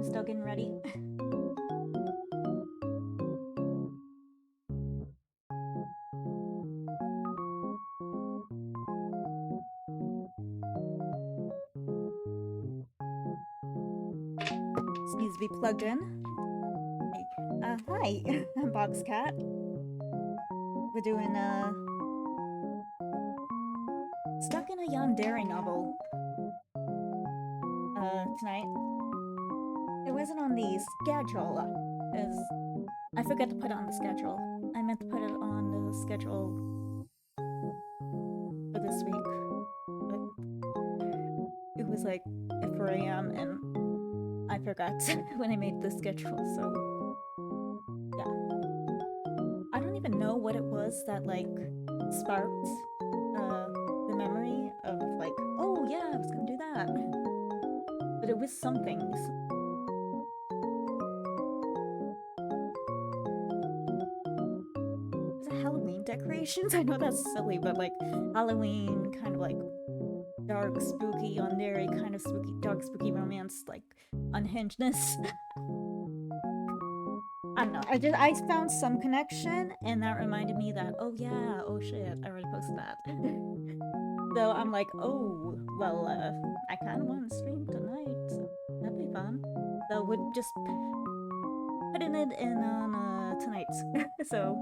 I'm still getting ready. This needs to be plugged in. Hi, I'm Bob's cat. We're doing stuck in a yandere novel tonight. It wasn't on the schedule, as I forgot to put it on the schedule. I meant to put it on the schedule for this week, but it was like at 4 a.m. and I forgot when I made the schedule, so yeah. I don't even know what it was that like sparked the memory of like, oh yeah, I was gonna do that. But it was something. Is it Halloween decorations? I know that's silly, but like Halloween kind of like dark, spooky, yandere, kind of spooky, dark, spooky romance, like unhingedness. I don't know. I found some connection, and that reminded me that oh yeah, oh shit, I already posted that. So I'm like, oh well, I kind of want to stream tonight, so that'd be fun. So we're just putting it in on tonight. So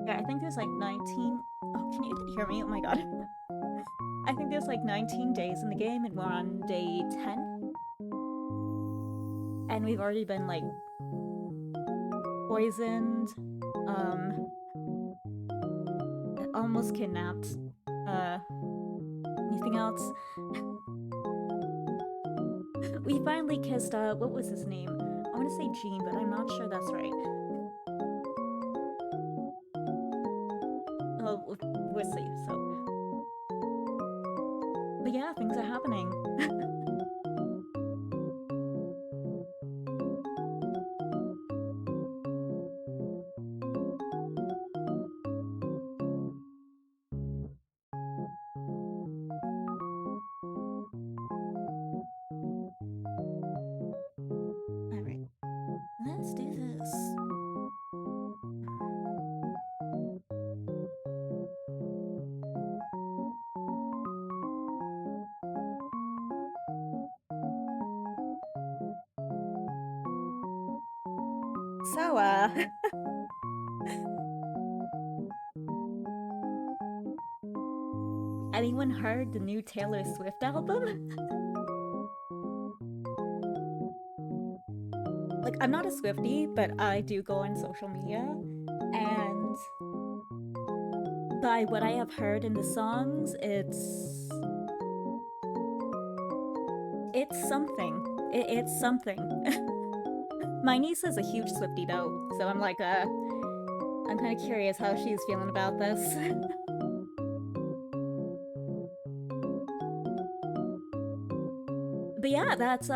yeah, I think there's like 19. Oh, can you even hear me? Oh my god. I think there's like 19 days in the game, and we're on day 10, and we've already been like poisoned, almost kidnapped. Anything else? We finally kissed, what was his name? I want to say Gene, but I'm not sure that's right. Oh, we'll see, so. But yeah, things are happening. Alright, let's do this. So, anyone heard the new Taylor Swift album? Like, I'm not a Swiftie, but I do go on social media, and by what I have heard in the songs, it's something. It's something. My niece is a huge Swiftie though, so I'm like, I'm kind of curious how she's feeling about this. But yeah, that's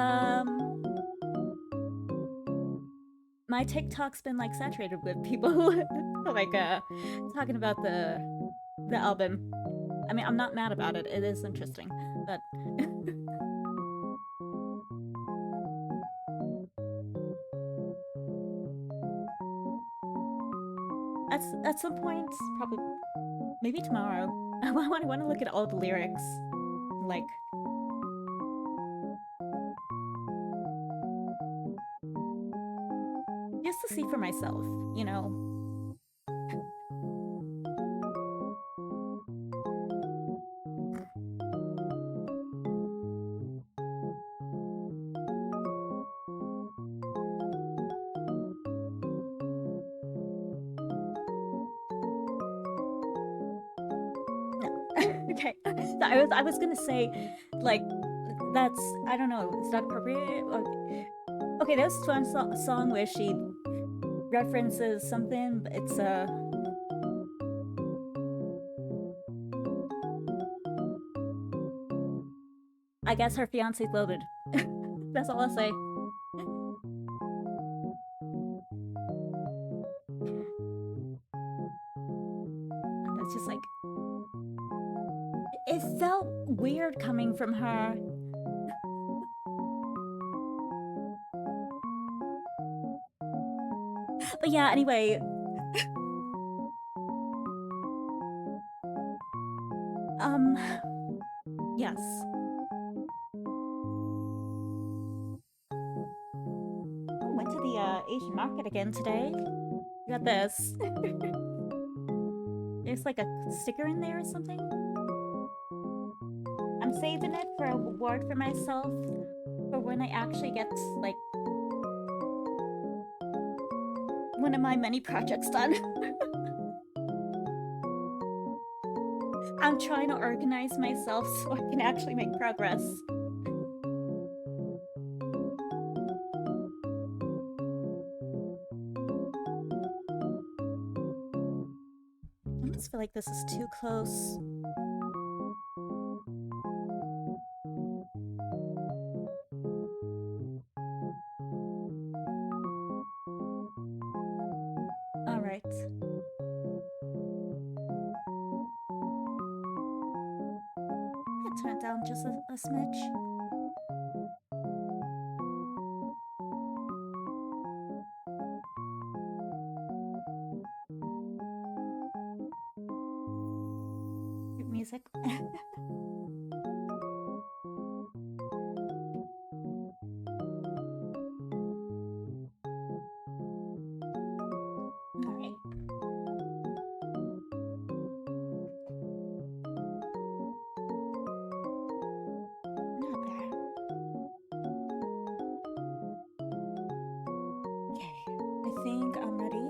my TikTok's been like saturated with people like talking about the album. I mean, I'm not mad about it. It is interesting, but at some point, probably maybe tomorrow, I want to look at all the lyrics, like just to see for myself, you know. Okay, so I was gonna say, like, that's I don't know, is that appropriate? Okay, there's one song where she references something, but it's I guess her fiance's loaded. That's all I'll say. And it's just like it felt weird coming from her. But yeah, anyway. Yes. Oh, went to the Asian market again today. Got this. There's like a sticker in there or something. I'm saving it for a reward for myself for when I actually get like one of my many projects done. I'm trying to organize myself so I can actually make progress. I almost feel like this is too close. Alright. I'm gonna turn it down just a smidge. Music. Alright. Not there. Okay. I think I'm ready.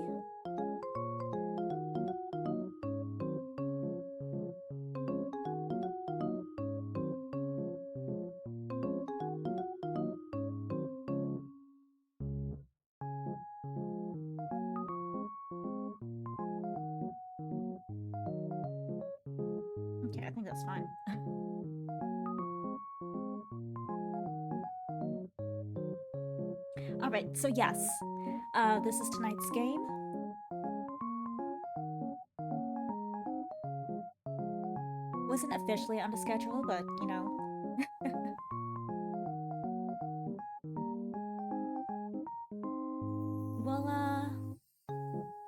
Okay, I think that's fine. Alright, so yes. This is tonight's game. Wasn't officially on the schedule, but you know. Well,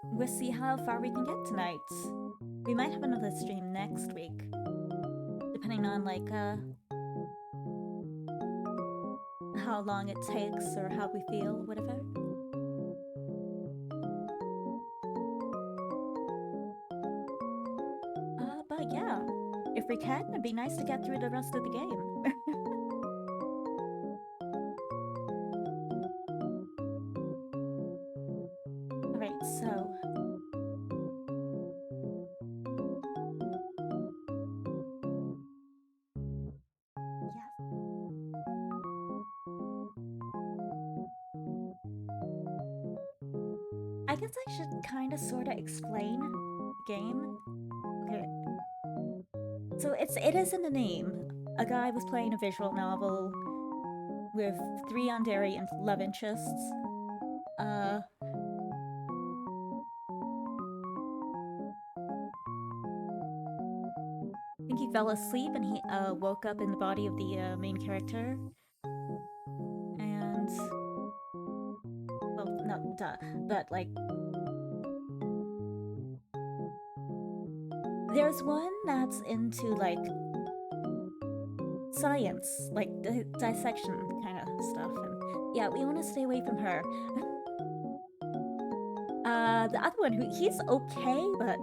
we'll see how far we can get tonight. We might have another stream next week. Depending on, like, how long it takes or how we feel, whatever. But yeah, if we can, it'd be nice to get through the rest of the game. Alright, so... Yes. I guess I should kind of sort of explain the game. Okay. So it is in the name. A guy was playing a visual novel with 3 yandere and love interests. I think he fell asleep and he woke up in the body of the main character. And... well, not duh, but like... there's one that's into like science, like dissection kind of stuff. And yeah, we want to stay away from her. The other one, he's okay, but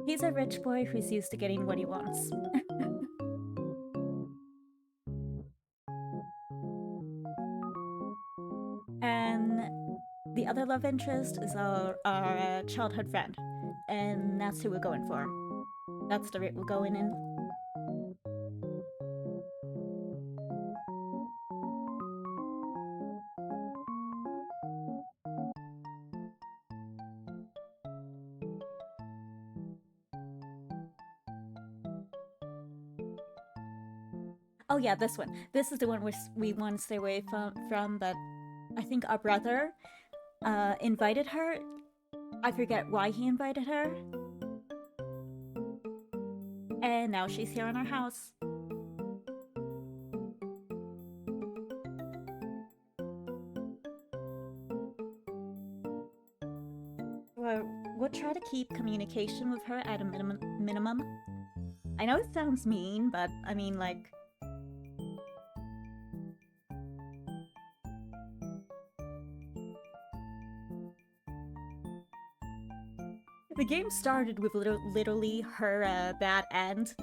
he's a rich boy who's used to getting what he wants. And the other love interest is our childhood friend. And that's who we're going for. That's the route we're going in. Oh yeah, this one. This is the one we want to stay away from, but I think our brother invited her. I forget why he invited her. And now she's here in our house. We'll try to keep communication with her at a minimum. I know it sounds mean, but I mean, like... The game started with literally her bad end.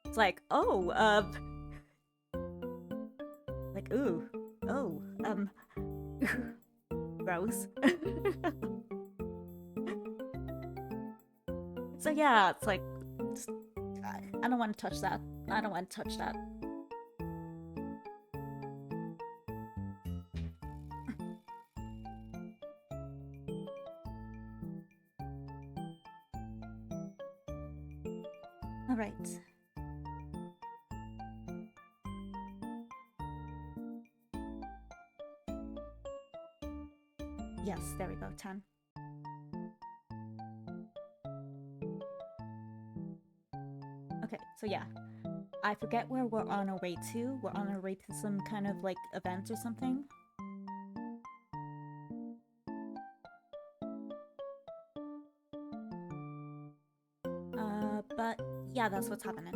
It's like, oh, like, ooh, oh, gross. So yeah, it's like, just, I don't want to touch that. I don't want to touch that. All right. Yes, there we go, 10. Okay, so yeah. I forget where we're on our way to. We're on our way to some kind of, like, event or something. But yeah, that's what's happening.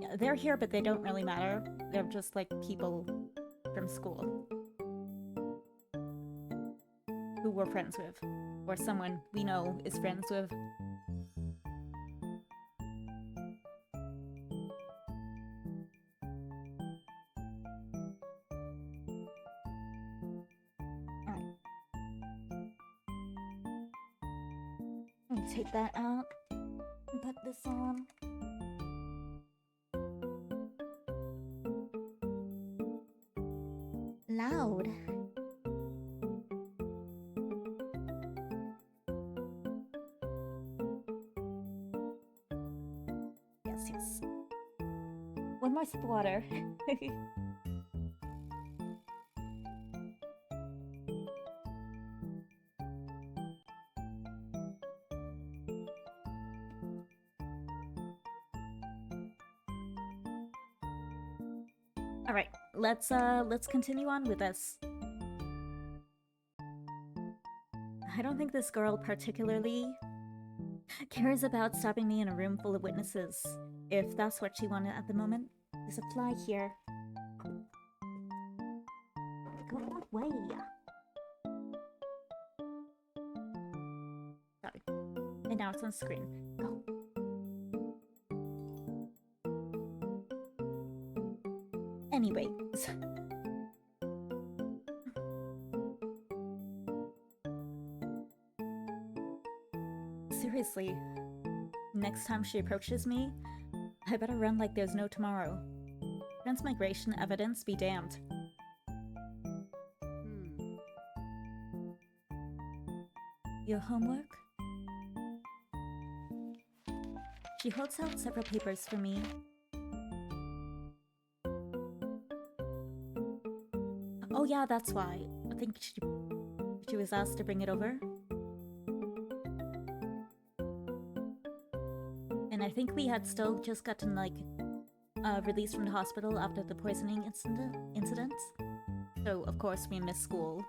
Yeah, they're here, but they don't really matter. They're just, like, people from school who we're friends with, or someone we know is friends with. Take that out and put this on. Loud. Yes, yes. One more sip of water. Alright, let's continue on with this. I don't think this girl particularly cares about stopping me in a room full of witnesses, if that's what she wanted at the moment. There's a fly here. Go that way. Sorry. And now it's on screen. Go. Anyways. Seriously, next time she approaches me, I better run like there's no tomorrow. Transmigration evidence be damned. Your homework? She holds out several papers for me. Oh yeah, that's why. I think she was asked to bring it over. And I think we had still just gotten, like, released from the hospital after the poisoning incident. So, of course, we missed school.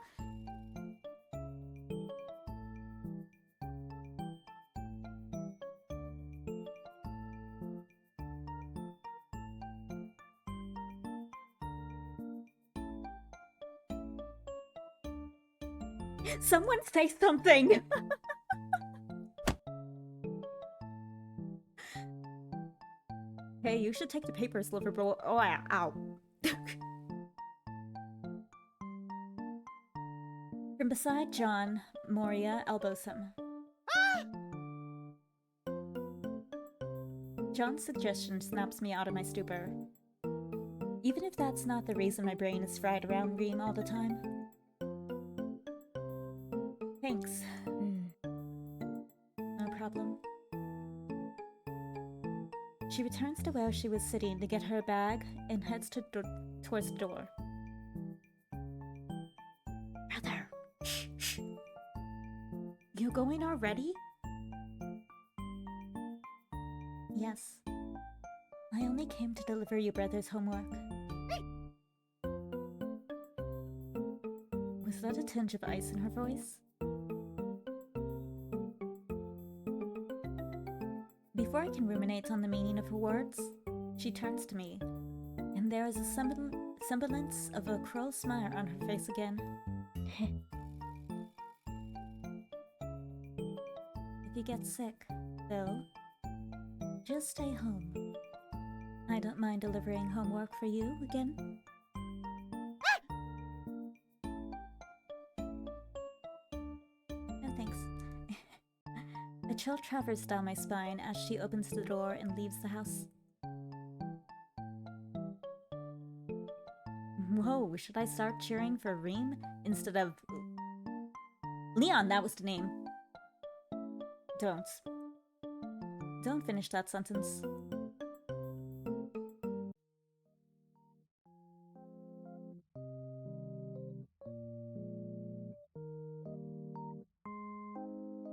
Someone say something! Hey, you should take the papers, Liverpool. Oh, ow. From beside John, Moria elbows him. John's suggestion snaps me out of my stupor. Even if that's not the reason my brain is fried around Reem all the time. Thanks. No problem. She returns to where she was sitting to get her bag and heads towards the door. Brother! Shh, shh. You going already? Yes. I only came to deliver your brother's homework. Was Is that a tinge of ice in her voice? Before I can ruminate on the meaning of her words, she turns to me, and there is a semblance of a cruel smile on her face again. If you get sick, though, just stay home. I don't mind delivering homework for you again. No thanks. A chill travels down my spine as she opens the door and leaves the house. Whoa, should I start cheering for Reem instead of... Leon, that was the name. Don't finish that sentence.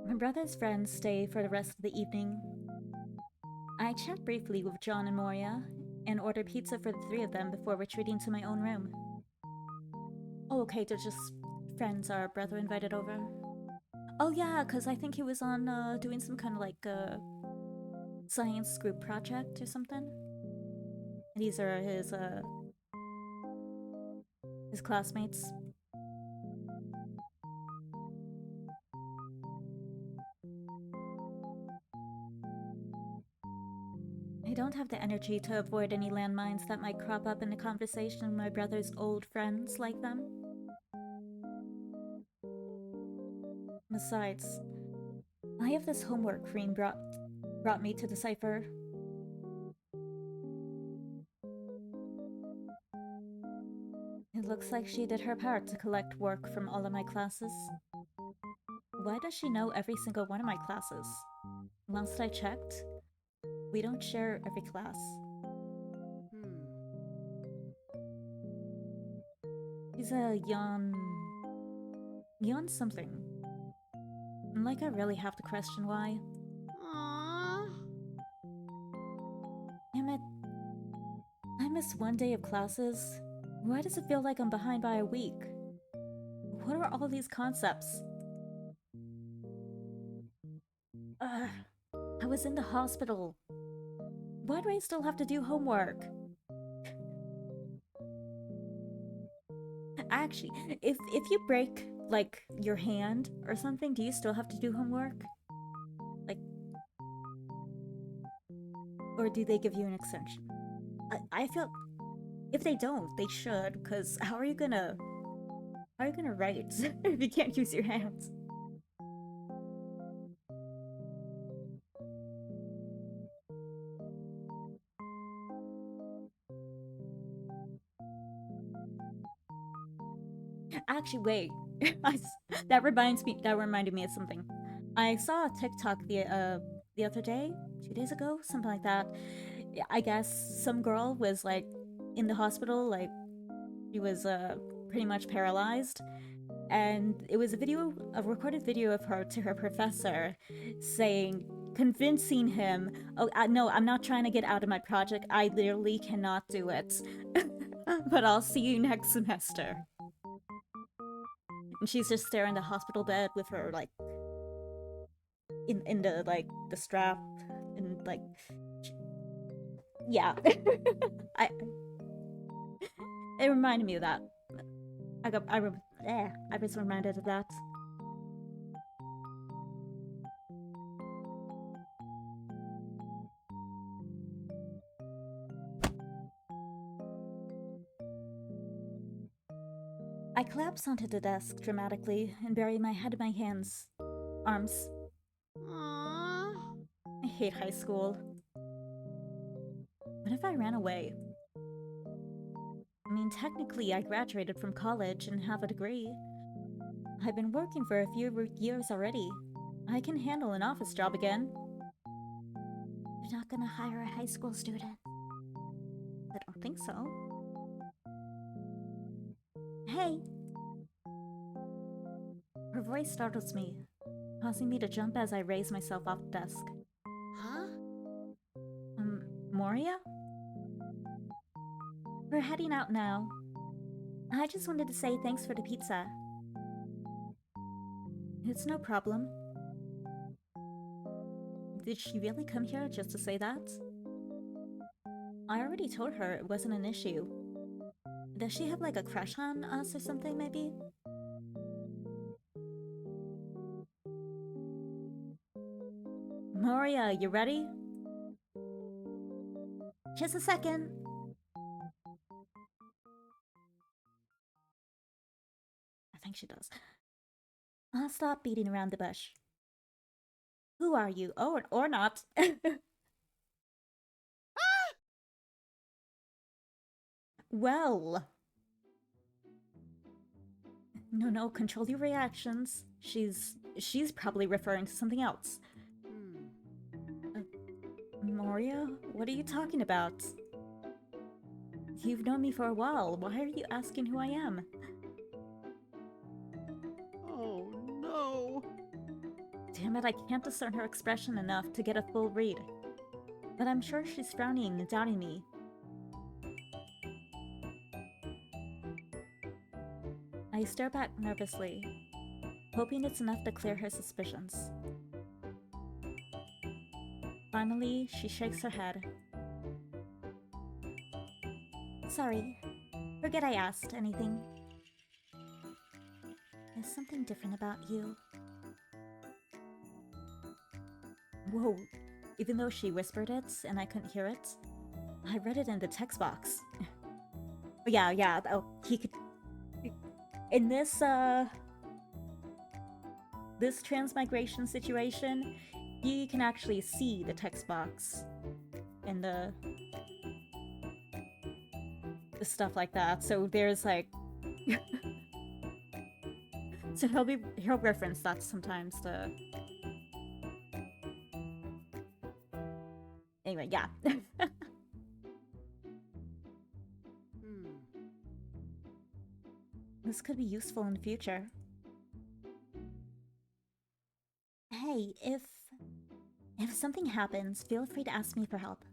My brother's friends stay for the rest of the evening. I chat briefly with John and Moria and order pizza for the three of them before retreating to my own room. Oh, okay, they're just friends our brother invited over. Oh yeah, because I think he was on doing some kind of like science group project or something. These are his classmates. I don't have the energy to avoid any landmines that might crop up in the conversation with my brother's old friends like them. Besides, I have this homework Reem brought me to decipher. It looks like she did her part to collect work from all of my classes. Why does she know every single one of my classes? Last I checked, we don't share every class. She's a Yan something. Like I really have to question why. Aww. Damn it. I missed one day of classes. Why does it feel like I'm behind by a week? What are all these concepts? I was in the hospital. Why do I still have to do homework? Actually, if you break, like, your hand or something, do you still have to do homework? Like... Or do they give you an extension? I feel... If they don't, they should, because how are you gonna write if you can't use your hands? Actually, wait. That reminded me of something. I saw a TikTok the other day, 2 days ago, something like that. I guess some girl was like in the hospital, like she was pretty much paralyzed, and it was a recorded video of her to her professor saying, convincing him, oh no, I'm not trying to get out of my project, I literally cannot do it. But I'll see you next semester. And she's just there in the hospital bed with her, like, in the, like, the strap, and, like, yeah. It reminded me of that. I was reminded of that. I collapse onto the desk dramatically and bury my head in my arms. Aww. I hate high school. What if I ran away? I mean, technically I graduated from college and have a degree. I've been working for a few years already. I can handle an office job again. You're not gonna hire a high school student? I don't think so. Hey! Her voice startles me, causing me to jump as I raise myself off the desk. Huh? Moria? We're heading out now. I just wanted to say thanks for the pizza. It's no problem. Did she really come here just to say that? I already told her it wasn't an issue. Does she have like a crush on us or something, maybe? Moria, you ready? Just a second. I think she does. I'll stop beating around the bush. Who are you? Oh, or not. Well. No, control your reactions. She's probably referring to something else. Moria, what are you talking about? You've known me for a while. Why are you asking who I am? Oh no. Damn it, I can't discern her expression enough to get a full read. But I'm sure she's frowning and doubting me. I stare back nervously, hoping it's enough to clear her suspicions. Finally, she shakes her head. Sorry. Forget I asked anything. There's something different about you. Whoa. Even though she whispered it and I couldn't hear it, I read it in the text box. yeah. Oh, he could... In this transmigration situation, you can actually see the text box in the stuff like that. So there's like so he'll reference that sometimes to anyway, yeah. This could be useful in the future. Hey, if something happens, feel free to ask me for help.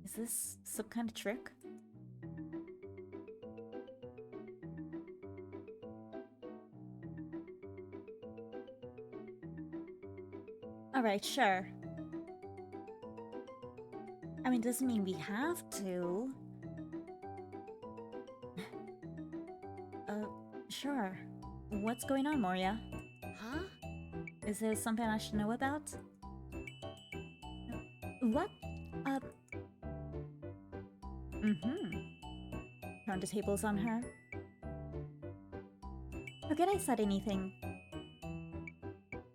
Is this some kind of trick? Alright, sure. I mean, doesn't mean we have to. Sure. What's going on, Moria? Huh? Is there something I should know about? What? Turn the tables on her. Forget I said anything.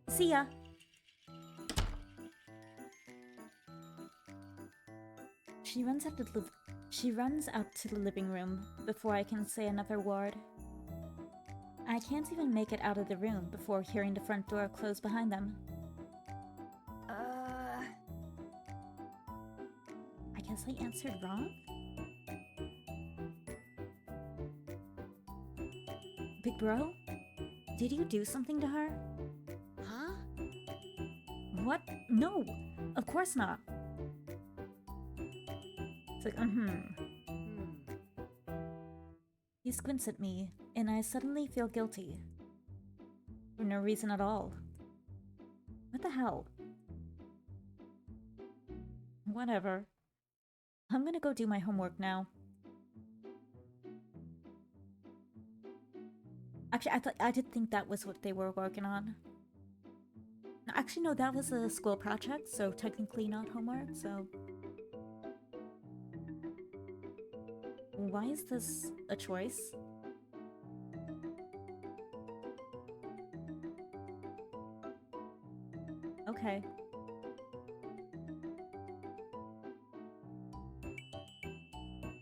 See ya! She runs out to the living room before I can say another word. I can't even make it out of the room before hearing the front door close behind them. I guess I answered wrong? Big bro? Did you do something to her? Huh? What? No! Of course not! It's like, He squints at me, and I suddenly feel guilty. For no reason at all. What the hell? Whatever. I'm gonna go do my homework now. Actually, I did think that was what they were working on. Actually, no, that was a school project, so technically not homework, so... Why is this a choice? Okay.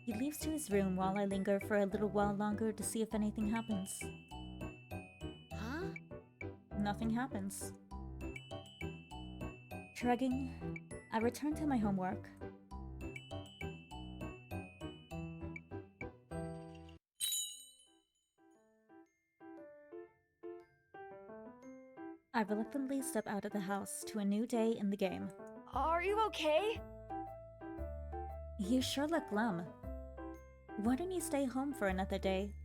He leaves to his room while I linger for a little while longer to see if anything happens. Huh? Nothing happens. Shrugging, I return to my homework. I reluctantly step out of the house to a new day in the game. Are you okay? You sure look glum. Why don't you stay home for another day?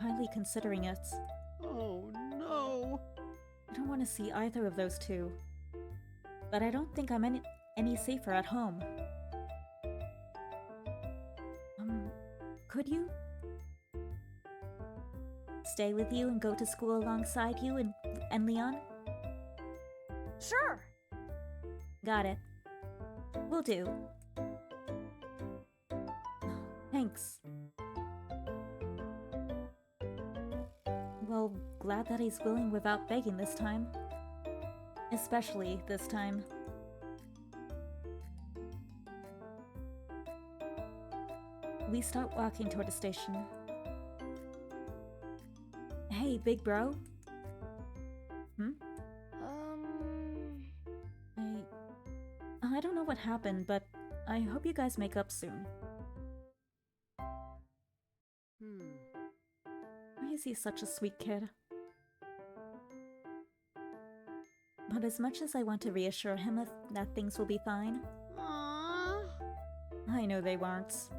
highly considering it. Oh no. I don't want to see either of those two. But I don't think I'm any safer at home. Could you? Stay with you and go to school alongside you and Leon? Sure. Got it. Will do. Thanks. Well, glad that he's willing without begging this time. Especially this time. We start walking toward the station. Hey, big bro. I don't know what happened, but I hope you guys make up soon. Why is he such a sweet kid? But as much as I want to reassure him that things will be fine, Aww. I know they won't.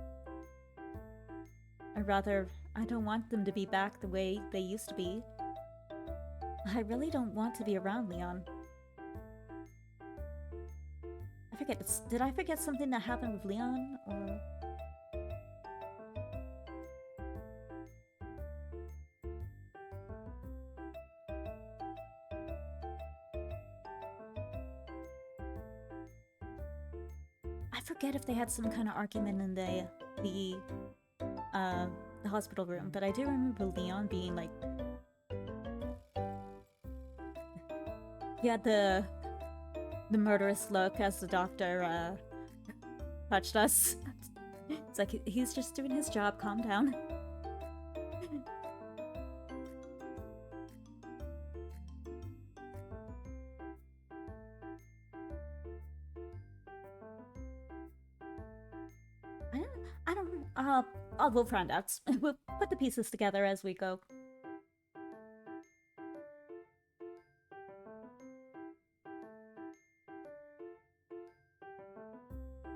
Or rather, I don't want them to be back the way they used to be. I really don't want to be around Leon. Did I forget something that happened with Leon, or... I forget if they had some kind of argument in the hospital room, but I do remember Leon being like... He had the murderous look as the doctor touched us. It's like, he's just doing his job, calm down. We'll find out. We'll put the pieces together as we go.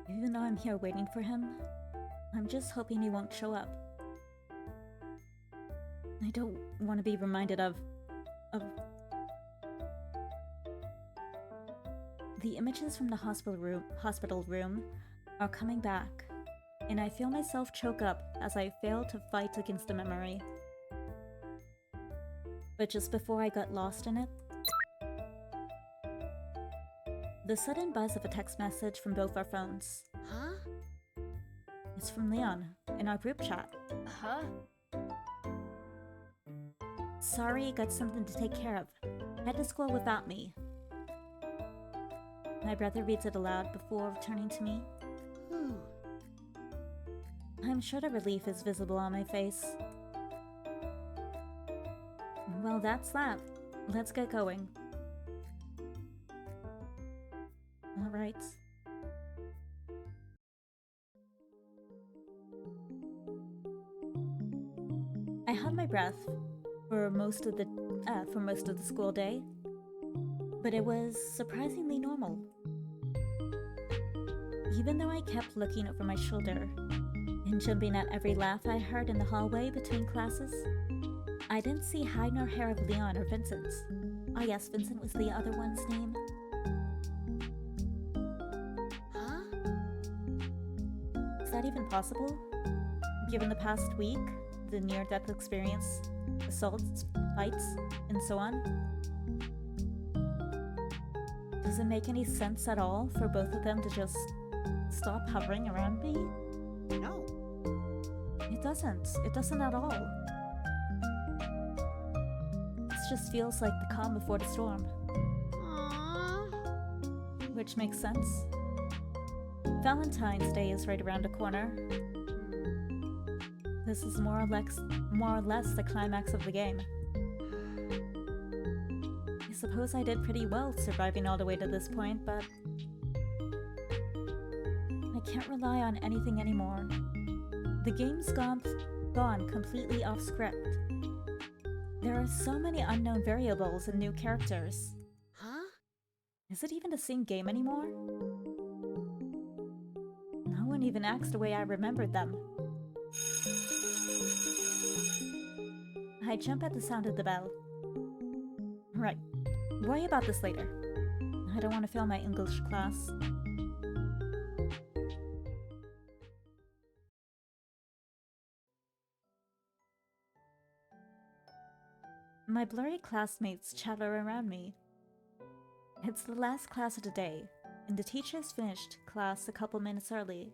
Even though I'm here waiting for him, I'm just hoping he won't show up. I don't want to be reminded of... The images from the hospital room are coming back, and I feel myself choke up as I fail to fight against the memory. But just before I got lost in it, the sudden buzz of a text message from both our phones. Huh? It's from Leon, in our group chat. Huh? Sorry, got something to take care of. Head to school without me. My brother reads it aloud before turning to me. Whew. I'm sure the relief is visible on my face. Well, that's that. Let's get going. Alright. I held my breath for most of the school day, but it was surprisingly normal. Even though I kept looking over my shoulder and jumping at every laugh I heard in the hallway between classes, I didn't see hide nor hair of Leon or Vincent. Ah yes, Vincent was the other one's name. Huh? Is that even possible? Given the past week, the near-death experience, assaults, fights, and so on? Does it make any sense at all for both of them to just stop hovering around me? No. It doesn't. It doesn't at all. It just feels like the calm before the storm. Aww. Which makes sense. Valentine's Day is right around the corner. This is more or less the climax of the game. I suppose I did pretty well surviving all the way to this point, but I can't rely on anything anymore. The game's gone completely off script. There are so many unknown variables and new characters. Huh? Is it even the same game anymore? No one even acts the way I remembered them. I jump at the sound of the bell. Right. Worry about this later. I don't want to fail my English class. My blurry classmates chatter around me. It's the last class of the day, and the teacher's finished class a couple minutes early.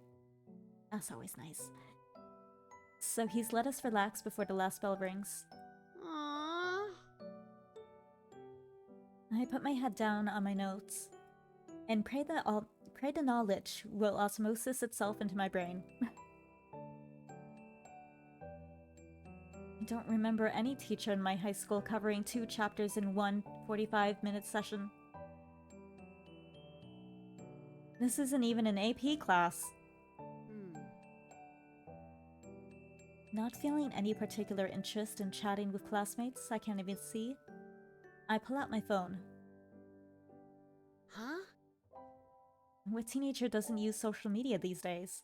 That's always nice. So he's let us relax before the last bell rings. Aww. I put my head down on my notes and pray the knowledge will osmosis itself into my brain. I don't remember any teacher in my high school covering 2 chapters in one 45-minute session. This isn't even an AP class. Not feeling any particular interest in chatting with classmates I can't even see, I pull out my phone. Huh? What teenager doesn't use social media these days?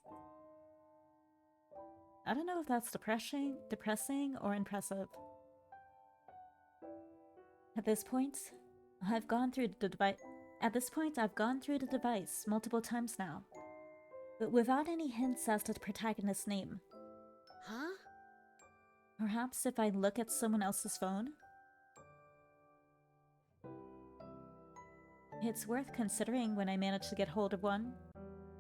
I don't know if that's depressing or impressive. At this point, I've gone through the device multiple times now, but without any hints as to the protagonist's name. Huh? Perhaps if I look at someone else's phone? It's worth considering when I manage to get hold of one.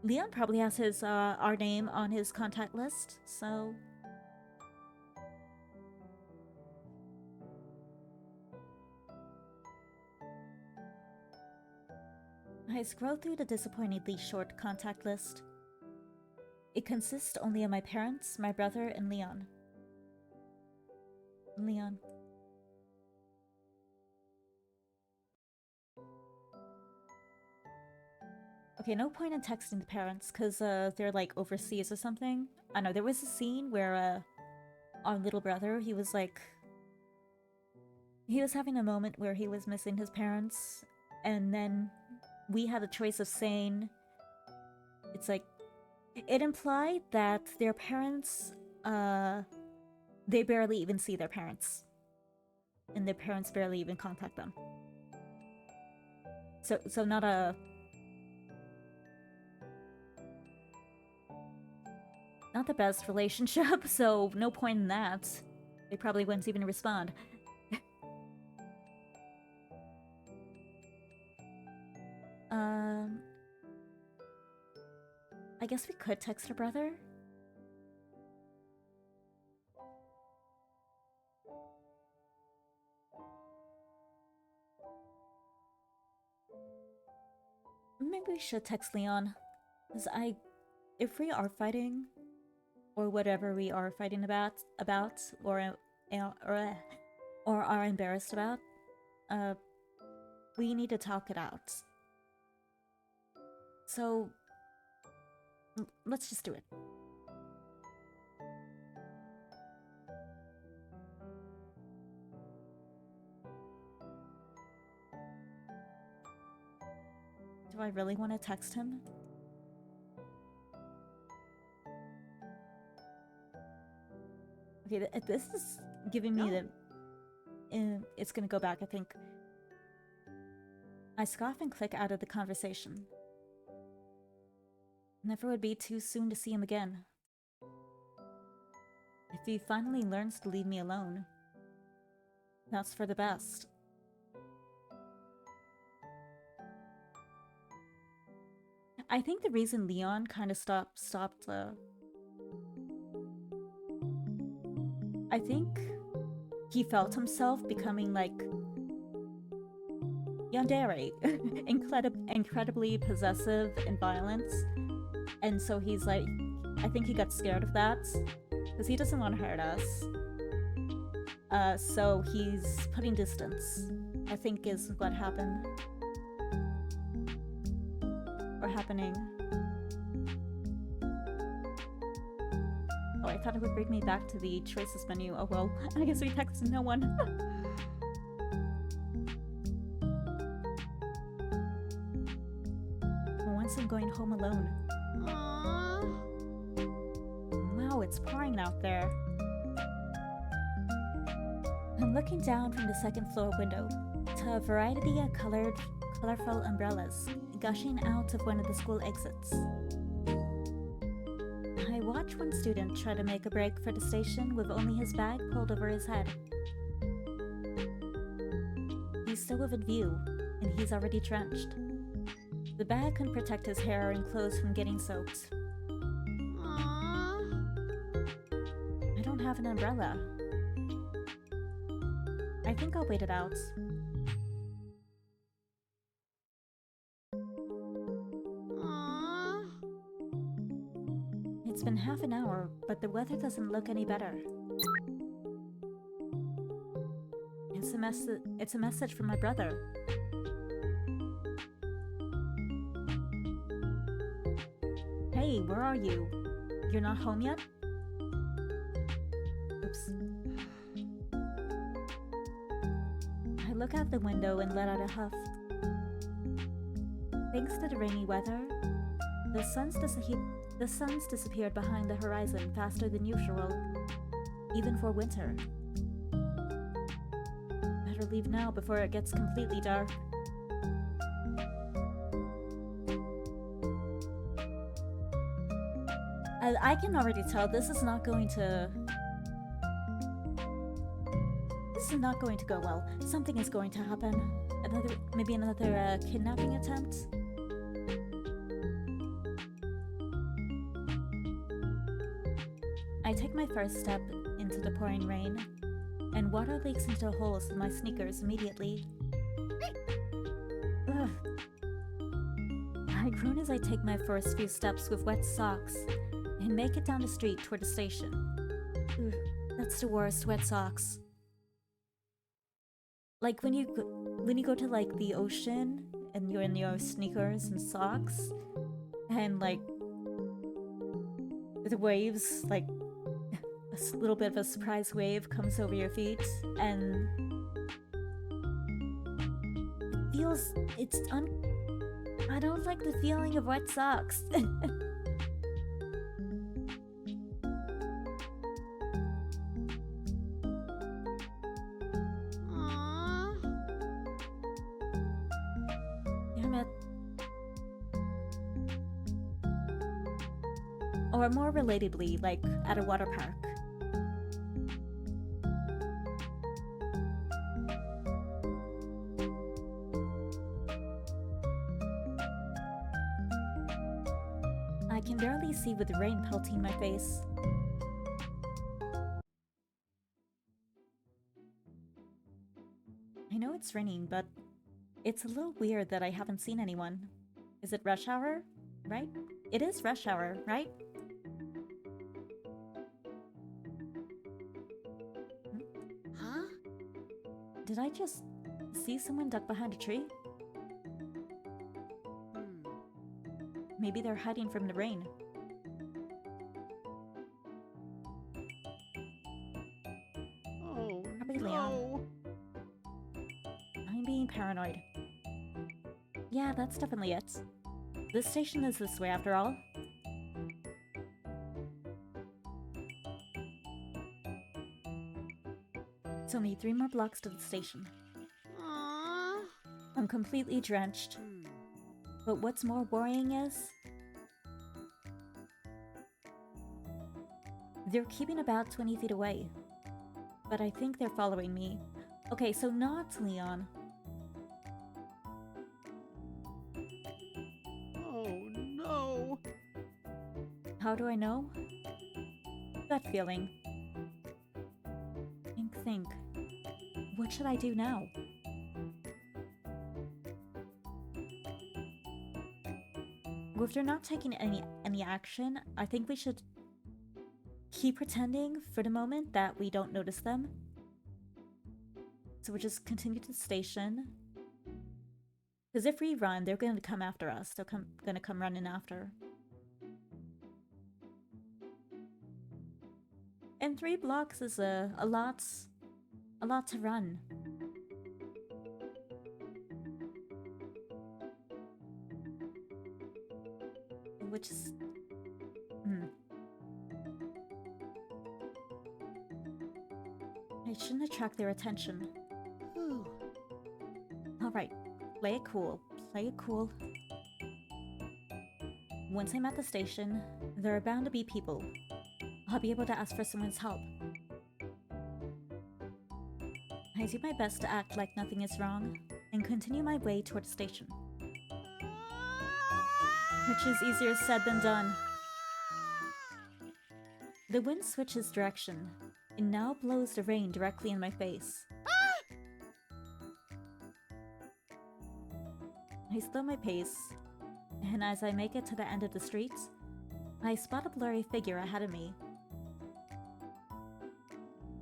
Leon probably has our name on his contact list, so... I scroll through the disappointingly short contact list. It consists only of my parents, my brother, and Leon. Leon. Okay, no point in texting the parents, because they're like overseas or something. I know, there was a scene where our little brother, he was having a moment where he was missing his parents, and then we had a choice of saying, it's like, it implied that their parents, they barely even see their parents. And their parents barely even contact them. So not the best relationship, so no point in that. They probably wouldn't even respond. I guess we could text her brother. Maybe we should text Leon. Because if we are fighting, or whatever we are fighting about, or are embarrassed about, we need to talk it out. So, let's just do it. Do I really want to text him? Okay, this is giving me it's gonna go back, I think. I scoff and click out of the conversation. Never would be too soon to see him again. If he finally learns to leave me alone, that's for the best. I think the reason Leon kind of stopped I think he felt himself becoming like yandere, incredibly possessive and violent, and so he's like, I think he got scared of that because he doesn't want to hurt us. So he's putting distance, I think, is what happened. Or happening. Oh, I thought it would bring me back to the choices menu. Oh well, I guess we texted no one. Once I'm going home alone. Aww. Wow, it's pouring out there. I'm looking down from the second floor window to a variety of colorful umbrellas gushing out of one of the school exits. I watch one student try to make a break for the station with only his bag pulled over his head. He's still within view, and he's already drenched. The bag can protect his hair and clothes from getting soaked. Aw. I don't have an umbrella. I think I'll wait it out. Aw. It's been half an hour, but the weather doesn't look any better. It's a message from my brother. Hey, where are you? You're not home yet? Oops. I look out the window and let out a huff. Thanks to the rainy weather, the sun's disappeared behind the horizon faster than usual, even for winter. Better leave now before it gets completely dark. I can already tell this is not going to go well. Something is going to happen. Maybe another kidnapping attempt. I take my first step into the pouring rain, and water leaks into holes in my sneakers immediately. Ugh. I groan as I take my first few steps with wet socks and make it down the street toward the station. Ugh, that's the worst, wet socks. Like when you go to like the ocean and you're in your sneakers and socks, and like the waves, like a little bit of a surprise wave comes over your feet, and it feels I don't like the feeling of wet socks. Aw. Damn it. Or more relatably, like at a water park. I can barely see with the rain pelting my face. I know it's raining, but it's a little weird that I haven't seen anyone. Is it rush hour? Right? It is rush hour, right? Huh? Did I just see someone duck behind a tree? Maybe they're hiding from the rain. Oh, Probably no. I'm being paranoid. Yeah, that's definitely it. This station is this way after all. It's only 3 more blocks to the station. Aw. I'm completely drenched. But what's more worrying is they're keeping about 20 feet away. But I think they're following me. Okay, so not Leon. Oh, no. How do I know? Gut feeling. Think. What should I do now? Well, if they're not taking any action, I think we should keep pretending for the moment that we don't notice them. So we'll just continue to the station. Because if we run, they're going to come after us. They're going to come running after. And 3 blocks is a lot to run. Which is... I shouldn't attract their attention. Whew. Alright, play it cool. Play it cool. Once I'm at the station, there are bound to be people. I'll be able to ask for someone's help. I do my best to act like nothing is wrong, and continue my way toward the station. Which is easier said than done. The wind switches direction, and now blows the rain directly in my face. I slow my pace, and as I make it to the end of the street, I spot a blurry figure ahead of me.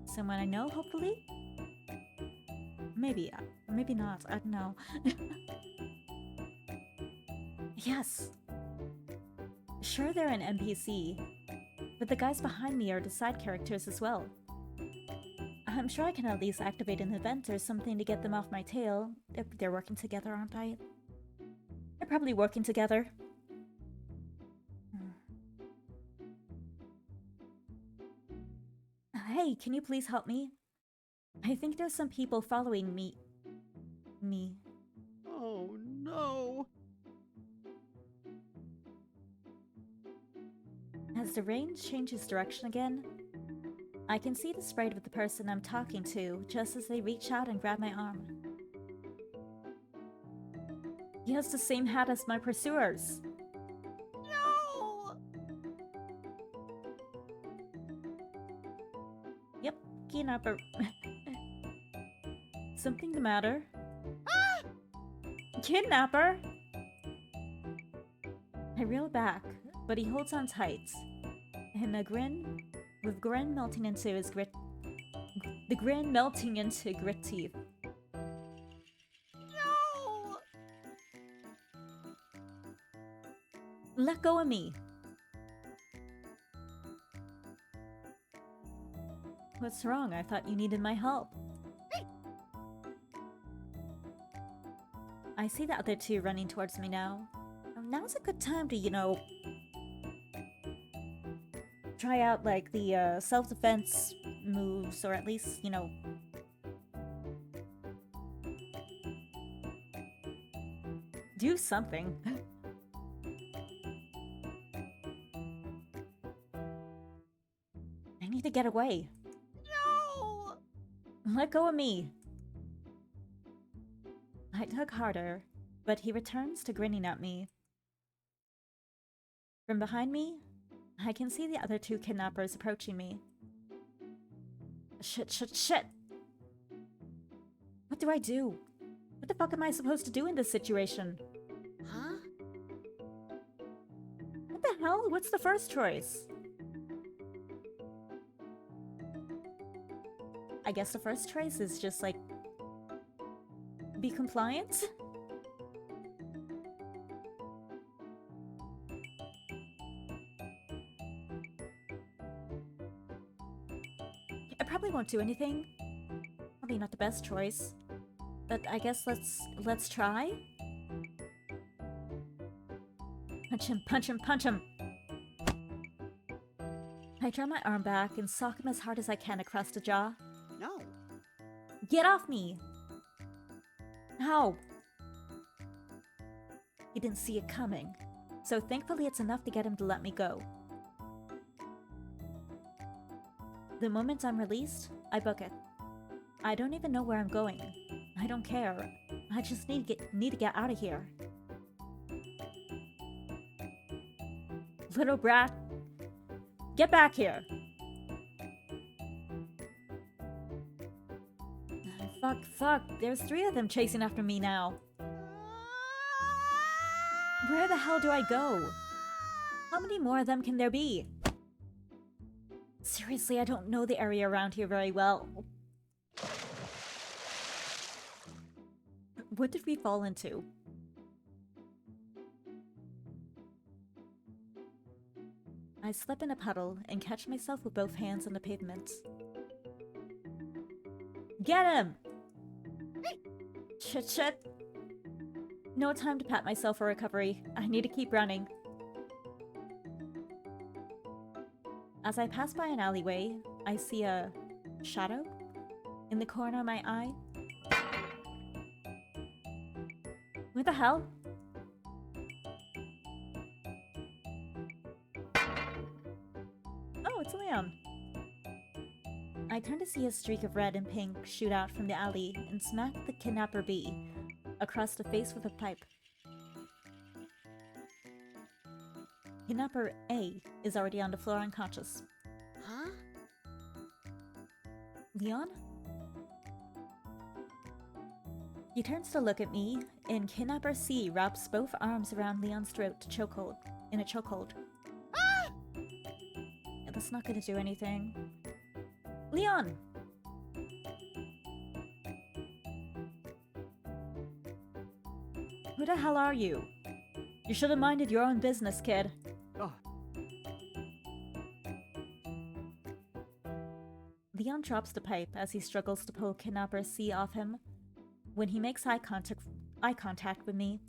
Someone I know, hopefully? Maybe, maybe not, I don't know. Yes! Sure, they're an NPC, but the guys behind me are the side characters as well. I'm sure I can at least activate an event or something to get them off my tail. They're working together, aren't I? They're probably working together. Hey, can you please help me? I think there's some people following me. Oh no. As the rain changes direction again, I can see the sprite of the person I'm talking to just as they reach out and grab my arm. He has the same hat as my pursuers. No! Yep, kidnapper. Something the matter? Kidnapper! I reel back, but he holds on tight, and with grin melting into his grit. The grin melting into grit teeth. No! Let go of me! What's wrong? I thought you needed my help. I see the other two running towards me now. Now's a good time to, you know, try out, like, the self-defense moves, or at least, you know... do something. I need to get away. No! Let go of me. I tug harder, but he returns to grinning at me. From behind me, I can see the other two kidnappers approaching me. Shit, shit, shit! What do I do? What the fuck am I supposed to do in this situation? Huh? What the hell? What's the first choice? I guess the first choice is just, like, be compliant? I probably won't do anything. Probably not the best choice. But I guess let's try? Punch him, punch him, punch him! I draw my arm back and sock him as hard as I can across the jaw. No. Get off me! How? He didn't see it coming, so thankfully it's enough to get him to let me go. The moment I'm released, I book it. I don't even know where I'm going. I don't care. I just need to get out of here. Little brat, get back here! Fuck, there's 3 of them chasing after me now. Where the hell do I go? How many more of them can there be? Seriously, I don't know the area around here very well. What did we fall into? I slip in a puddle and catch myself with both hands on the pavement. Get him! Shit, shit. No time to pat myself for recovery. I need to keep running. As I pass by an alleyway, I see a shadow in the corner of my eye. What the hell? Oh, it's Leon. I turned to see a streak of red and pink shoot out from the alley and smack the kidnapper B across the face with a pipe. Kidnapper A is already on the floor unconscious. Huh? Leon? He turns to look at me, and Kidnapper C wraps both arms around Leon's throat to in a chokehold. Ah! Yeah, that's not gonna do anything. Leon! Who the hell are you? You should have minded your own business, kid. Oh, Leon drops the pipe as he struggles to pull Kidnapper C off him. When he makes eye contact with me.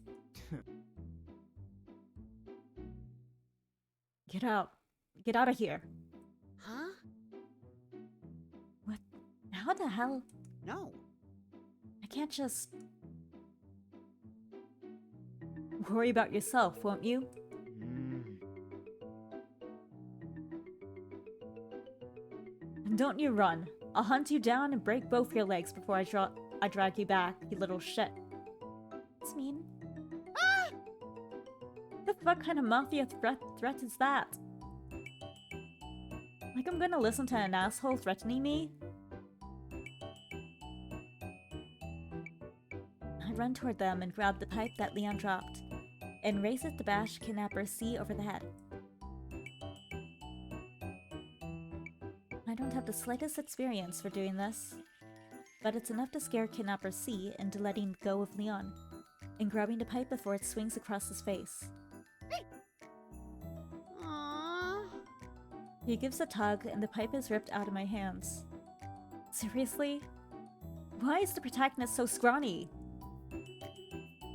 Get out. Get out of here. Huh? What? How the hell? no. I can't just... Worry about yourself, won't you? And don't you run. I'll hunt you down and break both your legs before I drag you back, you little shit. That's mean. Ah! The fuck kind of mafia threat is that? Like I'm gonna listen to an asshole threatening me? I run toward them and grab the pipe that Leon dropped, and raise it to bash Kidnapper C over the head. I don't have the slightest experience for doing this, but it's enough to scare Kidnapper C into letting go of Leon, and grabbing the pipe before it swings across his face. Aww. He gives a tug, and the pipe is ripped out of my hands. Seriously? Why is the protagonist so scrawny?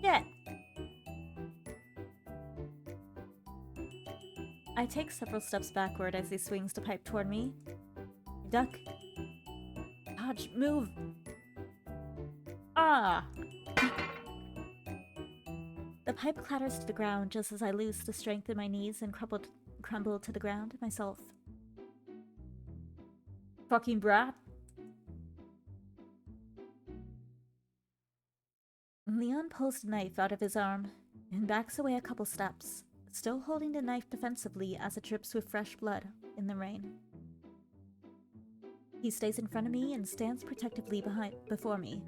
Shit! I take several steps backward as he swings the pipe toward me. Duck. Dodge. Move. Ah! The pipe clatters to the ground just as I lose the strength in my knees and crumble to the ground myself. Fucking brat. Leon pulls the knife out of his arm and backs away a couple steps, still holding the knife defensively as it drips with fresh blood in the rain. He stays in front of me and stands protectively before me.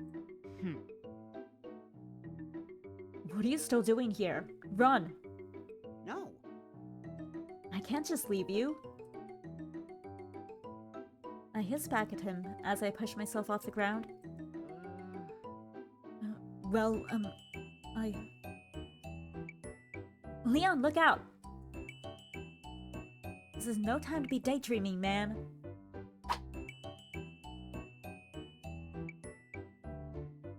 What are you still doing here? Run! No. I can't just leave you. I hiss back at him as I push myself off the ground. Leon, look out! This is no time to be daydreaming, man.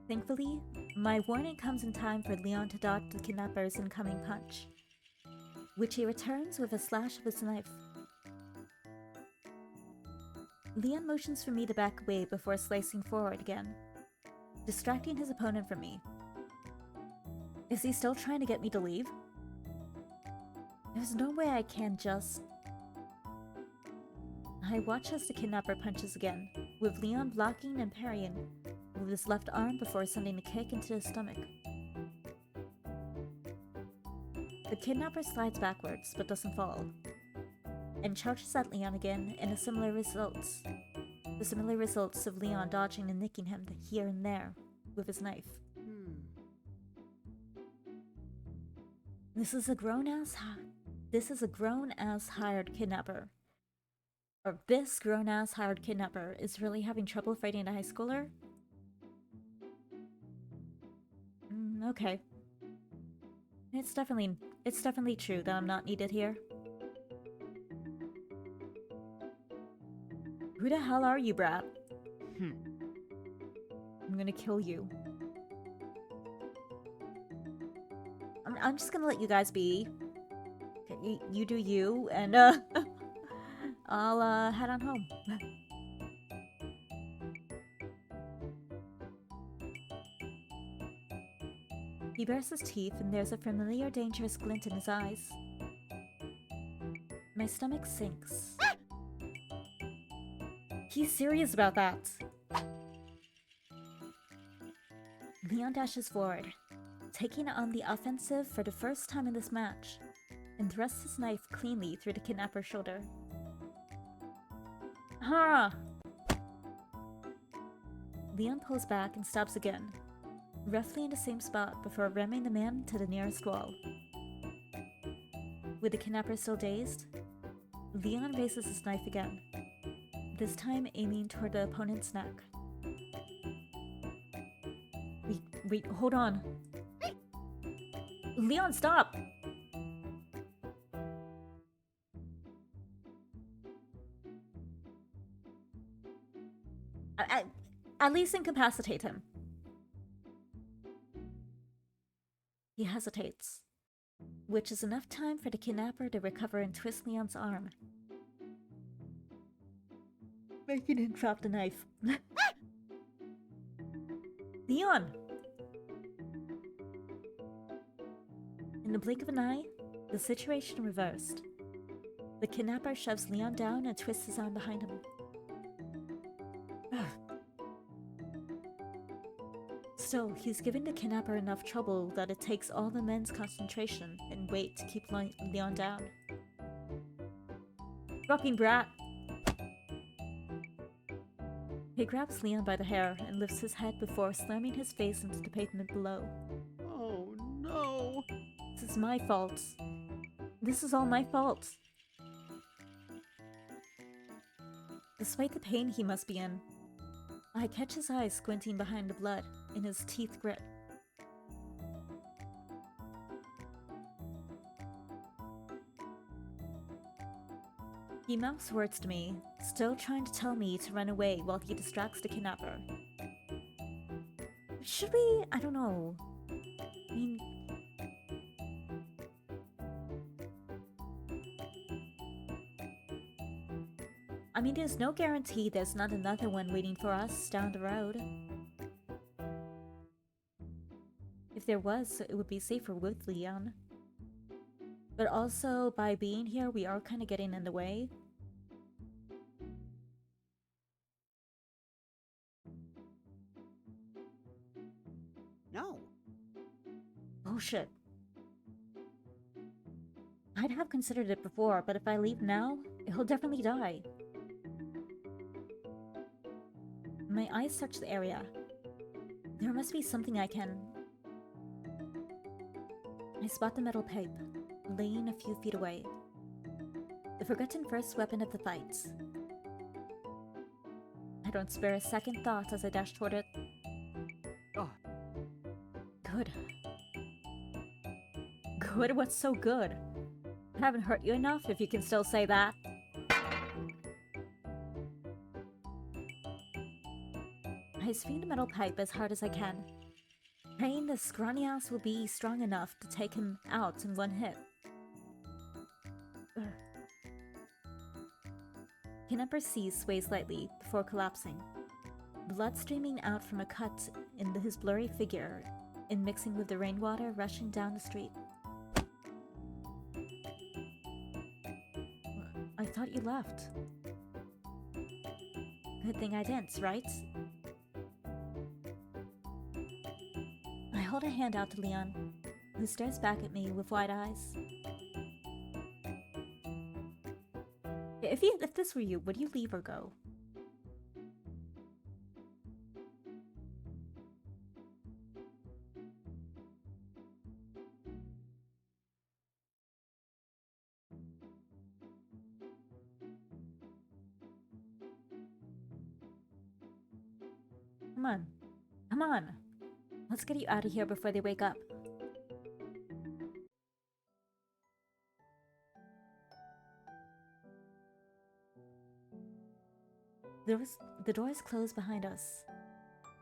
Thankfully, my warning comes in time for Leon to dodge the kidnapper's incoming punch, which he returns with a slash of his knife. Leon motions for me to back away before slicing forward again, distracting his opponent from me. Is he still trying to get me to leave? There's no way I can just... I watch as the kidnapper punches again, with Leon blocking and parrying with his left arm before sending a kick into his stomach. The kidnapper slides backwards, but doesn't fall, and charges at Leon again in the similar results of Leon dodging and nicking him here and there with his knife. This is a grown-ass hired kidnapper. Or this grown-ass hired kidnapper is really having trouble fighting a high schooler? Okay. It's definitely true that I'm not needed here. Who the hell are you, brat? I'm gonna kill you. I'm just gonna let you guys be. Okay, you do you, and I'll head on home. He bares his teeth, and there's a familiar, dangerous glint in his eyes. My stomach sinks. He's serious about that. Leon dashes forward, taking on the offensive for the first time in this match, and thrusts his knife cleanly through the kidnapper's shoulder. Ha! Leon pulls back and stops again, roughly in the same spot before ramming the man to the nearest wall. With the kidnapper still dazed, Leon raises his knife again, this time aiming toward the opponent's neck. Wait, hold on. Leon, stop! At least incapacitate him. He hesitates, which is enough time for the kidnapper to recover and twist Leon's arm, making him drop the knife. Leon! In the blink of an eye, the situation reversed. The kidnapper shoves Leon down and twists his arm behind him. Still, he's giving the kidnapper enough trouble that it takes all the men's concentration and weight to keep Leon down. Fucking brat! He grabs Leon by the hair and lifts his head before slamming his face into the pavement below. Oh no! This is my fault. This is all my fault. Despite the pain he must be in, I catch his eyes squinting behind the blood, and his teeth grit. He mouths words to me, still trying to tell me to run away while he distracts the kidnapper. Should we? I don't know. I mean, there's no guarantee there's not another one waiting for us down the road. If there was, it would be safer with Leon. But also, by being here, we are kind of getting in the way. No. Bullshit. I'd have considered it before, but if I leave now, he'll definitely die. My eyes search the area. There must be something I can... I spot the metal pipe, laying a few feet away. The forgotten first weapon of the fight. I don't spare a second thought as I dash toward it. Oh. Good. Good? What's so good? I haven't hurt you enough if you can still say that. I swing the metal pipe as hard as I can, praying the scrawny ass will be strong enough to take him out in one hit. Kidnapper C sways slightly before collapsing, blood streaming out from a cut in his blurry figure and mixing with the rainwater rushing down the street. I thought you left. Good thing I didn't, right? I hold a hand out to Leon, who stares back at me with wide eyes. If this were you, would you leave or go? Come on. Come on. Let's get you out of here before they wake up. The doors close behind us,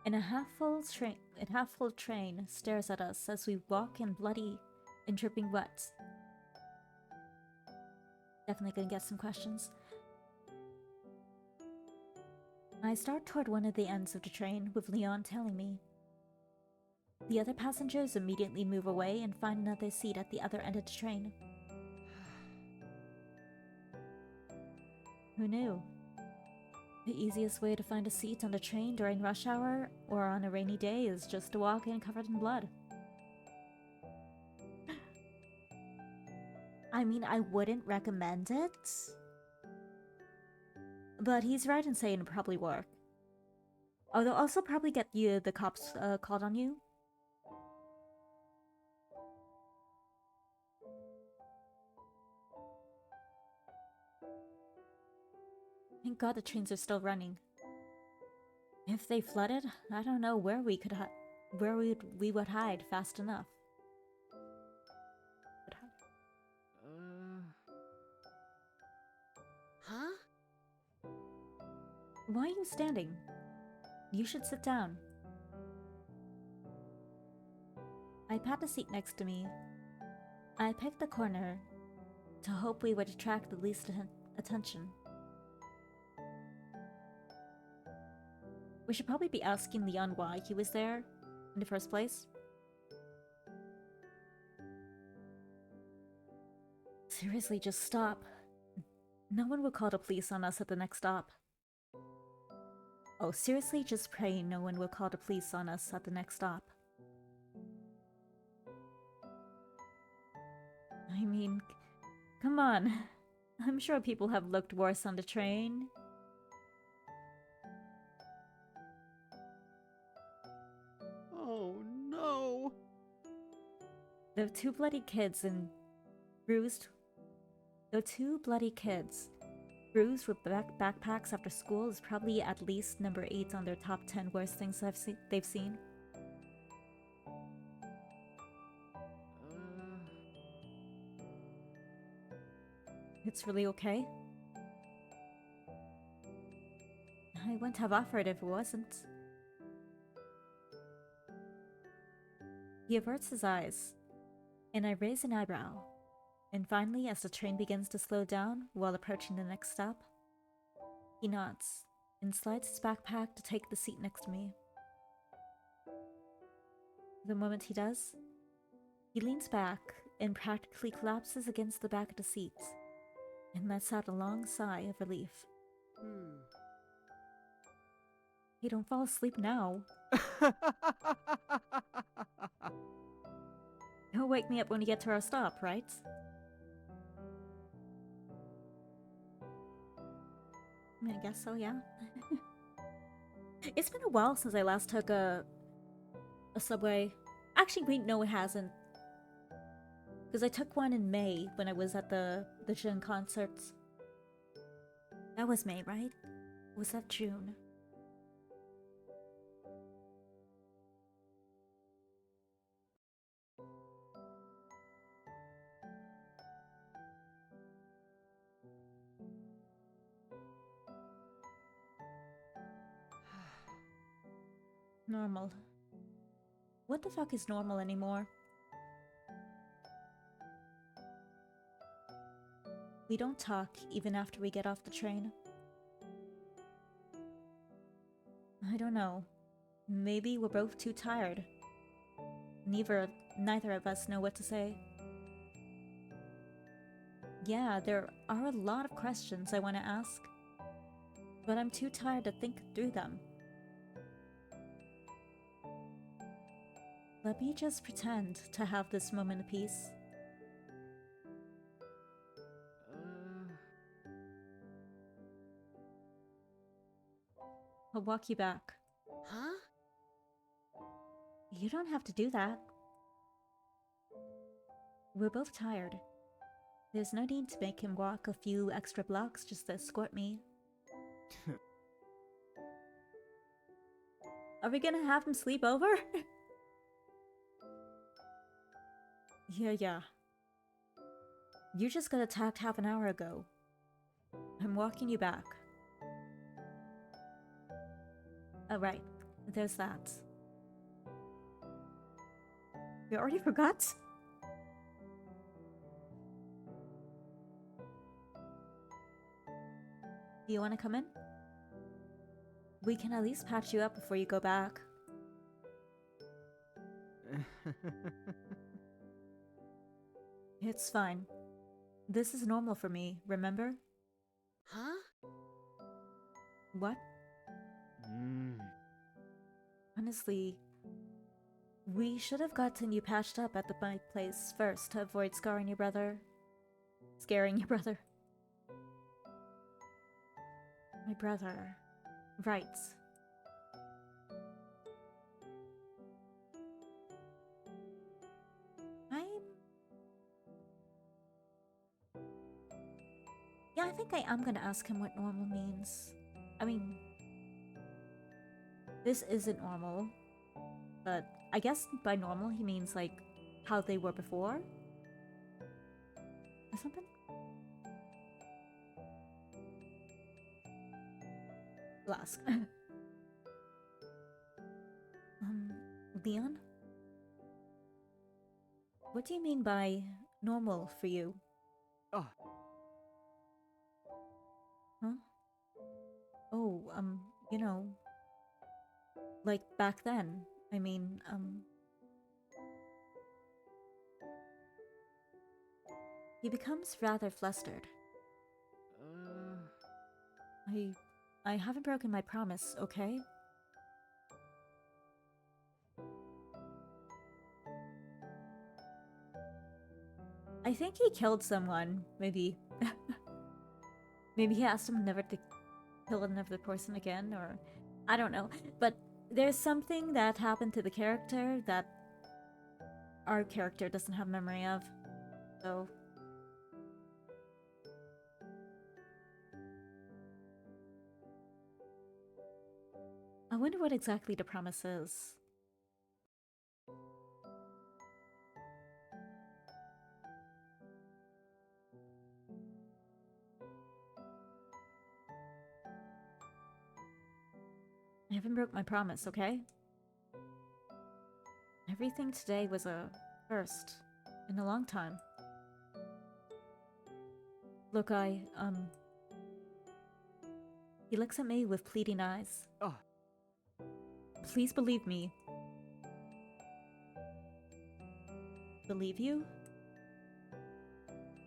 and a half-full train stares at us as we walk in bloody and dripping wet. Definitely gonna get some questions. I start toward one of the ends of the train with Leon telling me, The other passengers immediately move away and find another seat at the other end of the train. Who knew? The easiest way to find a seat on the train during rush hour or on a rainy day is just to walk in covered in blood. I mean, I wouldn't recommend it, but he's right in saying it'd probably work. Oh, they'll also probably get you the cops called on you. Thank God the trains are still running. If they flooded, I don't know where we could we would hide fast enough. Huh? Why are you standing? You should sit down. I pat the seat next to me. I picked the corner to hope we would attract the least attention. We should probably be asking Leon why he was there in the first place. Seriously, just stop. No one will call the police on us at the next stop. Oh, seriously, just pray no one will call the police on us at the next stop. I mean, come on. I'm sure people have looked worse on the train. Oh no! The two bloody kids and bruised. The two bloody kids bruised with backpacks after school is probably at least number 8 on their top 10 worst things they've seen. It's really okay. I wouldn't have offered if it wasn't. He averts his eyes, and I raise an eyebrow. And finally, as the train begins to slow down while approaching the next stop, he nods and slides his backpack to take the seat next to me. The moment he does, he leans back and practically collapses against the back of the seat and lets out a long sigh of relief. Hey, don't fall asleep now. He'll wake me up when we get to our stop, right? I mean, I guess so, yeah. It's been a while since I last took a subway. Actually, wait, no, it hasn't. Because I took one in May when I was at the June concerts. That was May, right? Or was that June? Normal. What the fuck is normal anymore? We don't talk even after we get off the train. I don't know. Maybe we're both too tired. Neither of us know what to say. Yeah, there are a lot of questions I want to ask, but I'm too tired to think through them. Let me just pretend to have this moment of peace. I'll walk you back. Huh? You don't have to do that. We're both tired. There's no need to make him walk a few extra blocks just to escort me. Are we gonna have him sleep over? Yeah. You just got attacked half an hour ago. I'm walking you back. Oh, right. There's that. You already forgot? Do you want to come in? We can at least patch you up before you go back. It's fine. This is normal for me, remember? Huh? What? Mm. Honestly, we should have gotten you patched up at my place first to avoid scaring your brother. Scaring your brother. My brother. Right. Yeah, I think I am gonna ask him what normal means. I mean, this isn't normal, but I guess by normal he means like how they were before? Or something? I'll ask. Leon? What do you mean by normal for you? Oh, Huh? Oh, you know, like back then. I mean, he becomes rather flustered. I haven't broken my promise, okay? I think he killed someone, maybe. Maybe he asked him never to kill another person again, or I don't know. But there's something that happened to the character that our character doesn't have memory of. So I wonder what exactly the promise is. I haven't broke my promise, okay? Everything today was a first in a long time. Look, he looks at me with pleading eyes. oh. Please believe me. Believe you?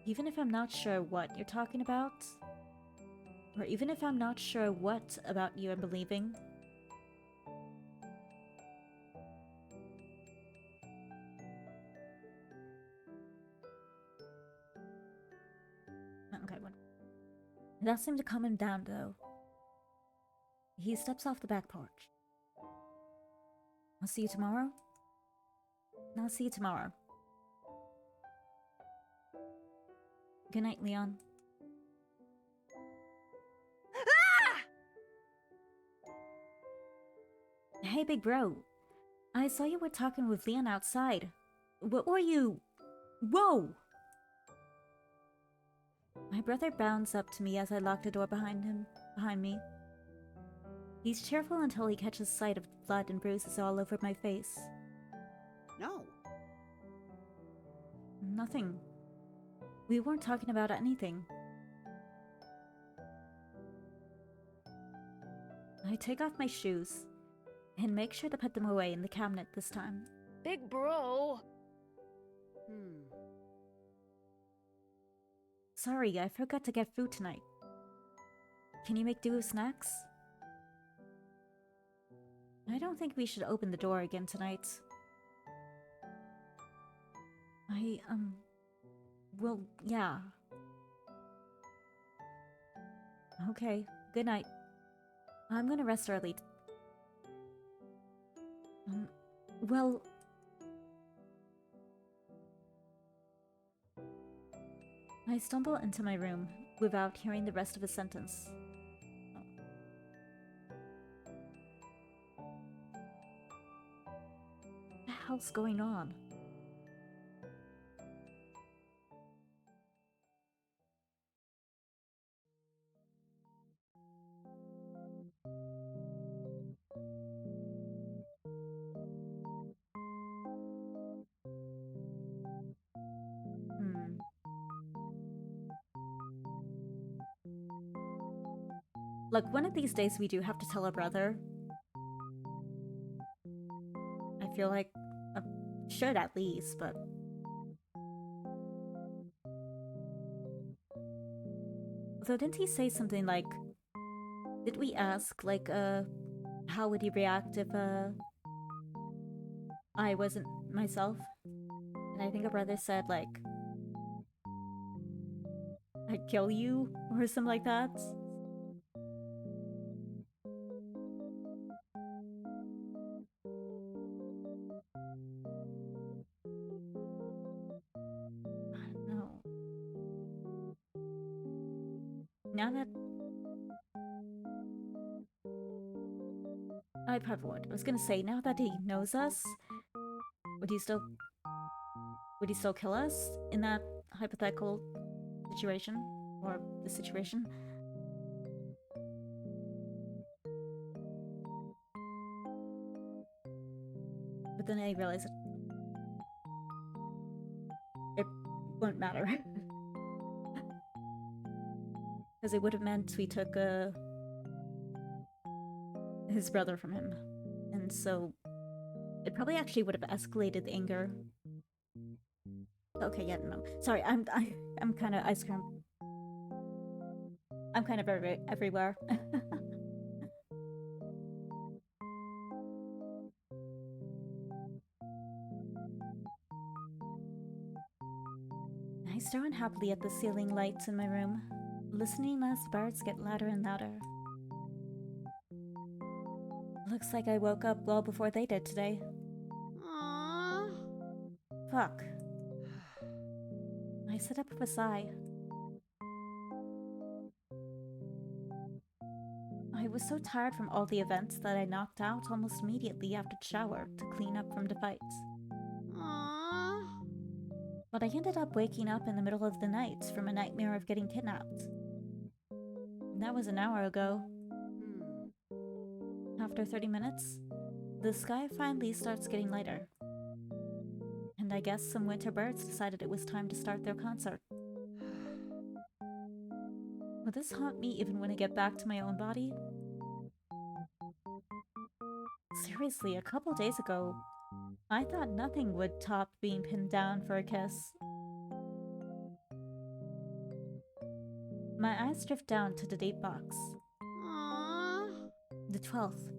Even if I'm not sure what you're talking about, or even if I'm not sure what about you I'm believing, okay, what? That seemed to calm him down, though. He steps off the back porch. I'll see you tomorrow? I'll see you tomorrow. Good night, Leon. Hey, big bro. I saw you were talking with Leon outside. What were you... Whoa! My brother bounds up to me as I lock the door behind me. He's cheerful until he catches sight of blood and bruises all over my face. No. Nothing. We weren't talking about anything. I take off my shoes and make sure to put them away in the cabinet this time. Big bro. Sorry, I forgot to get food tonight. Can you make do with snacks? I don't think we should open the door again tonight. Well, yeah. Okay, good night. I'm gonna rest early. Well... I stumble into my room without hearing the rest of his sentence. What the hell's going on? Look, one of these days we do have to tell our brother. I feel like Should at least, but... Although didn't he say something like... Did we ask, like, how would he react if, I wasn't myself? And I think a brother said, like... I'd kill you, or something like that. I don't know. Now that... I probably would. I was gonna say, now that he knows us, would he still kill us in that hypothetical situation? Or the situation? But then I realized it won't matter. Because it would have meant we took his brother from him. And so it probably actually would have escalated the anger. Okay, yeah, no. Sorry, I'm kind of ice cream. I'm kind of everywhere. I stare unhappily at the ceiling lights in my room, listening as the birds get louder and louder. Looks like I woke up well before they did today. Aww. Fuck. I sit up with a sigh. I was so tired from all the events that I knocked out almost immediately after the shower to clean up from the fights. Aww. But I ended up waking up in the middle of the night from a nightmare of getting kidnapped. That was an hour ago. After 30 minutes, the sky finally starts getting lighter. And I guess some winter birds decided it was time to start their concert. Will this haunt me even when I get back to my own body? Seriously, a couple days ago, I thought nothing would top being pinned down for a kiss. My eyes drift down to the date box. Aww. The 12th.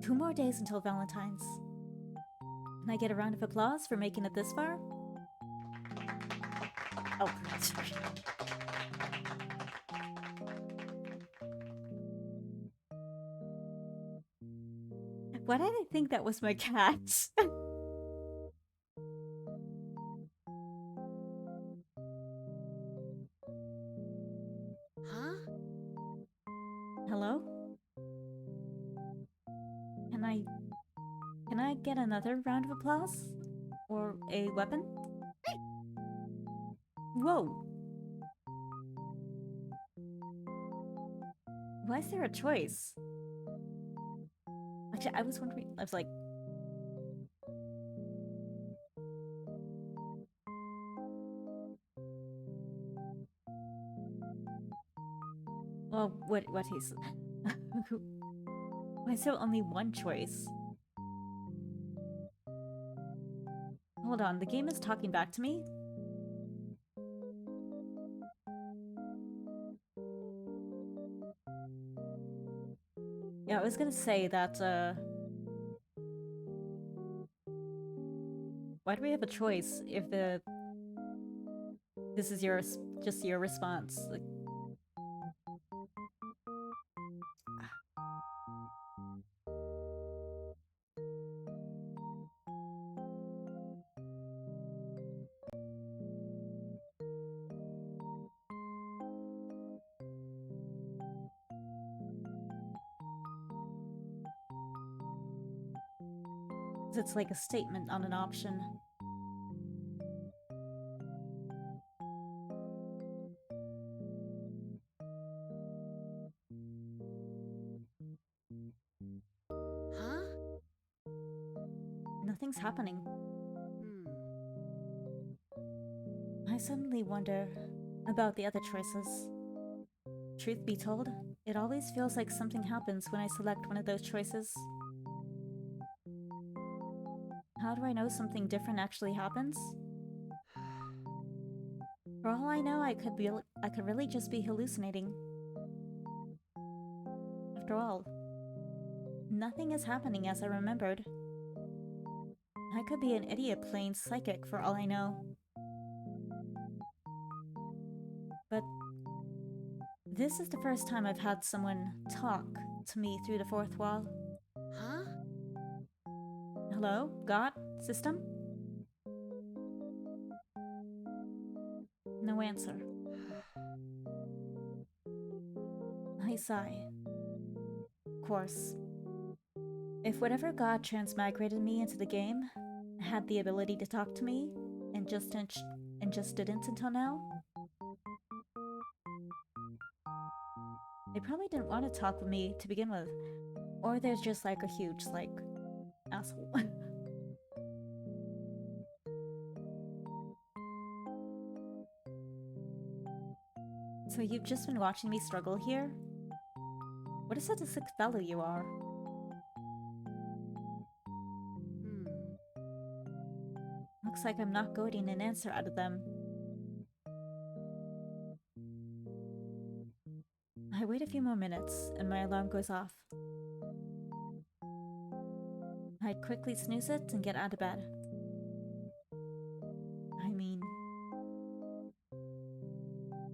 2 more days until Valentine's. Can I get a round of applause for making it this far? Oh, sorry. Why did I think that was my cat? Huh? Hello? Can I get another round of applause? Or a weapon? Whoa! Why is there a choice? Actually, I was wondering, I was like... Well, what he's... Why is there only one choice? Hold on, the game is talking back to me? Yeah, I was gonna say that, why do we have a choice if this is just your response? Like... It's like a statement on an option. Huh? Nothing's happening. Hmm. I suddenly wonder about the other choices. Truth be told, it always feels like something happens when I select one of those choices. How do I know something different actually happens? For all I know, I could really just be hallucinating. After all, nothing is happening as I remembered. I could be an idiot playing psychic for all I know. But this is the first time I've had someone talk to me through the fourth wall. Huh? Hello? God? System? No answer. I sigh. Of course. If whatever God transmigrated me into the game had the ability to talk to me and just didn't until now, they probably didn't want to talk with me to begin with. Or there's just like a huge, like, asshole. So you've just been watching me struggle here? What a sick fellow you are. Hmm. Looks like I'm not getting an answer out of them. I wait a few more minutes, and my alarm goes off. I quickly snooze it and get out of bed. I mean,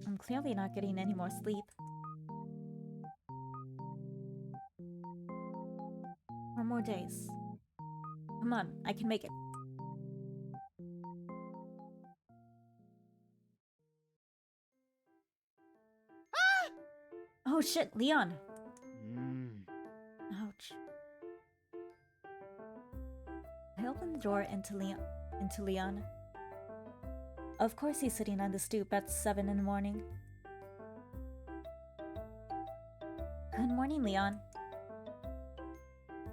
I'm clearly not getting any more sleep. 4 more days. Come on, I can make it. Oh shit, Leon! Ouch. I open the door into Leon. Of course he's sitting on the stoop at 7 in the morning. Good morning, Leon.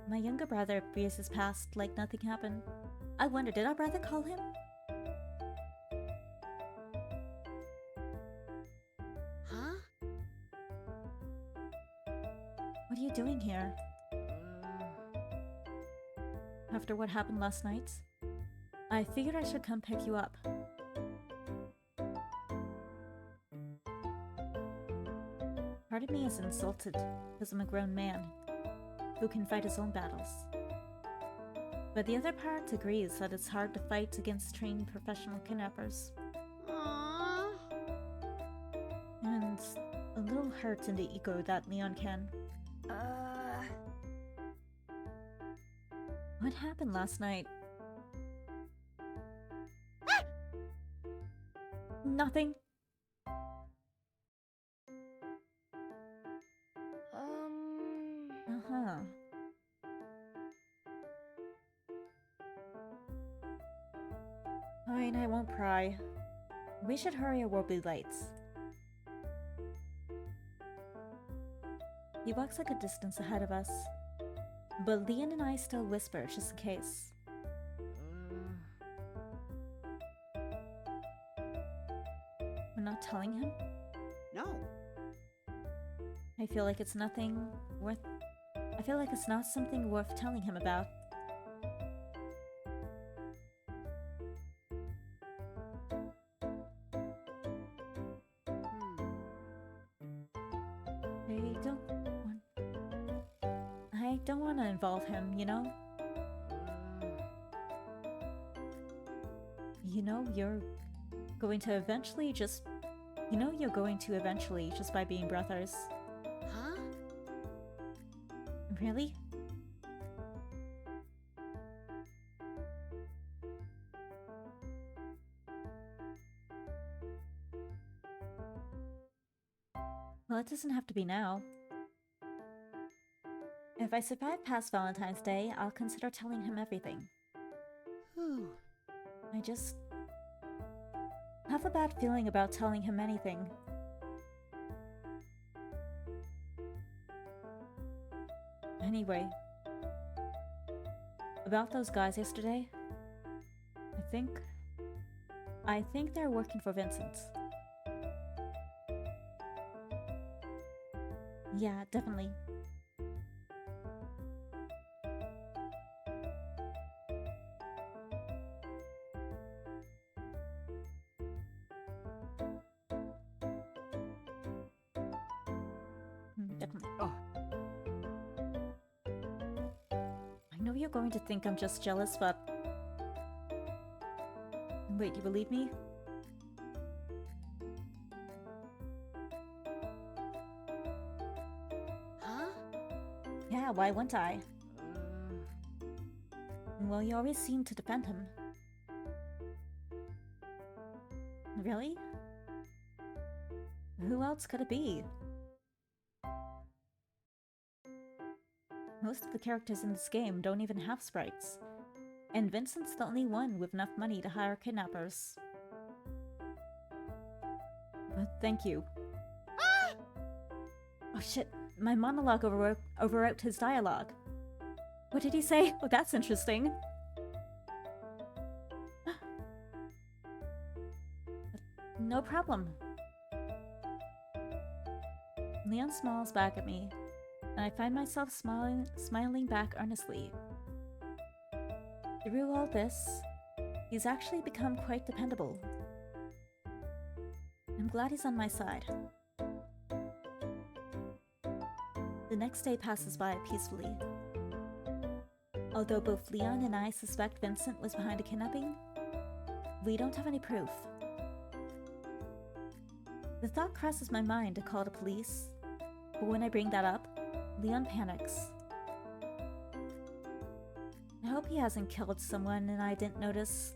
My younger brother breezes past like nothing happened. I wonder, did our brother call him? Huh? What are you doing here? After what happened last night, I figured I should come pick you up. Part of me is insulted because I'm a grown man who can fight his own battles. But the other part agrees that it's hard to fight against trained professional kidnappers. Aww. And a little hurt in the ego that Leon can. What happened last night? Nothing. Uh-huh. Fine, I won't pry. We should hurry or we'll be late. He walks like a distance ahead of us, but Leon and I still whisper just in case. We're not telling him? No. I feel like it's not something worth telling him about. I don't want to involve him, you know? You're going to eventually just by being brothers. Huh? Really? Well, it doesn't have to be now. If I survive past Valentine's Day, I'll consider telling him everything. Whew. I just have a bad feeling about telling him anything. Anyway, about those guys yesterday, I think they're working for Vincent. Yeah, definitely. Oh, I know you're going to think I'm just jealous, but... Wait, you believe me? Huh? Yeah, why wouldn't I? uh, Well, you always seem to defend him. Really? Who else could it be? Most of the characters in this game don't even have sprites. And Vincent's the only one with enough money to hire kidnappers. But thank you. Oh shit, my monologue overwrote his dialogue. What did he say? Oh, that's interesting. No problem. Leon smiles back at me, and I find myself smiling back earnestly. Through all this, he's actually become quite dependable. I'm glad he's on my side. The next day passes by peacefully. Although both Leon and I suspect Vincent was behind a kidnapping, we don't have any proof. The thought crosses my mind to call the police, but when I bring that up, Leon panics. I hope he hasn't killed someone and I didn't notice.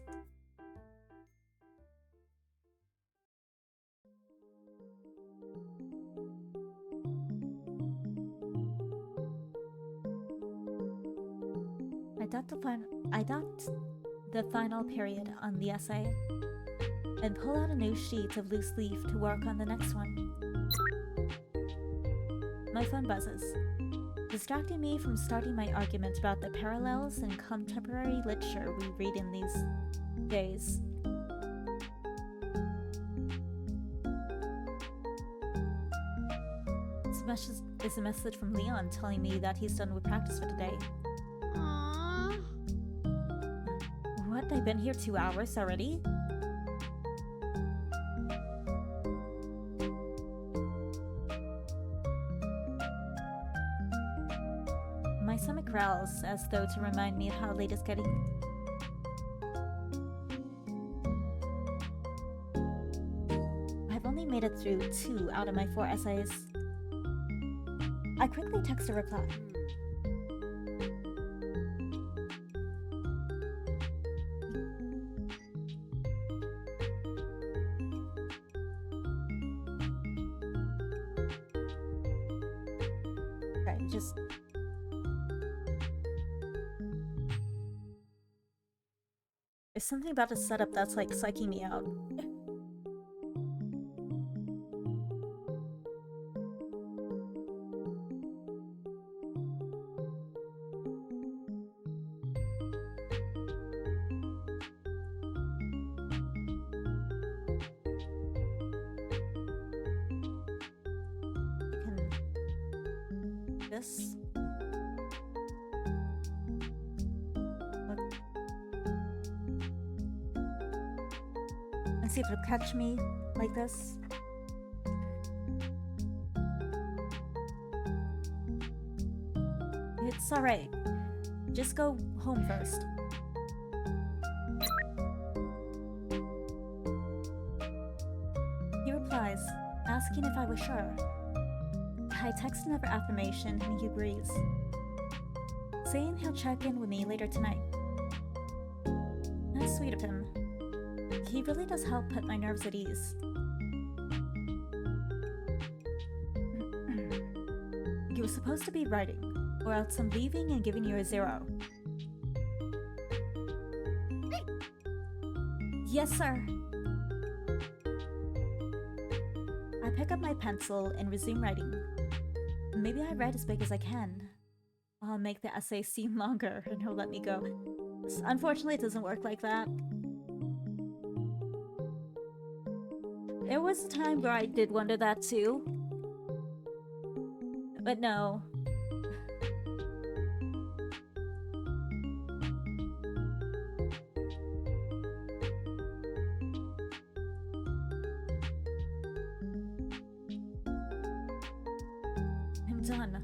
I dot the final period on the essay and pull out a new sheet of loose leaf to work on the next one. My phone buzzes, distracting me from starting my argument about the parallels in contemporary literature we read in these days. It's a message from Leon telling me that he's done with practice for today. Aww. What? I've been here 2 hours already? My stomach growls as though to remind me of how late it's getting. I've only made it through 2 out of my 4 essays. I quickly text a reply. Right, just... There's something about the setup that's like psyching me out. This. Look. And see if it'll catch me like this. It's alright. Just go home first. He replies, asking if I was sure. I text another affirmation and he agrees, saying he'll check in with me later tonight. That's sweet of him. He really does help put my nerves at ease. You were supposed to be writing, or else I'm leaving and giving you a 0. Yes, sir. I pick up my pencil and resume writing. Maybe I write as big as I can. I'll make the essay seem longer and he'll let me go. Unfortunately, it doesn't work like that. There was a time where I did wonder that too. But no. I'm Done.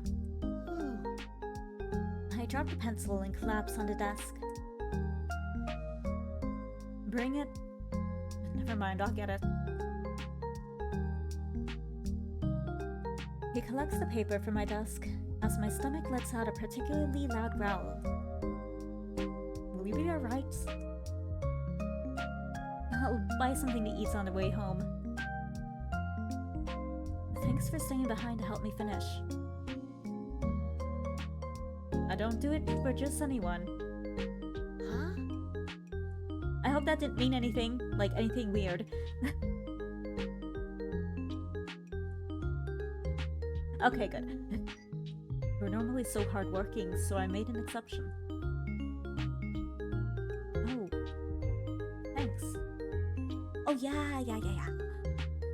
I dropped the pencil and collapsed on the desk. Bring it. Never mind, I'll get it. He collects the paper from my desk as my stomach lets out a particularly loud growl. Will you be alright? I'll buy something to eat on the way home. Thanks for staying behind to help me finish. I don't do it for just anyone. Huh? I hope that didn't mean anything, like anything weird. Okay, good. You're normally so hardworking, so I made an exception. Oh. Thanks. Oh yeah.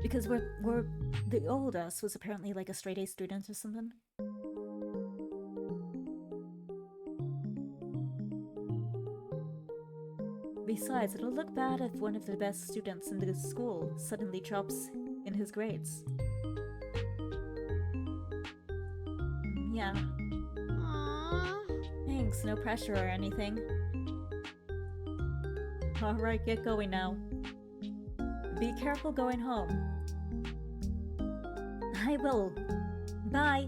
Because we're the old us was apparently like a straight A student or something. Besides, it'll look bad if one of the best students in the school suddenly drops in his grades. Yeah. Aww. Thanks, no pressure or anything. Alright, get going now. Be careful going home. I will. Bye!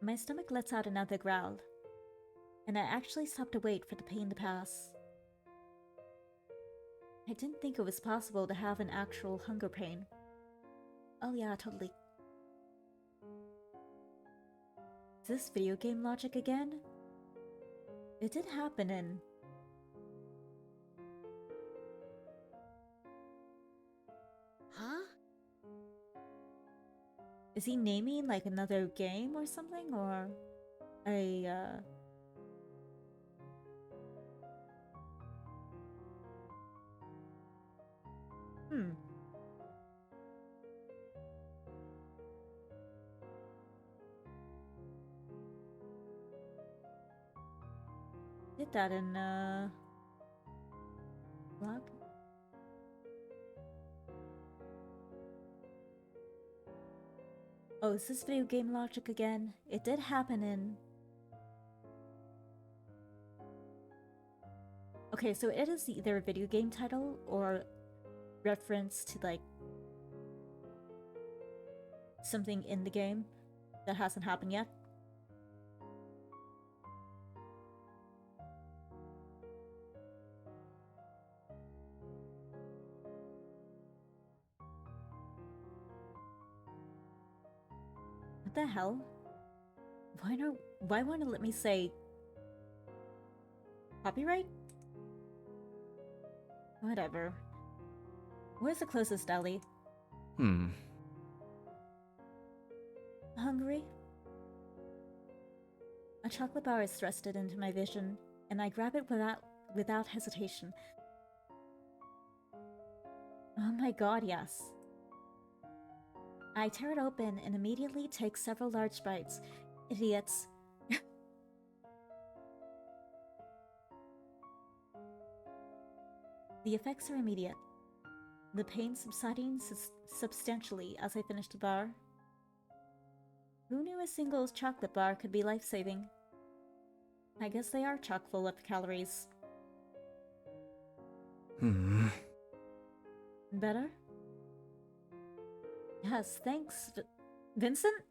My stomach lets out another growl, and I actually stopped to wait for the pain to pass. I didn't think it was possible to have an actual hunger pain. Oh yeah, totally. Is this video game logic again? It did happen in... Huh? Is he naming like another game or something? Or a Did that in vlog? Oh, is this video game logic again? It did happen in... Okay, so it is either a video game title or reference to like something in the game that hasn't happened yet. What the hell? Why won't it let me say copyright? Whatever. Where's the closest deli? Hungry? A chocolate bar is thrusted into my vision, and I grab it without hesitation. Oh my god, yes. I tear it open and immediately take several large bites. Idiots. The effects are immediate, the pain subsiding substantially as I finish the bar. Who knew a single chocolate bar could be life-saving? I guess they are chock full of calories. Better? Yes, thanks, Vincent?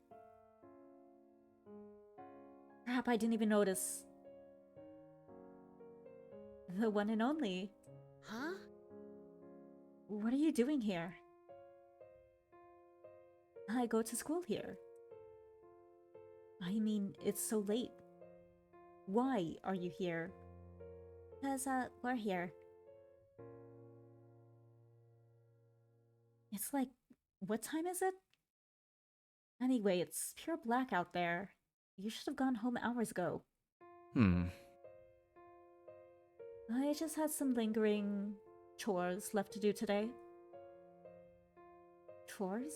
Crap, I didn't even notice. The one and only. Huh? What are you doing here? I go to school here. I mean, it's so late. Why are you here? 'Cause, we're here. It's like, what time is it? Anyway, it's pure black out there. You should have gone home hours ago. I just had some lingering chores left to do today. Chores?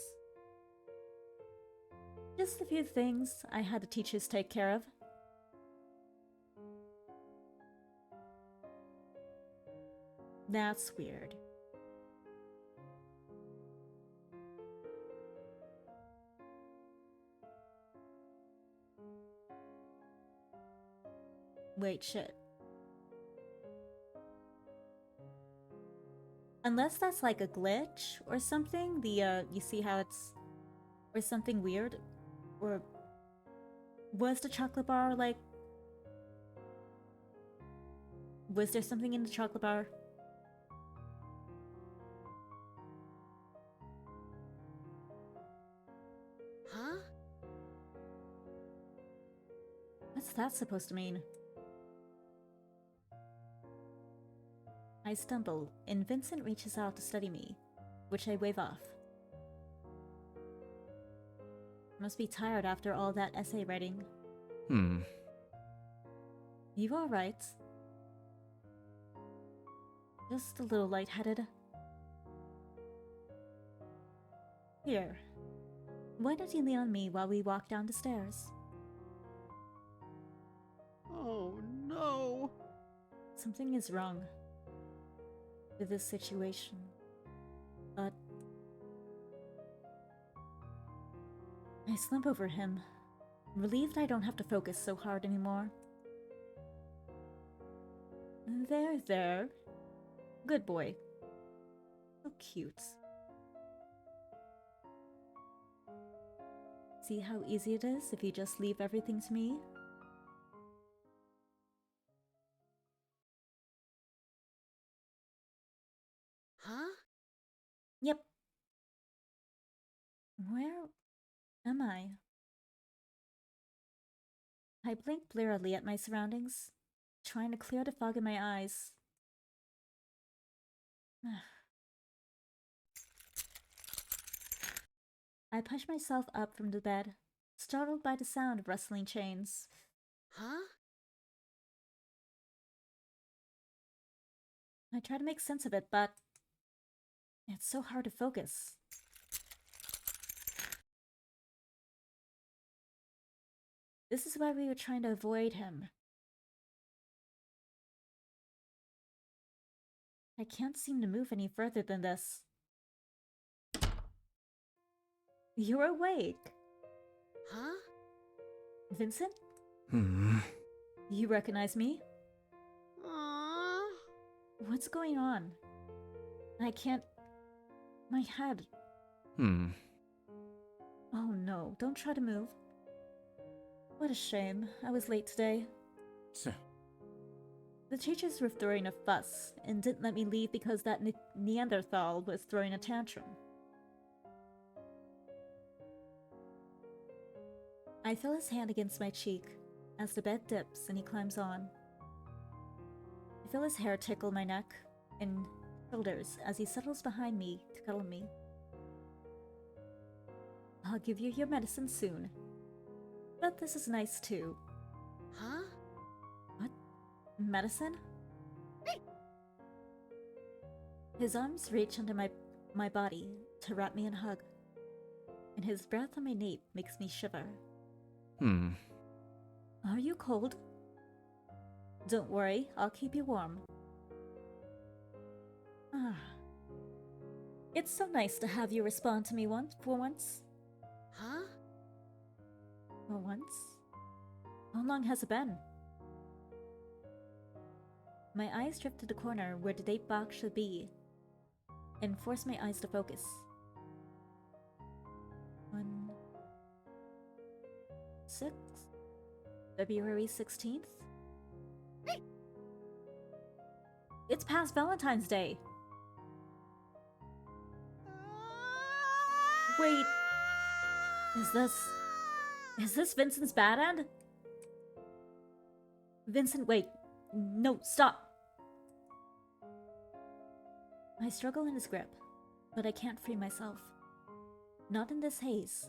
Just a few things I had the teachers take care of. That's weird. Wait, shit. Unless that's like a glitch or something, you see how it's... Or something weird? Or... Was the chocolate bar, like... Was there something in the chocolate bar? Huh? What's that supposed to mean? I stumble, and Vincent reaches out to study me, which I wave off. Must be tired after all that essay writing. You alright? Just a little lightheaded. Here. Why don't you lean on me while we walk down the stairs? Oh no! Something is wrong with this situation, but I slump over him, relieved I don't have to focus so hard anymore. There. Good boy. So cute. See how easy it is if you just leave everything to me? Huh? Yep. Where am I? I blink blearily at my surroundings, trying to clear the fog in my eyes. I push myself up from the bed, startled by the sound of rustling chains. Huh? I try to make sense of it, but it's so hard to focus. This is why we were trying to avoid him. I can't seem to move any further than this. You're awake! Huh? Vincent? You recognize me? Aww. What's going on? I can't... My head... Oh no, don't try to move. What a shame. I was late today. The teachers were throwing a fuss and didn't let me leave because that Neanderthal was throwing a tantrum. I feel his hand against my cheek as the bed dips and he climbs on. I feel his hair tickle my neck and shoulders as he settles behind me to cuddle me. I'll give you your medicine soon. But this is nice too. Huh? What? Medicine? His arms reach under my body to wrap me in a hug, and his breath on my nape makes me shiver. Are you cold? Don't worry, I'll keep you warm. It's so nice to have you respond to me for once. Huh? For once? How long has it been? My eyes drift to the corner where the date box should be, and force my eyes to focus. 6 February 16th? It's past Valentine's Day! Wait, is this Vincent's bad end? Vincent, wait. No, stop! I struggle in his grip, but I can't free myself. Not in this haze.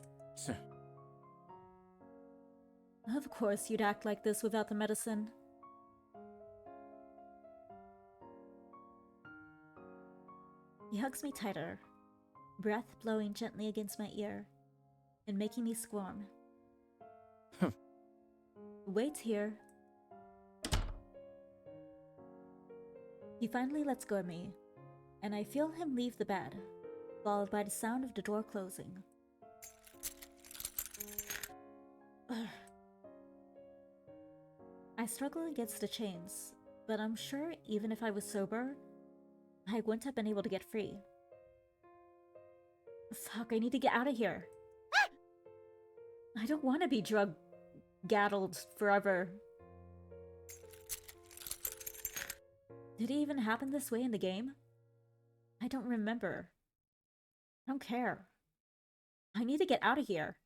Of course you'd act like this without the medicine. He hugs me tighter, breath blowing gently against my ear and making me squirm. Wait here. He finally lets go of me, and I feel him leave the bed, followed by the sound of the door closing. I struggle against the chains, but I'm sure even if I was sober, I wouldn't have been able to get free. Fuck, I need to get out of here. I don't want to be drug-gaddled forever. Did it even happen this way in the game? I don't remember. I don't care. I need to get out of here.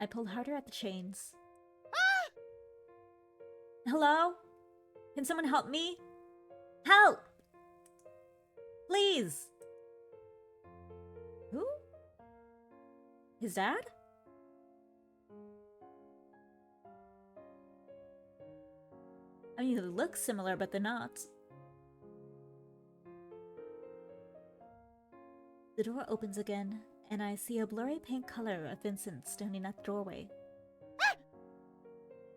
I pulled harder at the chains. Hello? Can someone help me? Help! Please! Who? His dad? I mean, they look similar, but they're not. The door opens again, and I see a blurry pink color of Vincent standing at the doorway.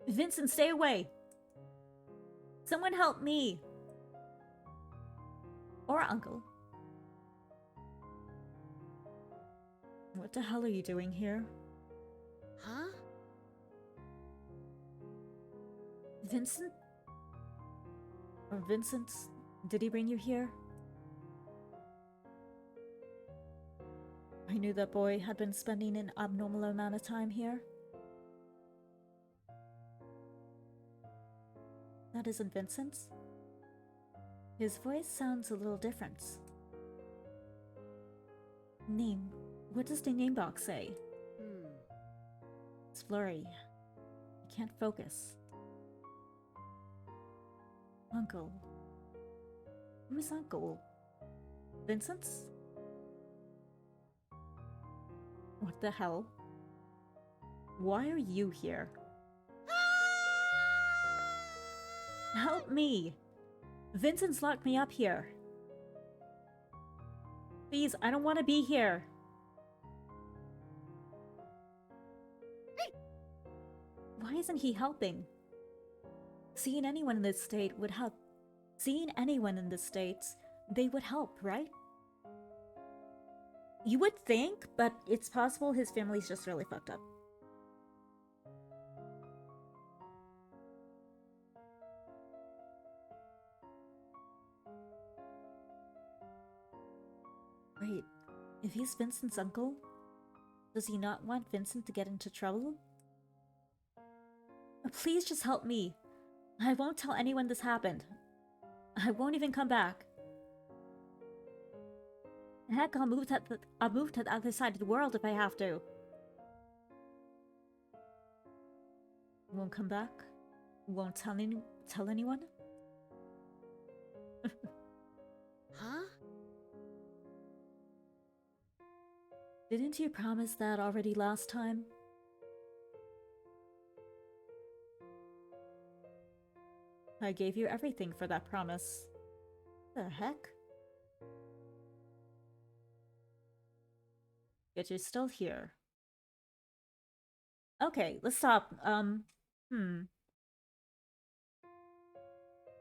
Vincent, stay away! Someone help me! Or Uncle. What the hell are you doing here? Huh? Vincent? Or Vincent, did he bring you here? I knew that boy had been spending an abnormal amount of time here. That isn't Vincent's. His voice sounds a little different. Name. What does the name box say? It's blurry. I can't focus. Uncle. Who's Uncle? Vincent's? What the hell? Why are you here? Help me! Vincent's locked me up here. Please, I don't want to be here. Why isn't he helping? Seeing anyone in this state would help. Seeing anyone in this state, they would help, right? You would think, but it's possible his family's just really fucked up. Wait, if he's Vincent's uncle, does he not want Vincent to get into trouble? Please just help me. I won't tell anyone this happened. I won't even come back. Heck, I'll move to the other side of the world if I have to. Won't come back? Won't tell anyone? Huh? Didn't you promise that already last time? I gave you everything for that promise. The heck? Yet you're still here. Okay, let's stop.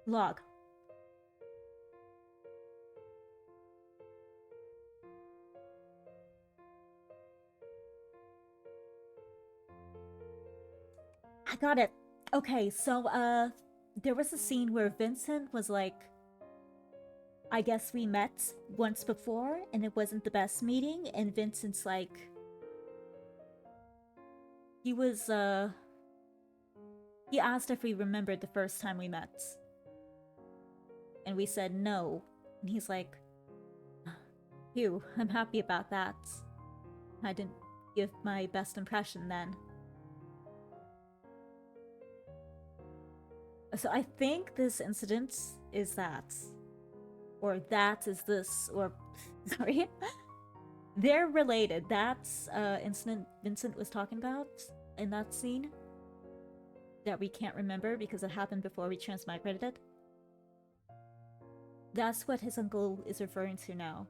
Log. I got it. Okay, so, there was a scene where Vincent was like, I guess we met once before, and it wasn't the best meeting, and Vincent's like... He was, he asked if we remembered the first time we met. And we said no. And he's like, phew, I'm happy about that. I didn't give my best impression then. So I think this incident is that. Or that is this, or... Sorry. They're related. That's incident Vincent was talking about in that scene. That we can't remember because it happened before we transmigrated it. That's what his uncle is referring to now.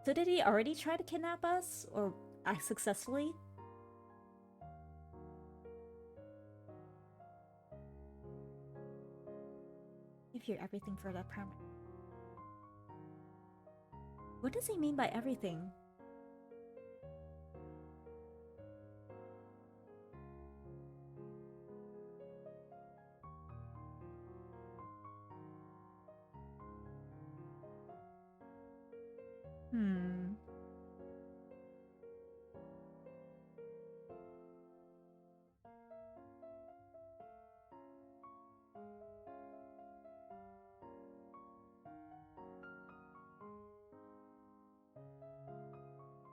So did he already try to kidnap us? Or successfully? Give you everything for that permit. What does he mean by everything? Hmm.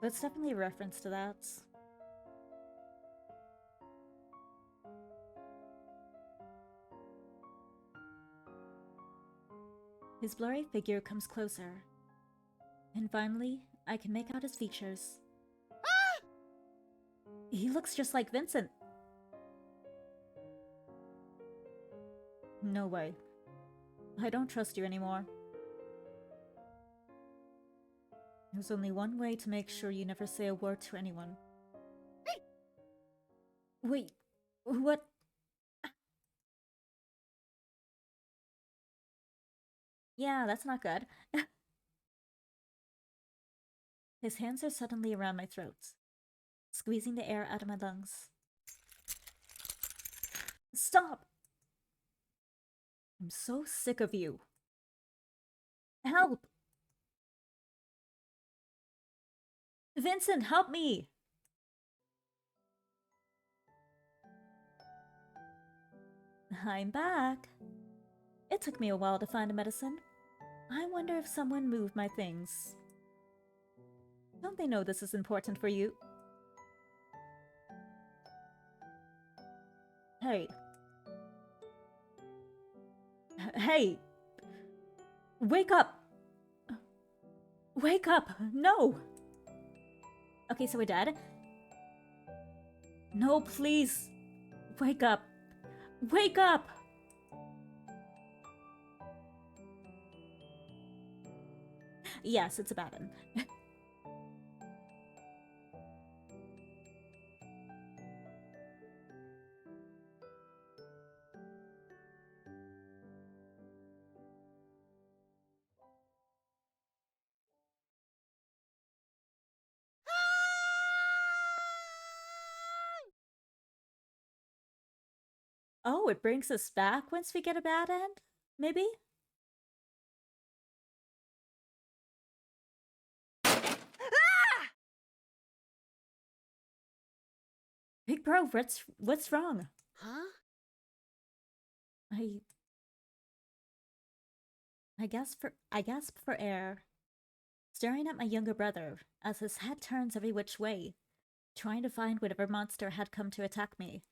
That's definitely a reference to that. His blurry figure comes closer. And finally, I can make out his features. He looks just like Vincent. No way. I don't trust you anymore. There's only one way to make sure you never say a word to anyone. Wait, what? Yeah, that's not good. His hands are suddenly around my throat, squeezing the air out of my lungs. Stop! I'm so sick of you. Help! Vincent, help me! I'm back. It took me a while to find a medicine. I wonder if someone moved my things. Don't they know this is important for you? Hey. Hey! Wake up! Wake up! No! Okay, so we're dead. No, please! Wake up! Wake up! Yes, it's a bad one. Oh, it brings us back once we get a bad end? Maybe? Big bro, what's wrong? Huh? I gasp for air, staring at my younger brother as his head turns every which way, trying to find whatever monster had come to attack me.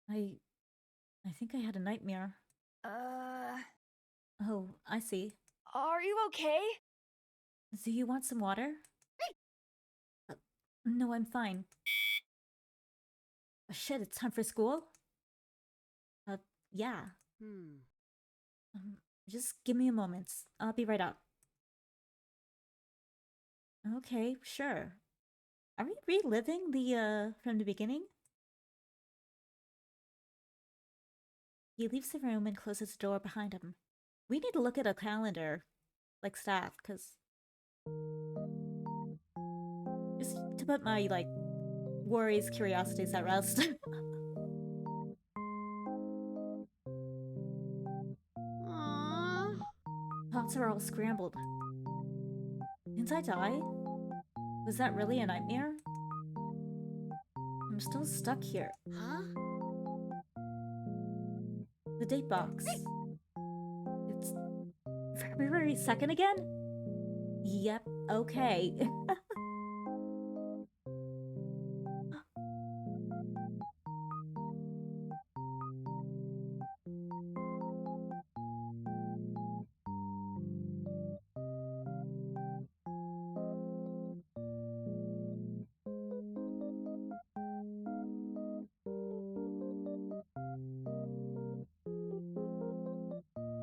I think I had a nightmare. Oh, I see. Are you okay? Do you want some water? No, I'm fine. Shit, it's time for school? Yeah. Just give me a moment. I'll be right up. Okay, sure. Are we reliving the, from the beginning? He leaves the room and closes the door behind him. We need to look at a calendar, like staff, cause... just to put my, like, worries, curiosities at rest. Aww. Thoughts are all scrambled. Didn't I die? Was that really a nightmare? I'm still stuck here. Huh? The date box. It's February 2nd again? Yep, okay.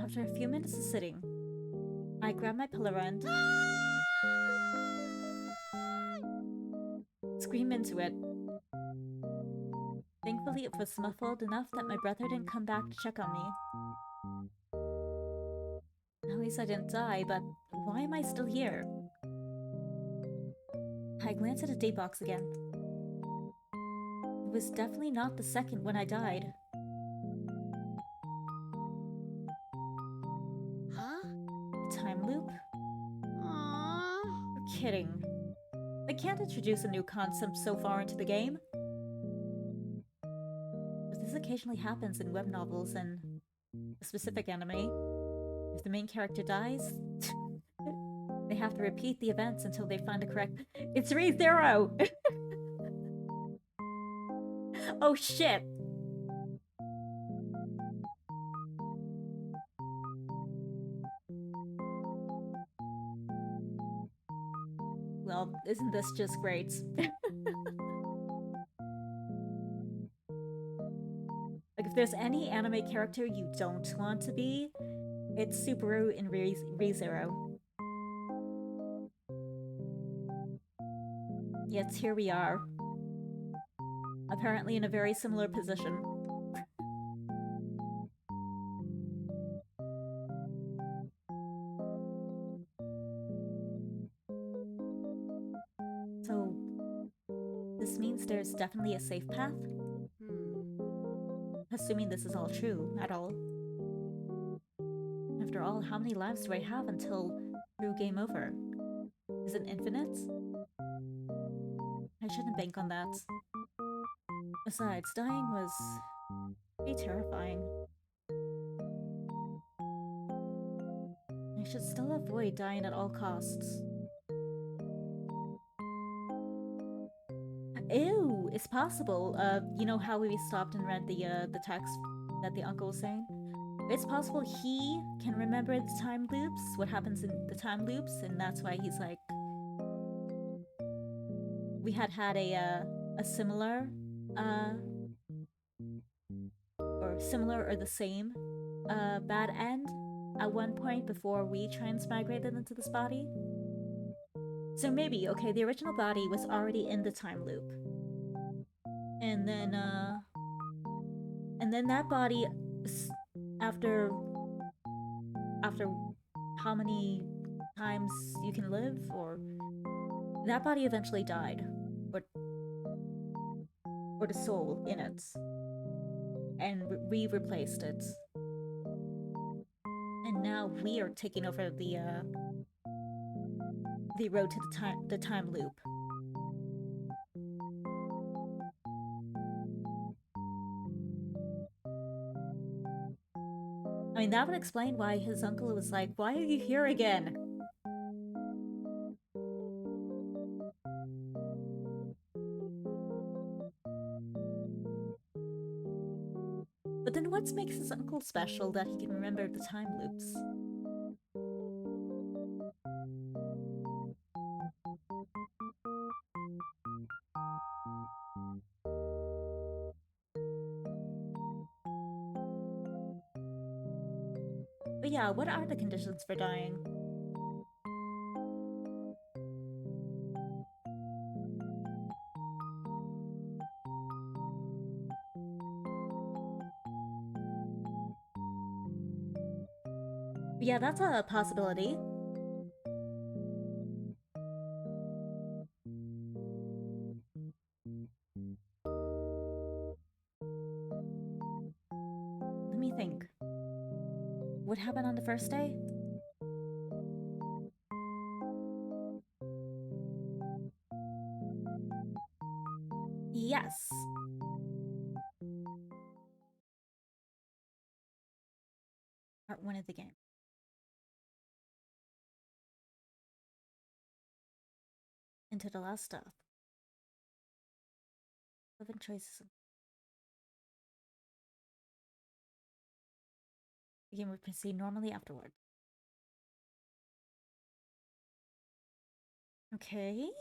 After a few minutes of sitting, I grab my pillow and scream into it. Thankfully, it was muffled enough that my brother didn't come back to check on me. least I didn't die, but why am I still here? I glanced at the date box again. It was definitely not the second when I died. Huh? A time loop? Aww. You're kidding. They can't introduce a new concept so far into the game. But this occasionally happens in web novels and a specific anime. If the main character dies, they have to repeat the events until they find the correct. It's ReZero! Oh shit! Well, isn't this just great? Like, if there's any anime character you don't want to be, it's Subaru in ReZero. Yet here we are. Apparently in a very similar position. So, this means there's definitely a safe path? Assuming this is all true, at all. After all, how many lives do I have until true game over? Is it infinite? I shouldn't bank on that. Besides, dying was pretty terrifying. I should still avoid dying at all costs. Ew, it's possible. You know how we stopped and read the text that the uncle was saying? It's possible he can remember the time loops, what happens in the time loops, and that's why he's like... We had a similar, or similar or the same, bad end at one point before we transmigrated into this body. So maybe, okay, the original body was already in the time loop. And then that body, after how many times you can live, or that body eventually died, or the soul in it, and we replaced it, and now we are taking over the road to the time loop. I mean, that would explain why his uncle was like, "Why are you here again?" But then what makes his uncle special that he can remember the time loops? But yeah, what are the conditions for dying? Yeah, that's a possibility. Let me think. What happened on the first day? Yes. Part 1 of the game. Into the last stuff. 11 choices. The game would proceed normally afterward. Okay.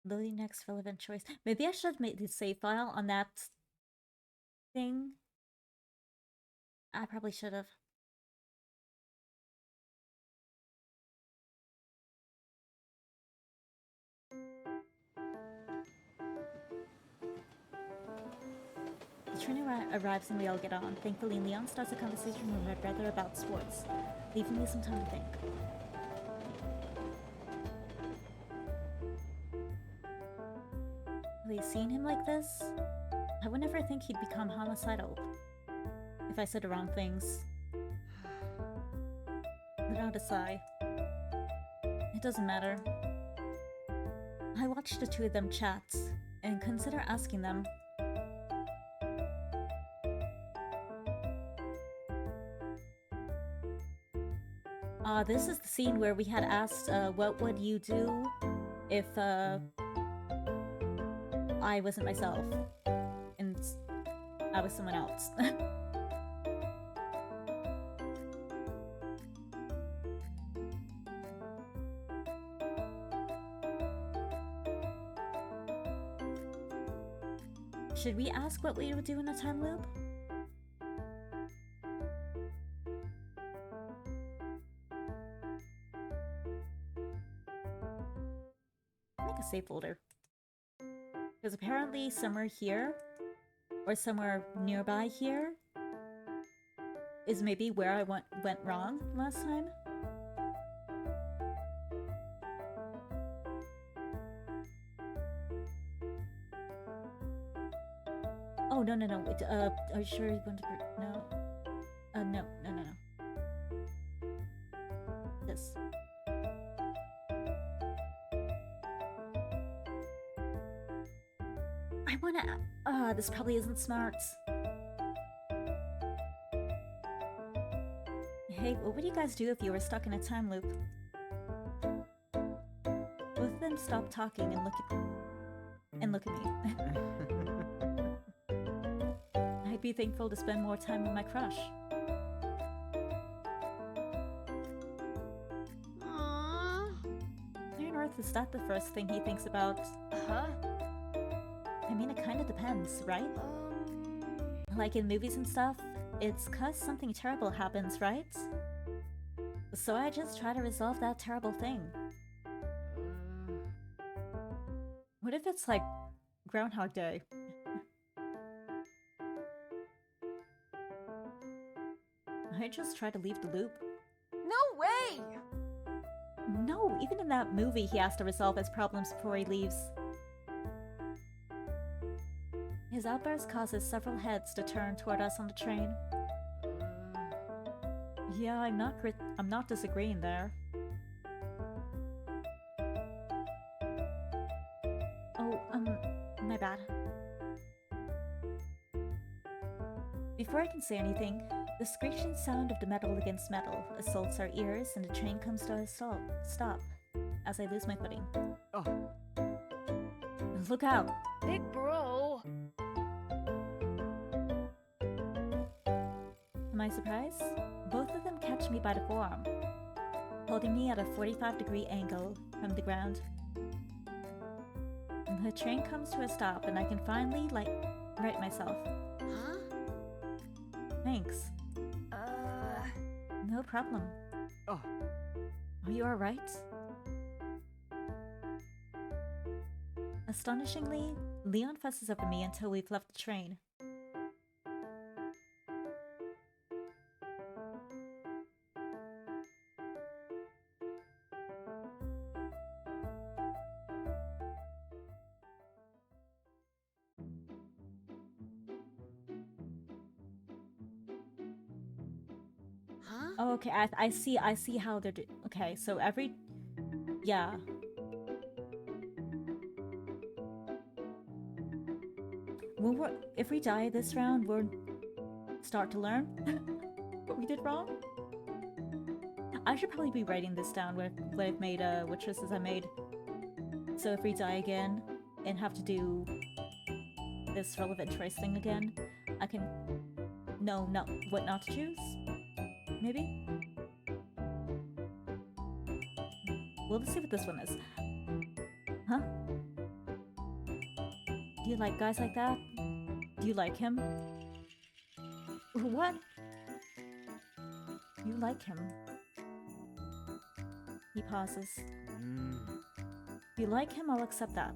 Loading next relevant choice. Maybe I should make the save file on that thing. I probably should have. The train arrives and we all get on. Thankfully, Leon starts a conversation with my brother about sports, leaving me some time to think. Really seeing him like this? I would never think he'd become homicidal if I said the wrong things. Without a sigh. It doesn't matter. I watched the two of them chat and consider asking them. This is the scene where we had asked, what would you do if, I wasn't myself and I was someone else. Should we ask what we would do in a time loop? Make a save folder. Because apparently somewhere here, or somewhere nearby here, is maybe where I went wrong last time. Oh, no. Are you sure you want to... No. No. This. I wanna... this probably isn't smart. Hey, what would you guys do if you were stuck in a time loop? Both of them stop talking and look at me. I'd be thankful to spend more time with my crush. Aww. Why on earth is that the first thing he thinks about? Huh? I mean, it kinda depends, right? Like in movies and stuff, it's 'cause something terrible happens, right? So I just try to resolve that terrible thing. What if it's like Groundhog Day? I just try to leave the loop. No way! No, even in that movie he has to resolve his problems before he leaves. His outburst causes several heads to turn toward us on the train. Yeah, I'm not disagreeing there. Oh, my bad. Before I can say anything, the screeching sound of the metal against metal assaults our ears and the train comes to a stop as I lose my footing. Oh. Look out! Big bro. Am I surprised? Both of them catch me by the forearm, holding me at a 45-degree angle from the ground. And the train comes to a stop and I can finally, right myself. Huh? Thanks. No problem. Oh. Are you alright? Astonishingly, Leon fusses over me until we've left the train. Huh? Oh, okay, I see how they're okay, so yeah. If we die this round, we'll start to learn what we did wrong. I should probably be writing this down, what I've made, what choices I made. So if we die again and have to do this relevant choice thing again, I can know what not to choose. Maybe? Well, let's see what this one is. Huh? Do you like guys like that? Do you like him? What? You like him? He pauses. If you like him, I'll accept that.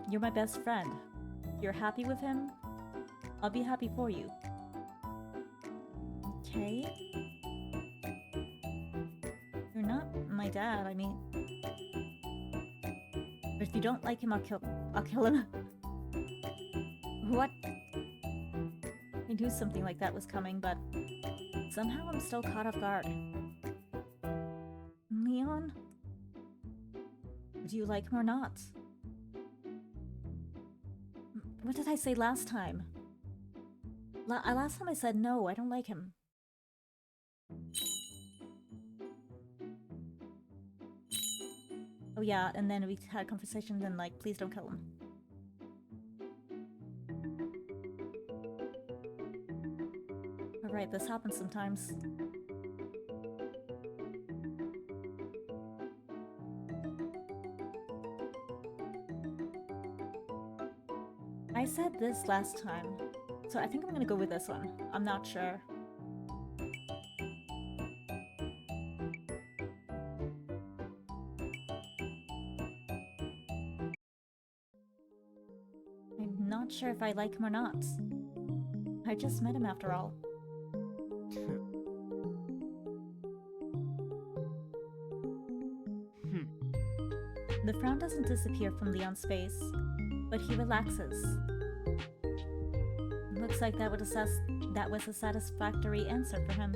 You're my best friend. you're happy with him, I'll be happy for you. Okay? You're not my dad, I mean... But if you don't like him, I'll kill him. What? I knew something like that was coming, but... Somehow I'm still caught off guard. Leon? Do you like him or not? What did I say last time? Last time I said no, I don't like him. Oh yeah, and then we had conversations and like, please don't kill him. Alright, this happens sometimes. I said this last time, so I think I'm gonna go with this one. I'm not sure. I'm not sure if I like him or not. I just met him after all. The frown doesn't disappear from Leon's face, but he relaxes. Looks like that was a satisfactory answer for him.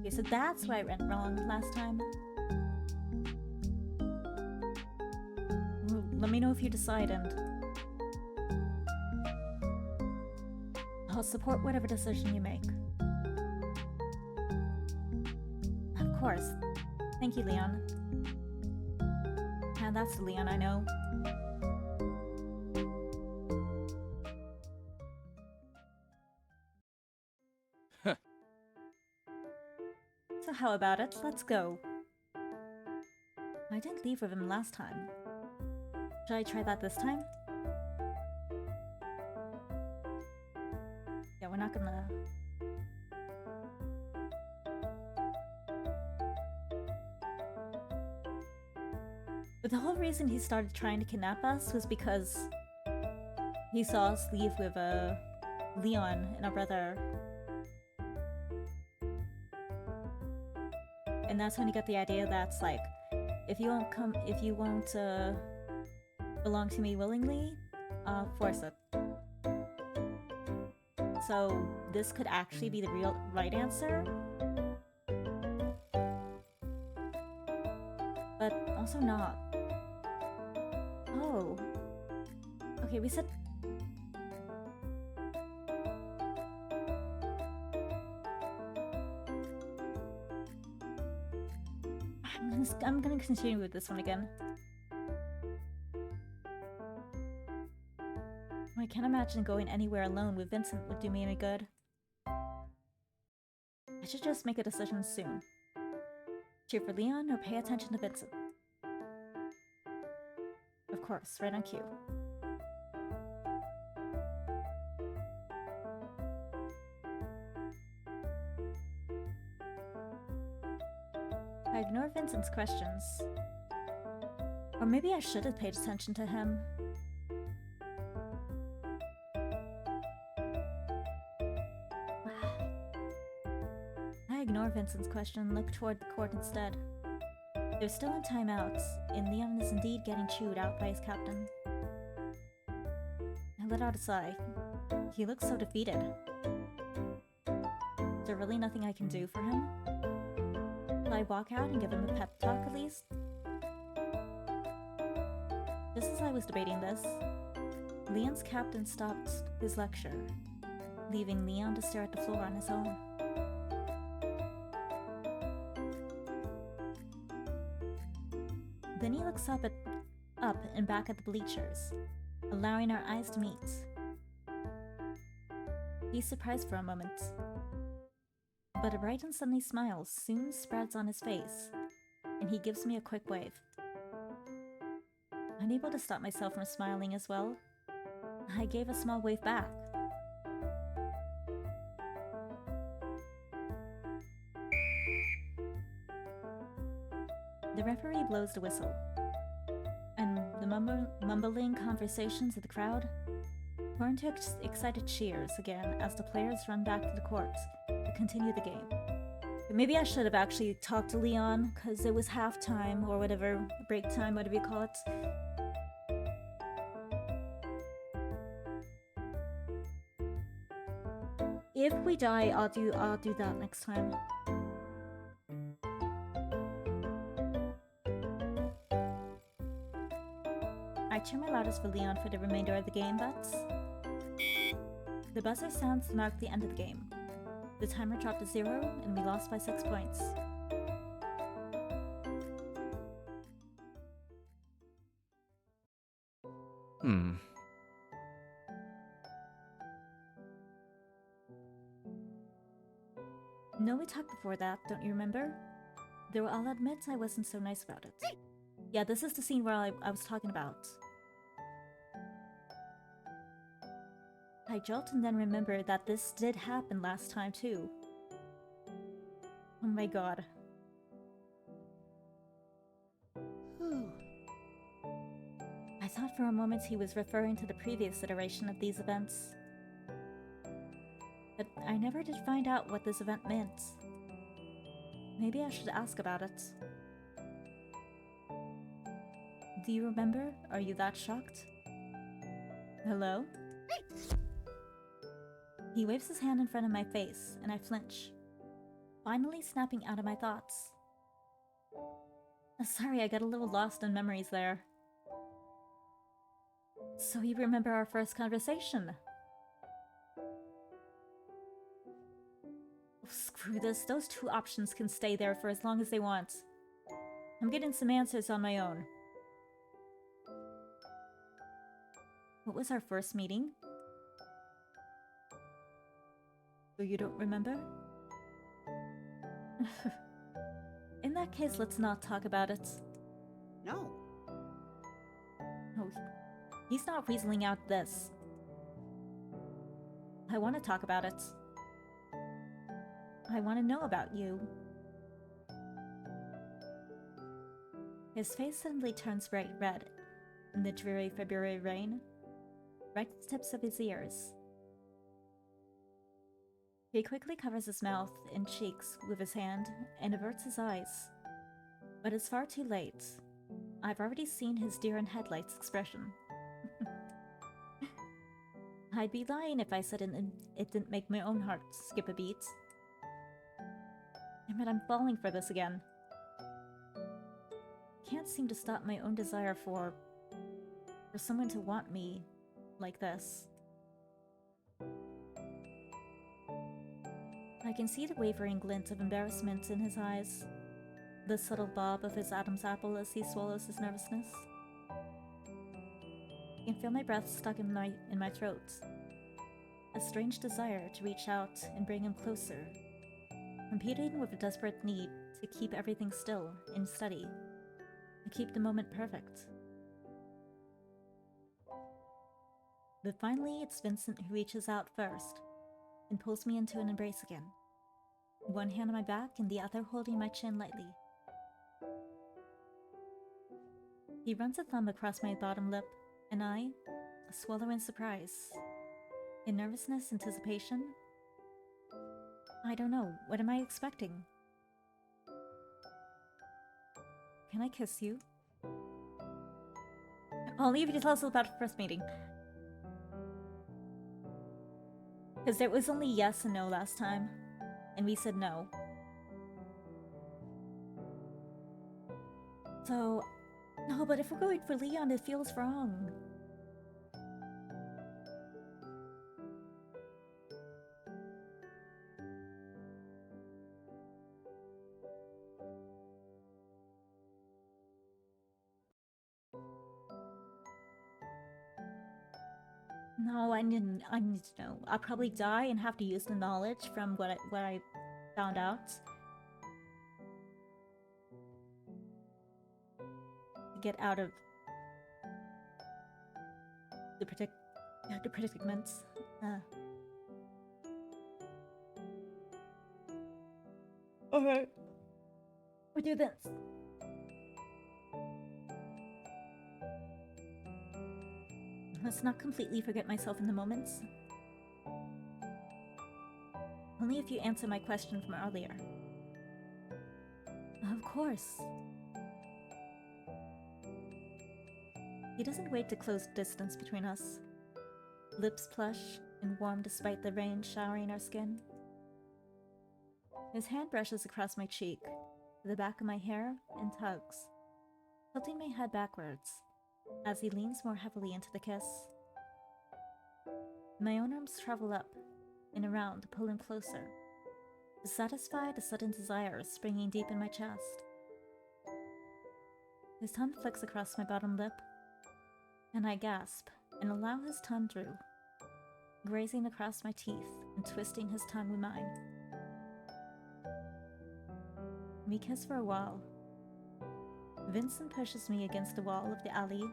Okay, so that's why I went wrong last time. Well, let me know if you decide, and I'll support whatever decision you make. Of course. Thank you, Leon. And that's the Leon I know. So how about it? Let's go. I didn't leave with him last time. Should I try that this time? Yeah, we're not gonna... But the whole reason he started trying to kidnap us was because he saw us leave with Leon and our brother. And that's when he got the idea that's like, if you won't belong to me willingly, force it. So this could actually be the right answer. But also not. Oh. Okay, we said... I'm gonna continue with this one again. I can't imagine going anywhere alone with Vincent would do me any good. I should just make a decision soon. Cheer for Leon or pay attention to Vincent? Of course, right on cue. I ignore Vincent's questions. Or maybe I should have paid attention to him. I ignore Vincent's question and look toward the court instead. They're still in timeouts, and Leon is indeed getting chewed out by his captain. I let out a sigh. He looks so defeated. Is there really nothing I can do for him? Will I walk out and give him a pep talk at least? Just as I was debating this, Leon's captain stopped his lecture, leaving Leon to stare at the floor on his own. Then he looks up and back at the bleachers, allowing our eyes to meet. He's surprised for a moment, but a bright and sunny smile soon spreads on his face, and he gives me a quick wave. Unable to stop myself from smiling as well, I gave a small wave back. The referee blows the whistle, and the mumbling conversations of the crowd torn to excited cheers again as the players run back to the court to continue the game. Maybe I should have actually talked to Leon, because it was halftime or whatever, break time, whatever you call it. If we die, I'll do that next time. I turn my loudest for Leon for the remainder of the game, but the buzzer sounds to mark the end of the game. The timer dropped to 0, and we lost by 6 points. No, we talked before that, don't you remember? Though I'll admit I wasn't so nice about it. Yeah, this is the scene where I was talking about. I jolt and then remember that this did happen last time too. Oh my god. I thought for a moment he was referring to the previous iteration of these events. But I never did find out what this event meant. Maybe I should ask about it. Do you remember? Are you that shocked? Hello? He waves his hand in front of my face, and I flinch, finally snapping out of my thoughts. Sorry, I got a little lost in memories there. So you remember our first conversation? Oh, screw this, those two options can stay there for as long as they want. I'm getting some answers on my own. What was our first meeting? So you don't remember? In that case, let's not talk about it. No. Oh, he's not weaseling out this. I want to talk about it. I want to know about you. His face suddenly turns bright red in the dreary February rain, right at the tips of his ears. He quickly covers his mouth and cheeks with his hand and averts his eyes. But it's far too late. I've already seen his deer-in-headlights expression. I'd be lying if I said it didn't make my own heart skip a beat. Damn it, I'm falling for this again. Can't seem to stop my own desire for someone to want me like this. I can see the wavering glint of embarrassment in his eyes, the subtle bob of his Adam's apple as he swallows his nervousness. I can feel my breath stuck in my throat, a strange desire to reach out and bring him closer, competing with a desperate need to keep everything still and steady, to keep the moment perfect. But finally, it's Vincent who reaches out first and pulls me into an embrace again, one hand on my back and the other holding my chin lightly. He runs a thumb across my bottom lip, and I swallow in surprise. In nervousness, anticipation? I don't know. What am I expecting? Can I kiss you? I'll leave you to tell us about the first meeting. Because there was only yes and no last time, and we said no. So, no, but if we're going for Leon, it feels wrong. No, I need to know. I'll probably die and have to use the knowledge from what I found out to get out of the predicaments. Okay. We do this. must not completely forget myself in the moments. Only if you answer my question from earlier. Of course. He doesn't wait to close distance between us. Lips plush and warm despite the rain showering our skin. His hand brushes across my cheek, to the back of my hair, and tugs, tilting my head backwards, as he leans more heavily into the kiss. My own arms travel up and around to pull him closer, to satisfy the sudden desire springing deep in my chest. His tongue flicks across my bottom lip, and I gasp and allow his tongue through, grazing across my teeth and twisting his tongue with mine. We kiss for a while. Vincent pushes me against the wall of the alley,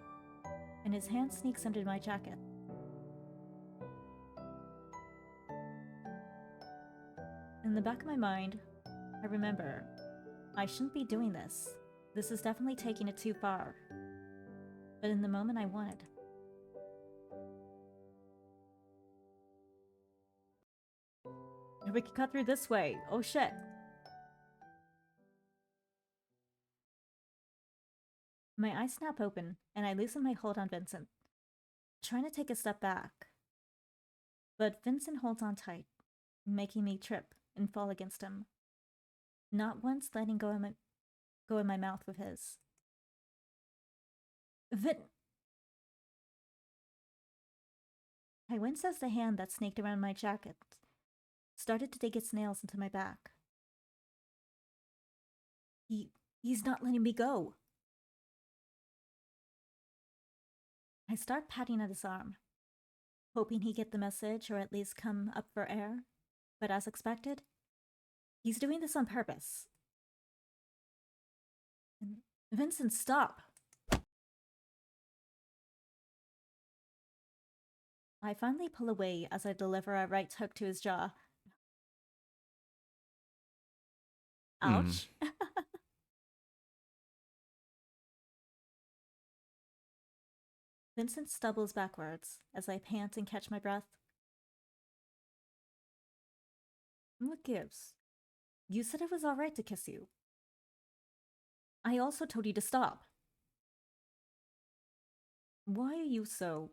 and his hand sneaks under my jacket. In the back of my mind, I remember, I shouldn't be doing this. This is definitely taking it too far. But in the moment I wanted. We can cut through this way. Oh shit. My eyes snap open, and I loosen my hold on Vincent, trying to take a step back. But Vincent holds on tight, making me trip and fall against him, not once letting go in my mouth with his. I wince as the hand that snaked around my jacket started to dig its nails into my back. He's not letting me go. I start patting at his arm, hoping he'd get the message or at least come up for air, but as expected, he's doing this on purpose. Vincent, stop! I finally pull away as I deliver a right hook to his jaw. Ouch. Vincent stumbles backwards as I pant and catch my breath. What gives? You said it was alright to kiss you. I also told you to stop. Why are you so...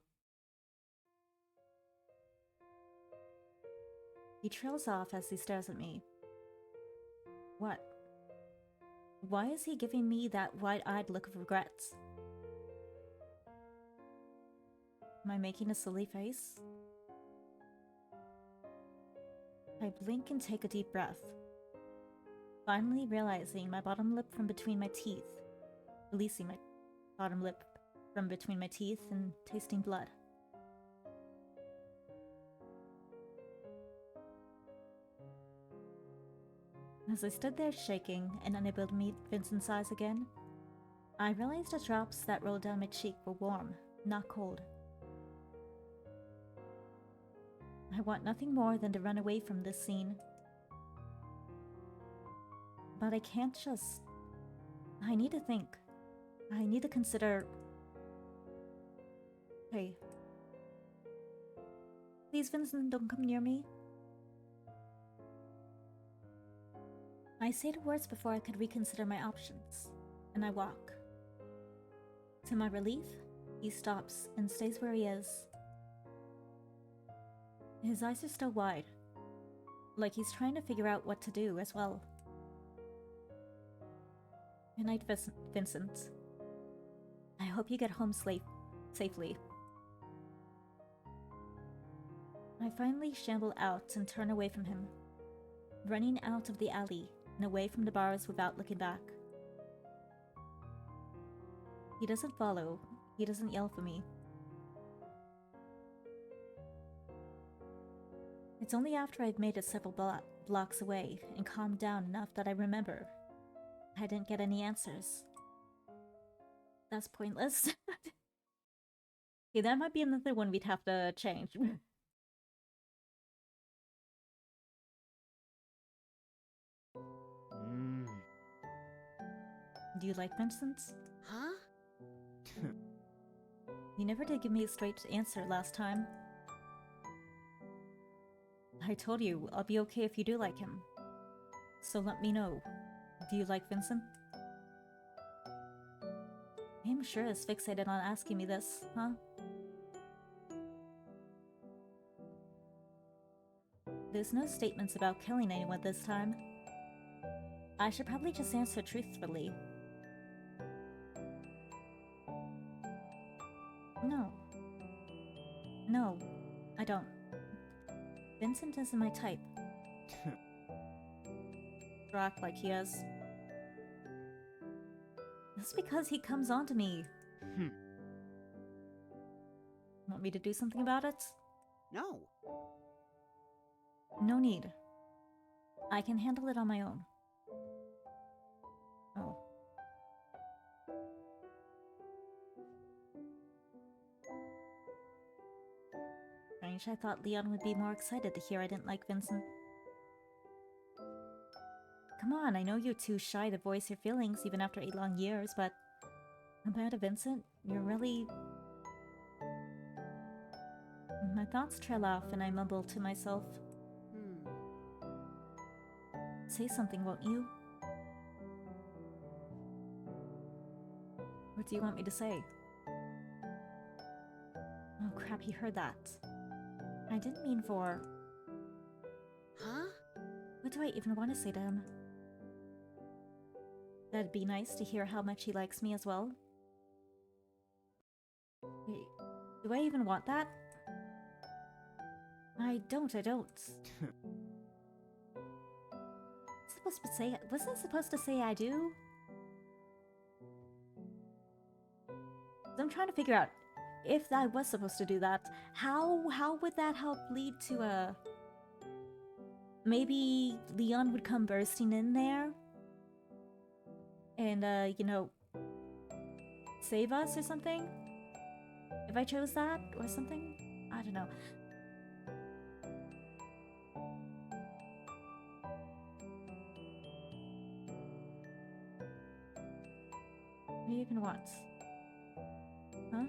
He trails off as he stares at me. What? Why is he giving me that wide-eyed look of regret? Am I making a silly face? I blink and take a deep breath, finally realizing my bottom lip from between my teeth, releasing my bottom lip from between my teeth and tasting blood. As I stood there shaking and unable to meet Vincent's eyes again, I realized the drops that rolled down my cheek were warm, not cold. I want nothing more than to run away from this scene. But I can't just... I need to think. I need to consider... Hey. Please, Vincent, don't come near me. I say the words before I could reconsider my options, and I walk. To my relief, he stops and stays where he is. His eyes are still wide, like he's trying to figure out what to do as well. Good night, Vincent. I hope you get home safely. I finally shamble out and turn away from him, running out of the alley and away from the bars without looking back. He doesn't follow. He doesn't yell for me. It's only after I've made it several blocks away and calmed down enough that I remember I didn't get any answers. That's pointless. Okay, that might be another one we'd have to change. Do you like Vincent? Huh? You never did give me a straight answer last time. I told you, I'll be okay if you do like him. So let me know. Do you like Vincent? I'm sure is fixated on asking me this, huh? There's no statements about killing anyone this time. I should probably just answer truthfully. No. No, I don't. Vincent isn't my type. Act like he is. That's because he comes on to me. Want me to do something about it? No. No need. I can handle it on my own. Oh. Strange, I thought Leon would be more excited to hear I didn't like Vincent. Come on, I know you're too shy to voice your feelings even after 8 long years, but compared to Vincent, you're really... My thoughts trail off and I mumble to myself. Say something, won't you? What do you want me to say? Oh crap, he heard that. I didn't mean for... Huh? What do I even want to say to him? That'd be nice to hear how much he likes me as well. Wait, do I even want that? I don't. Wasn't it supposed to say I do? I'm trying to figure out if I was supposed to do that, how would that help lead to a... Maybe Leon would come bursting in there? And, you know, save us or something? If I chose that or something? I don't know. What do you even want? Huh?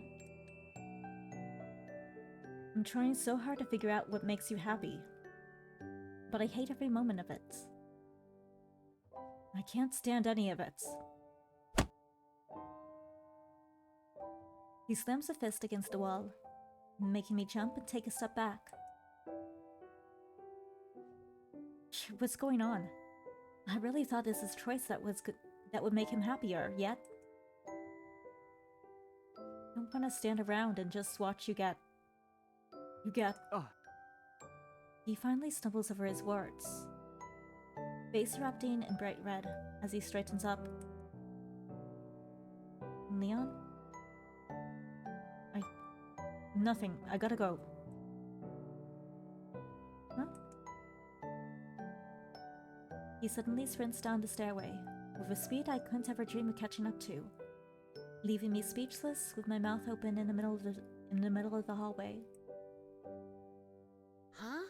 I'm trying so hard to figure out what makes you happy. But I hate every moment of it. I can't stand any of it. He slams a fist against the wall, making me jump and take a step back. What's going on? I really thought this is choice that would make him happier, yet I don't want to stand around and just watch you get... He finally stumbles over his words, face erupting in bright red as he straightens up. Leon? Nothing. I gotta go. Huh? He suddenly sprints down the stairway, with a speed I couldn't ever dream of catching up to, leaving me speechless with my mouth open in the middle of the hallway. Huh?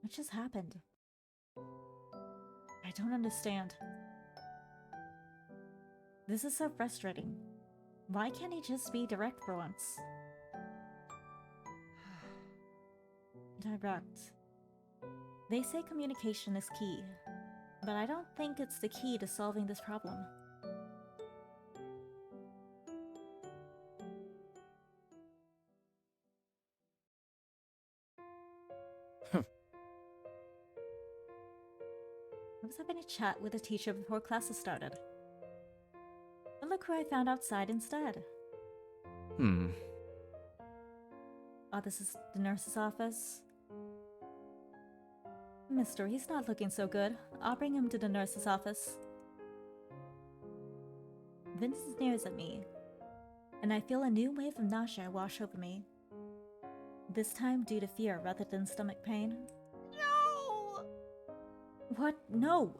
What just happened? I don't understand. This is so frustrating. Why can't he just be direct for once? Direct. They say communication is key, but I don't think it's the key to solving this problem. I was having a chat with a teacher before classes started. But look who I found outside instead. Oh, this is the nurse's office. Mister, he's not looking so good. I'll bring him to the nurse's office. Vince sneers at me, and I feel a new wave of nausea wash over me. This time due to fear rather than stomach pain. No! What? No!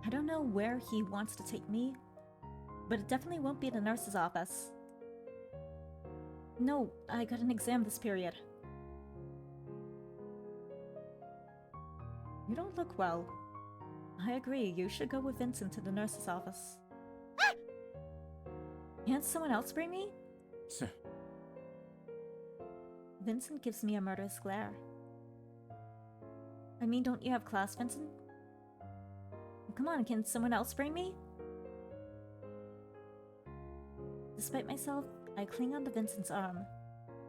I don't know where he wants to take me, but it definitely won't be the nurse's office. No, I got an exam this period. You don't look well. I agree, you should go with Vincent to the nurse's office. Can't someone else bring me? Vincent gives me a murderous glare. I mean, don't you have class, Vincent? Come on, can someone else bring me? Despite myself, I cling onto Vincent's arm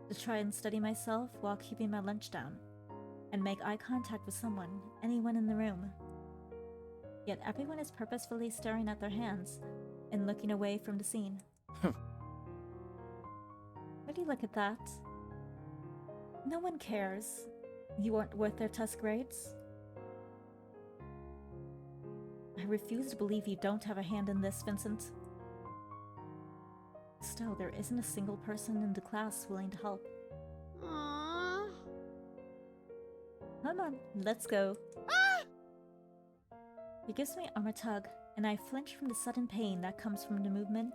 to try and steady myself while keeping my lunch down and make eye contact with someone, anyone in the room. Yet everyone is purposefully staring at their hands and looking away from the scene. Why do you look at that? No one cares. You aren't worth their test grades. I refuse to believe you don't have a hand in this, Vincent. Still, there isn't a single person in the class willing to help. Aww. Come on, let's go. Ah! He gives my arm a tug, and I flinch from the sudden pain that comes from the movement.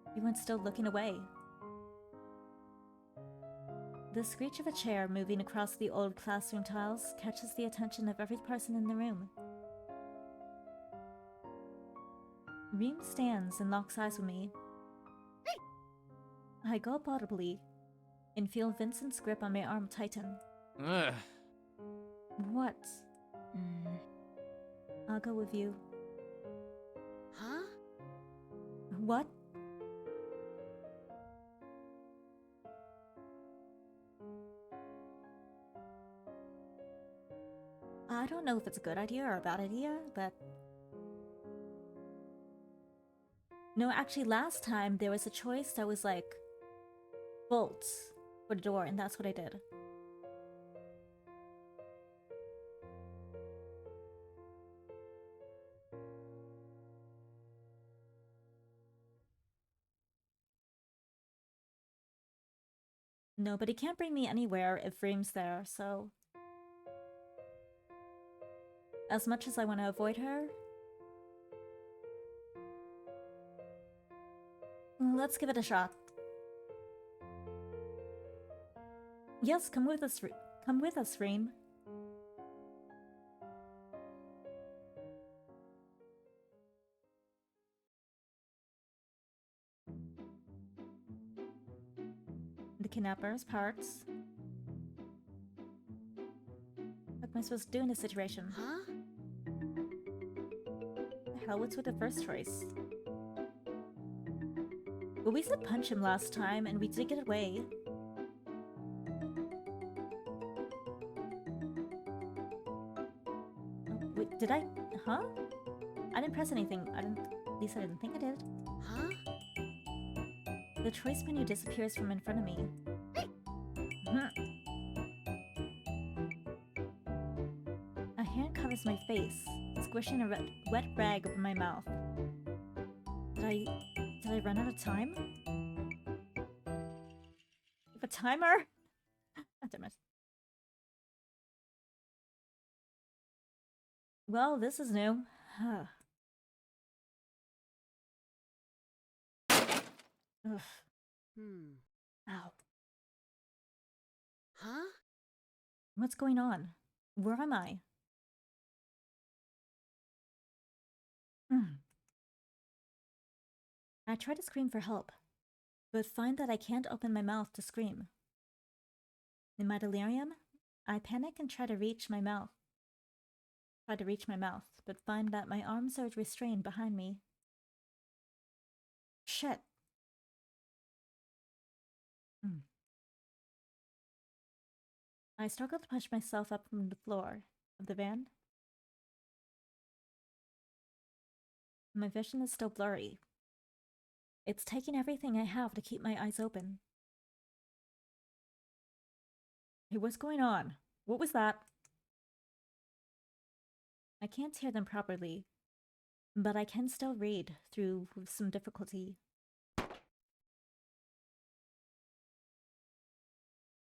Everyone's still looking away. The screech of a chair moving across the old classroom tiles catches the attention of every person in the room. Reem stands and locks eyes with me. I gulp audibly and feel Vincent's grip on my arm tighten. Ugh. What? I'll go with you. Huh? What? I don't know if it's a good idea or a bad idea, but... No, actually last time there was a choice that was like... bolts for the door, and that's what I did. No, but he can't bring me anywhere if Reem's there, so... As much as I want to avoid her... Let's give it a shot. Yes, come with us, Reem. The kidnapper's parts. What am I supposed to do in this situation? Huh? The hell, what's with the first choice? Well, we said punch him last time, and we did get away. Oh, wait, did I? Huh? I didn't press anything. At least I didn't think I did. Huh? The choice menu disappears from in front of me. A hand covers my face, squishing a wet rag over my mouth. Did I run out of time? A timer? God damn it. Well, this is new. Ugh. Ow. Huh? What's going on? Where am I? I try to scream for help, but find that I can't open my mouth to scream. In my delirium, I panic and try to reach my mouth, but find that my arms are restrained behind me. Shit. I struggle to push myself up from the floor of the van. My vision is still blurry. It's taking everything I have to keep my eyes open. Hey, what's going on? What was that? I can't hear them properly, but I can still read through with some difficulty.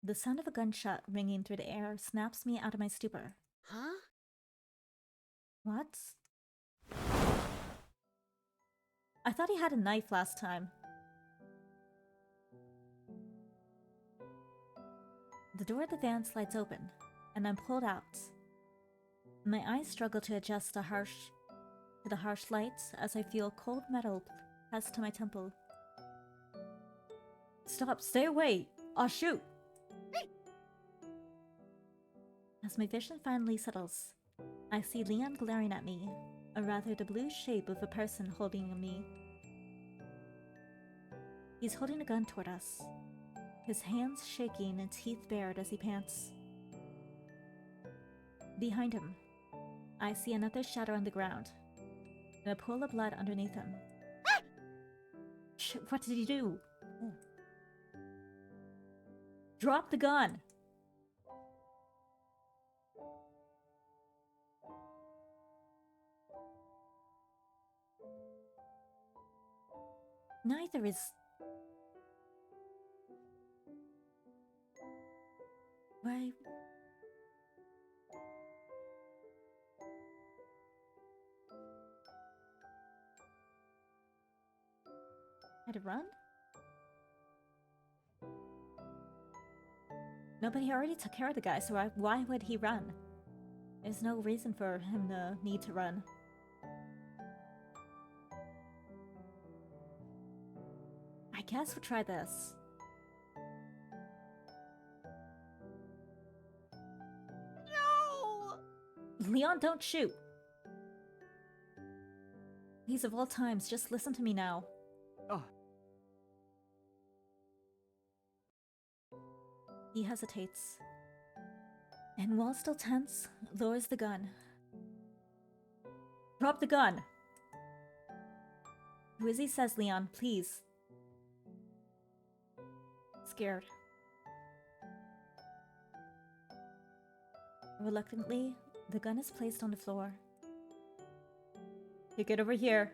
The sound of a gunshot ringing through the air snaps me out of my stupor. Huh? What? I thought he had a knife last time. The door of the van slides open, and I'm pulled out. My eyes struggle to adjust to the harsh lights as I feel cold metal Pressed to my temple. Stop, stay away! I'll shoot! As my vision finally settles, I see Leon glaring at me, or rather the blue shape of a person holding me. He's holding a gun toward us, his hands shaking and teeth bared as he pants. Behind him, I see another shadow on the ground, and a pool of blood underneath him. What did he do? Drop the gun! Neither is... Why... Had to run? No, but he already took care of the guy, so why would he run? There's no reason for him to need to run. I guess we'll try this. No! Leon, don't shoot! Please, of all times, just listen to me now. Oh. He hesitates, and while still tense, lowers the gun. Drop the gun! Wizzy says, Leon, please. Scared. Reluctantly, the gun is placed on the floor. Take it over here.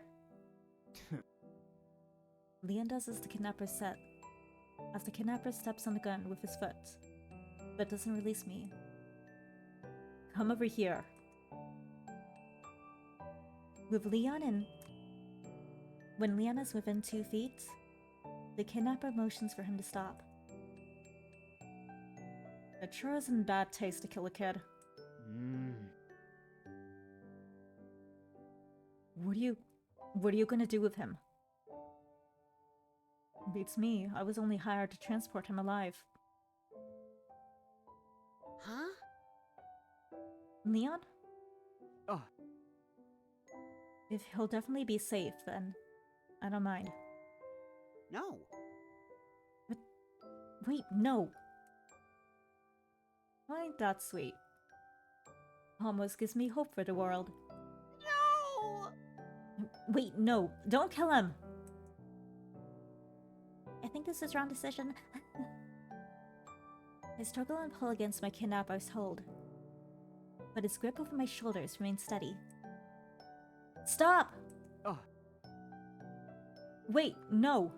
Leon does as the kidnapper said, as the kidnapper steps on the gun with his foot, but doesn't release me. Come over here. With Leon in... When Leon is within 2 feet, the kidnapper motions for him to stop. It sure is in bad taste to kill a kid. What are you gonna do with him? Beats me. I was only hired to transport him alive. Huh? Leon? Oh. If he'll definitely be safe, then I don't mind. No. Wait, no. Ain't that sweet? Almost gives me hope for the world. No! Wait, no. Don't kill him! I think this is wrong decision. I struggle and pull against my kidnapper's hold, but his grip over my shoulders remains steady. Stop! Oh. Wait, no!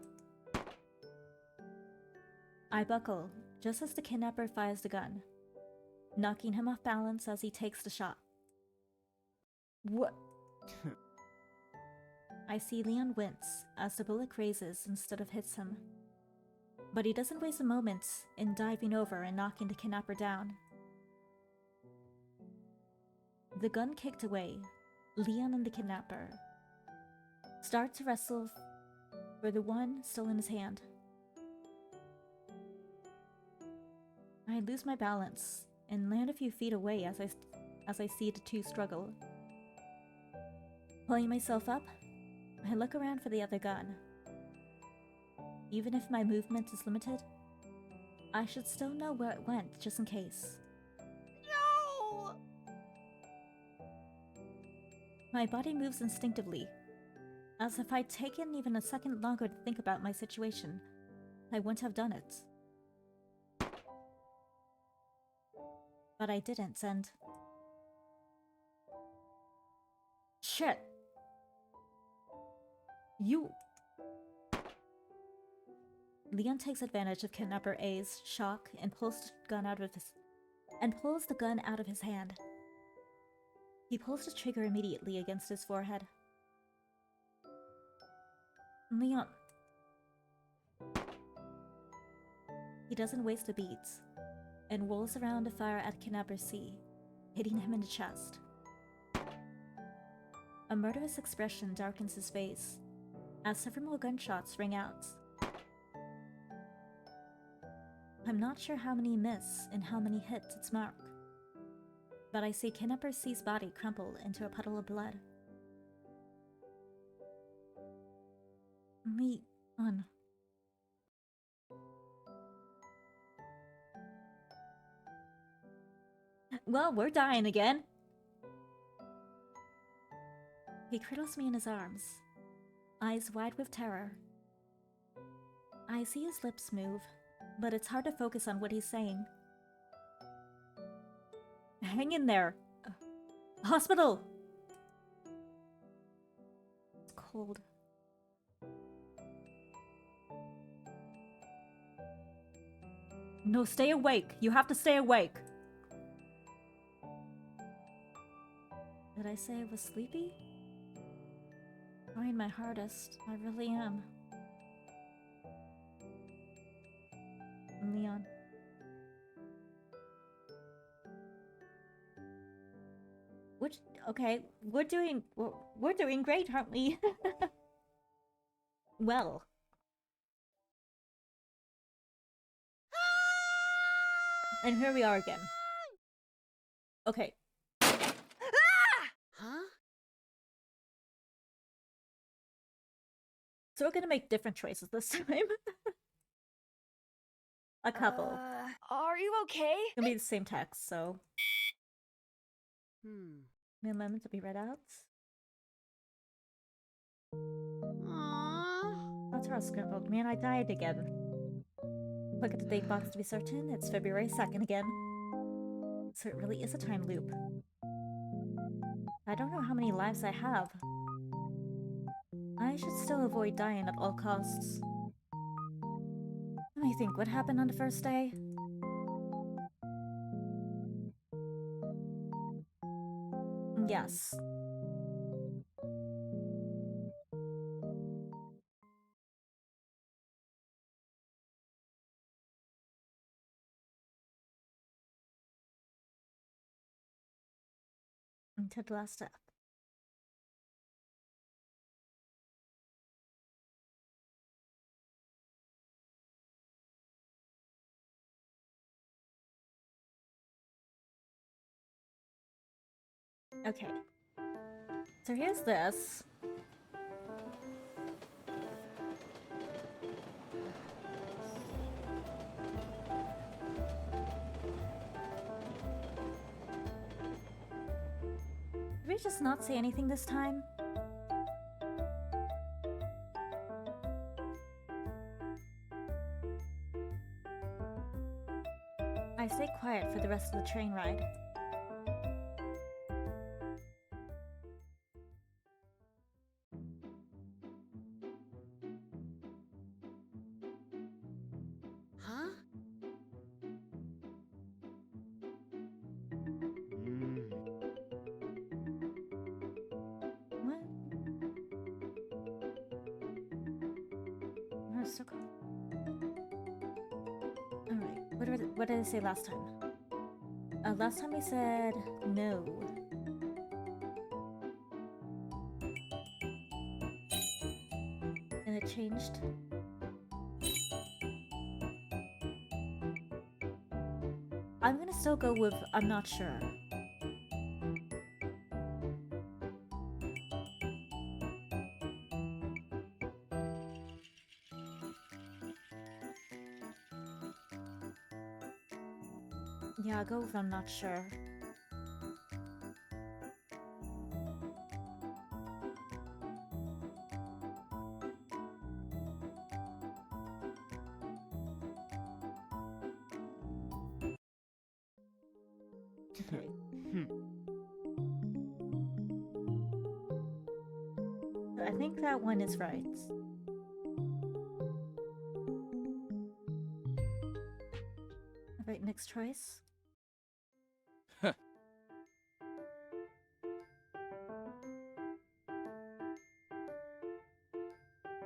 I buckle, just as the kidnapper fires the gun, knocking him off balance as he takes the shot. What? I see Leon wince as the bullet grazes instead of hits him. But he doesn't waste a moment in diving over and knocking the kidnapper down. The gun kicked away, Leon and the kidnapper start to wrestle for the one still in his hand. I lose my balance and land a few feet away as I see the two struggle. Pulling myself up, I look around for the other gun. Even if my movement is limited, I should still know where it went just in case. No! My body moves instinctively, as if I'd taken even a second longer to think about my situation, I wouldn't have done it. But I didn't, and... Shit! You... Leon takes advantage of Kidnapper A's shock and pulls the gun out of his hand. He pulls the trigger immediately against his forehead. Leon. He doesn't waste a beat and rolls around to fire at Kidnapper C, hitting him in the chest. A murderous expression darkens his face, as several more gunshots ring out. I'm not sure how many miss and how many hit its mark, but I see Kidnapper C's body crumple into a puddle of blood. Leon. Well, we're dying again. He cradles me in his arms, eyes wide with terror. I see his lips move, but it's hard to focus on what he's saying. Hang in there. Hospital! It's cold. No, stay awake. You have to stay awake. Did I say I was sleepy? Trying my hardest. I really am. Leon. Which, okay, we're doing great, aren't we? Well. And here we are again. Okay. Huh? So we're gonna make different choices this time. A couple. Are you okay? It'll be the same text, so. Hmm. A moment to be read out. Aww. That's how scribbled. Man, I died again. Look at the date box to be certain. It's February 2nd again. So it really is a time loop. I don't know how many lives I have. I should still avoid dying at all costs. Let me think, what happened on the first day? Yes. Until the last step. Okay. So here's this. Did we just not say anything this time? I stay quiet for the rest of the train ride. Huh? What? Oh, so cool. Alright, what did I say last time? Last time we said no. And it changed. I'm gonna still go with I'm not sure. Yeah, I'll go with I'm not sure. Okay. I think that one is right. Alright, next choice.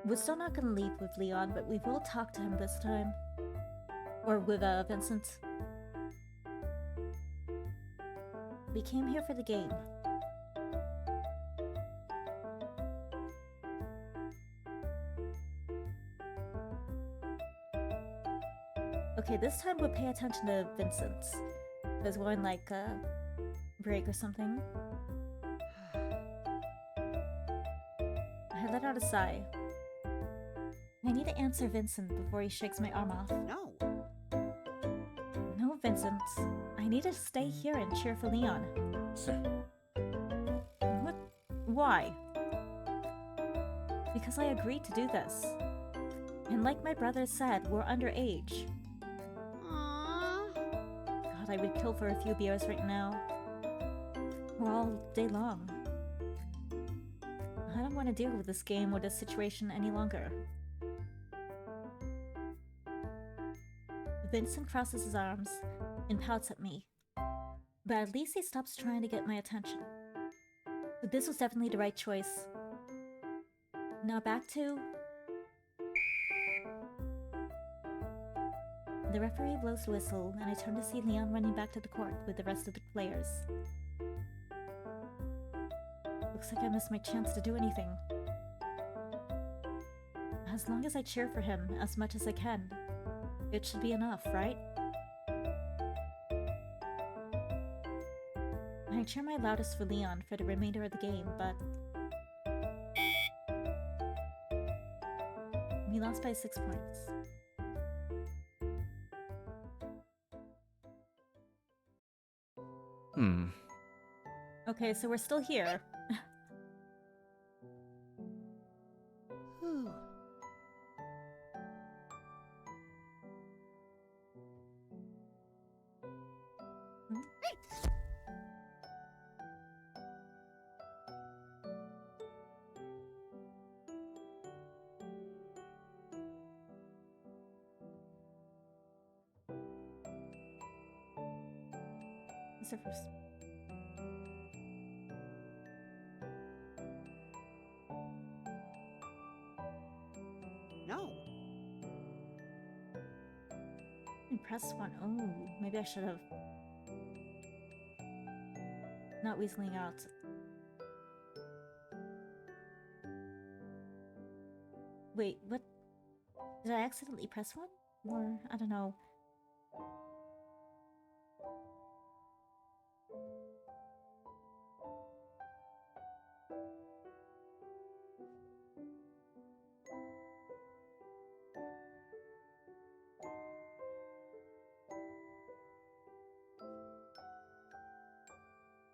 We're still not gonna leave with Leon, but we will talk to him this time. Or with, Vincent. We came here for the game. Okay, this time we'll pay attention to Vincent. There's one like break or something. I let out a sigh. I need to answer Vincent before he shakes my arm off. No. No, Vincent. I need to stay here and cheer for Leon. What? Why? Because I agreed to do this. And like my brother said, we're underage. Aww. God, I would kill for a few beers right now. Or all day long. I don't want to deal with this game or this situation any longer. Vincent crosses his arms and pouts at me. But at least he stops trying to get my attention. So this was definitely the right choice. Now back to... The referee blows the whistle, and I turn to see Leon running back to the court with the rest of the players. Looks like I missed my chance to do anything. As long as I cheer for him as much as I can, it should be enough, right? I cheer my loudest for Leon for the remainder of the game, but... we lost by 6 points. Okay, so we're still here. Whew. What's the first? No. Press 1. Oh, maybe I should have. Not weaseling out. Wait, what? Did I accidentally press 1? Or, I don't know.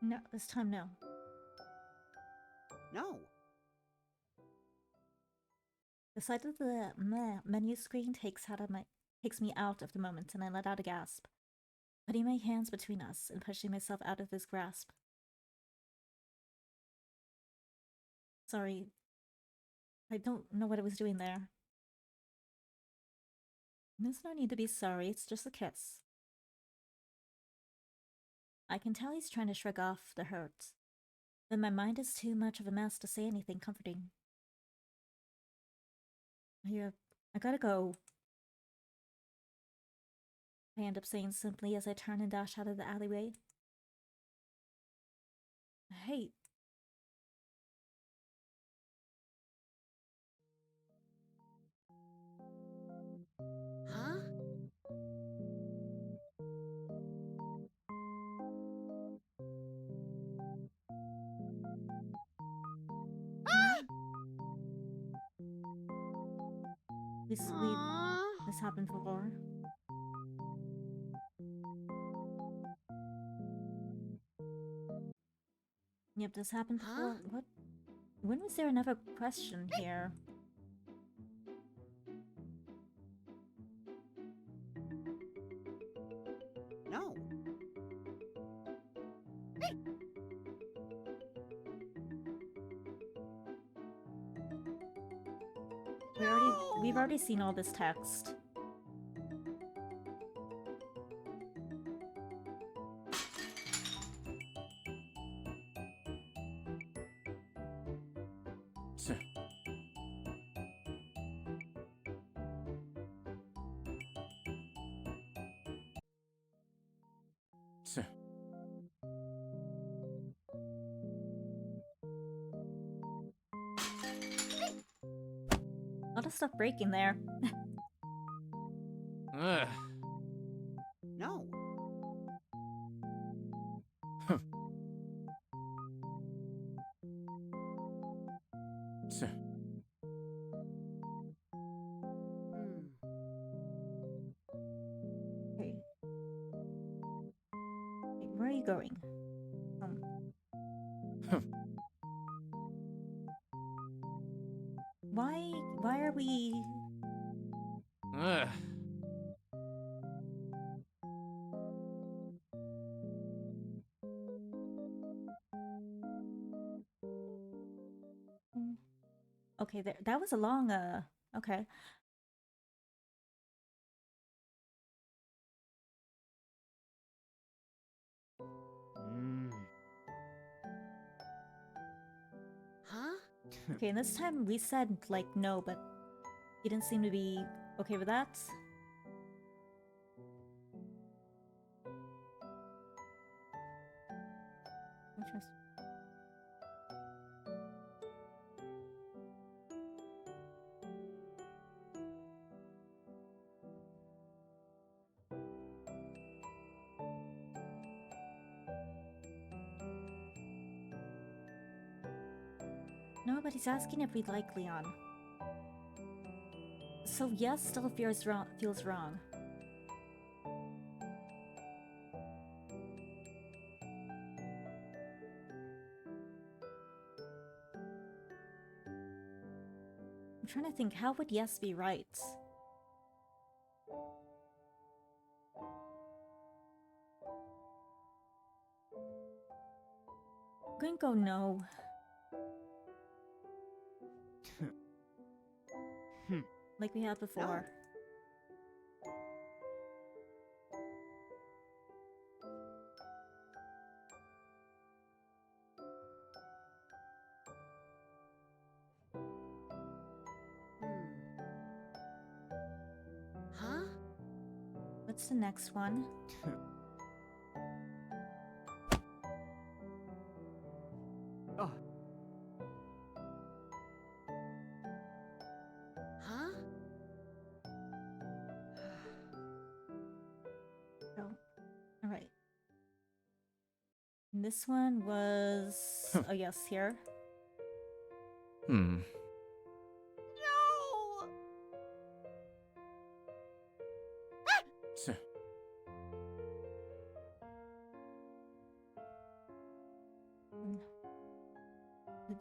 No, this time no. No. The sight of the menu screen takes me out of the moment, and I let out a gasp, putting my hands between us and pushing myself out of his grasp. Sorry. I don't know what I was doing there. There's no need to be sorry, it's just a kiss. I can tell he's trying to shrug off the hurt, but my mind is too much of a mess to say anything comforting. I gotta go. I end up saying simply as I turn and dash out of the alleyway. Hey. Huh? Ah! This happened before. Yep, this happened before. Huh? What? When was there another question here? No. We've already seen all this text. A lot of stuff breaking there. Ugh. No. Hmm. Okay. Wait, where are you going? Why are we... Ugh. Okay, there, that was a long, okay. Huh? Okay, and this time we said, like, no, but he didn't seem to be okay with that. Interesting. No, but he's asking if we like Leon. So yes, still feels wrong. Feels wrong. I'm trying to think, how would yes be right? I'm gonna go no. Like we had before. Hmm. Huh? What's the next one? Oh, Huh? Oh, all right. And this one was a yes here. Hmm. No!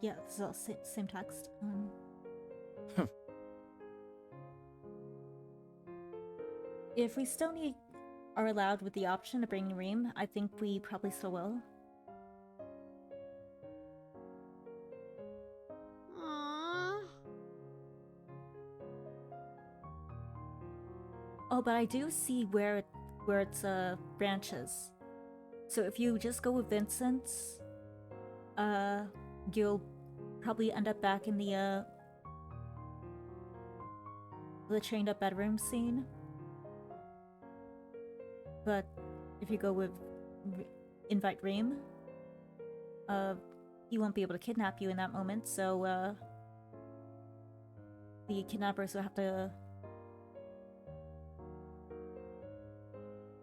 Yeah, it's all same text. If we still are allowed with the option to bring Reem, I think we probably still will. Aww. Oh, but I do see where it's branches. So if you just go with Vincent's, you'll probably end up back in the chained up bedroom scene. But if you go with invite Reem, he won't be able to kidnap you in that moment, so the kidnappers will have to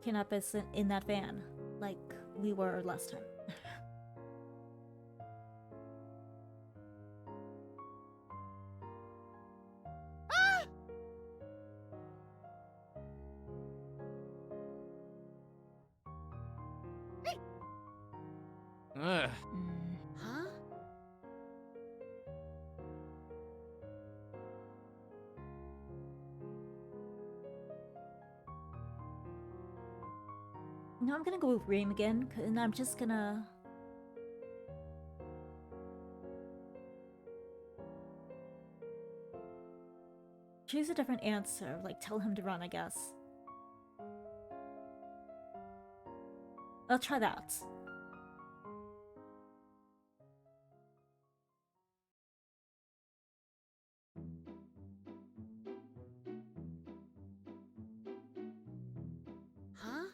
kidnap us in that van, like we were last time. Ugh. Huh? No, I'm gonna go with Reem again, and I'm just gonna... choose a different answer, like tell him to run, I guess. I'll try that. Huh?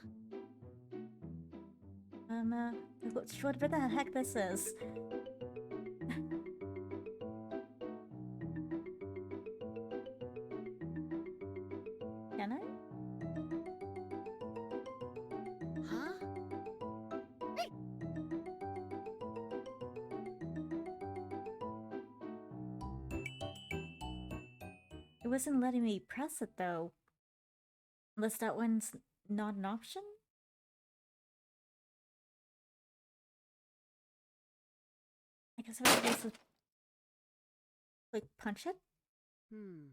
Whatever the heck this is. Can I? wasn't letting me press it though. Unless that one's not an option? I guess I was supposed to like punch it? Hmm.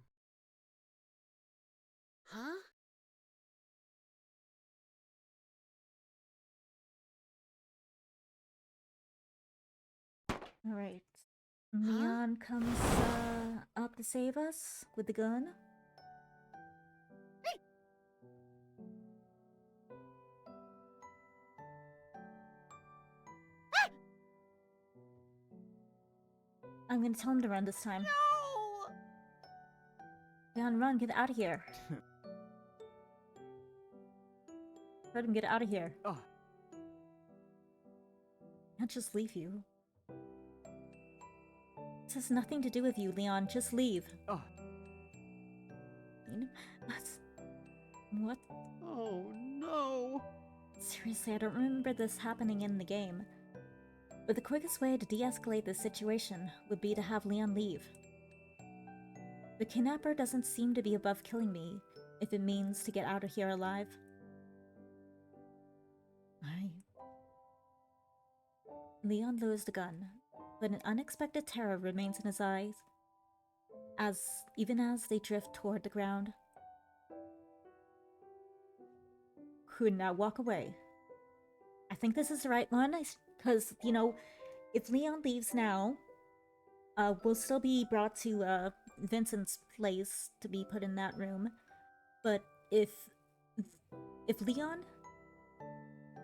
Huh? Alright. Leon comes up to save us with the gun. I'm gonna tell him to run this time. No! Leon, run, get out of here. Let him get out of here. Oh, Can't just leave you. This has nothing to do with you, Leon. Just leave. oh, That's... What? oh no! Seriously, I don't remember this happening in the game. But the quickest way to de-escalate this situation would be to have Leon leave. The kidnapper doesn't seem to be above killing me, if it means to get out of here alive. Leon lowers the gun, but an unexpected terror remains in his eyes, even as they drift toward the ground. Could now walk away. I think this is the right one, because, you know, if Leon leaves now, we'll still be brought to Vincent's place to be put in that room. But if Leon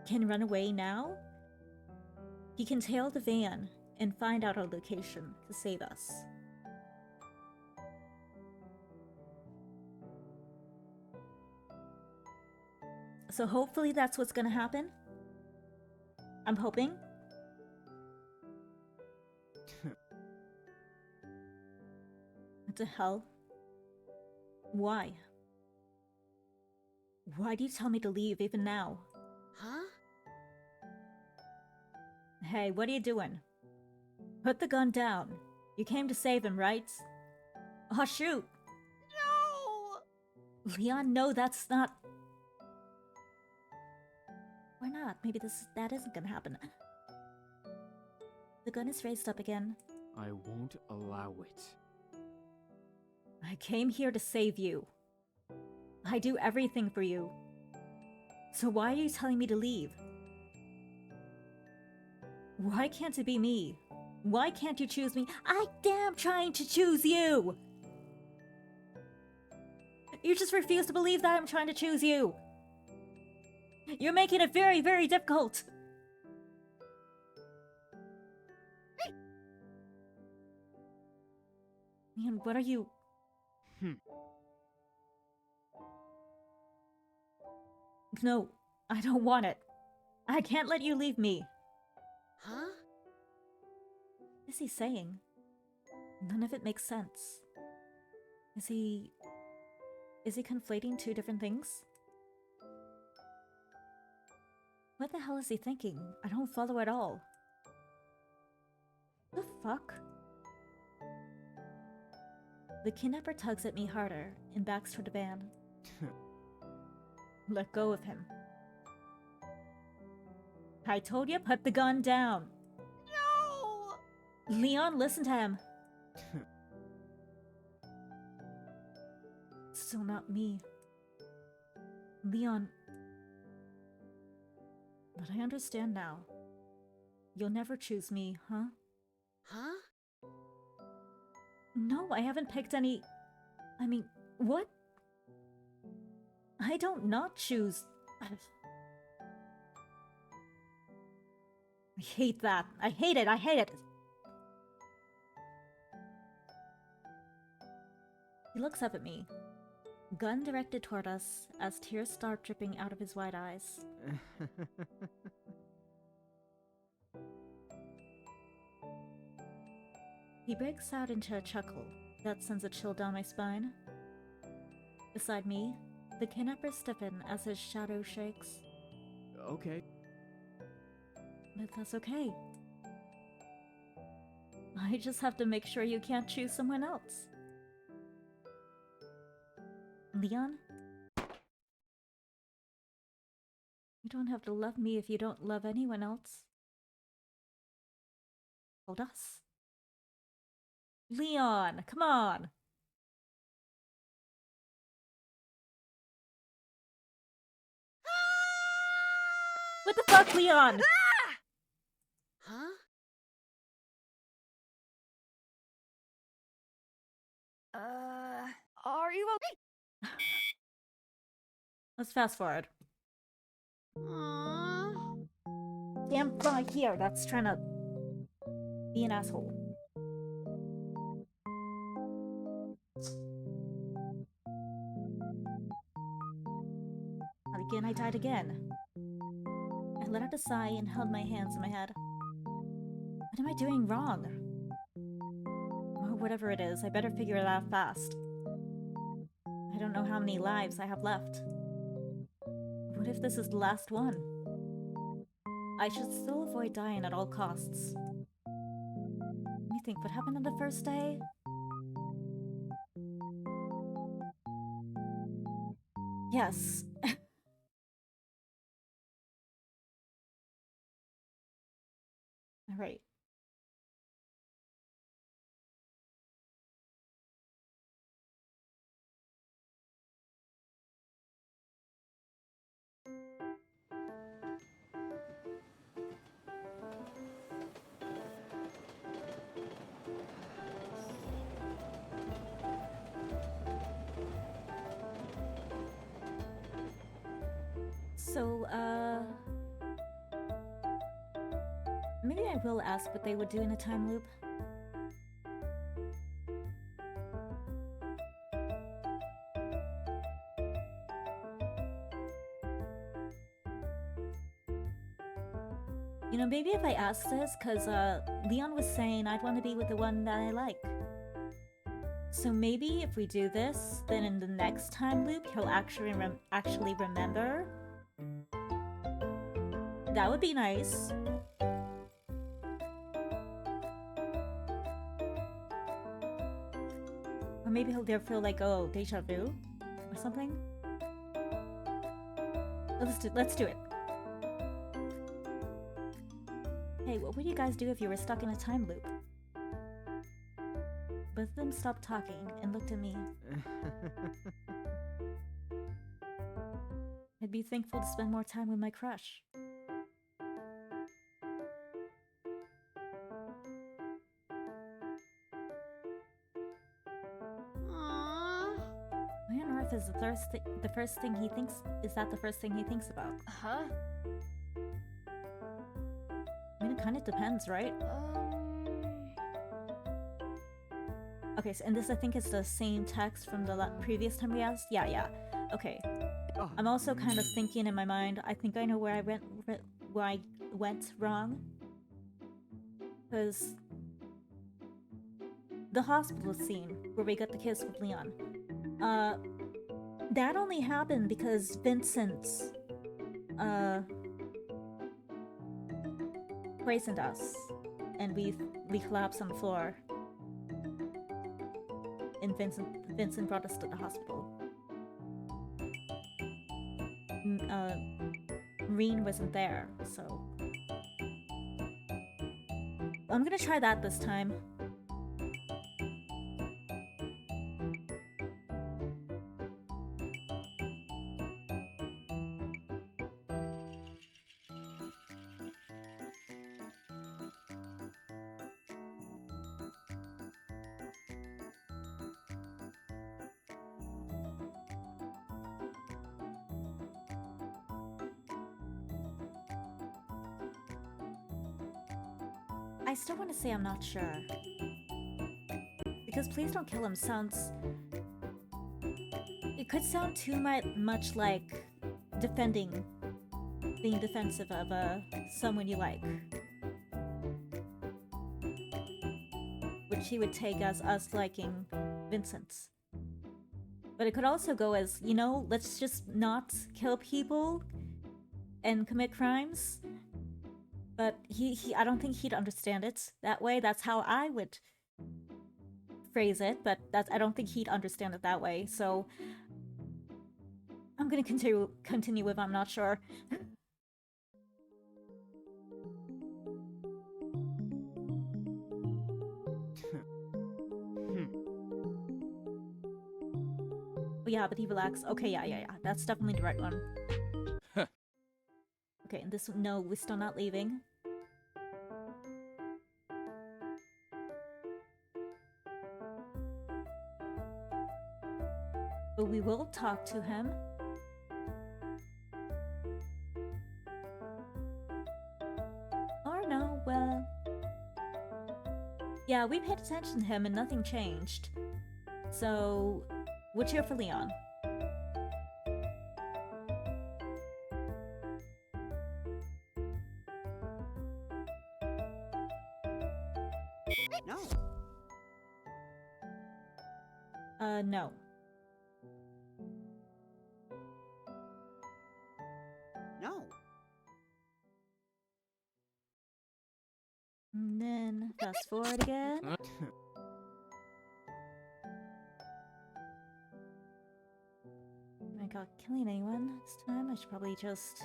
can run away now, he can tail the van and find out our location to save us. So hopefully that's what's gonna happen. I'm hoping. What the hell? Why? Why do you tell me to leave even now? Huh? Hey, what are you doing? Put the gun down. You came to save him, right? Oh, shoot! No! Leon, no, that's not... Why not? Maybe that isn't gonna happen. The gun is raised up again. I won't allow it. I came here to save you. I do everything for you. So why are you telling me to leave? Why can't it be me? Why can't you choose me? I damn trying to choose you! You just refuse to believe that I'm trying to choose you! You're making it very, very difficult! Man, what are you... No, I don't want it. I can't let you leave me. Huh? What is he saying? None of it makes sense. Is he conflating two different things? What the hell is he thinking? I don't follow at all. The fuck? The kidnapper tugs at me harder and backs toward the van. Let go of him. I told you, put the gun down. No! Leon, listen to him. Still not me. Leon. But I understand now. You'll never choose me, huh? Huh? No, I haven't picked any... I mean, what? I don't not choose... I hate that. I hate it. I hate it. He looks up at me, gun directed toward us as tears start dripping out of his wide eyes. He breaks out into a chuckle that sends a chill down my spine. Beside me, the kidnappers stiffen as his shadow shakes. Okay. But that's okay. I just have to make sure you can't choose someone else. Leon? You don't have to love me if you don't love anyone else. Told us. Leon, come on! What the fuck, Leon? Huh? Are you okay? Let's fast forward. Aww. Damn guy here that's trying to be an asshole. And again, I died again. I let out a sigh and held my hands in my head. What am I doing wrong? Or whatever it is, I better figure it out fast. I don't know how many lives I have left. What if this is the last one? I should still avoid dying at all costs. Let me think, what happened on the first day? Yes. Alright. So, maybe I will ask what they would do in a time loop. You know, maybe if I ask this, because Leon was saying I'd want to be with the one that I like. So maybe if we do this, then in the next time loop, he'll actually remember. That would be nice. Or maybe he'll feel like, oh, deja vu? Or something? Let's do it. Hey, what would you guys do if you were stuck in a time loop? Both of them stopped talking and looked at me. I'd be thankful to spend more time with my crush. Aww. Why on earth is the first thing he thinks? Is that the first thing he thinks about? Huh? I mean, it kind of depends, right? Okay, so, and this I think is the same text from the previous time we asked. Yeah. Okay. Oh, I'm also kind of thinking in my mind. I think I know where I went wrong. Because the hospital scene where we got the kiss with Leon. That only happened because Vincent poisoned us, and we collapsed on the floor. And Vincent brought us to the hospital. Reen wasn't there, so I'm gonna try that this time. I still want to say I'm not sure. Because please don't kill him sounds... It could sound too much like being defensive of someone you like. Which he would take as us liking Vincent. But it could also go as, you know, let's just not kill people and commit crimes. But I don't think he'd understand it that way. That's how I would phrase it, but I don't think he'd understand it that way. So I'm gonna continue with I'm not sure. Oh, yeah, but he relaxed. Okay, yeah. That's definitely the right one. Huh. Okay, and this one, no, we're still not leaving. But we will talk to him. Or no, well... Yeah, we paid attention to him and nothing changed. So, we'll cheer for Leon. No. No. No. And then, fast forward again. Huh? Am I not killing anyone this time? I should probably just...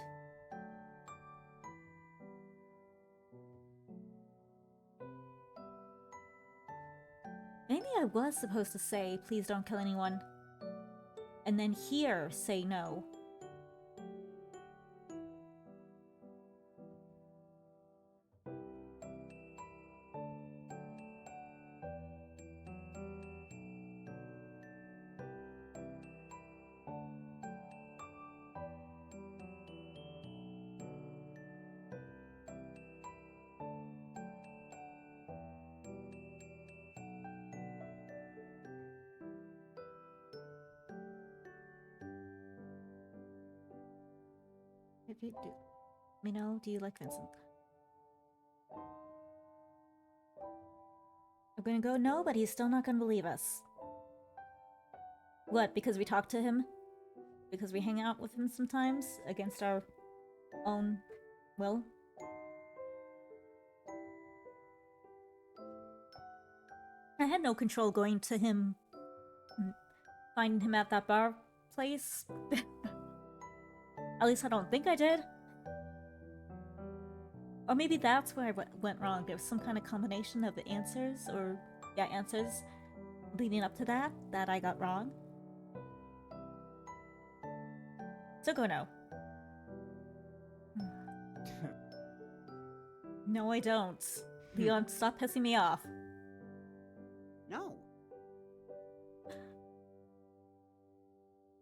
Maybe I was supposed to say, please don't kill anyone. And then here, say no. If you do, let me know, do you like Vincent? I'm gonna go no, but he's still not gonna believe us. What, because we talk to him? Because we hang out with him sometimes? Against our own will? I had no control going to him, finding him at that bar place. At least I don't think I did. Or maybe that's where I went wrong. There was some kind of combination of the answers, or, yeah, answers leading up to that I got wrong. So go no. No, I don't. Leon, stop pissing me off. No.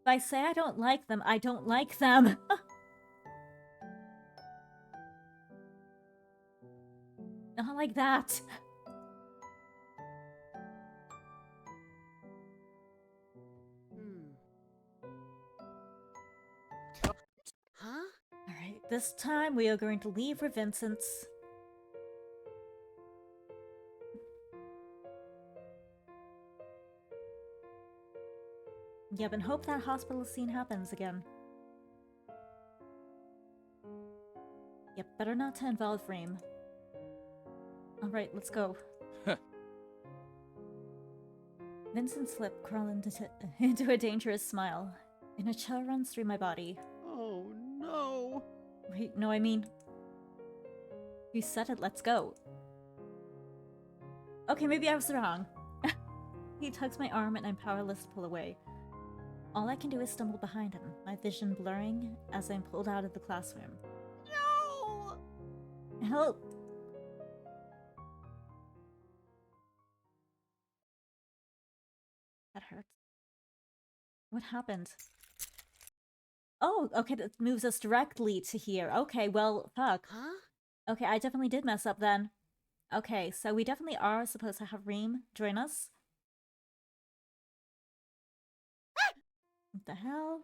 If I say I don't like them, I don't like them. Not like that. Huh? Alright, this time we are going to leave for Vincent's. Yep, and hope that hospital scene happens again. Yep, better not to involve Reem. Alright, let's go. Vincent's lip curled into a dangerous smile, and a chill runs through my body. Oh no! Wait, no, I mean... You said it, let's go. Okay, maybe I was wrong. He tugs my arm and I'm powerless to pull away. All I can do is stumble behind him, my vision blurring as I'm pulled out of the classroom. No! Help! That hurts. What happened? Oh, okay, that moves us directly to here. Okay, well, fuck. Huh? Okay, I definitely did mess up then. Okay, so we definitely are supposed to have Reem join us. What the hell?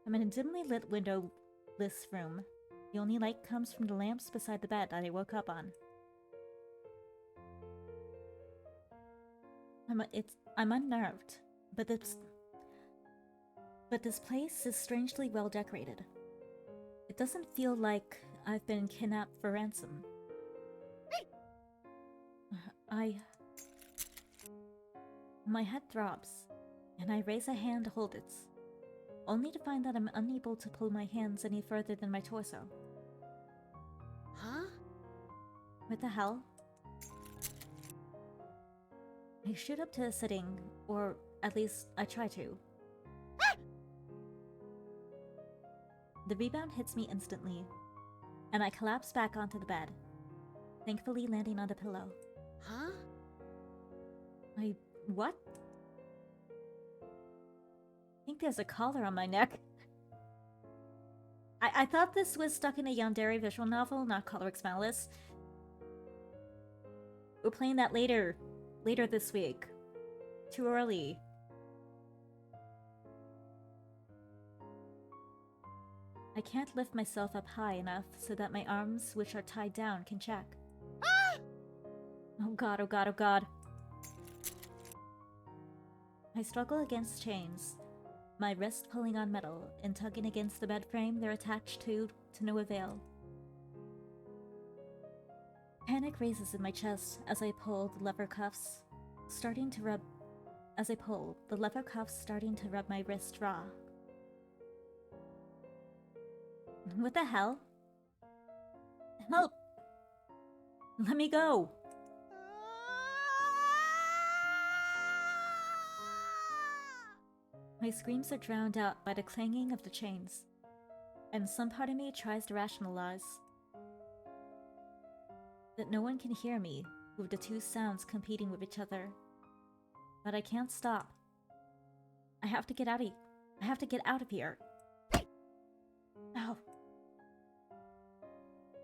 I'm in a dimly lit windowless room. The only light comes from the lamps beside the bed that I woke up on. I'm unnerved, but this place is strangely well decorated. It doesn't feel like I've been kidnapped for ransom. My head throbs. and I raise a hand to hold it, only to find that I'm unable to pull my hands any further than my torso. Huh? What the hell? I shoot up to a sitting, or at least I try to. The rebound hits me instantly, and I collapse back onto the bed, thankfully landing on the pillow. Huh? What? I think there's a collar on my neck. I thought this was stuck in a yandere visual novel, not Colorix Malice. We're playing that later this week. Too early. I can't lift myself up high enough so that my arms, which are tied down, can check. Oh god, oh god, oh god. I struggle against chains, my wrist pulling on metal and tugging against the bed frame they're attached to no avail. Panic raises in my chest as I pull the lever cuffs, starting to rub my wrist raw. What the hell? Help! Let me go! My screams are drowned out by the clanging of the chains, and some part of me tries to rationalize that no one can hear me with the two sounds competing with each other. But I can't stop. I have to get out of here. Ow.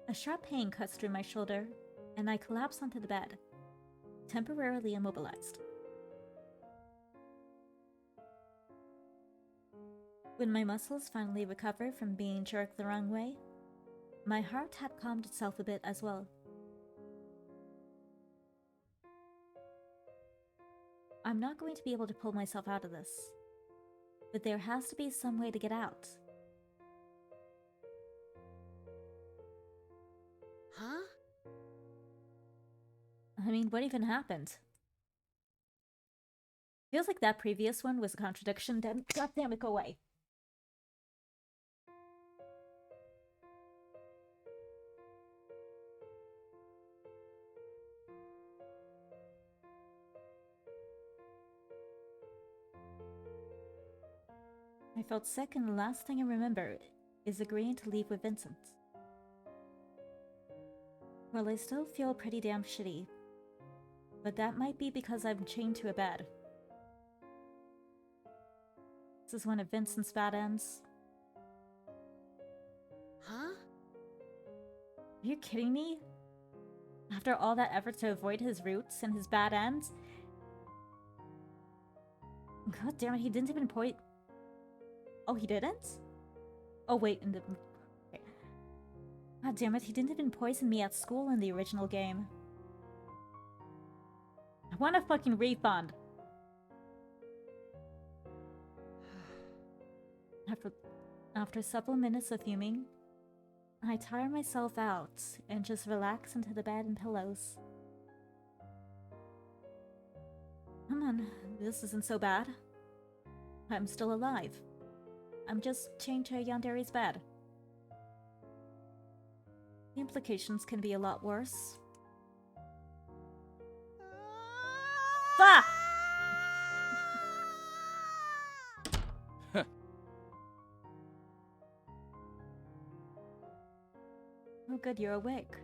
A sharp pain cuts through my shoulder, and I collapse onto the bed, temporarily immobilized. When my muscles finally recover from being jerked the wrong way, my heart had calmed itself a bit as well. I'm not going to be able to pull myself out of this, but there has to be some way to get out. Huh? I mean, what even happened? Feels like that previous one was a contradiction. God damn it, go away. I felt sick, and the last thing I remember is agreeing to leave with Vincent. Well, I still feel pretty damn shitty, but that might be because I'm chained to a bed. This is one of Vincent's bad ends. Huh? Are you kidding me? After all that effort to avoid his roots and his bad ends? God damn it, he didn't even point. Oh, he didn't? Oh, wait, in the... Okay. God damn it, he didn't even poison me at school in the original game. I want a fucking refund. After several minutes of fuming, I tire myself out and just relax into the bed and pillows. Come on, this isn't so bad. I'm still alive. I'm just chained to Yandere's bed. The implications can be a lot worse. Fuck! Oh good, you're awake.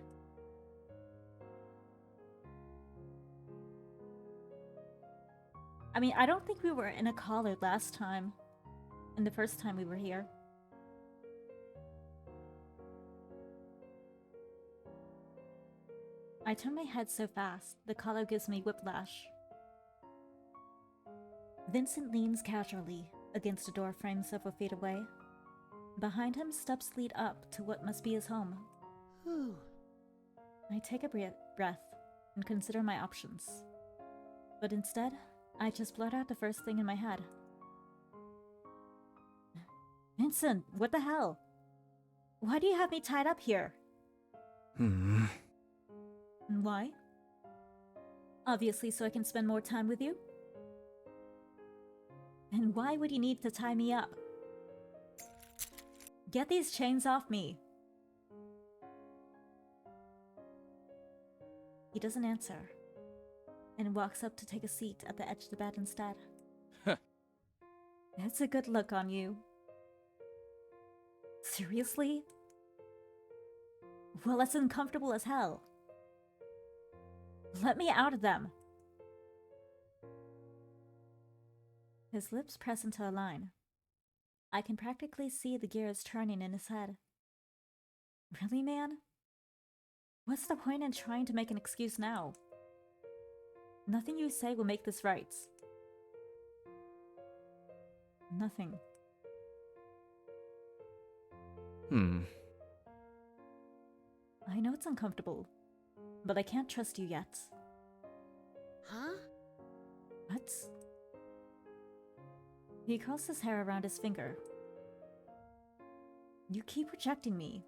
I mean, I don't think we were in a collar last time. In the first time we were here. I turn my head so fast, the collar gives me whiplash. Vincent leans casually against a door frame several feet away. Behind him, steps lead up to what must be his home. Whew. I take a breath and consider my options. But instead, I just blurt out the first thing in my head. Vincent, what the hell? Why do you have me tied up here? Why? Obviously so I can spend more time with you? And why would he need to tie me up? Get these chains off me. He doesn't answer, and walks up to take a seat at the edge of the bed instead. It's a good look on you. Seriously? Well, that's uncomfortable as hell. Let me out of them. His lips press into a line. I can practically see the gears turning in his head. Really, man? What's the point in trying to make an excuse now? Nothing you say will make this right. Nothing. I know it's uncomfortable, but I can't trust you yet. Huh? What? He curls his hair around his finger. You keep rejecting me.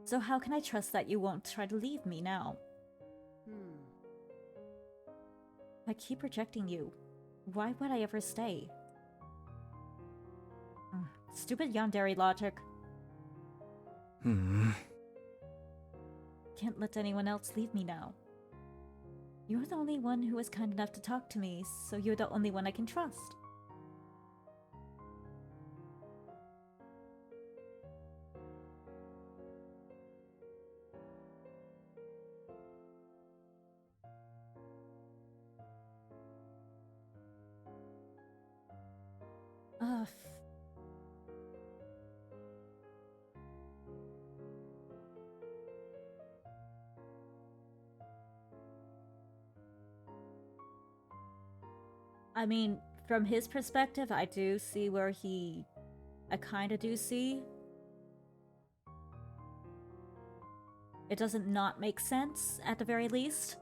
So how can I trust that you won't try to leave me now? I keep rejecting you. Why would I ever stay? Stupid yandere logic. Can't let anyone else leave me now. You're the only one who was kind enough to talk to me, so you're the only one I can trust. I mean, from his perspective, I do see where I kinda do see. It doesn't not make sense, at the very least.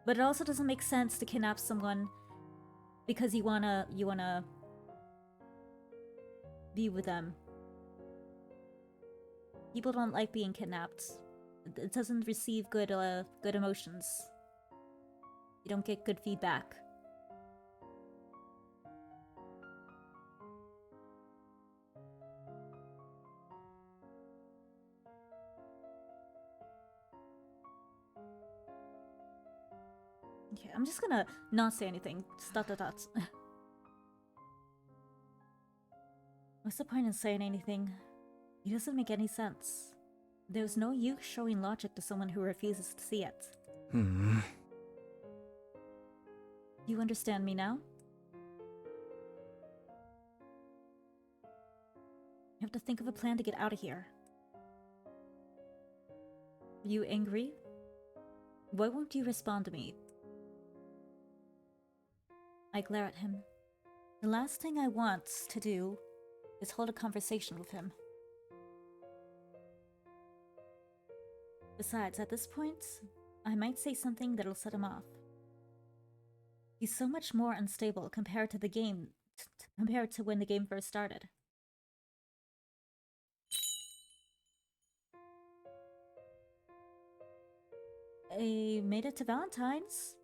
But it also doesn't make sense to kidnap someone because you wanna be with them. People don't like being kidnapped. It doesn't receive good emotions. You don't get good feedback. Okay, I'm just gonna not say anything. Just dot dot dots. What's the point in saying anything? It doesn't make any sense. There's no use showing logic to someone who refuses to see it. You understand me now? You have to think of a plan to get out of here. Are you angry? Why won't you respond to me? I glare at him. The last thing I want to do is hold a conversation with him. Besides, at this point, I might say something that'll set him off. He's so much more unstable compared to compared to when the game first started. I made it to Valentine's.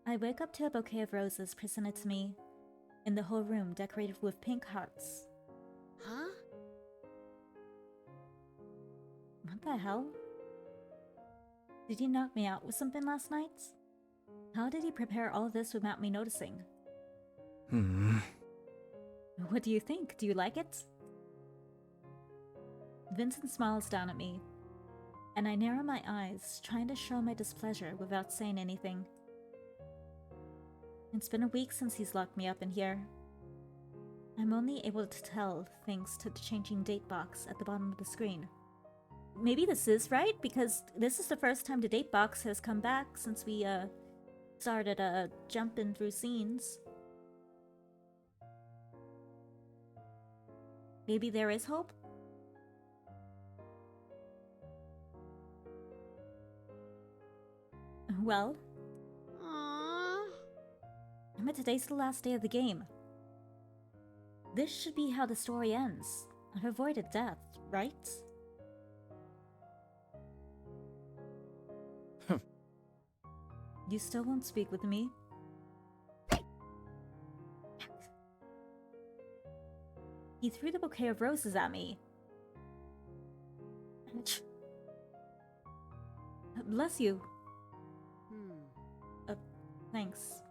I wake up to a bouquet of roses presented to me, in the whole room decorated with pink hearts. Huh? What the hell? Did he knock me out with something last night? How did he prepare all this without me noticing? What do you think? Do you like it? Vincent smiles down at me, and I narrow my eyes, trying to show my displeasure without saying anything. It's been a week since he's locked me up in here. I'm only able to tell thanks to the changing date box at the bottom of the screen. Maybe this is right, because this is the first time the date box has come back since we started jumping through scenes. Maybe there is hope? Well, Aww. but today's the last day of the game. This should be how the story ends. I've avoided death, right? You still won't speak with me? He threw the bouquet of roses at me. Bless you. Thanks.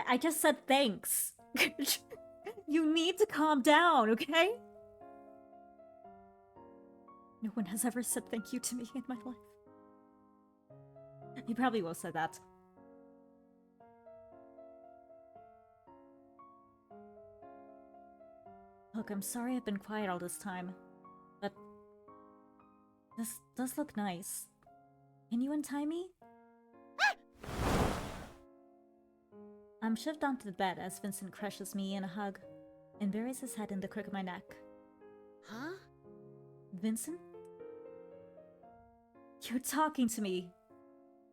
I just said thanks. You need to calm down, okay? No one has ever said thank you to me in my life. You probably will say that. Look, I'm sorry I've been quiet all this time, but this does look nice. Can you untie me? I'm shoved onto the bed as Vincent crushes me in a hug and buries his head in the crook of my neck. Huh? Vincent? You're talking to me.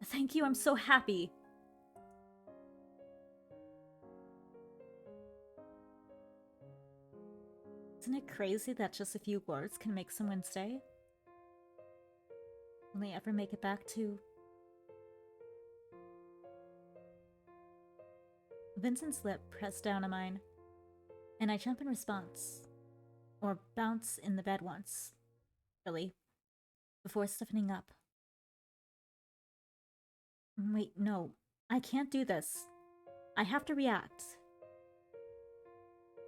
Thank you, I'm so happy. Isn't it crazy that just a few words can make someone stay? Will they ever make it back to... Vincent's lip pressed down on mine, and I jump in response. Or bounce in the bed once. Really. Before stiffening up. Wait, no. I can't do this. I have to react.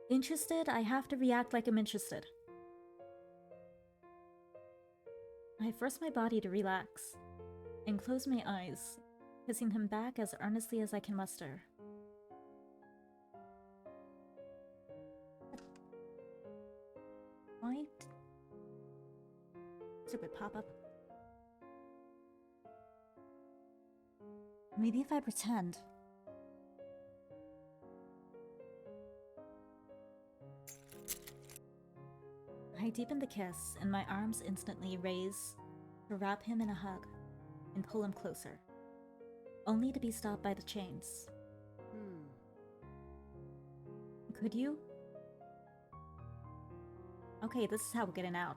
Interested? I have to react like I'm interested. I force my body to relax and close my eyes, kissing him back as earnestly as I can muster. Right? Stupid pop-up. Maybe if I pretend. I deepen the kiss, and my arms instantly raise to wrap him in a hug and pull him closer, only to be stopped by the chains. Could you? Okay, this is how we're getting out.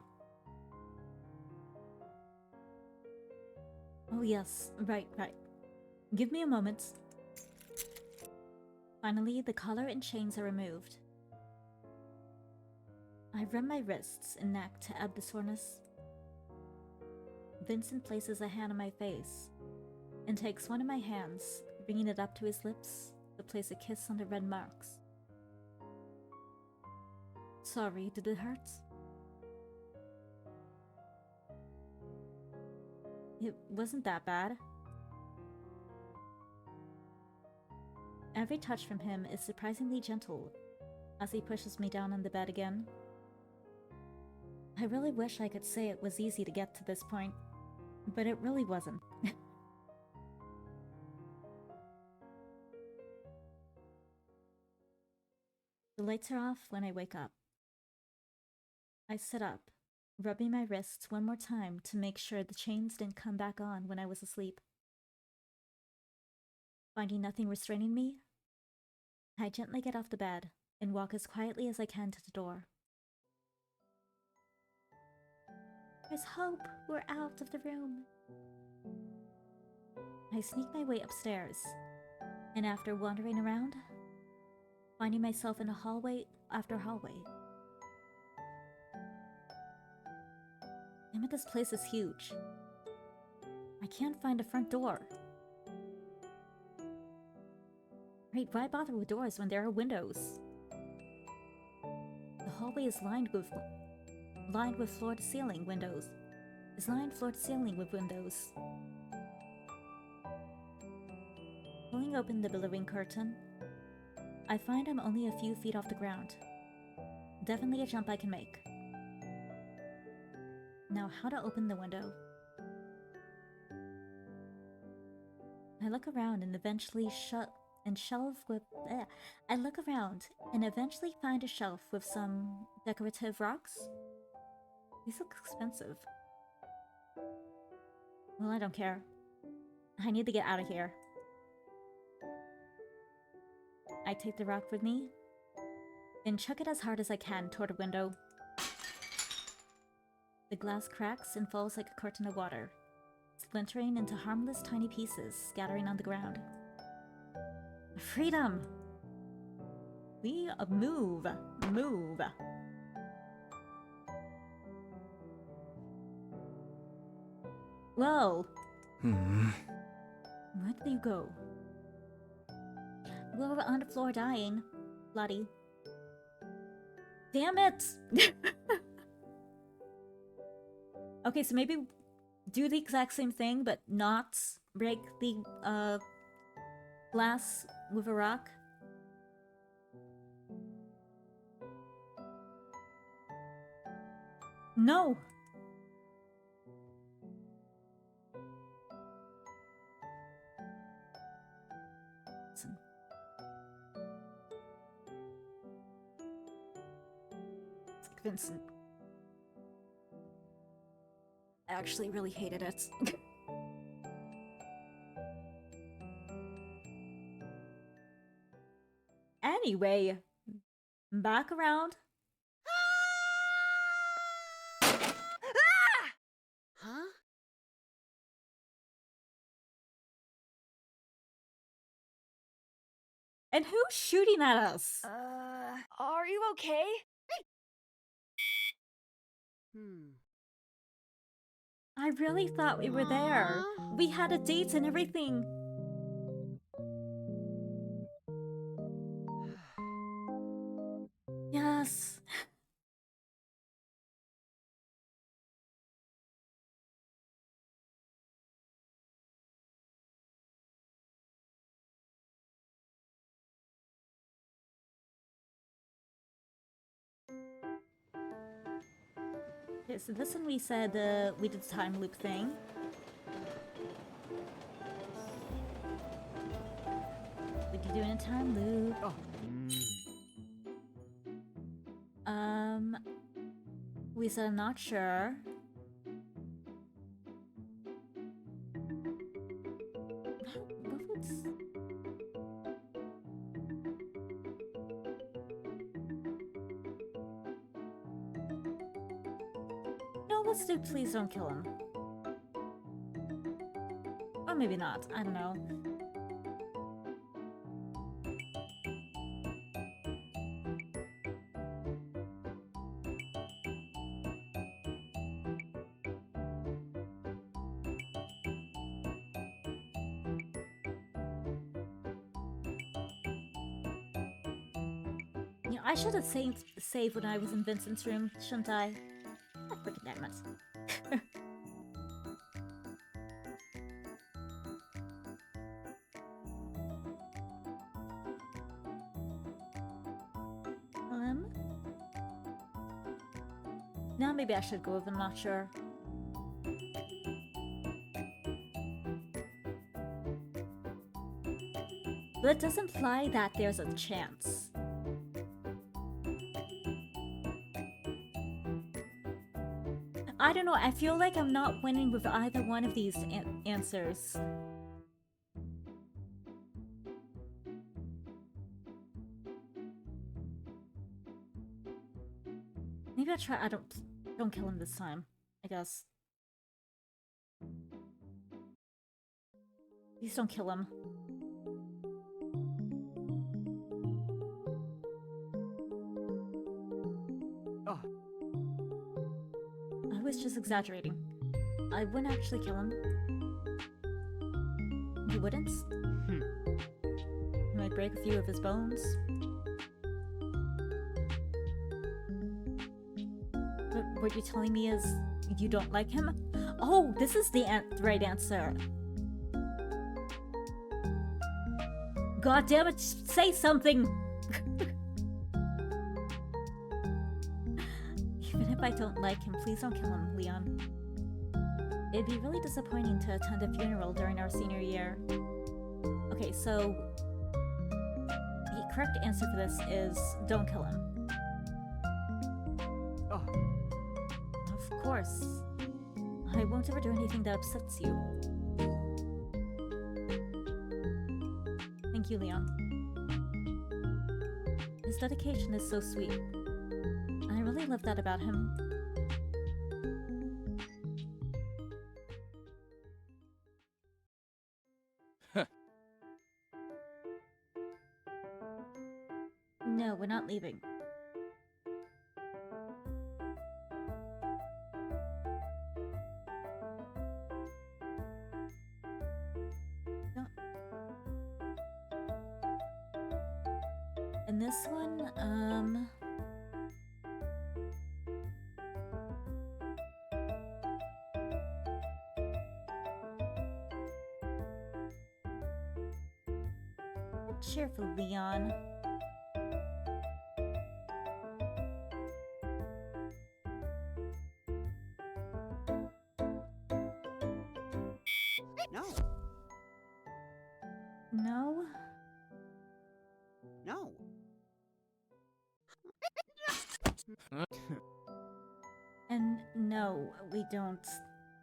Oh yes, right. Give me a moment. Finally, the collar and chains are removed. I rub my wrists and neck to ebb the soreness. Vincent places a hand on my face and takes one of my hands, bringing it up to his lips to place a kiss on the red marks. Sorry, did it hurt? It wasn't that bad. Every touch from him is surprisingly gentle as he pushes me down on the bed again. I really wish I could say it was easy to get to this point, but it really wasn't. The lights are off when I wake up. I sit up, rubbing my wrists one more time to make sure the chains didn't come back on when I was asleep. Finding nothing restraining me, I gently get off the bed and walk as quietly as I can to the door. There's hope! We're out of the room! I sneak my way upstairs, and after wandering around, finding myself in a hallway after hallway. Damn it, this place is huge. I can't find a front door. Wait, why bother with doors when there are windows? The hallway is lined with floor-to-ceiling windows. Pulling open the billowing curtain, I find I'm only a few feet off the ground. Definitely a jump I can make. Now, how to open the window? I look around and eventually find a shelf with some decorative rocks. These look expensive. Well, I don't care. I need to get out of here. I take the rock with me, then chuck it as hard as I can toward a window. The glass cracks and falls like a curtain of water, splintering into harmless tiny pieces, scattering on the ground. Freedom! We move. Move. Whoa! Hmm. Where did you go? We were on the floor dying. Bloody. Damn it! Okay, so maybe do the exact same thing, but not break the glass with a rock. No! Listen. It's like Vincent. I actually really hated it. Anyway, back around. Huh? And who's shooting at us? Are you okay? I really thought we were there. We had a date and everything. Yes. Okay, so this one we said we did the time loop thing. What do you do in a time loop? We said I'm not sure. What was... No, let's do please don't kill him. Or maybe not, I don't know. You know, I should have saved when I was in Vincent's room, shouldn't I? Oh, freaking damn it. Now maybe I should go with him, not sure. But it does imply that there's a chance. I don't know, I feel like I'm not winning with either one of these answers. Maybe I try. I don't kill him this time, I guess. Please don't kill him. I was just exaggerating. I wouldn't actually kill him. You wouldn't? You might break a few of his bones. But what you're telling me is you don't like him? Oh, this is the right answer. God damn it, say something! Even if I don't like him, please don't kill him, Leon. It'd be really disappointing to attend a funeral during our senior year. Okay, so the correct answer for this is don't kill him. Of course. I won't ever do anything that upsets you. Thank you, Leon. His dedication is so sweet. I really love that about him. No, we're not leaving. No. And this one, cheer for Leon. No. No? No. And no, we don't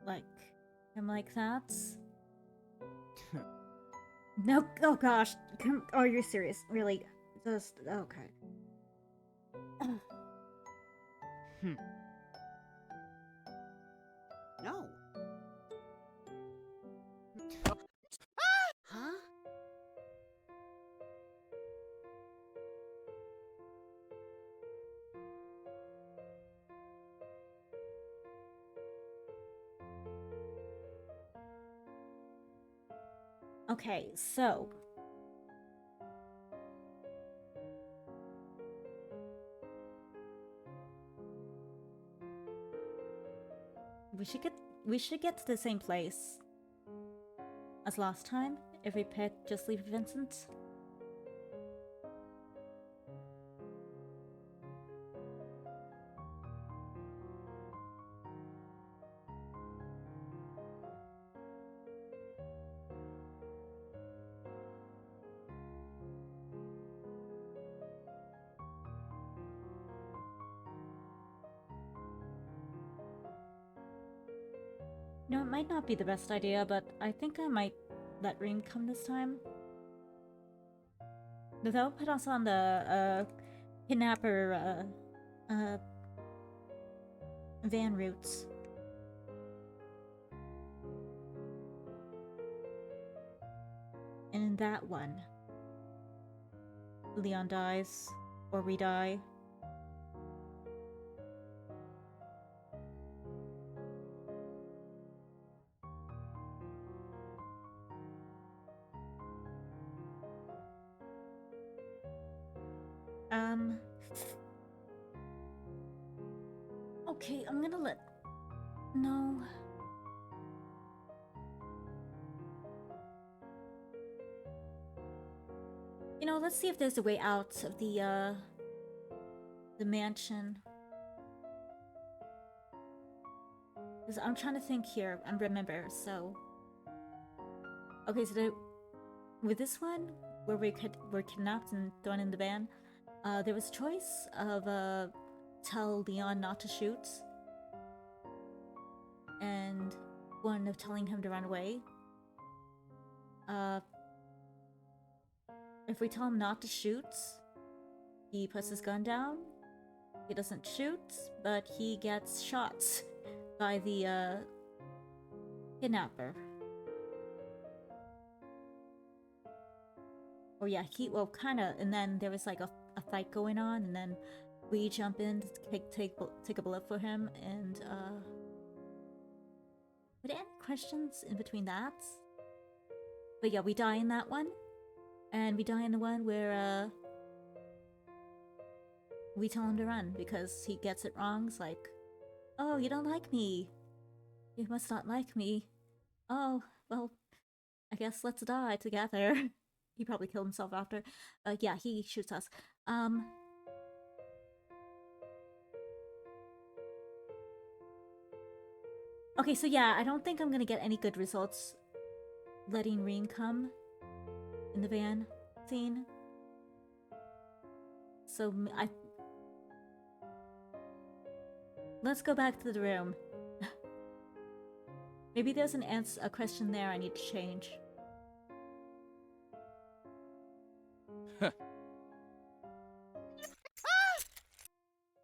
like him like that. No, oh gosh, oh, you're serious, really? Just, okay. No. Huh? Okay, so we should get to the same place as last time if we pick Just Leave Vincent. No, it might not be the best idea, but I think I might let Reem come this time. But that'll put us on the kidnapper van routes. And in that one, Leon dies, or we die. Okay, I'm gonna let... No. You know, let's see if there's a way out of the mansion. Because I'm trying to think here and remember, so... Okay, so with this one, where we're kidnapped and thrown in the van, there was a choice of tell Leon not to shoot, and one of telling him to run away. If we tell him not to shoot, he puts his gun down. He doesn't shoot, but he gets shot by the kidnapper. Or yeah, well, kinda, and then there was like a fight going on, and then we jump in to take a bullet for him, and were there any questions in between that? But yeah, we die in that one, and we die in the one where we tell him to run because he gets it wrong. It's like, oh, you don't like me. You must not like me. Oh, well, I guess let's die together. He probably killed himself after. Yeah, he shoots us. Okay, so yeah, I don't think I'm gonna get any good results letting Reem come in the van scene. So let's go back to the room. Maybe there's a question there I need to change.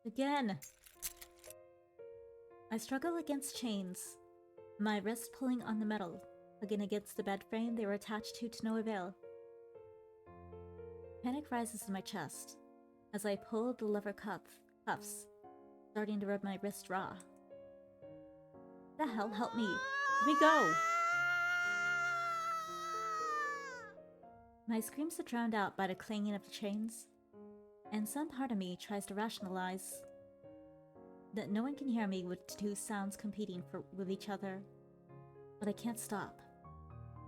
Again! I struggle against chains, my wrist pulling on the metal. Again against the bed frame they were attached to no avail. Panic rises in my chest as I pull the lever cuffs, starting to rub my wrist raw. The hell, help me! Let me go! My screams are drowned out by the clanging of the chains, and some part of me tries to rationalize that no one can hear me with two sounds competing with each other. But I can't stop.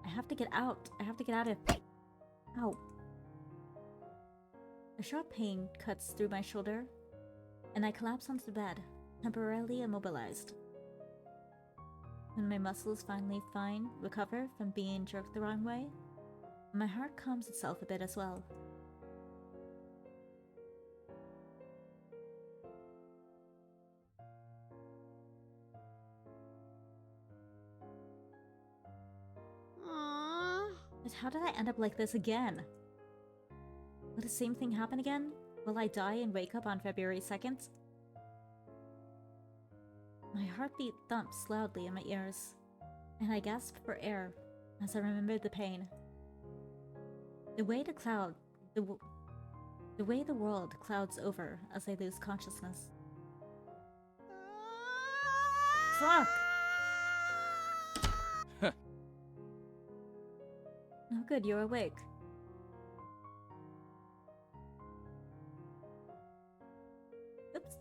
I have to get out. I have to get out of... Ow. A sharp pain cuts through my shoulder, and I collapse onto the bed, temporarily immobilized. When my muscles finally recover from being jerked the wrong way, my heart calms itself a bit as well. Aww. But how did I end up like this again? Will the same thing happen again? Will I die and wake up on February 2nd? My heartbeat thumps loudly in my ears, and I gasp for air as I remember the pain. The way the world clouds over as I lose consciousness. Fuck! Oh good, you're awake. Oops.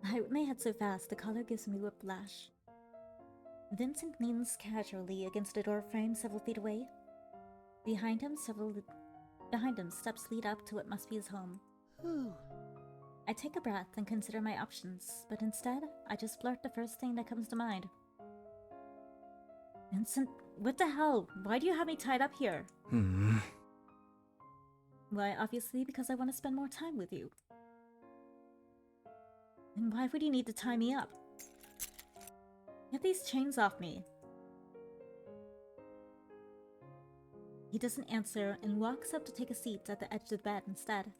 I whip my head so fast the color gives me whiplash. Vincent leans casually against a door frame several feet away. Behind him, steps lead up to what must be his home. Whew. I take a breath and consider my options, but instead, I just blurt the first thing that comes to mind. Vincent, what the hell? Why do you have me tied up here? Why, obviously because I want to spend more time with you. And why would you need to tie me up? Get these chains off me. He doesn't answer and walks up to take a seat at the edge of the bed instead.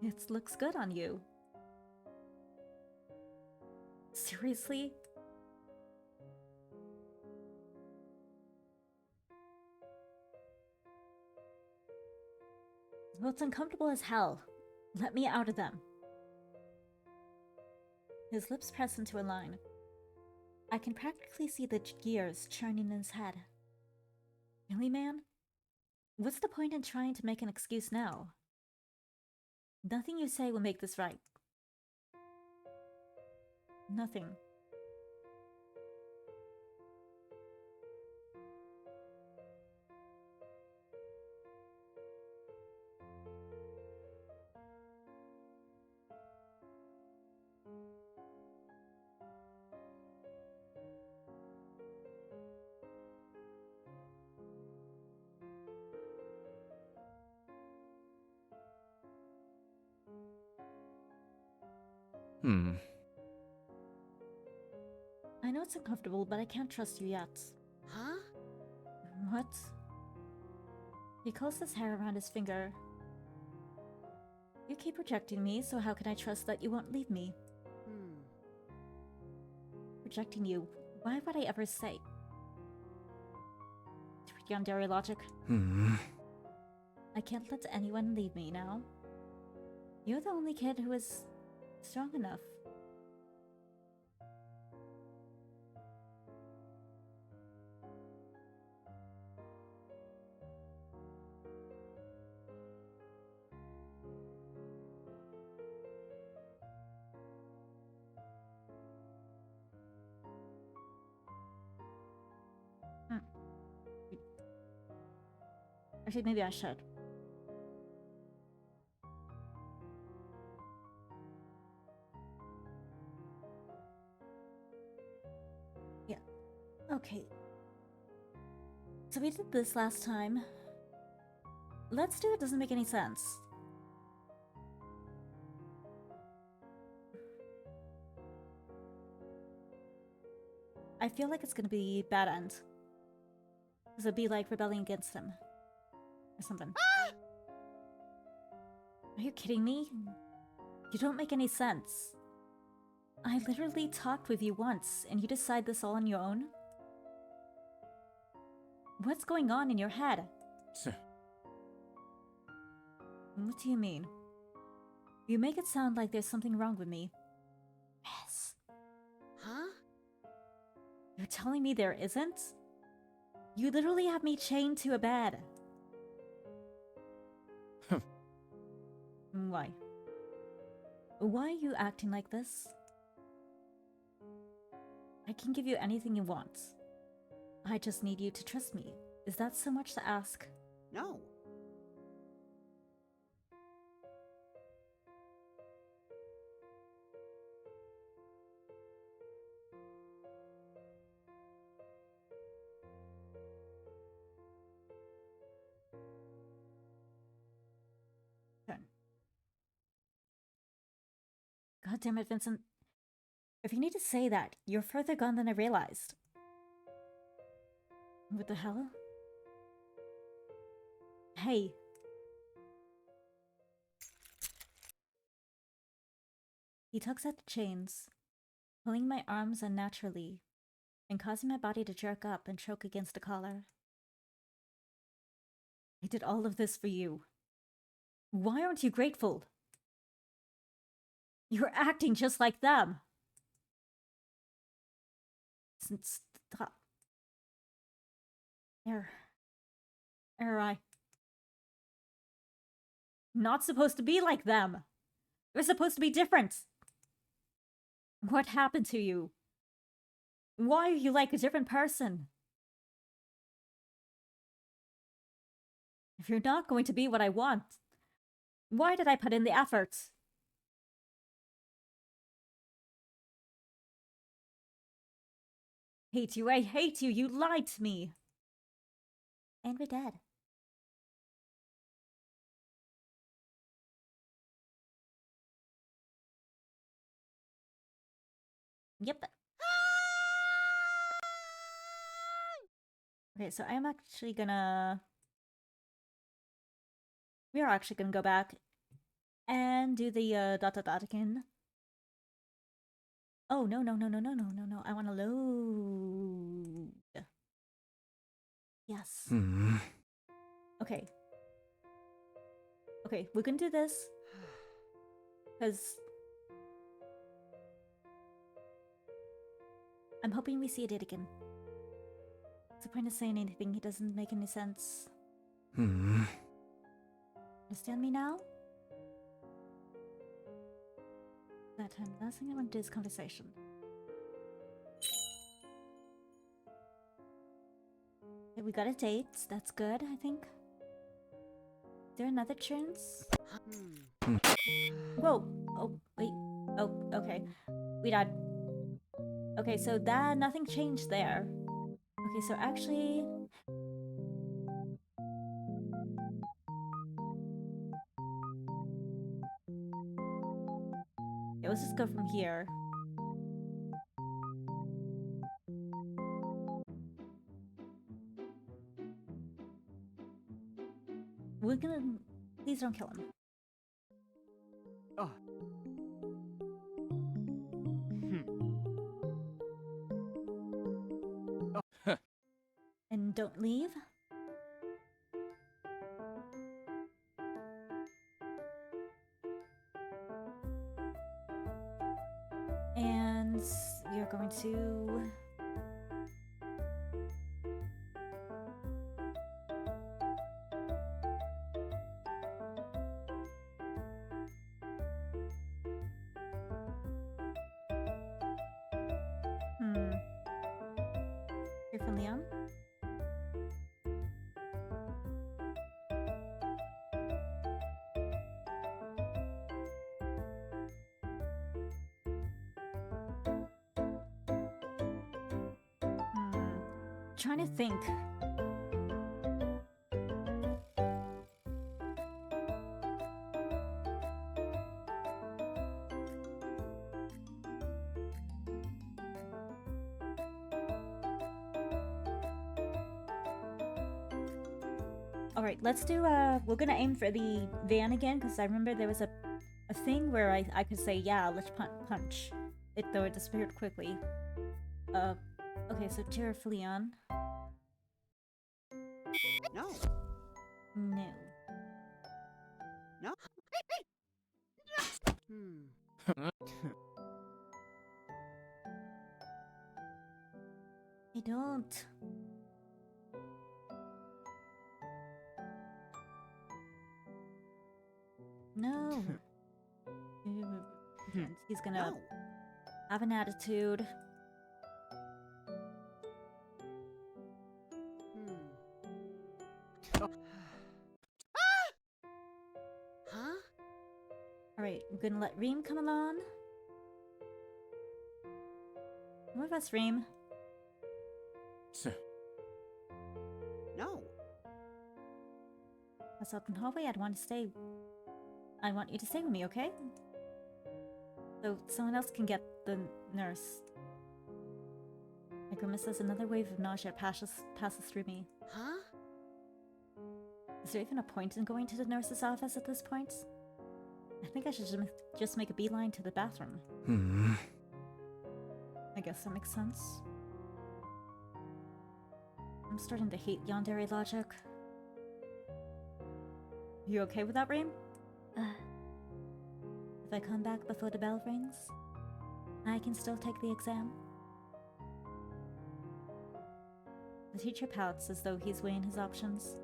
It looks good on you. Seriously? Well, it's uncomfortable as hell. Let me out of them. His lips press into a line. I can practically see the gears churning in his head. Really, man? What's the point in trying to make an excuse now? Nothing you say will make this right. Nothing. I know it's uncomfortable, but I can't trust you yet. Huh? What? He curls his hair around his finger. You keep rejecting me, so how can I trust that you won't leave me? Rejecting you? Why would I ever say? Yandere logic. I can't let anyone leave me now. You're the only kid who is strong enough. Actually, maybe I should. Yeah. Okay. So we did this last time. Let's do it doesn't make any sense. I feel like it's gonna be a bad end. Because it'd be like rebelling against him. Or something. Are you kidding me? You don't make any sense. I literally talked with you once, and you decide this all on your own? What's going on in your head? What do you mean? You make it sound like there's something wrong with me. Yes. Huh? You're telling me there isn't? You literally have me chained to a bed. Why? Why are you acting like this? I can give you anything you want. I just need you to trust me. Is that so much to ask? No. Turn. God damn it, Vincent. If you need to say that, you're further gone than I realized. What the hell? Hey. He tugs at the chains, pulling my arms unnaturally, and causing my body to jerk up and choke against the collar. I did all of this for you. Why aren't you grateful? You're acting just like them. Stop. I not supposed to be like them. We're supposed to be different. What happened to you? Why are you like a different person? If you're not going to be what I want, why did I put in the effort? Hate you, I hate you, you lied to me. And we're dead. Yep. Okay, so I'm actually gonna... We are actually gonna go back and do the dot again. Oh, no. I want to load. Yes. Okay. Okay, we're gonna do this. Because... I'm hoping we see it again. What's the point of saying anything? It doesn't make any sense. Understand me now? That time, the last thing I want to do is conversation. Okay, we got a date. That's good, I think. Is there another chance? Whoa! Oh, wait. Oh, okay. We died. Okay, so that... nothing changed there. Okay, so actually... Okay, let's just go from here. We're gonna... Please don't kill him. Oh. And don't leave. And you're going to... Hear from Leon? Trying to think. Alright, let's do, we're gonna aim for the van again, because I remember there was a thing where I could say, yeah, let's punch. Though it disappeared quickly. Okay, so Tara Leon. No. No. No. Hmm. I don't. No. He's gonna No. have an attitude. Hmm. Huh? Alright, I'm gonna let Reem come along. Come with us, Reem. No. That's out in the hallway. I want you to stay with me, okay? So someone else can get the nurse. My grimace says another wave of nausea passes through me. Huh? Is there even a point in going to the nurse's office at this point? I think I should just make a beeline to the bathroom. I guess that makes sense. I'm starting to hate yandere logic. You okay with that, Reem? If I come back before the bell rings, I can still take the exam. The teacher pouts as though he's weighing his options.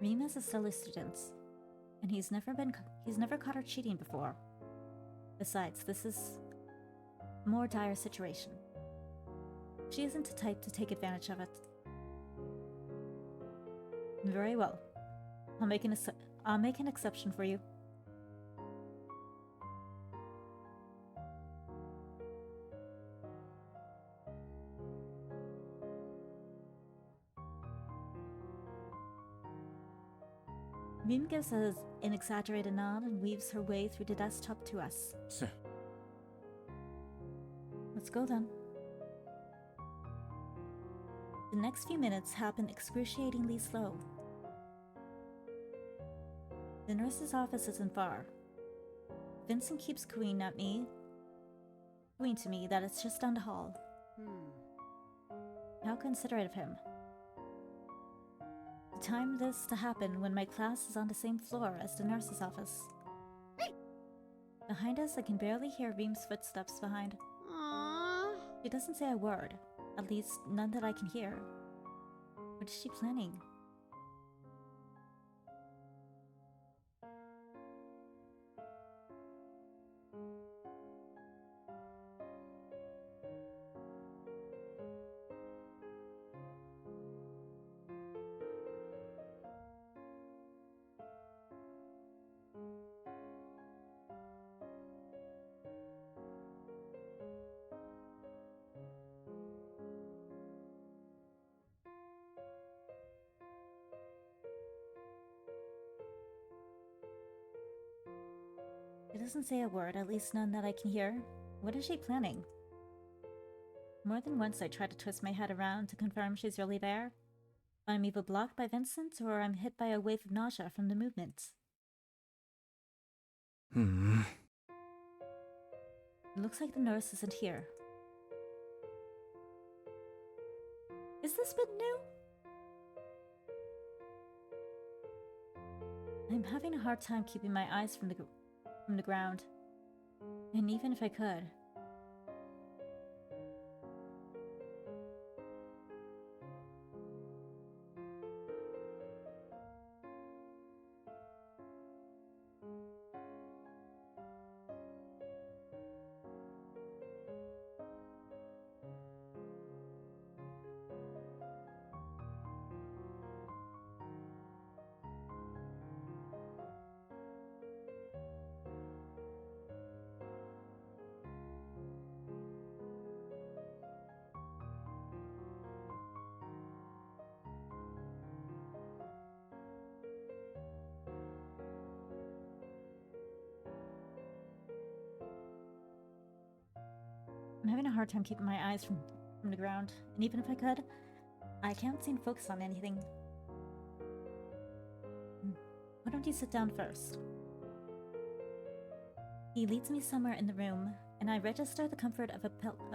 Reem is a stellar student, and he's never caught her cheating before. Besides, this is a more dire situation. She isn't the type to take advantage of it. Very well. I'll make an exception for you. Reem gives us an exaggerated nod and weaves her way through the desktop to us. Let's go then. The next few minutes happen excruciatingly slow. The nurse's office isn't far. Vincent keeps cooing to me that it's just down the hall. How considerate of him. To time this to happen when my class is on the same floor as the nurse's office. Behind us, I can barely hear Reem's footsteps behind. Aww. She doesn't say a word, at least none that I can hear. What is she planning? She doesn't say a word, at least none that I can hear. What is she planning? More than once I try to twist my head around to confirm she's really there. But I'm either blocked by Vincent or I'm hit by a wave of nausea from the movement. It looks like the nurse isn't here. Is this bit new? I'm having a hard time keeping my eyes from the ground. And even if I could... I'm having a hard time keeping my eyes from the ground, and even if I could, I can't seem to focus on anything. Why don't you sit down first? He leads me somewhere in the room, and I register the comfort of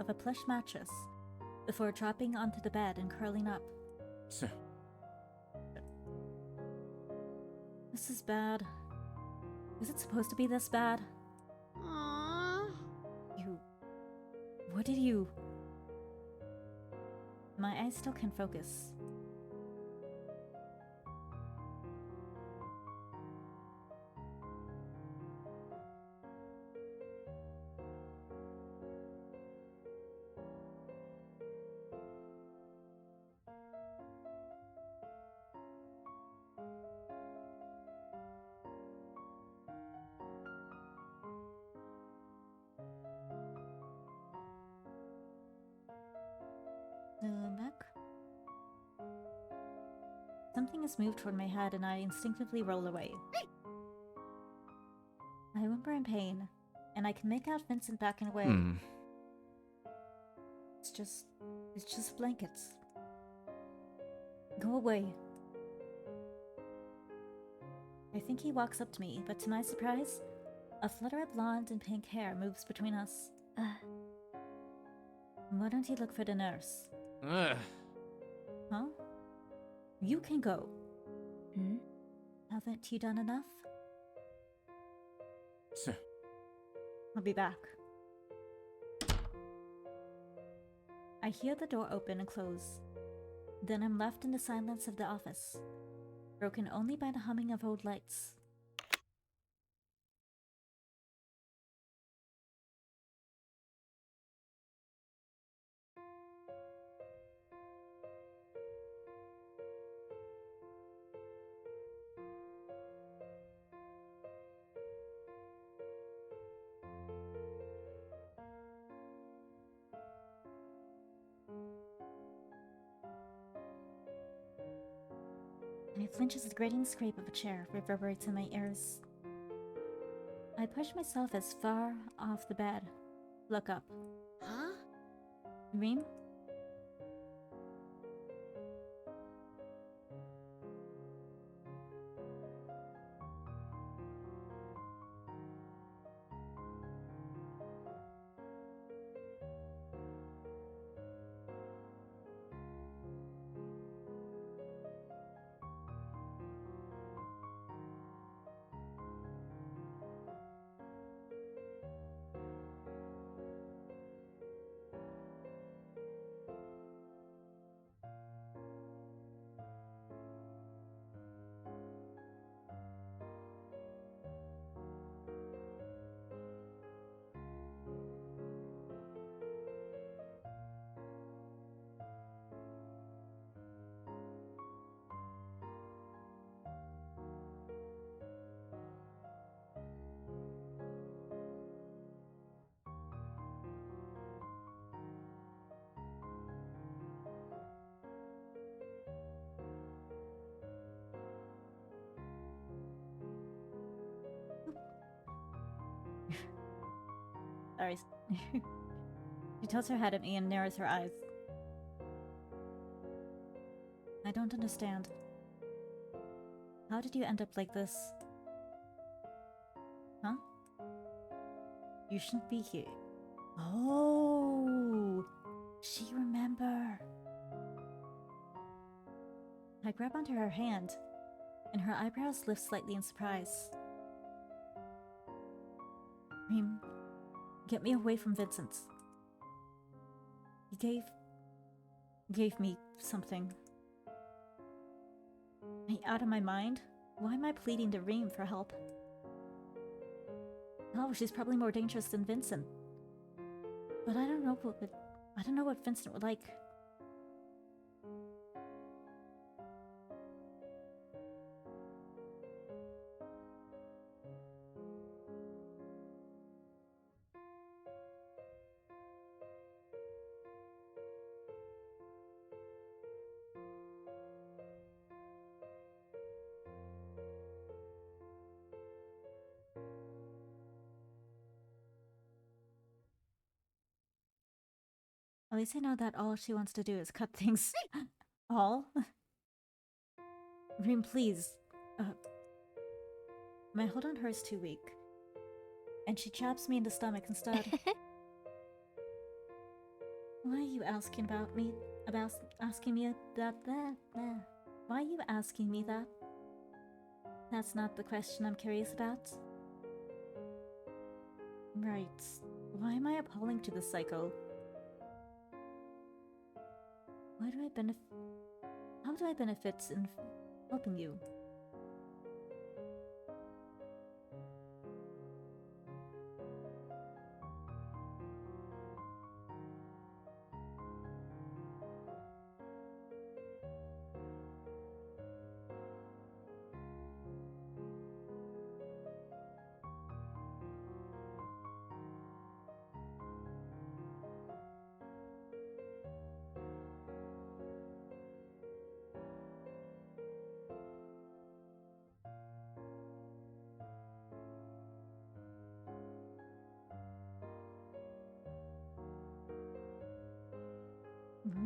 a plush mattress before dropping onto the bed and curling up. This is bad. Is it supposed to be this bad? Aww. What did you... My eyes still can't focus. Back. Something has moved toward my head and I instinctively roll away. I whimper in pain, and I can make out Vincent backing away. It's just blankets. Go away. I think he walks up to me, but to my surprise, a flutter of blonde and pink hair moves between us. Why don't you look for the nurse? Huh? You can go. Haven't you done enough? I'll be back. I hear the door open and close. Then I'm left in the silence of the office, broken only by the humming of old lights. I flinch as the grating scrape of a chair reverberates in my ears. I push myself as far off the bed. Look up. Huh? Reem? Sorry. She tilts her head at me and narrows her eyes. I don't understand. How did you end up like this? Huh? You shouldn't be here. Oh! She remember. I grab onto her hand, and her eyebrows lift slightly in surprise. Reem, get me away from Vincent. He gave me something. Am I out of my mind? Why am I pleading to Reem for help? Oh, she's probably more dangerous than Vincent. But I don't know what Vincent would like. At least I know that all she wants to do is cut things. All? Reem, please. My hold on her is too weak. And she jabs me in the stomach instead. Why are you asking about me? Asking me about that? Why are you asking me that? That's not the question I'm curious about. Right. Why am I appalling to this psycho? Why do I benefit? How do I benefit in helping you?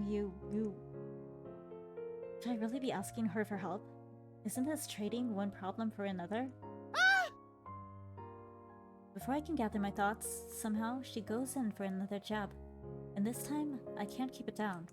You... Should I really be asking her for help? Isn't this trading one problem for another? Before I can gather my thoughts, somehow she goes in for another jab. And this time, I can't keep it down.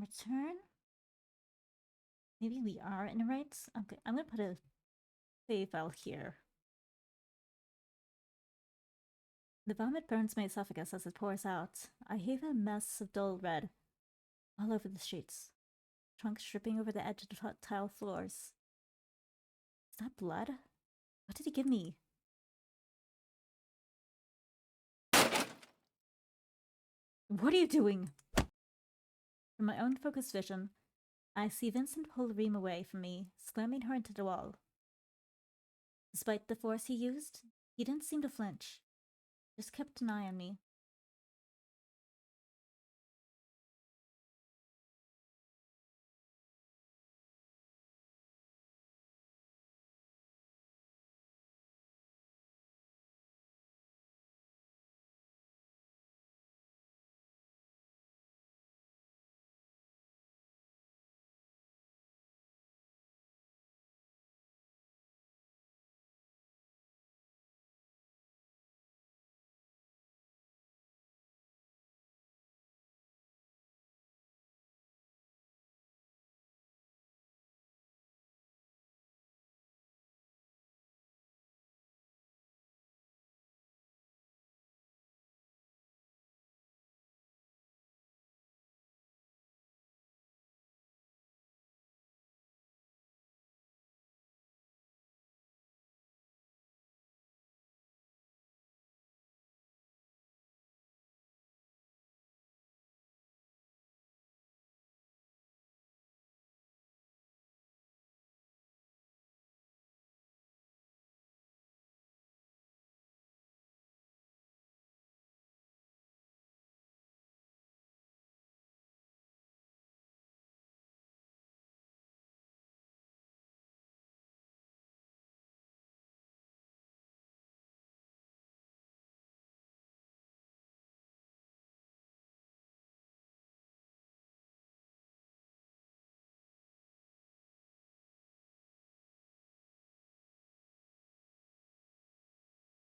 Return? Maybe we are in the right? Okay, I'm gonna put a save file here. The vomit burns my esophagus as it pours out. I have a mess of dull red all over the streets. Trunks dripping over the edge of the tile floors. Is that blood? What did he give me? What are you doing? From my own focused vision, I see Vincent pull Reem away from me, slamming her into the wall. Despite the force he used, he didn't seem to flinch, just kept an eye on me.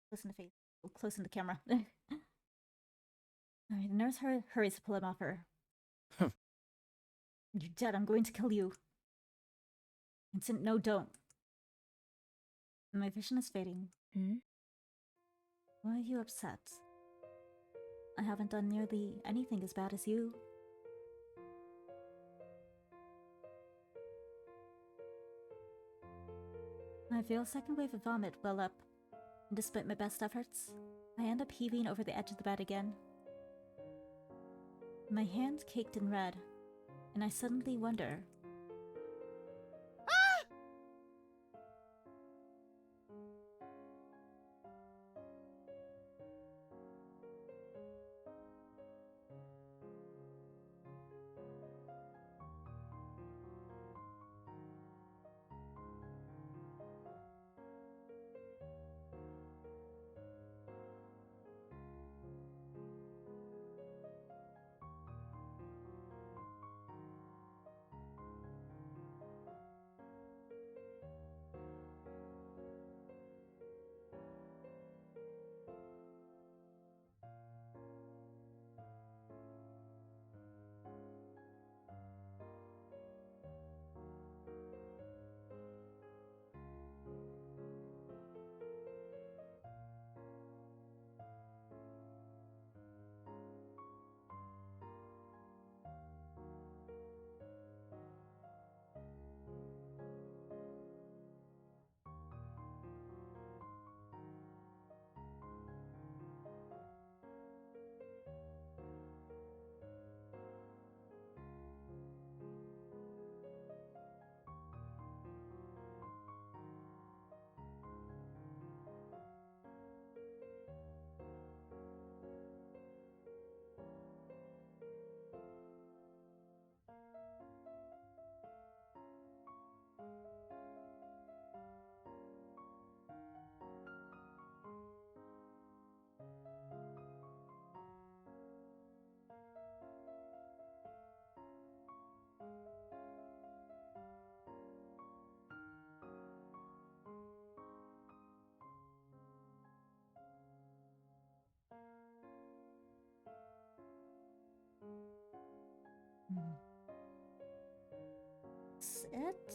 Close in the face. Close in the camera. Alright, the nurse hurries to pull him off her. You're dead, I'm going to kill you. Vincent, no, don't. My vision is fading. Why are you upset? I haven't done nearly anything as bad as you. I feel a second wave of vomit well up, and despite my best efforts, I end up heaving over the edge of the bed again. My hand caked in red, and I suddenly wonder. That's it?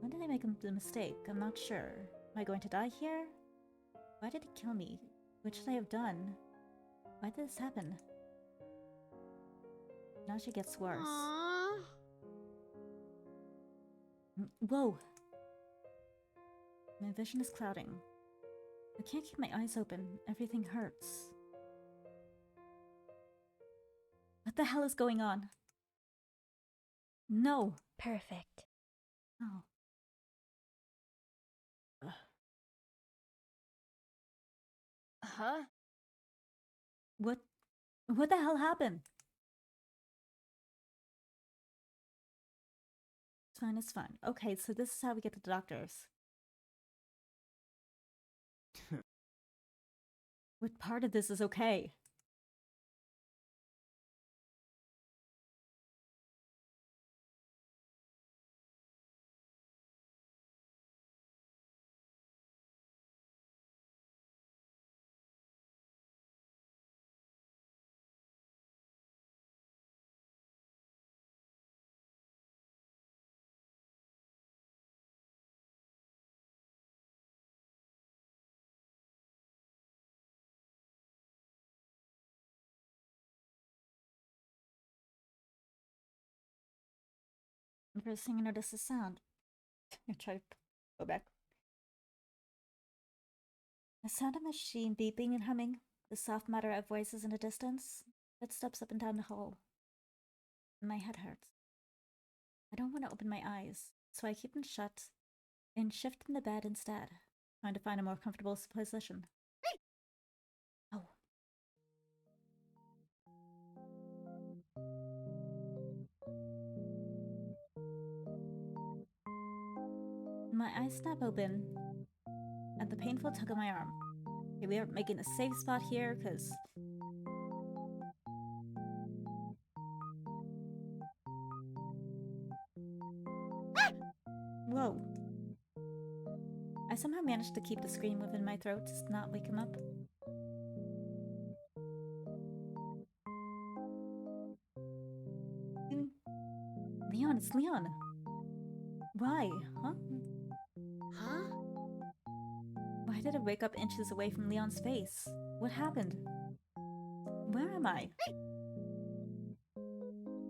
When did I make the mistake? I'm not sure. Am I going to die here? Why did he kill me? What should I have done? Why did this happen? Now she gets worse. Aww. Whoa! My vision is clouding. I can't keep my eyes open. Everything hurts. What the hell is going on? No. Perfect. Oh. Huh? What the hell happened? It's fine, it's fine. Okay, so this is how we get to the doctors. What part of this is okay? The first thing I notice is sound. I try to go back. The sound of a machine beeping and humming, the soft mutter of voices in the distance, footsteps up and down the hall. My head hurts. I don't want to open my eyes, so I keep them shut and shift in the bed instead, trying to find a more comfortable position. Oh. My eyes snap open at the painful tug of my arm. Okay, we are making a safe spot here, because... Whoa. I somehow managed to keep the scream within my throat to not wake him up. Leon, it's Leon. Why? Huh? Huh? Why did I wake up inches away from Leon's face? What happened? Where am I?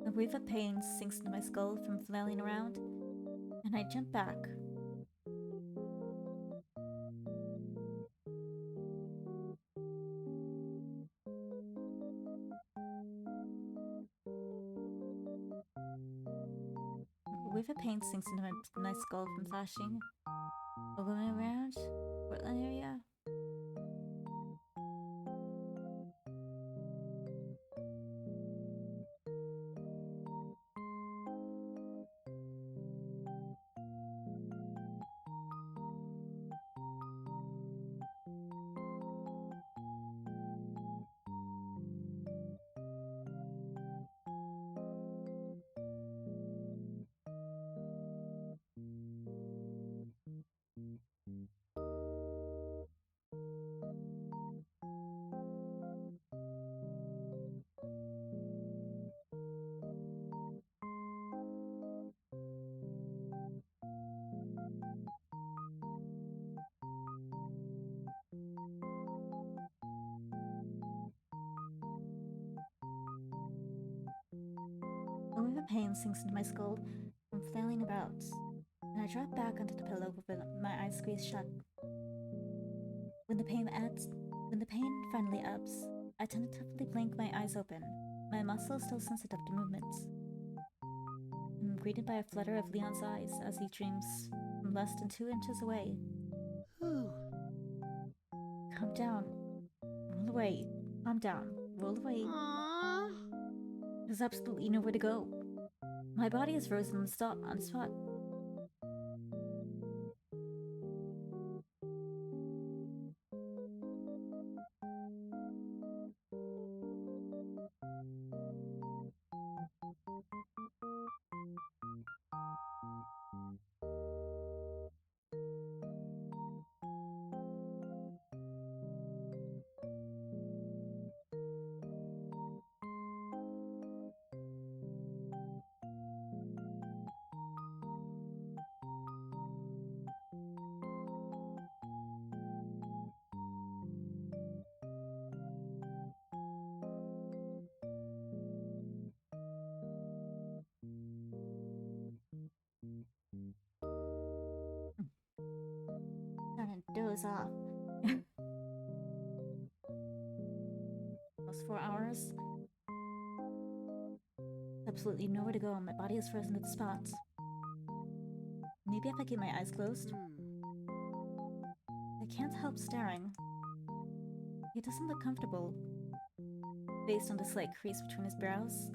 A wave of pain sinks into my skull from flailing around, and I jump back. A wave of pain sinks into my skull from flashing. Going around Portland area. A wave of pain sinks into my skull from flailing about, and I drop back onto the pillow with my eyes squeezed shut. When the pain finally ebbs, I tentatively blink my eyes open, my muscles still sensitive to movements. I'm greeted by a flutter of Leon's eyes as he dreams from less than 2 inches away. Whew. Calm down. Roll away. Calm down. Roll away. Aww. There's absolutely nowhere to go. My body is frozen on the spot. Trying to doze off. Almost 4 hours. absolutely nowhere to go and my body is frozen to the spot. Maybe if I keep my eyes closed? I can't help staring. He doesn't look comfortable, based on the slight crease between his brows.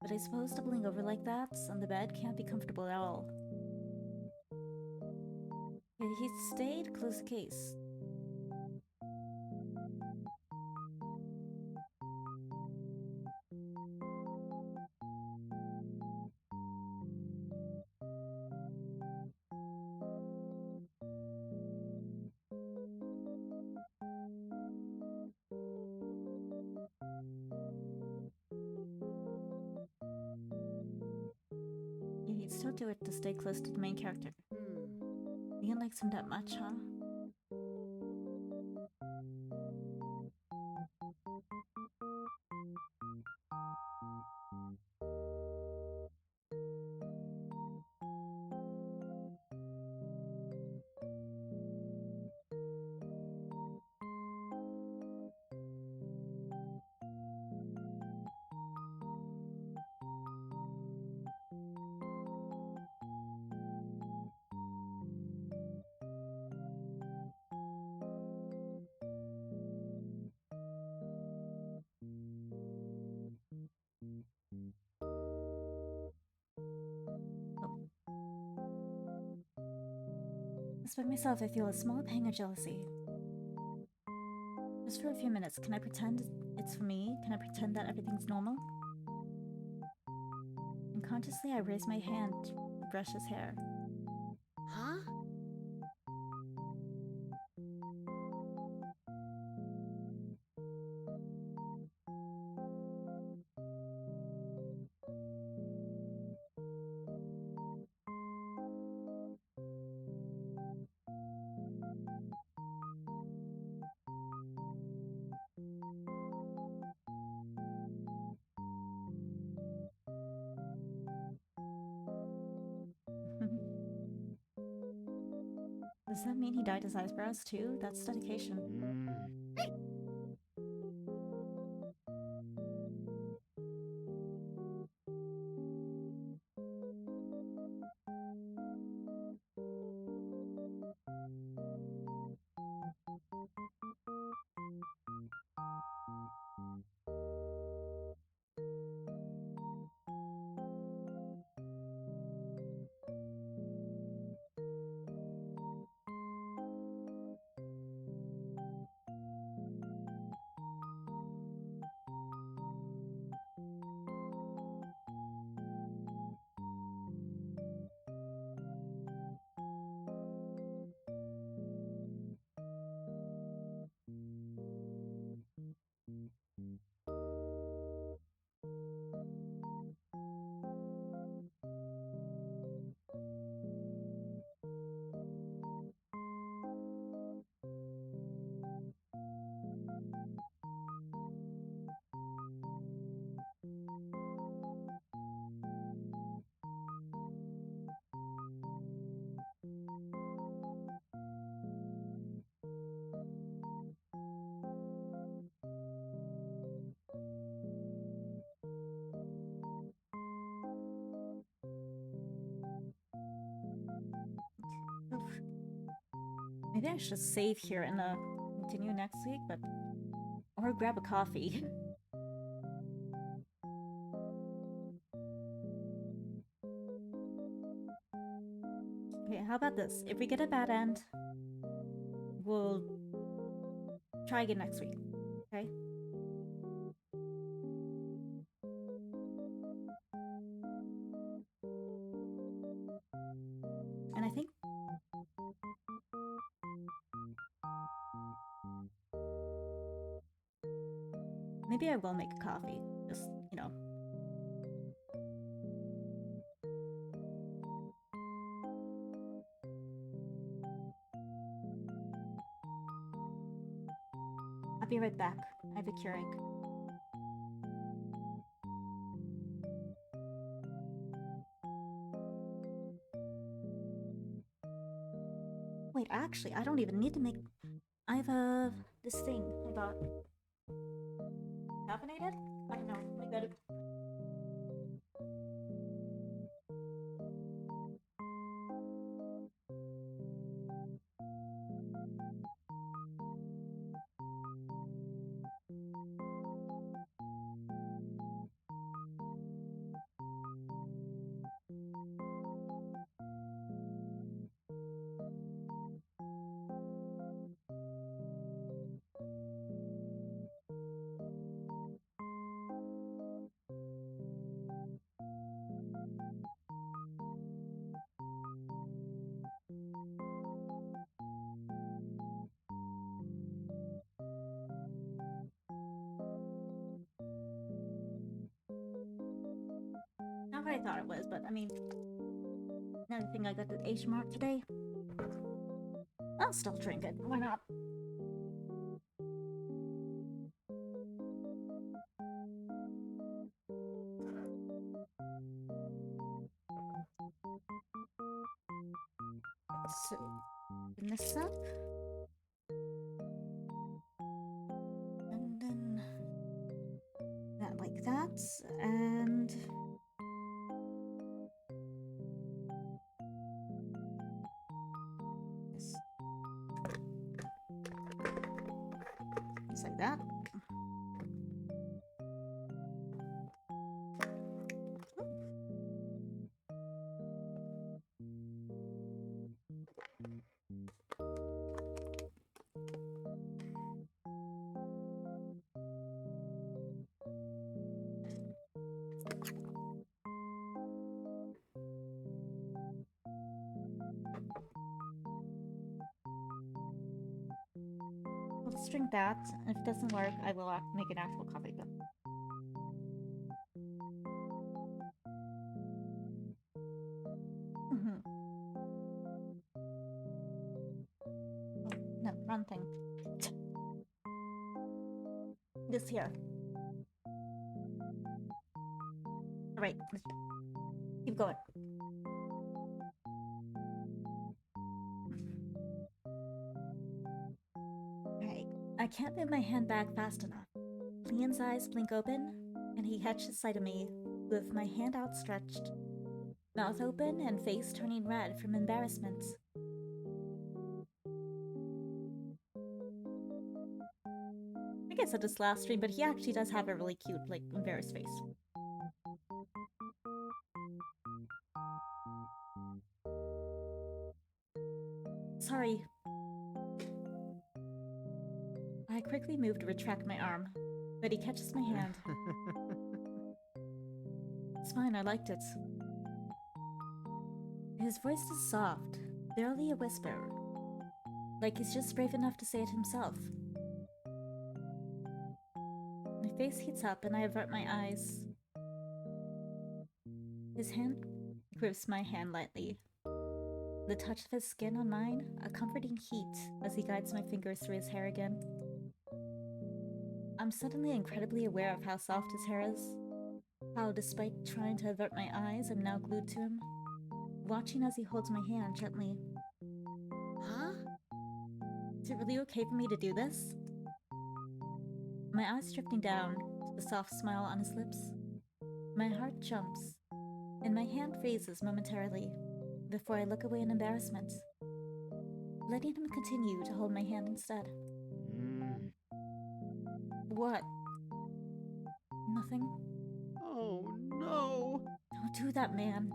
But I suppose doubling over like that on the bed can't be comfortable at all. He stayed close to case. He'd still do it to stay close to the main character. Ian likes him that much, huh? Despite myself, I feel a small pang of jealousy. Just for a few minutes, can I pretend it's for me? Can I pretend that everything's normal? Unconsciously, I raise my hand to brush his hair. Huh? Does that mean he dyed his eyebrows too? That's dedication. Maybe I should save here and continue next week, but or grab a coffee. Okay, how about this? If we get a bad end, we'll try again next week. Okay? And I think maybe I will make a coffee. Just, you know. I'll be right back. I have a Keurig. Wait, actually, I don't even need to make... I have this thing I bought. Caffeinated? I don't know. Let me get it. what I thought it was, but I mean, another thing I got the H mark today. I'll still drink it. Why not? So, open this up. And then that like that, and this. Just like that. Let's drink that. If it doesn't work, I will make an actual coffee cup. Oh, no, wrong thing. This here. Alright, let's keep going. Alright, I can't move my hand back fast enough. Leon's eyes blink open, and he catches sight of me with my hand outstretched, mouth open and face turning red from embarrassment. I guess I just last stream, but he actually does have a really cute, like, embarrassed face. Sorry. I quickly move to retract my arm, but he catches my hand. It's fine, I liked it. His voice is soft, barely a whisper, like he's just brave enough to say it himself. My face heats up and I avert my eyes. His hand grips my hand lightly. The touch of his skin on mine, a comforting heat as he guides my fingers through his hair again. I'm suddenly incredibly aware of how soft his hair is. How, despite trying to avert my eyes, I'm now glued to him, watching as he holds my hand gently. Huh? Is it really okay for me to do this? My eyes drifting down to the soft smile on his lips. My heart jumps, and my hand freezes momentarily before I look away in embarrassment, letting him continue to hold my hand instead. What? Nothing? Oh no! Don't do that, man.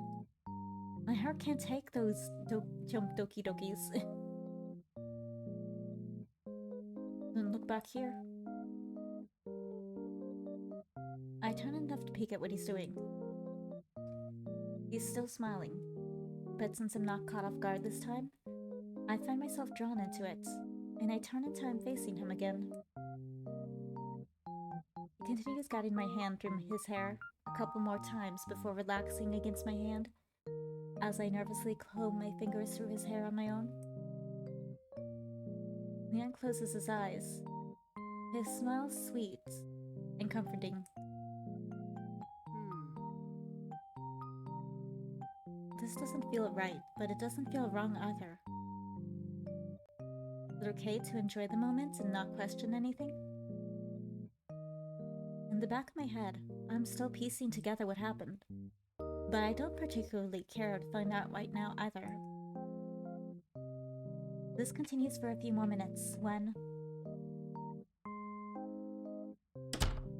My heart can't take those doki dokis. Then look back here. I turn enough to peek at what he's doing. He's still smiling, but since I'm not caught off guard this time, I find myself drawn into it, and I turn until I'm facing him again. He continues guiding my hand through his hair a couple more times before relaxing against my hand as I nervously comb my fingers through his hair on my own. Leon closes his eyes. His smile is sweet and comforting. This doesn't feel right, but it doesn't feel wrong either. Is it okay to enjoy the moment and not question anything? In the back of my head, I'm still piecing together what happened, but I don't particularly care to find out right now either. This continues for a few more minutes when...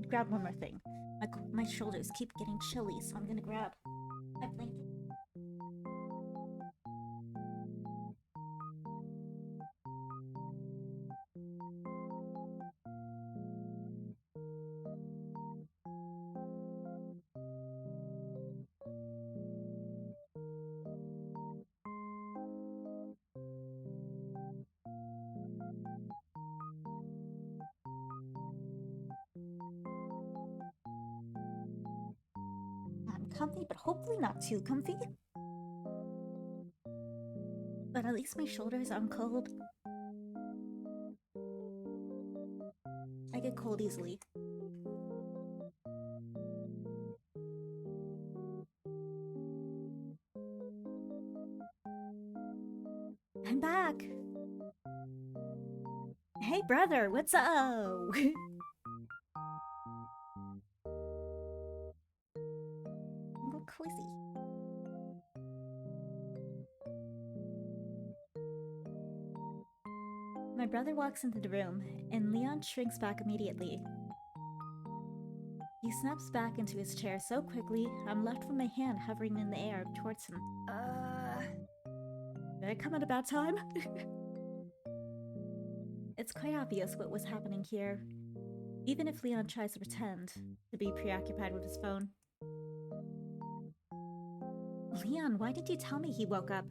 Grab one more thing. My shoulders keep getting chilly, so I'm gonna grab my blanket. comfy, but hopefully not too comfy. But at least my shoulders aren't cold. I get cold easily. I'm back! Hey brother, what's up? I'm all cozy. My brother walks into the room, and Leon shrinks back immediately. He snaps back into his chair so quickly, I'm left with my hand hovering in the air towards him. Did I come at a bad time? It's quite obvious what was happening here, even if Leon tries to pretend to be preoccupied with his phone. Leon, why did you tell me he woke up?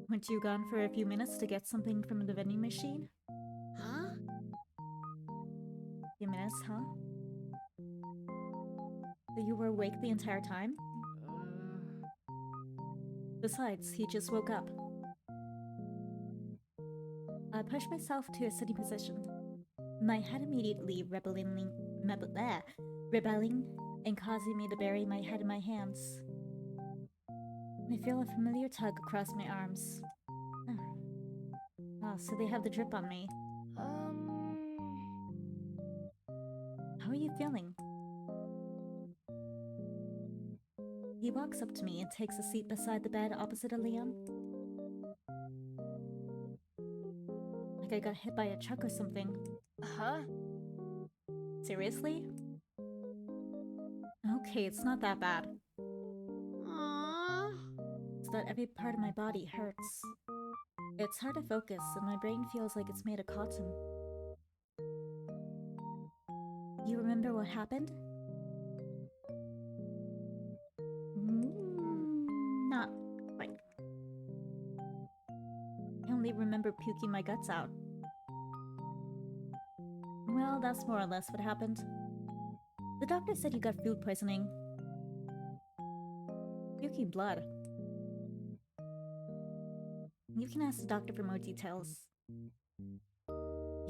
Weren't you gone for a few minutes to get something from the vending machine? Huh? Few minutes, huh? So you were awake the entire time? Besides, he just woke up. I pushed myself to a sitting position, my head immediately rebelling and causing me to bury my head in my hands. I feel a familiar tug across my arms. Oh, so they have the drip on me. How are you feeling? He walks up to me and takes a seat beside the bed opposite of Leon. Like I got hit by a truck or something. Huh? Seriously? Okay, it's not that bad. Aww. It's that every part of my body hurts. It's hard to focus, and my brain feels like it's made of cotton. You remember what happened? Not quite. I only remember puking my guts out. Well, that's more or less what happened. The doctor said you got food poisoning. Puking blood. You can ask the doctor for more details.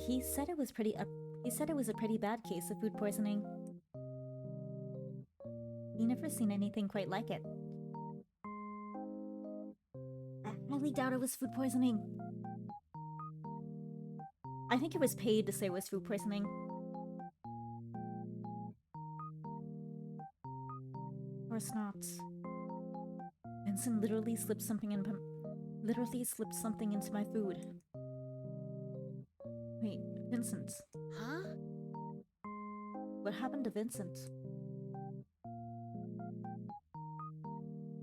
He said it was a pretty bad case of food poisoning. He never seen anything quite like it. I highly doubt it was food poisoning. I think it was paid to say it was food poisoning. Of course not. Vincent literally slipped something into my food. Wait, Vincent. Huh? What happened to Vincent?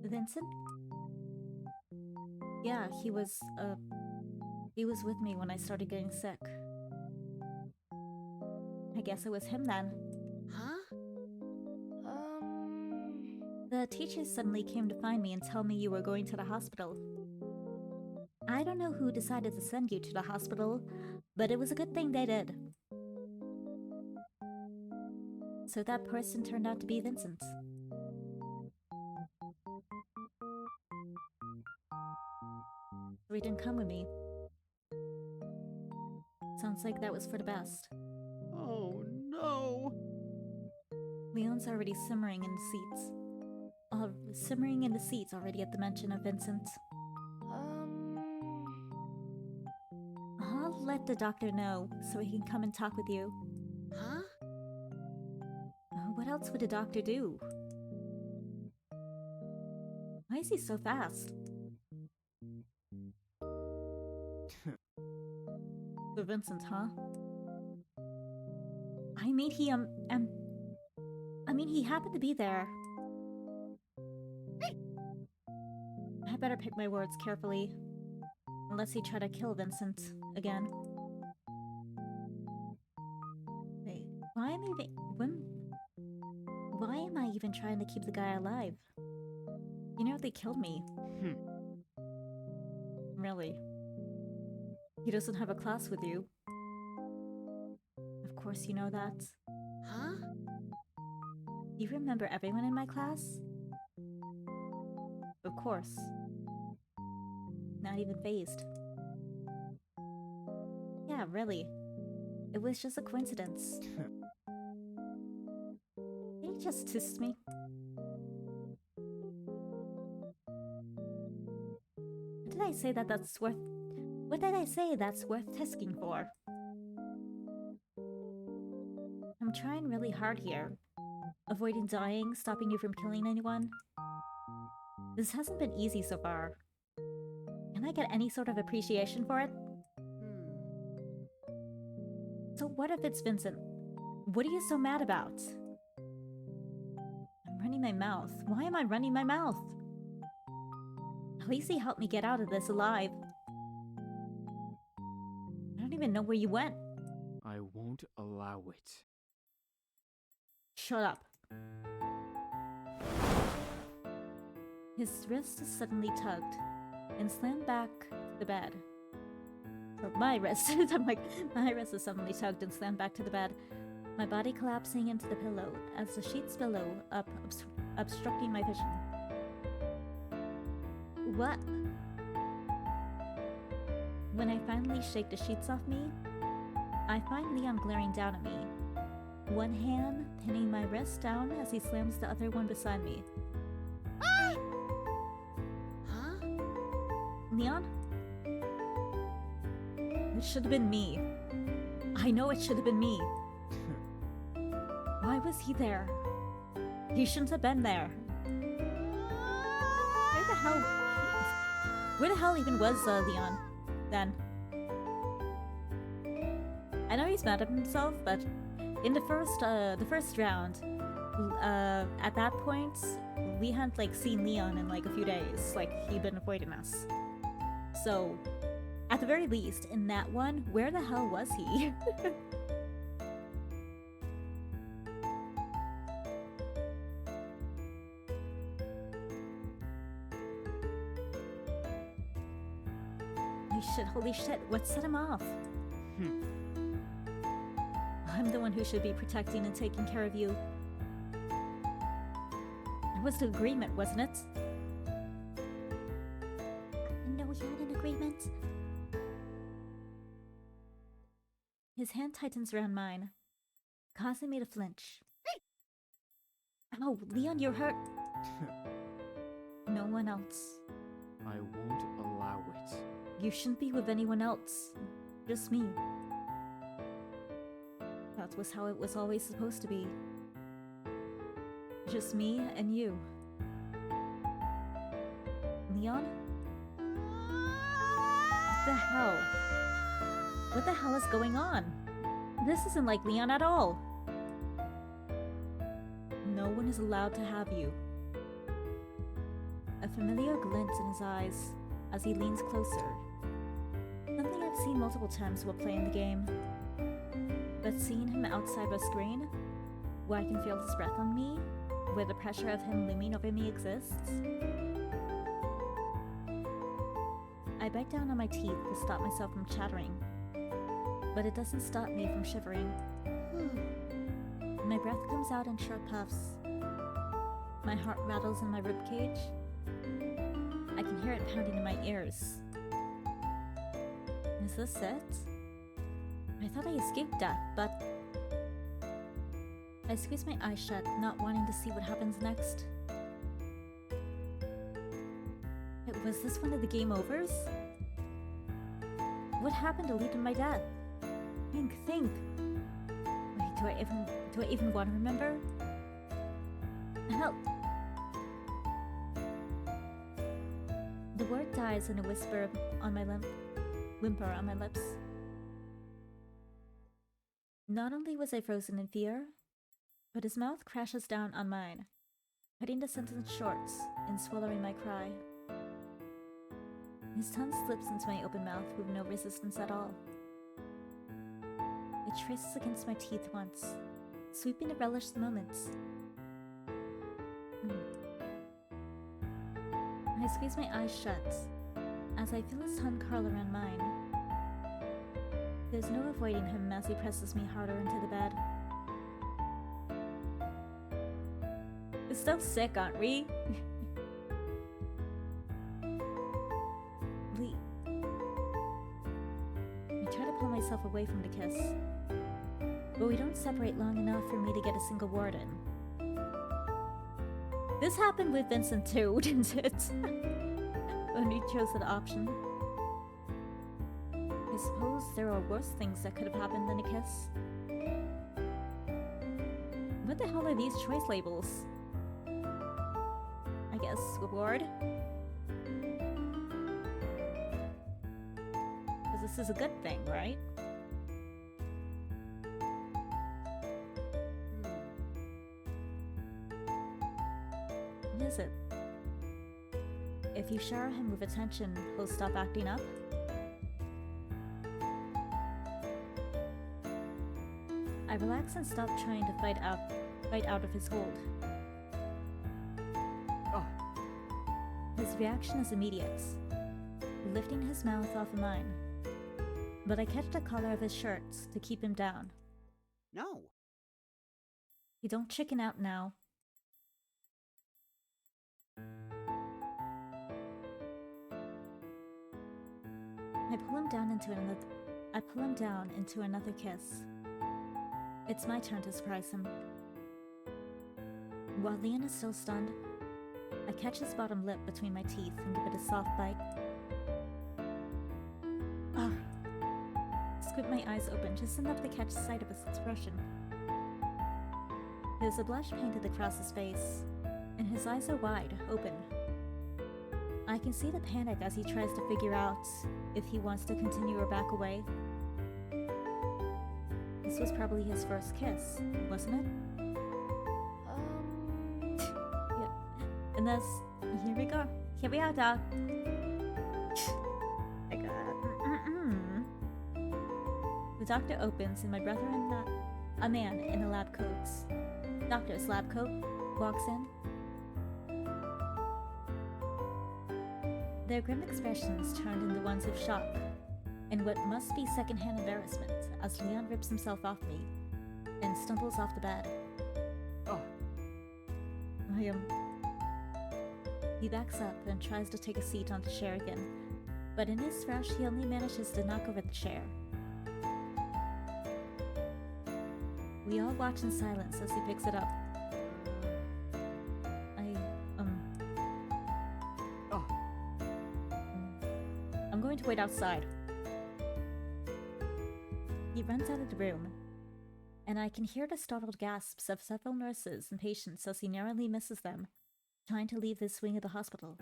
Vincent? Yeah, he was with me when I started getting sick. I guess it was him then. Huh? The teachers suddenly came to find me and tell me you were going to the hospital. I don't know who decided to send you to the hospital, but it was a good thing they did. So that person turned out to be Vincent. So he didn't come with me. Sounds like that was for the best. Oh no! Leon's already simmering in the seats already at the mention of Vincent. I'll let the doctor know so he can come and talk with you. Huh? What else would a doctor do? Why is he so fast? So Vincent, huh? I mean, he happened to be there. I better pick my words carefully. Unless he tried to kill Vincent again. Wait, why am I even trying to keep the guy alive? You know, they killed me. Really? He doesn't have a class with you. Of course you know that. Huh? Do you remember everyone in my class? Of course. Not even phased. Yeah, really. It was just a coincidence. He just kissed me. What did I say that's worth... What did I say that's worth tasking for? I'm trying really hard here. Avoiding dying, stopping you from killing anyone. This hasn't been easy so far. Can I get any sort of appreciation for it? So what if it's Vincent? What are you so mad about? I'm running my mouth. Why am I running my mouth? At least he helped me get out of this alive. I don't even know where you went. I won't allow it. Shut up. His wrist is suddenly tugged and slammed back to the bed. Or my wrist. I'm like, my wrist is suddenly tugged and slammed back to the bed. My body collapsing into the pillow as the sheets below up obstructing my vision. What? When I finally shake the sheets off me, I find Leon glaring down at me. One hand pinning my wrist down as he slams the other one beside me. Huh? Leon? It should have been me. I know it should have been me. Why was he there? He shouldn't have been there. Where the hell even was Leon then? I know he's mad at himself, but in the first round, at that point, we hadn't like seen Leon in like a few days. Like he'd been avoiding us. So, at the very least, in that one, where the hell was he? Holy shit, what set him off? I'm the one who should be protecting and taking care of you. It was the agreement, wasn't it? I know we had an agreement. His hand tightens around mine, causing me to flinch. Oh, Leon, you're hurt. No one else. I won't allow it. You shouldn't be with anyone else. Just me. That was how it was always supposed to be. Just me and you. Leon? What the hell? What the hell is going on? This isn't like Leon at all. No one is allowed to have you. A familiar glint in his eyes as he leans closer. Something I've seen multiple times while playing the game. But seeing him outside the screen, where I can feel his breath on me, where the pressure of him looming over me exists, I bite down on my teeth to stop myself from chattering. But it doesn't stop me from shivering. My breath comes out in short puffs. My heart rattles in my ribcage. I can hear it pounding in my ears. Is this it? I thought I escaped death, but... I squeeze my eyes shut, not wanting to see what happens next. Was this one of the game overs? What happened to lead to my death? Think. Wait, do I even want to remember? Help! The word dies in a whimper on my lips. Not only was I frozen in fear, but his mouth crashes down on mine, cutting the sentence short and swallowing my cry. His tongue slips into my open mouth with no resistance at all. It traces against my teeth once, sweeping to relish the moment. I squeeze my eyes shut as I feel his tongue curl around mine. There's no avoiding him as he presses me harder into the bed. still sick, aren't we? Lee. I try to pull myself away from the kiss, but we don't separate long enough for me to get a single word in. This happened with Vincent too, didn't it? When we chose that option. I suppose there are worse things that could have happened than a kiss. What the hell are these choice labels? I guess reward? Because this is a good thing, right? What is it? If you shower him with attention, he'll stop acting up? I relax and stop trying to fight out of his hold. Oh. His reaction is immediate, lifting his mouth off of mine. But I catch the collar of his shirt to keep him down. No. You don't chicken out now. I pull him down into another kiss. It's my turn to surprise him. While Leon is still stunned, I catch his bottom lip between my teeth and give it a soft bite. Ah! Squint my eyes open just enough to catch sight of his expression. There's a blush painted across his face, and his eyes are wide, open. I can see the panic as he tries to figure out if he wants to continue or back away. This was probably his first kiss, wasn't it? Yeah. And thus, here we go. Here we are, dog. My God. The doctor opens, and my brother and a man in a lab coat, doctor's lab coat, walks in. Their grim expressions turned into ones of shock, and what must be secondhand embarrassment as Leon rips himself off me and stumbles off the bed. Oh. He backs up and tries to take a seat on the chair again, but in his rush he only manages to knock over the chair. We all watch in silence as he picks it up. I'm going to wait outside. He runs out of the room, and I can hear the startled gasps of several nurses and patients as he narrowly misses them, trying to leave this wing of the hospital.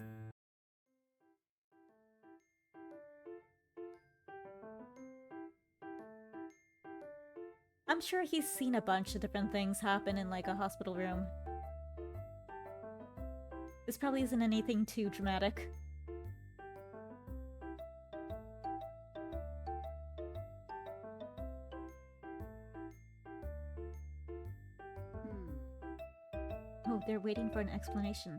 I'm sure he's seen a bunch of different things happen in like a hospital room. This probably isn't anything too dramatic. Oh, they're waiting for an explanation.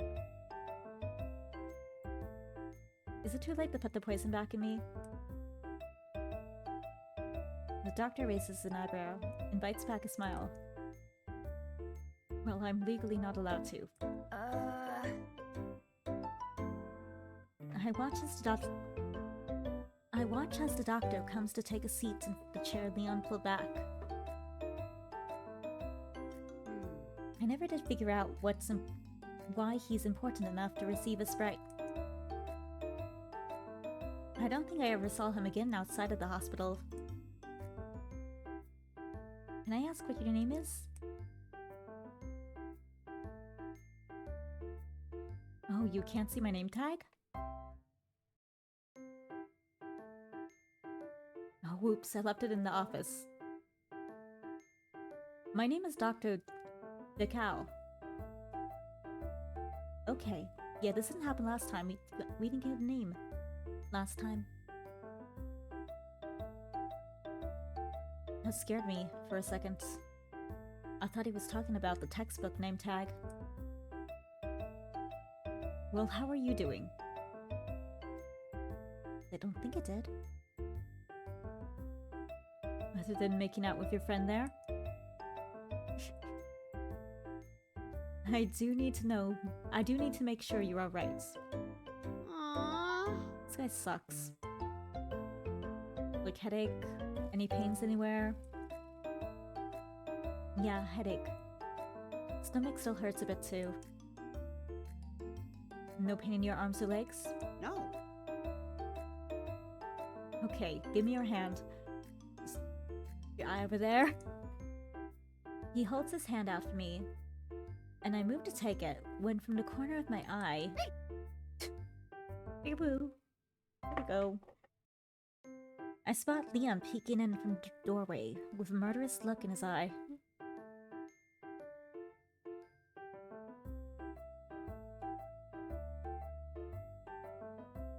Is it too late to put the poison back in me? The doctor raises an eyebrow and bites back a smile. Well, I'm legally not allowed to. I watch as the doctor comes to take a seat in the chair Leon pulled back. I never did figure out why he's important enough to receive a sprite. I don't think I ever saw him again outside of the hospital. Can I ask what your name is? Oh, you can't see my name tag? Oh, whoops, I left it in the office. My name is Dr. The cow. Okay. Yeah, this didn't happen last time. We didn't get a name last time. That scared me for a second. I thought he was talking about the textbook name tag. Well, how are you doing? I don't think it did. Other than making out with your friend there? I do need to know. I do need to make sure you're alright. Aww. This guy sucks. Like, headache? Any pains anywhere? Yeah, headache. Stomach still hurts a bit too. No pain in your arms or legs? No. Okay, give me your hand. Your eye over there. He holds his hand out for me, and I move to take it when from the corner of my eye... Hey boo. There we go. I spot Leon peeking in from the doorway with a murderous look in his eye.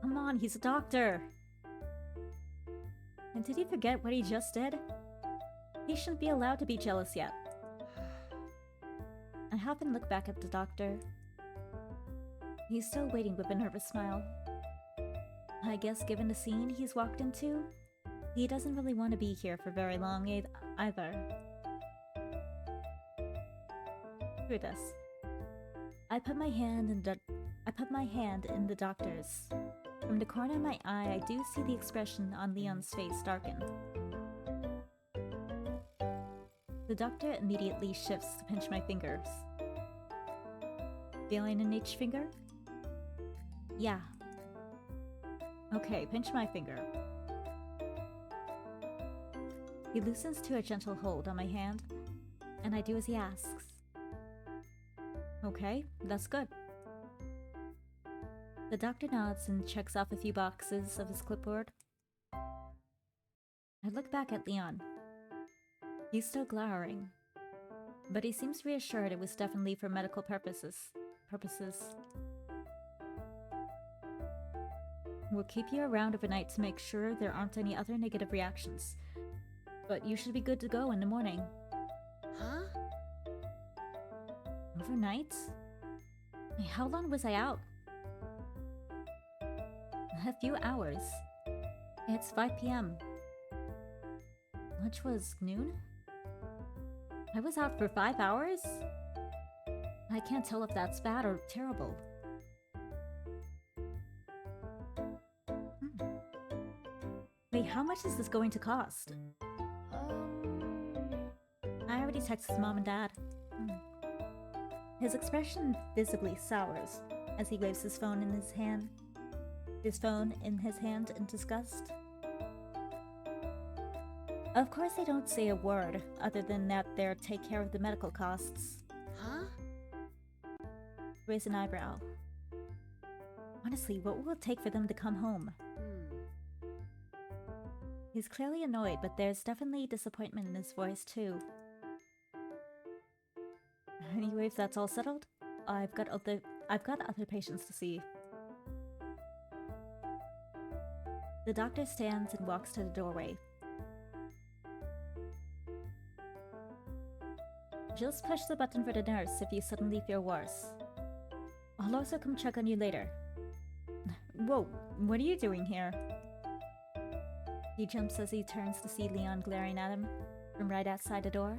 Come on, he's a doctor! And did he forget what he just did? He shouldn't be allowed to be jealous yet. I hop and look back at the doctor. He's still waiting with a nervous smile. I guess given the scene he's walked into, he doesn't really want to be here for very long either. Screw this. I put my hand in the doctor's. From the corner of my eye, I do see the expression on Leon's face darken. The doctor immediately shifts to pinch my fingers. Feeling in each finger? Yeah. Okay, pinch my finger. He loosens to a gentle hold on my hand, and I do as he asks. Okay, that's good. The doctor nods and checks off a few boxes of his clipboard. I look back at Leon. He's still glowering, but he seems reassured it was definitely for medical purposes. We'll keep you around overnight to make sure there aren't any other negative reactions, but you should be good to go in the morning. Huh? Overnight? How long was I out? A few hours. It's 5 p.m. Lunch was noon? I was out for 5 hours? I can't tell if that's bad or terrible. Wait, how much is this going to cost? I already texted Mom and Dad. His expression visibly sours as he waves his phone in his hand in disgust. Of course they don't say a word, other than that they'll take care of the medical costs. Huh? Raise an eyebrow. Honestly, what will it take for them to come home? He's clearly annoyed, but there's definitely disappointment in his voice too. Anyway, if that's all settled, I've got other patients to see. The doctor stands and walks to the doorway. Just push the button for the nurse if you suddenly feel worse. I'll also come check on you later. Whoa, what are you doing here? He jumps as he turns to see Leon glaring at him from right outside the door.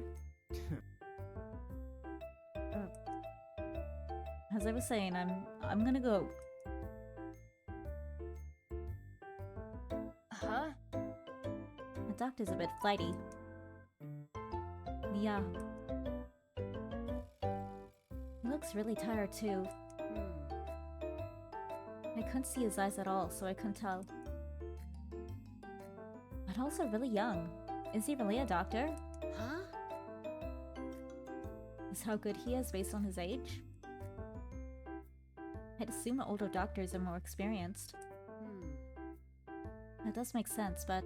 As I was saying, I'm gonna go. Huh? The doctor's a bit flighty. Yeah. He looks really tired too. I couldn't see his eyes at all, so I couldn't tell. But also really young. Is he really a doctor? Huh? Is how good he is based on his age? I'd assume older doctors are more experienced. That does make sense, but...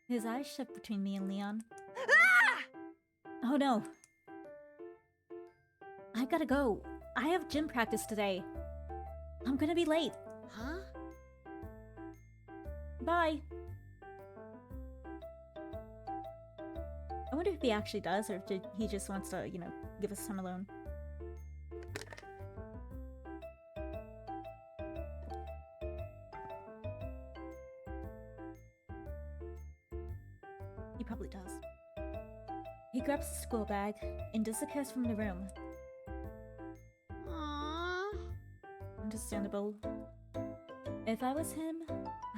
His eyes shift between me and Leon. Oh no! I gotta go. I have gym practice today. I'm gonna be late. Huh? Bye! I wonder if he actually does, or if he just wants to, you know, give us time alone. He probably does. He grabs his school bag and disappears from the room. Aw. Understandable. If I was him,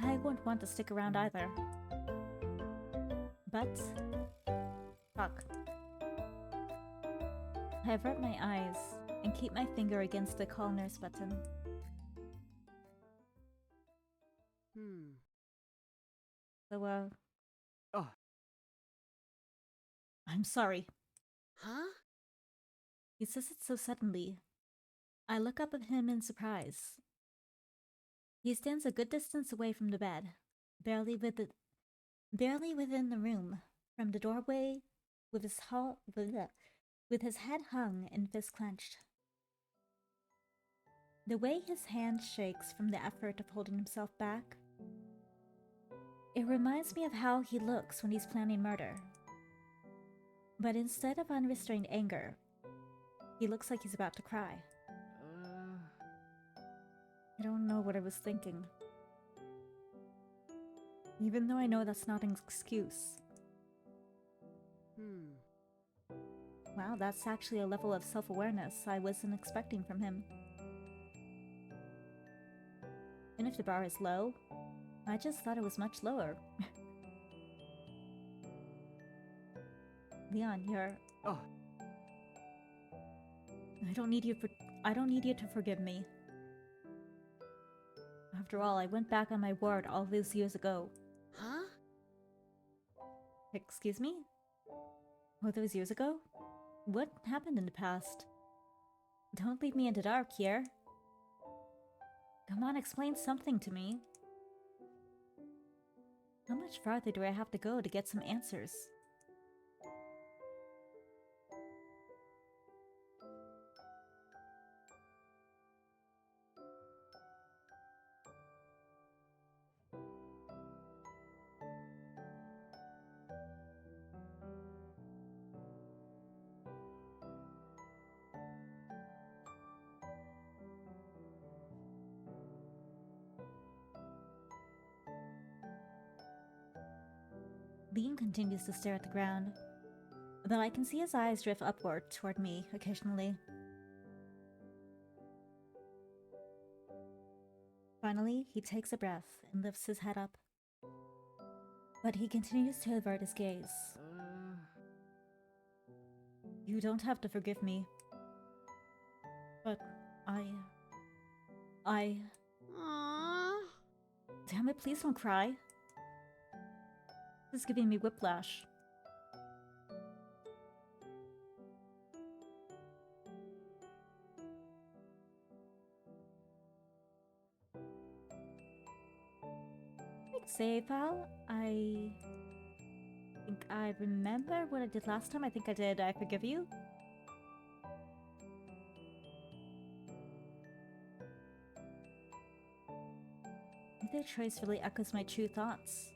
I wouldn't want to stick around either. But... fuck. I avert my eyes and keep my finger against the call nurse button. So, Oh. I'm sorry. Huh? He says it so suddenly. I look up at him in surprise. He stands a good distance away from the bed, barely within the room, from the doorway, with his head hung and fist clenched. The way his hand shakes from the effort of holding himself back, it reminds me of how he looks when he's planning murder. But instead of unrestrained anger, he looks like he's about to cry. I don't know what I was thinking. Even though I know that's not an excuse. Wow, that's actually a level of self-awareness I wasn't expecting from him. And if the bar is low, I just thought it was much lower. Leon, you're... Oh. I don't need you to forgive me. After all, I went back on my word all those years ago. Huh? Excuse me? All those years ago? What happened in the past? Don't leave me in the dark here. Come on, explain something to me. How much farther do I have to go to get some answers? Liam continues to stare at the ground, but I can see his eyes drift upward toward me occasionally. Finally, he takes a breath and lifts his head up. But he continues to avert his gaze. You don't have to forgive me. But I... Aw. Damn it, please don't cry. This is giving me whiplash. Quick save file. I think I remember what I did last time. I think I did I forgive you? Either choice really echoes my true thoughts.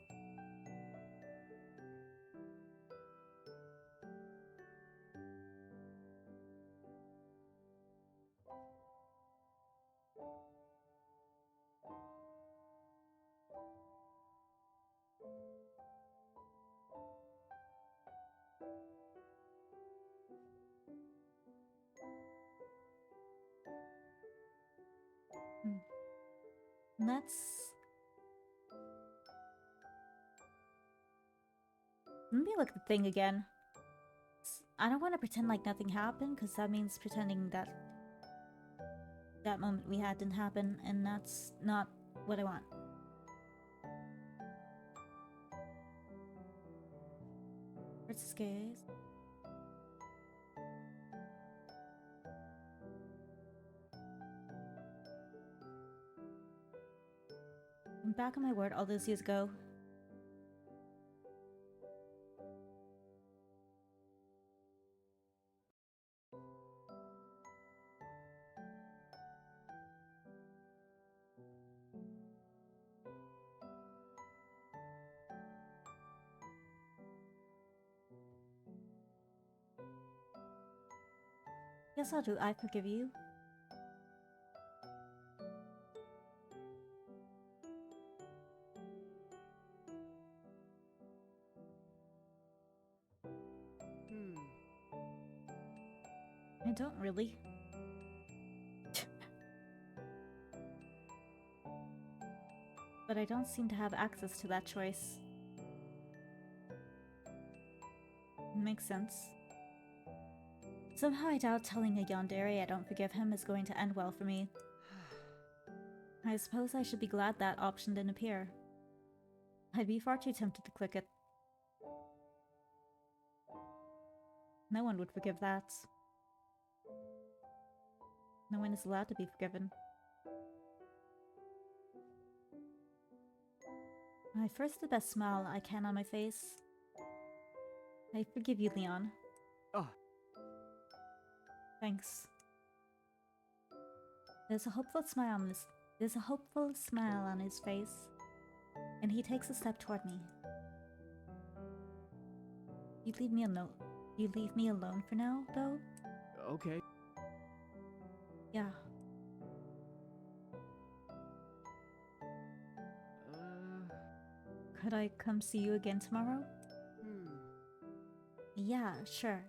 Let's... Let me look at the thing again. I don't want to pretend like nothing happened, because that means pretending that that moment we had didn't happen, and that's not what I want. Where's his gaze? I'm back on my word all those years ago. Guess I'll do I forgive you. I don't really. But I don't seem to have access to that choice. Makes sense. Somehow I doubt telling a yandere I don't forgive him is going to end well for me. I suppose I should be glad that option didn't appear. I'd be far too tempted to click it. No one would forgive that. No one is allowed to be forgiven. I force the best smile I can on my face. I forgive you, Leon. Oh, Thanks. There's a hopeful smile on his face, and he takes a step toward me. You leave me alone for now, though? okay. Yeah. Could I come see you again tomorrow? Yeah, sure.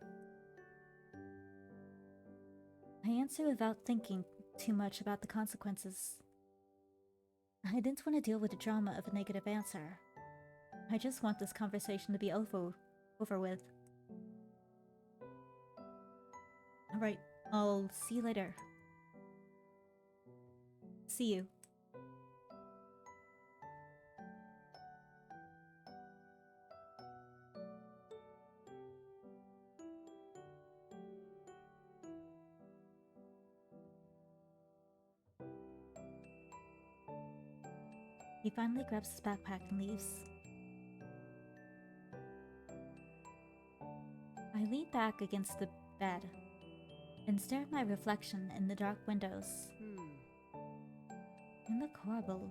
I answer without thinking too much about the consequences. I didn't want to deal with the drama of a negative answer. I just want this conversation to be over with. Alright, I'll see you later. See you. He finally grabs his backpack and leaves. I lean back against the bed and stare at my reflection in the dark windows. I look horrible.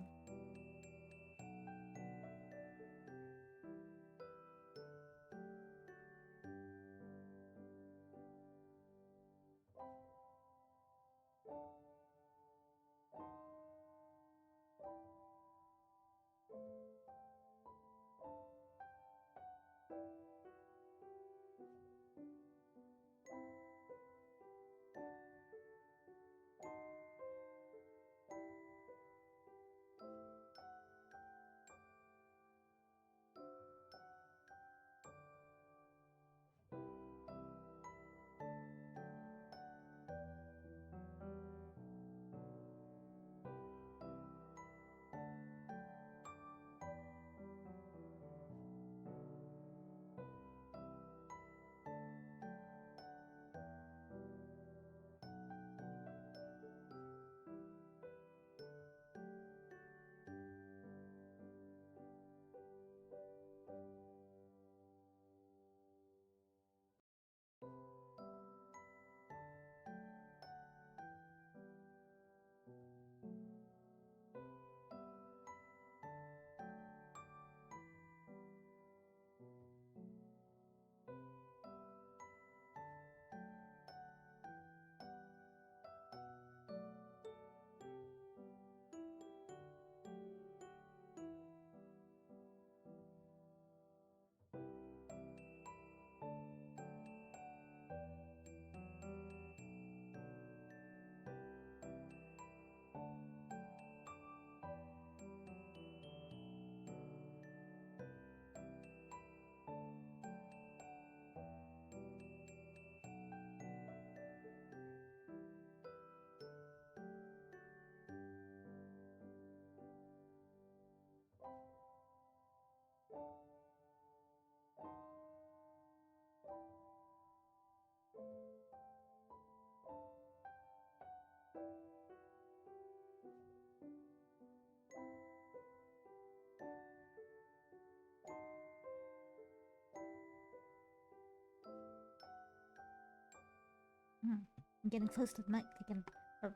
I'm getting close to the night again. Or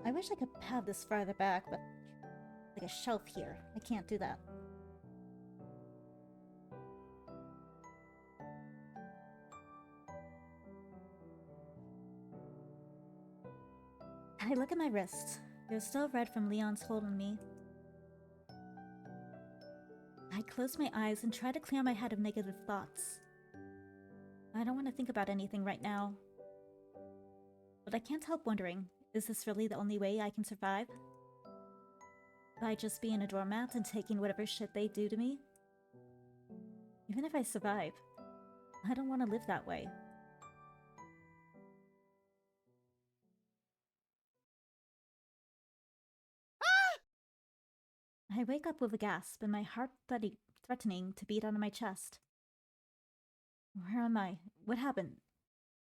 I wish I could have this farther back, but like a shelf here. I can't do that. I look at my wrist. They're still red from Leon's hold on me. I close my eyes and try to clear my head of negative thoughts. I don't want to think about anything right now. But I can't help wondering, is this really the only way I can survive? By just being a doormat and taking whatever shit they do to me? Even if I survive, I don't want to live that way. I wake up with a gasp and my heart threatening to beat out of my chest. Where am I? What happened?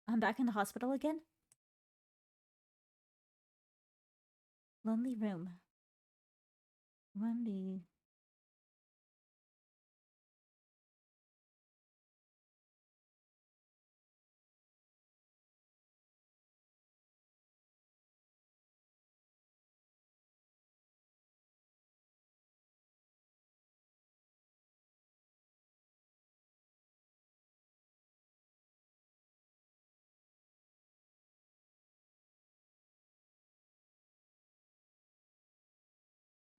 I'm back in the hospital again? Lonely room. 1B.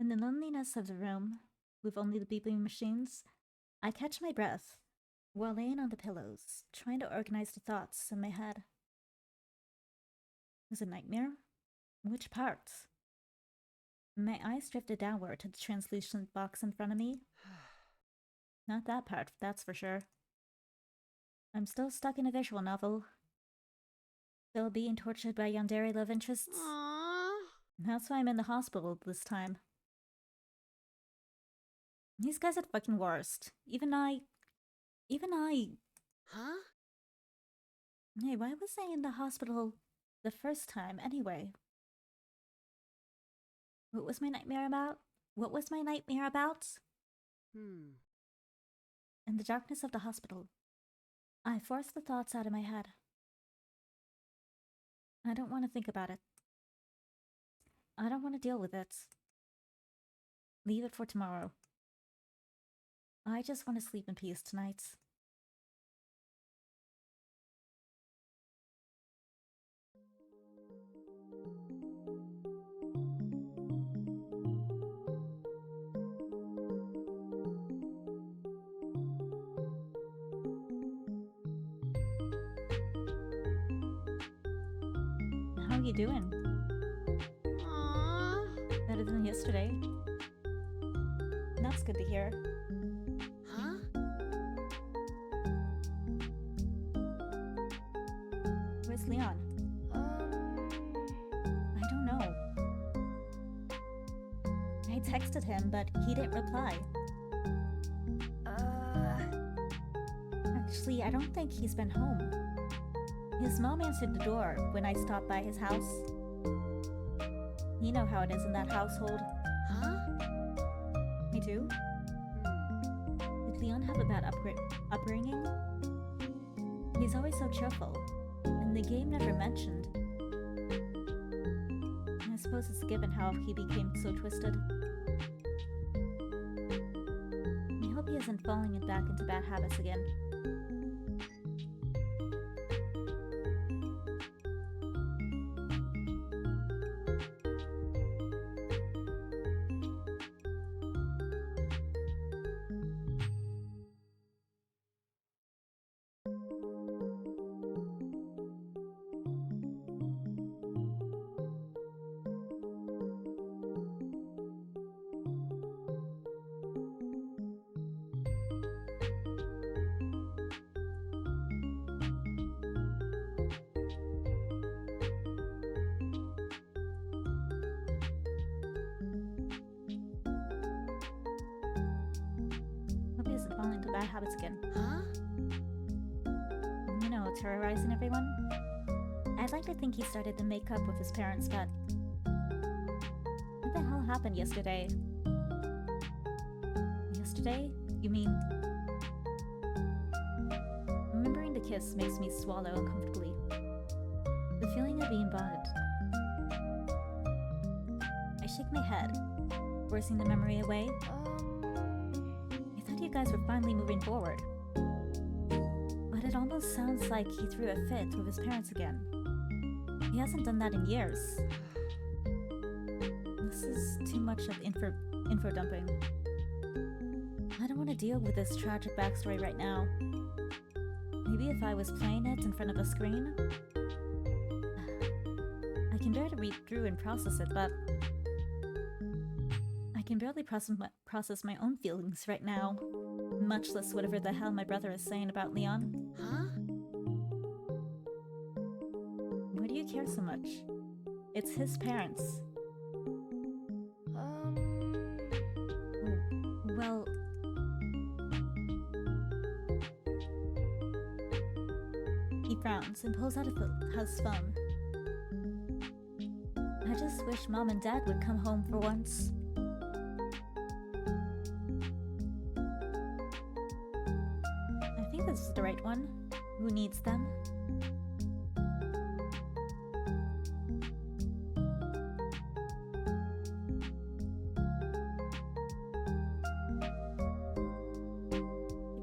In the loneliness of the room, with only the beeping machines, I catch my breath while laying on the pillows, trying to organize the thoughts in my head. Was it a nightmare? Which parts? My eyes drifted downward to the translucent box in front of me. Not that part, that's for sure. I'm still stuck in a visual novel. Still being tortured by yandere love interests. Aww. That's why I'm in the hospital this time. These guys are the fucking worst. Even I... Huh? Hey, why was I in the hospital the first time anyway? What was my nightmare about? What was my nightmare about? Hmm. In the darkness of the hospital, I forced the thoughts out of my head. I don't want to think about it. I don't want to deal with it. Leave it for tomorrow. I just want to sleep in peace tonight. How are you doing? Aww. Better than yesterday. That's good to hear. Huh? Where's Leon? I don't know. I texted him, but he didn't reply. Actually, I don't think he's been home. His mom answered the door when I stopped by his house. You know how it is in that household. Huh? Me too. Did Leon have a bad upbringing? He's always so cheerful, and the game never mentioned. I suppose it's given how he became so twisted. I hope he isn't falling back into bad habits again. Hope he doesn't fall into bad habits again. Huh? You know, terrorizing everyone. I'd like to think he started to make up with his parents, but... What the hell happened yesterday? Yesterday? You mean... Remembering the kiss makes me swallow uncomfortably. The feeling of being bonded. I shake my head, forcing the memory away. I thought you guys were finally moving forward. But it almost sounds like he threw a fit with his parents again. He hasn't done that in years. This is too much of info dumping. I don't want to deal with this tragic backstory right now. Maybe if I was playing it in front of a screen? I can barely read through and process it, but I can barely process my own feelings right now, much less whatever the hell my brother is saying about Leon. Huh? Why do you care so much? It's his parents. Well... He frowns and pulls out his phone. I just wish Mom and Dad would come home for once. I think this is the right one. Who needs them?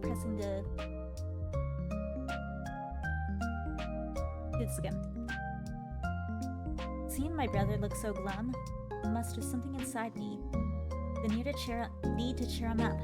Pressing the... Do this again. Seeing my brother look so glum, it musters something inside me. The need to cheer him up.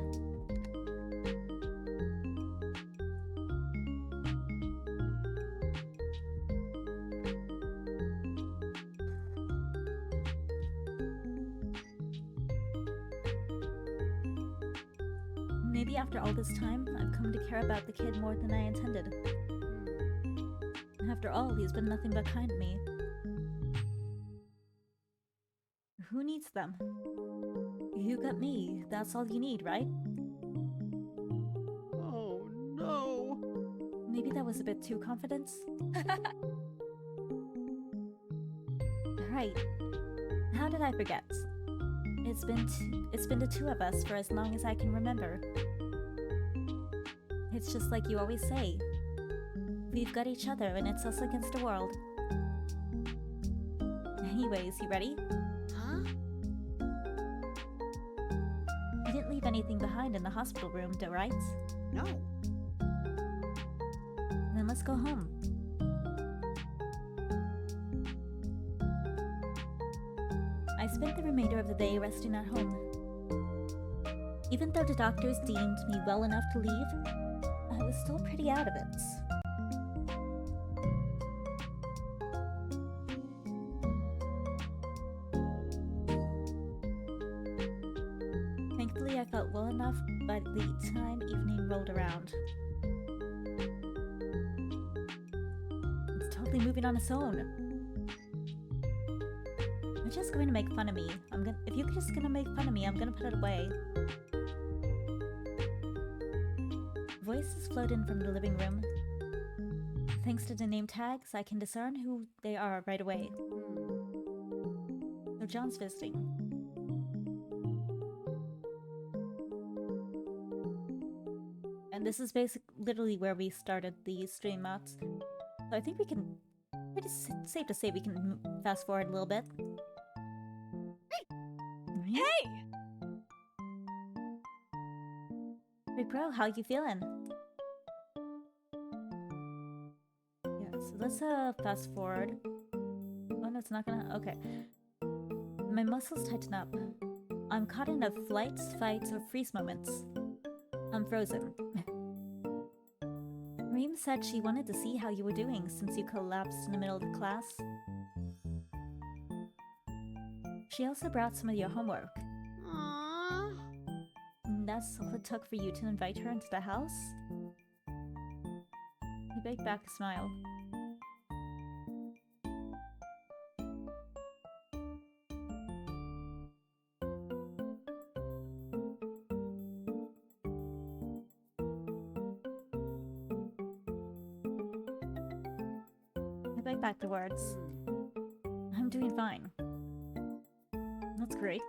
Maybe after all this time, I've come to care about the kid more than I intended. After all, he's been nothing but kind to me. Who needs them? You got me. That's all you need, right? Oh no! Maybe that was a bit too confident. Right. How did I forget? It's been the two of us for as long as I can remember. It's just like you always say. We've got each other and it's us against the world. Anyways, you ready? Huh? You didn't leave anything behind in the hospital room, though, right? No. Then let's go home. I spent the remainder of the day resting at home. Even though the doctors deemed me well enough to leave, I was still pretty out of it. Thankfully, I felt well enough by the time evening rolled around. It's totally moving on its own. You're just going to make fun of me. If you're just gonna make fun of me, I'm gonna put it away. Voices float in from the living room. Thanks to the name tags, I can discern who they are right away. So John's visiting. And this is literally where we started the stream at. So I think we can... It's safe to say we can fast forward a little bit. Hey! Hey bro, how you feeling? Yeah, so let's fast forward. Oh no, it's not gonna... Okay. My muscles tighten up. I'm caught in a flight, fight, or freeze moments. I'm frozen. Reem said she wanted to see how you were doing since you collapsed in the middle of the class. She also brought some of your homework. Aww. And that's all it took for you to invite her into the house? He baked back a smile. I baked back the words. I'm doing fine. That's great.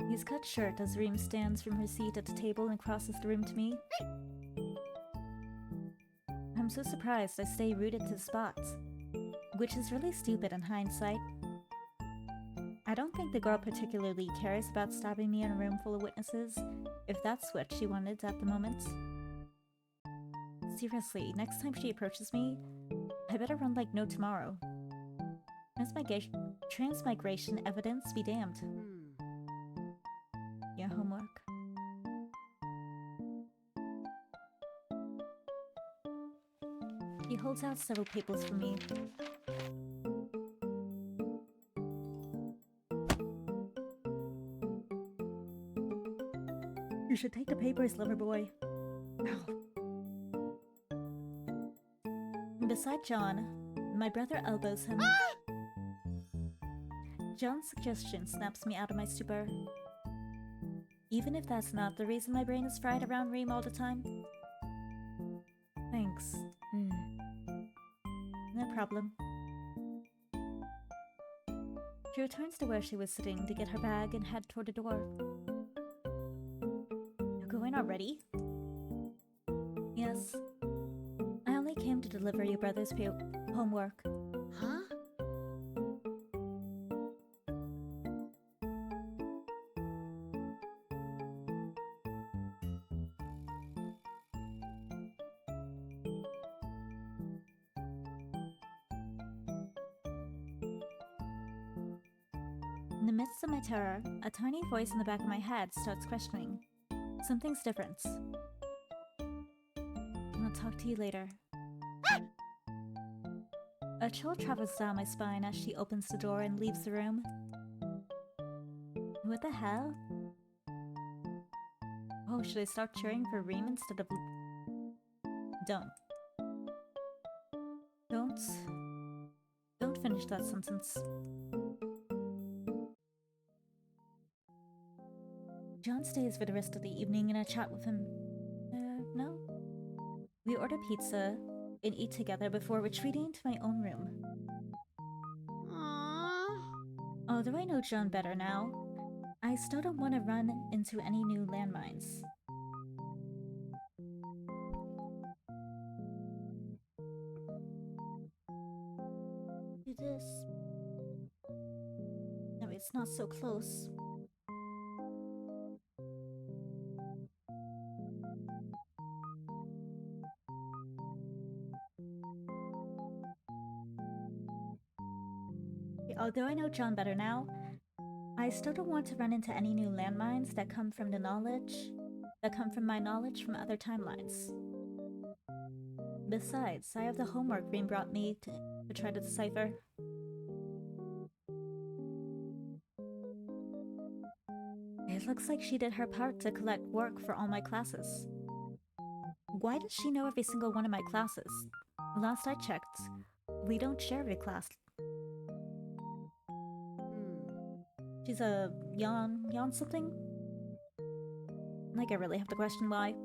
He's cut short as Reem stands from her seat at the table and crosses the room to me. I'm so surprised I stay rooted to the spot, which is really stupid in hindsight. I don't think the girl particularly cares about stabbing me in a room full of witnesses, if that's what she wanted at the moment. Seriously, next time she approaches me, I better run like no tomorrow. Transmigration evidence be damned. Your homework. He holds out several papers for me. You should take the papers, lover boy. Beside John, my brother elbows him. John's suggestion snaps me out of my stupor. Even if that's not the reason my brain is fried around Reem all the time. Thanks. No problem. She returns to where she was sitting to get her bag and head toward the door. You're going already? Yes. I only came to deliver your brother's homework. Huh? In the midst of my terror, a tiny voice in the back of my head starts questioning. Something's different. I'll talk to you later. A chill travels down my spine as she opens the door and leaves the room. What the hell? Oh, should I start cheering for Reem instead of... Don't. Don't finish that sentence. John stays for the rest of the evening and I chat with him. No? We order pizza and eat together before retreating to my own room. Aww. Although I know John better now, I still don't want to run into any new landmines. Do this. No, it's not so close. Although I know John better now, I still don't want to run into any new landmines that come from my knowledge from other timelines. Besides, I have the homework Reem brought me to try to decipher. It looks like she did her part to collect work for all my classes. Why does she know every single one of my classes? Last I checked, we don't share every class. She's a yawn something? Like I really have to question why.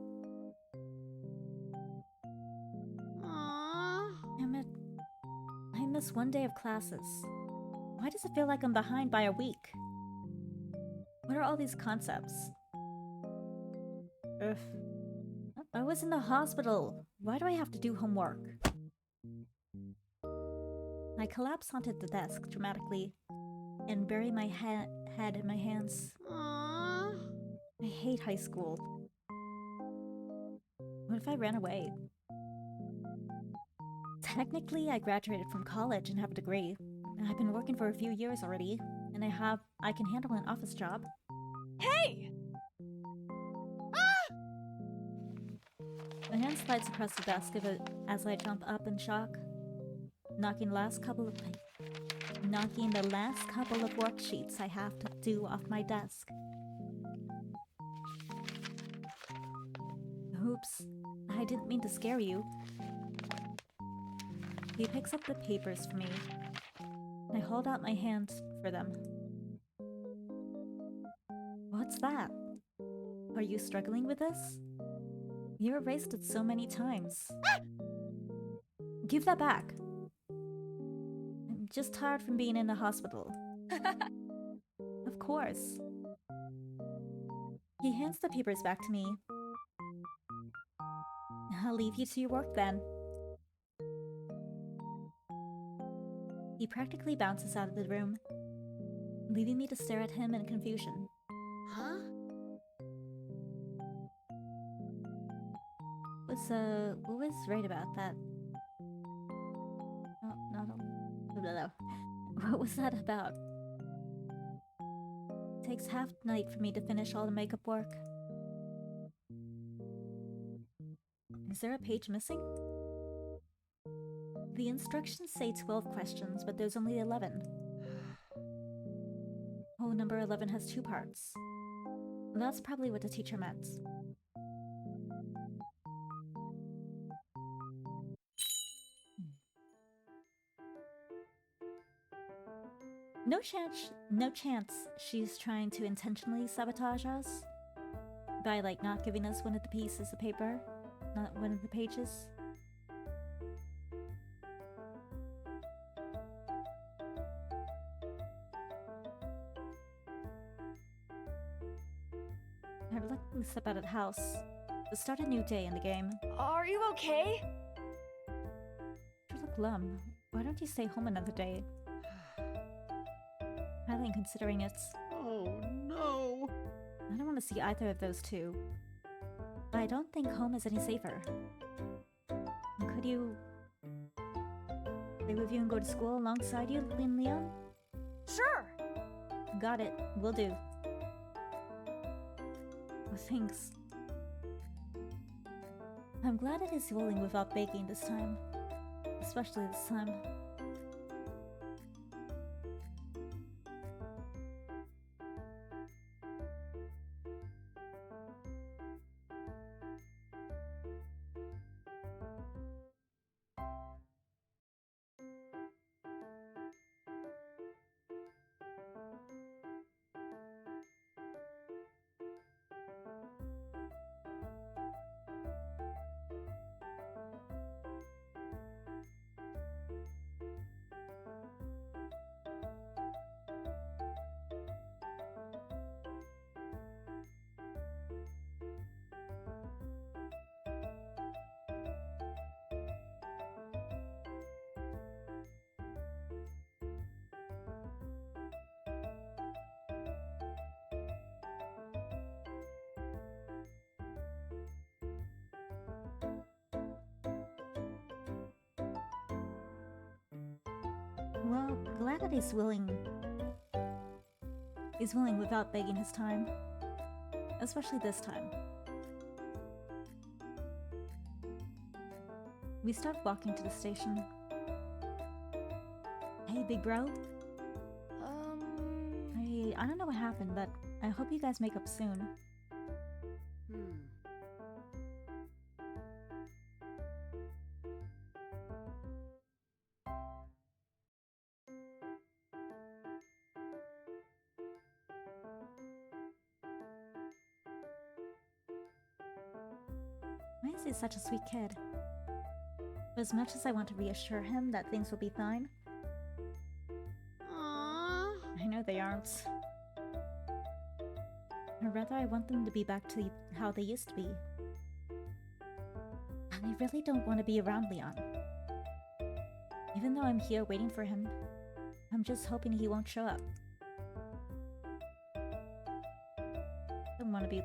Aww. Damn it. I missed one day of classes. Why does it feel like I'm behind by a week? What are all these concepts? Ugh. I was in the hospital. Why do I have to do homework? I collapse onto the desk dramatically and bury my head in my hands. Aww. I hate high school. What if I ran away? Technically, I graduated from college and have a degree. I've been working for a few years already, and I can handle an office job. Hey! My hand slides across the desk as I jump up in shock, knocking the last couple of worksheets I have to do off my desk. Oops, I didn't mean to scare you. He picks up the papers for me. I hold out my hand for them. What's that? Are you struggling with this? You erased it so many times. Give that back. I'm just tired from being in the hospital. Of course. He hands the papers back to me. I'll leave you to your work then. He practically bounces out of the room, leaving me to stare at him in confusion. Huh? What was right about that? No. What was that about? It takes half the night for me to finish all the makeup work. Is there a page missing? The instructions say 12 questions, but there's only 11. Oh, number 11 has 2 parts. That's probably what the teacher meant. No chance she's trying to intentionally sabotage us by, like, not giving us one of the pieces of paper, not one of the pages. I reluctantly step out of the house to start a new day in the game. Are you okay? You look glum. Why don't you stay home another day? Highly considering it. Oh no! I don't want to see either of those two. But I don't think home is any safer. Could you stay with you and go to school alongside you, Leon? Sure. Got it. Will do. Oh, thanks. I'm glad it is rolling without baking this time. Especially this time. Well, glad that he's willing. He's willing without begging his time. Especially this time. We start walking to the station. Hey, big bro. I don't know what happened, but I hope you guys make up soon. Why is he such a sweet kid? As much as I want to reassure him that things will be fine, Aww. I know they aren't. Or rather, I want them to be back to how they used to be. And I really don't want to be around Leon. Even though I'm here waiting for him, I'm just hoping he won't show up. I don't want to be...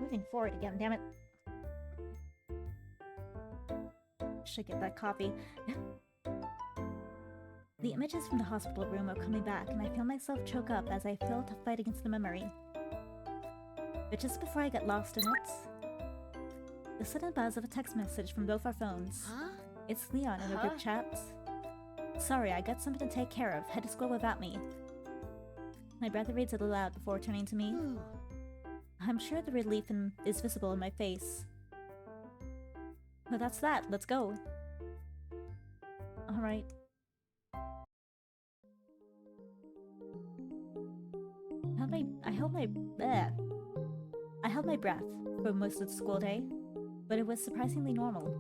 Moving forward again, damn it. Should get that coffee. The images from the hospital room are coming back, and I feel myself choke up as I fail to fight against the memory. But just before I get lost in it, The sudden buzz of a text message from both our phones. Huh? It's Leon in a group chat. Sorry, I got something to take care of. Had to school without me. My brother reads it aloud before turning to me. Ooh. I'm sure the relief is visible in my face. Well, that's that. Let's go. Alright. I held my breath for most of the school day, but it was surprisingly normal.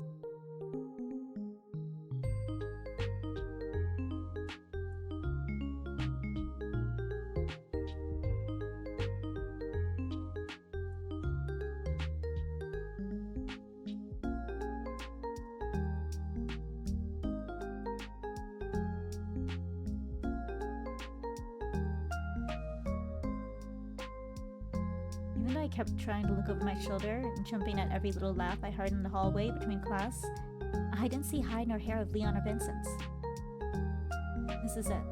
Even though I kept trying to look over my shoulder and jumping at every little laugh I heard in the hallway between class, I didn't see hide nor hair of Leon or Vincent. This is it.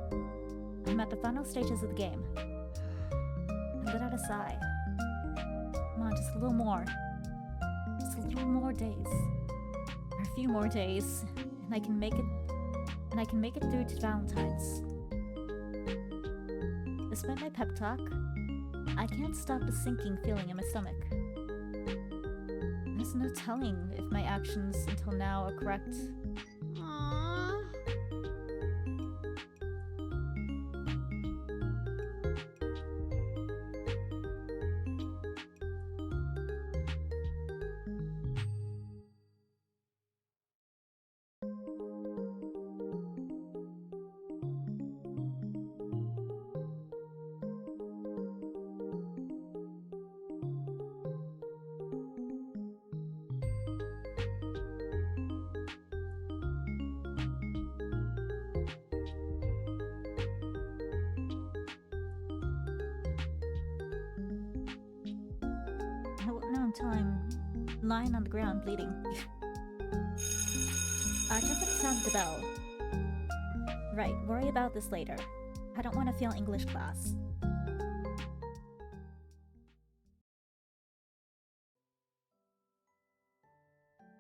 I'm at the final stages of the game. I let out a sigh. Come on, just a little more. Just a little more days. Or a few more days, and I can make it through to Valentine's. Despite my pep talk, I can't stop the sinking feeling in my stomach. There's no telling if my actions until now are correct. Aw. I won't know until I'm lying on the ground bleeding. I jump at the sound of the bell. Right, worry about this later. I don't want to fail English class.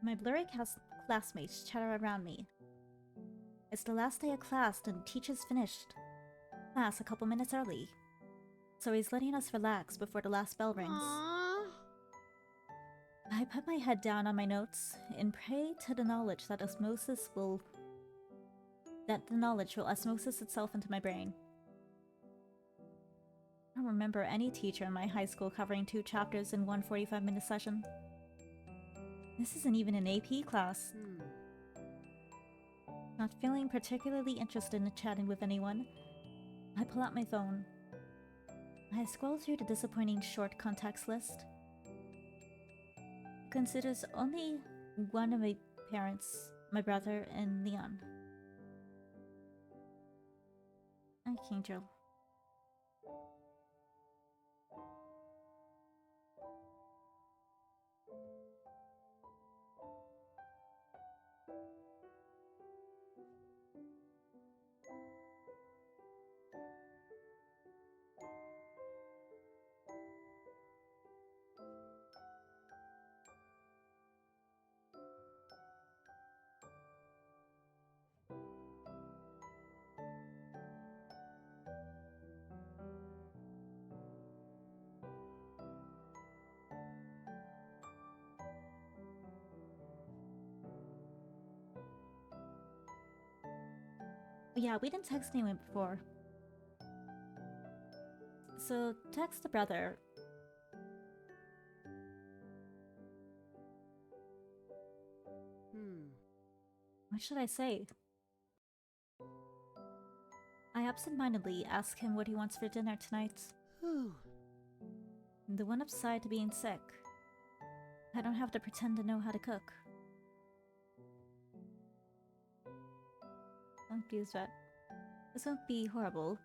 My blurry classmates chatter around me. It's the last day of class and the teacher's finished. Class a couple minutes early. So he's letting us relax before the last bell rings. Aw. I put my head down on my notes and pray to the knowledge that the knowledge will osmosis itself into my brain. I don't remember any teacher in my high school covering 2 chapters in one 45-minute session. This isn't even an AP class. Not feeling particularly interested in chatting with anyone, I pull out my phone. I scroll through the disappointing short contacts list. Considers only one of my parents, my brother, and Leon. Archangel. Yeah, we didn't text anyone before. So, text the brother. What should I say? I absentmindedly ask him what he wants for dinner tonight. Whew. The one upside to being sick. I don't have to pretend to know how to cook. Don't abuse that. This won't be horrible.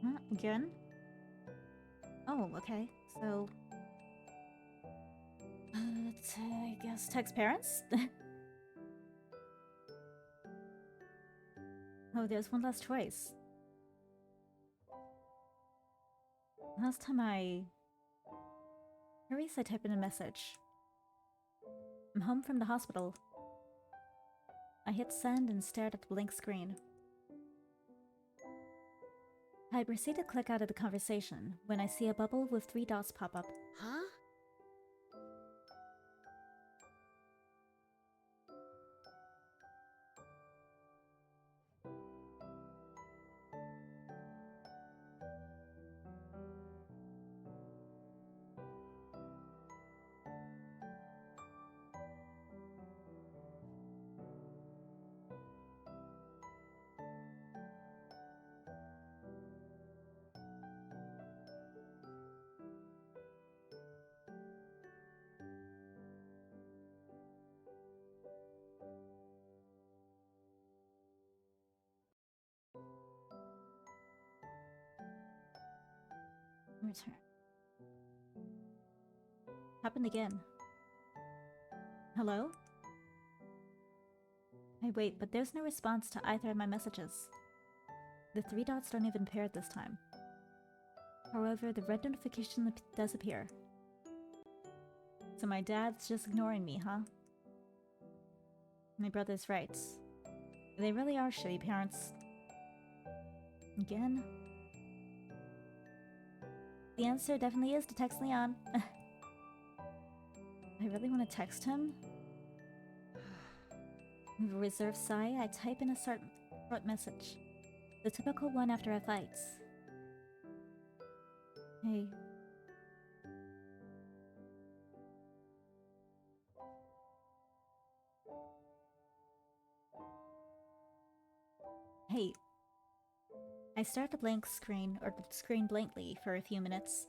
Huh? Again? Oh, okay. So... I guess text parents? Oh, there's one last choice. Last time I typed in a message. I'm home from the hospital. I hit send and stared at the blank screen. I proceed to click out of the conversation when I see a bubble with 3 dots pop up. Huh? Return. Happened again. Hello? Hey, wait, but there's no response to either of my messages. The 3 dots don't even appear this time. However, the red notification does appear. So my dad's just ignoring me, huh? My brother's right. They really are shitty parents. Again? The answer definitely is to text Leon. I really want to text him. With a reserved sigh, I type in a short message. The typical one after a fight. Hey. Hey. I stare at the blank screen, or the screen blankly, for a few minutes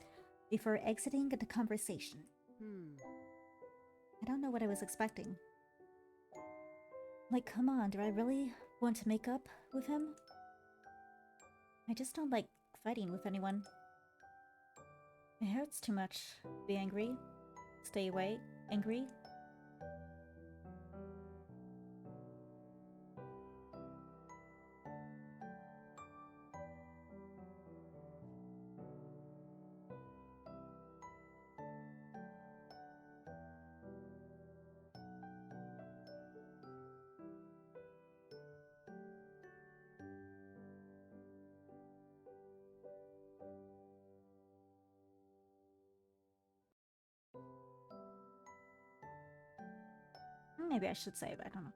before exiting the conversation. I don't know what I was expecting. Like, come on, do I really want to make up with him? I just don't like fighting with anyone. It hurts too much. Be angry. Stay away. Angry. Maybe I should save, I don't know.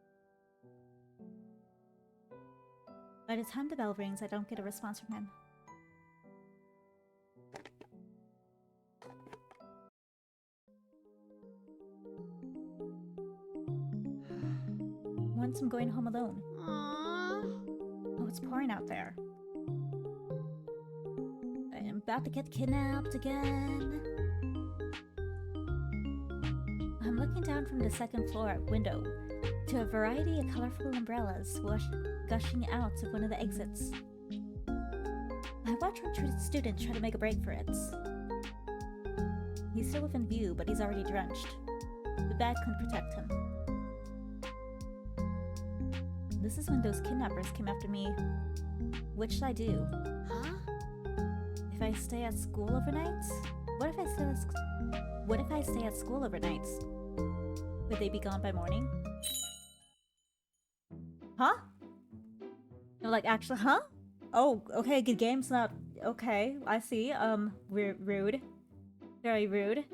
By the time the bell rings, I don't get a response from him. Once I'm going home alone. Aww. Oh, it's pouring out there. I am about to get kidnapped again. I'm looking down from the second floor window to a variety of colorful umbrellas gushing out of one of the exits. I watch one student try to make a break for it. He's still within view, but he's already drenched. The bag couldn't protect him. This is when those kidnappers came after me. What should I do? Huh? If I stay at school overnight? What if I stay at school overnight? Would they be gone by morning? Huh? No, like, actually, huh? Oh, okay, good game's not... Okay, I see. Rude. Very rude.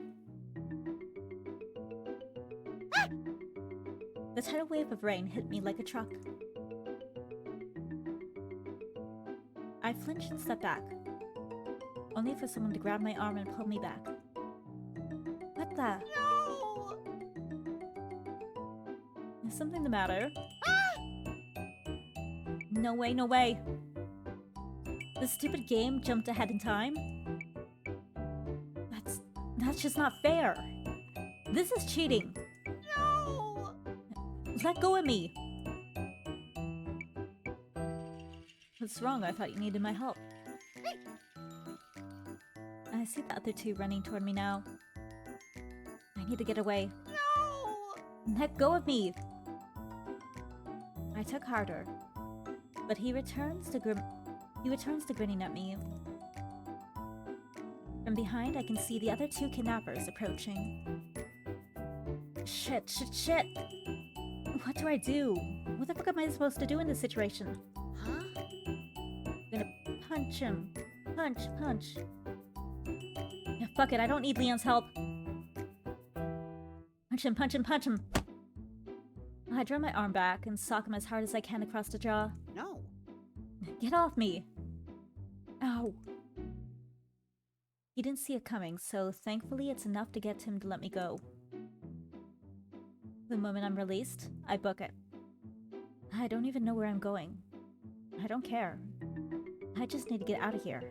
The tidal wave of rain hit me like a truck. I flinched and stepped back, only for someone to grab my arm and pull me back. What the? No! Is something the matter? No way, no way! This stupid game jumped ahead in time? That's just not fair! This is cheating! No! Let go of me! What's wrong? I thought you needed my help. I see the other two running toward me now. I need to get away. No! Let go of me! I tug harder, but he returns to grinning at me. From behind, I can see the other two kidnappers approaching. Shit! What do I do? What the fuck am I supposed to do in this situation? Huh? I'm gonna punch him. Punch. Yeah, fuck it, I don't need Leon's help. Punch him. I draw my arm back and sock him as hard as I can across the jaw. No. Get off me! Ow! He didn't see it coming, so thankfully it's enough to get him to let me go. The moment I'm released, I book it. I don't even know where I'm going. I don't care. I just need to get out of here.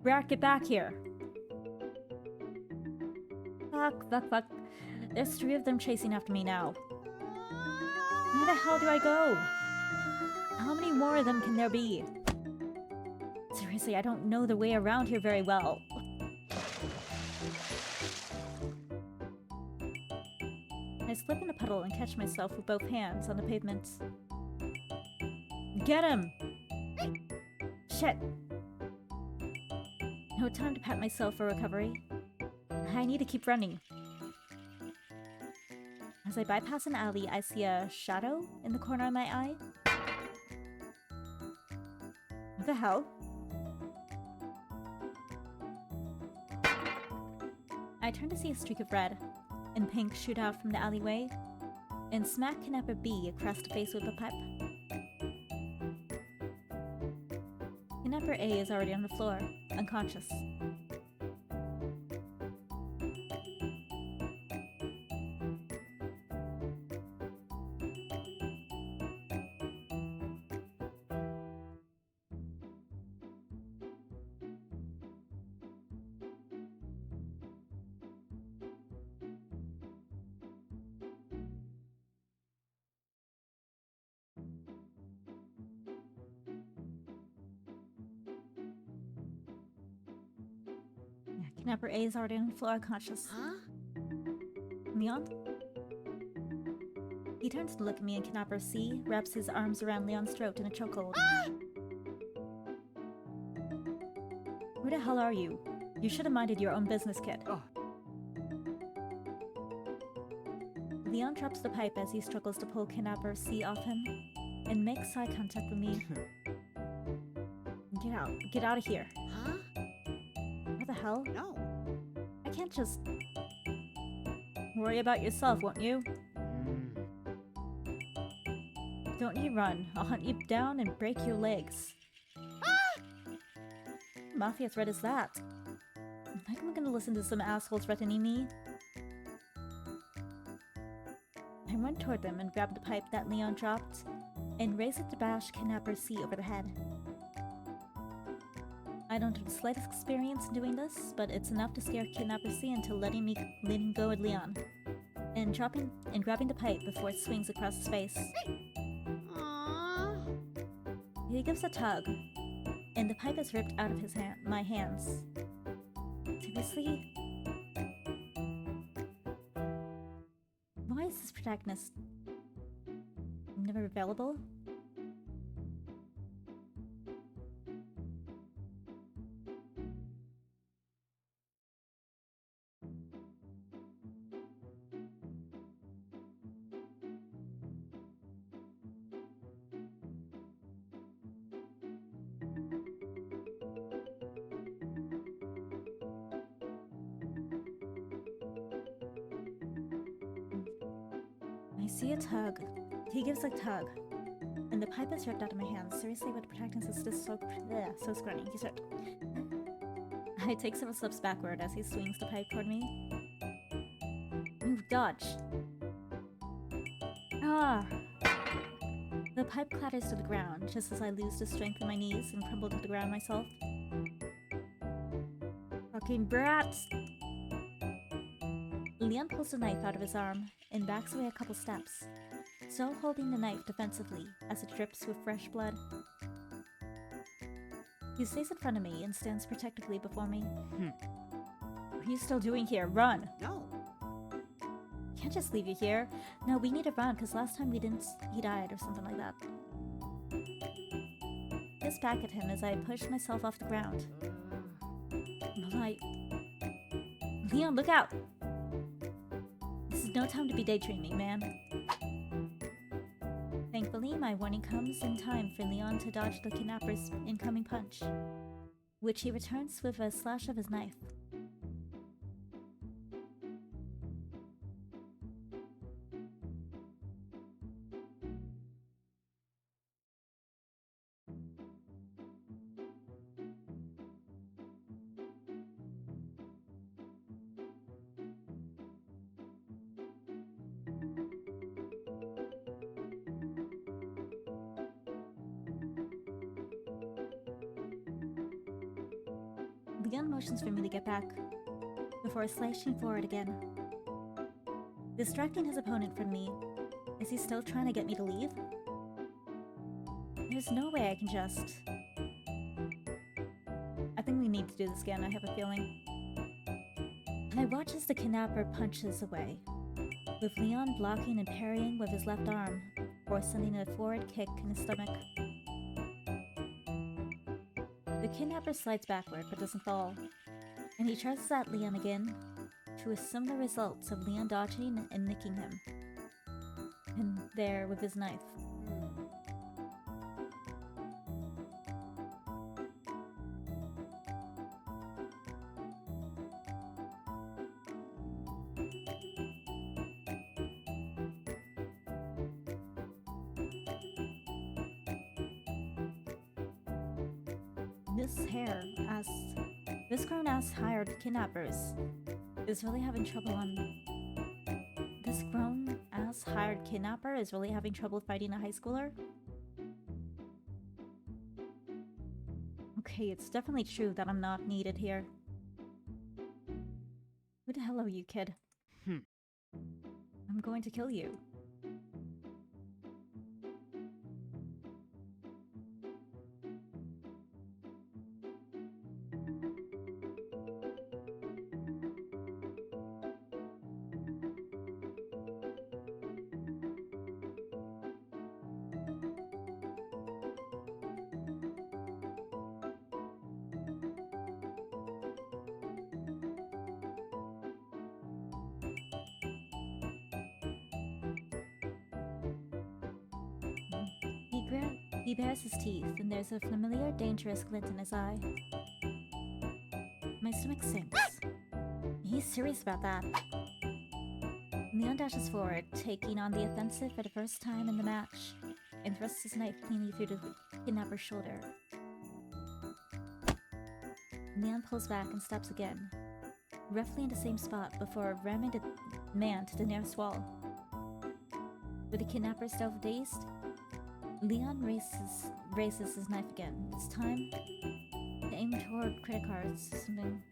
Brat, get back here! Fuck. There's 3 of them chasing after me now. Where the hell do I go? How many more of them can there be? Seriously, I don't know the way around here very well. I slip in a puddle and catch myself with both hands on the pavement. Get him! Shit! No time to pat myself for recovery. I need to keep running. As I bypass an alley, I see a shadow in the corner of my eye. What the hell? I turn to see a streak of red and pink shoot out from the alleyway and smack Kidnapper B across the face with a pipe. Kidnapper A is already on the floor, unconscious. Kidnapper A is already on the floor, unconscious. Huh? Leon? He turns to look at me and Kidnapper C wraps his arms around Leon's throat in a chokehold. Where the hell are you? You should have minded your own business, kid. Oh. Leon drops the pipe as he struggles to pull Kidnapper C off him and makes eye contact with me. Get out of here. Huh? What the hell? No. I can't just... Worry about yourself, won't you? Don't you run. I'll hunt you down and break your legs. Mafia threat is that? I think I'm gonna listen to some assholes threatening me. I run toward them and grab the pipe that Leon dropped and raise it to bash Kidnapper C over the head. I don't have the slightest experience in doing this, but it's enough to scare Kidnapper C into letting go of Leon and grabbing the pipe before it swings across his face. Aww. He gives a tug, and the pipe is ripped out of my hands. Seriously? Why is this protagonist never available? I see a tug. He gives a tug. And the pipe is ripped out of my hands. Seriously, what the protagonist is just so scrawny. He's ripped. I take several steps backward as he swings the pipe toward me. Move, dodge. Ah! The pipe clatters to the ground just as I lose the strength in my knees and crumble to the ground myself. Fucking brats! Leon pulls the knife out of his arm and backs away a couple steps, still holding the knife defensively as it drips with fresh blood. He stays in front of me and stands protectively before me. Hmm. What are you still doing here? Run! No. Can't just leave you here. No, we need to run, because last time we didn't... he died or something like that. I gets back at him as I push myself off the ground. Leon, look out! This is no time to be daydreaming, man. Thankfully, my warning comes in time for Leon to dodge the kidnapper's incoming punch, which he returns with a slash of his knife. Leon motions for me to get back, before slashing forward again. Distracting his opponent from me, is he still trying to get me to leave? There's no way I can just... I think we need to do this again, I have a feeling. I watch as the kidnapper punches away, with Leon blocking and parrying with his left arm, or sending a forward kick in his stomach. The kidnapper slides backward but doesn't fall, and he charges at Leon again, to assume the results of Leon dodging and nicking him. And there with his knife. This grown-ass hired kidnappers is really having trouble This grown-ass hired kidnapper is really having trouble fighting a high schooler? Okay, it's definitely true that I'm not needed here. Who the hell are you, kid? I'm going to kill you. He bares his teeth, and there's a familiar, dangerous glint in his eye. My stomach sinks. He's serious about that. Leon dashes forward, taking on the offensive for the first time in the match, and thrusts his knife cleanly through the kidnapper's shoulder. Leon pulls back and stops again, roughly in the same spot before ramming the man to the nearest wall. With the kidnapper still dazed, Leon raises his knife again, this time to aim toward credit cards. Something.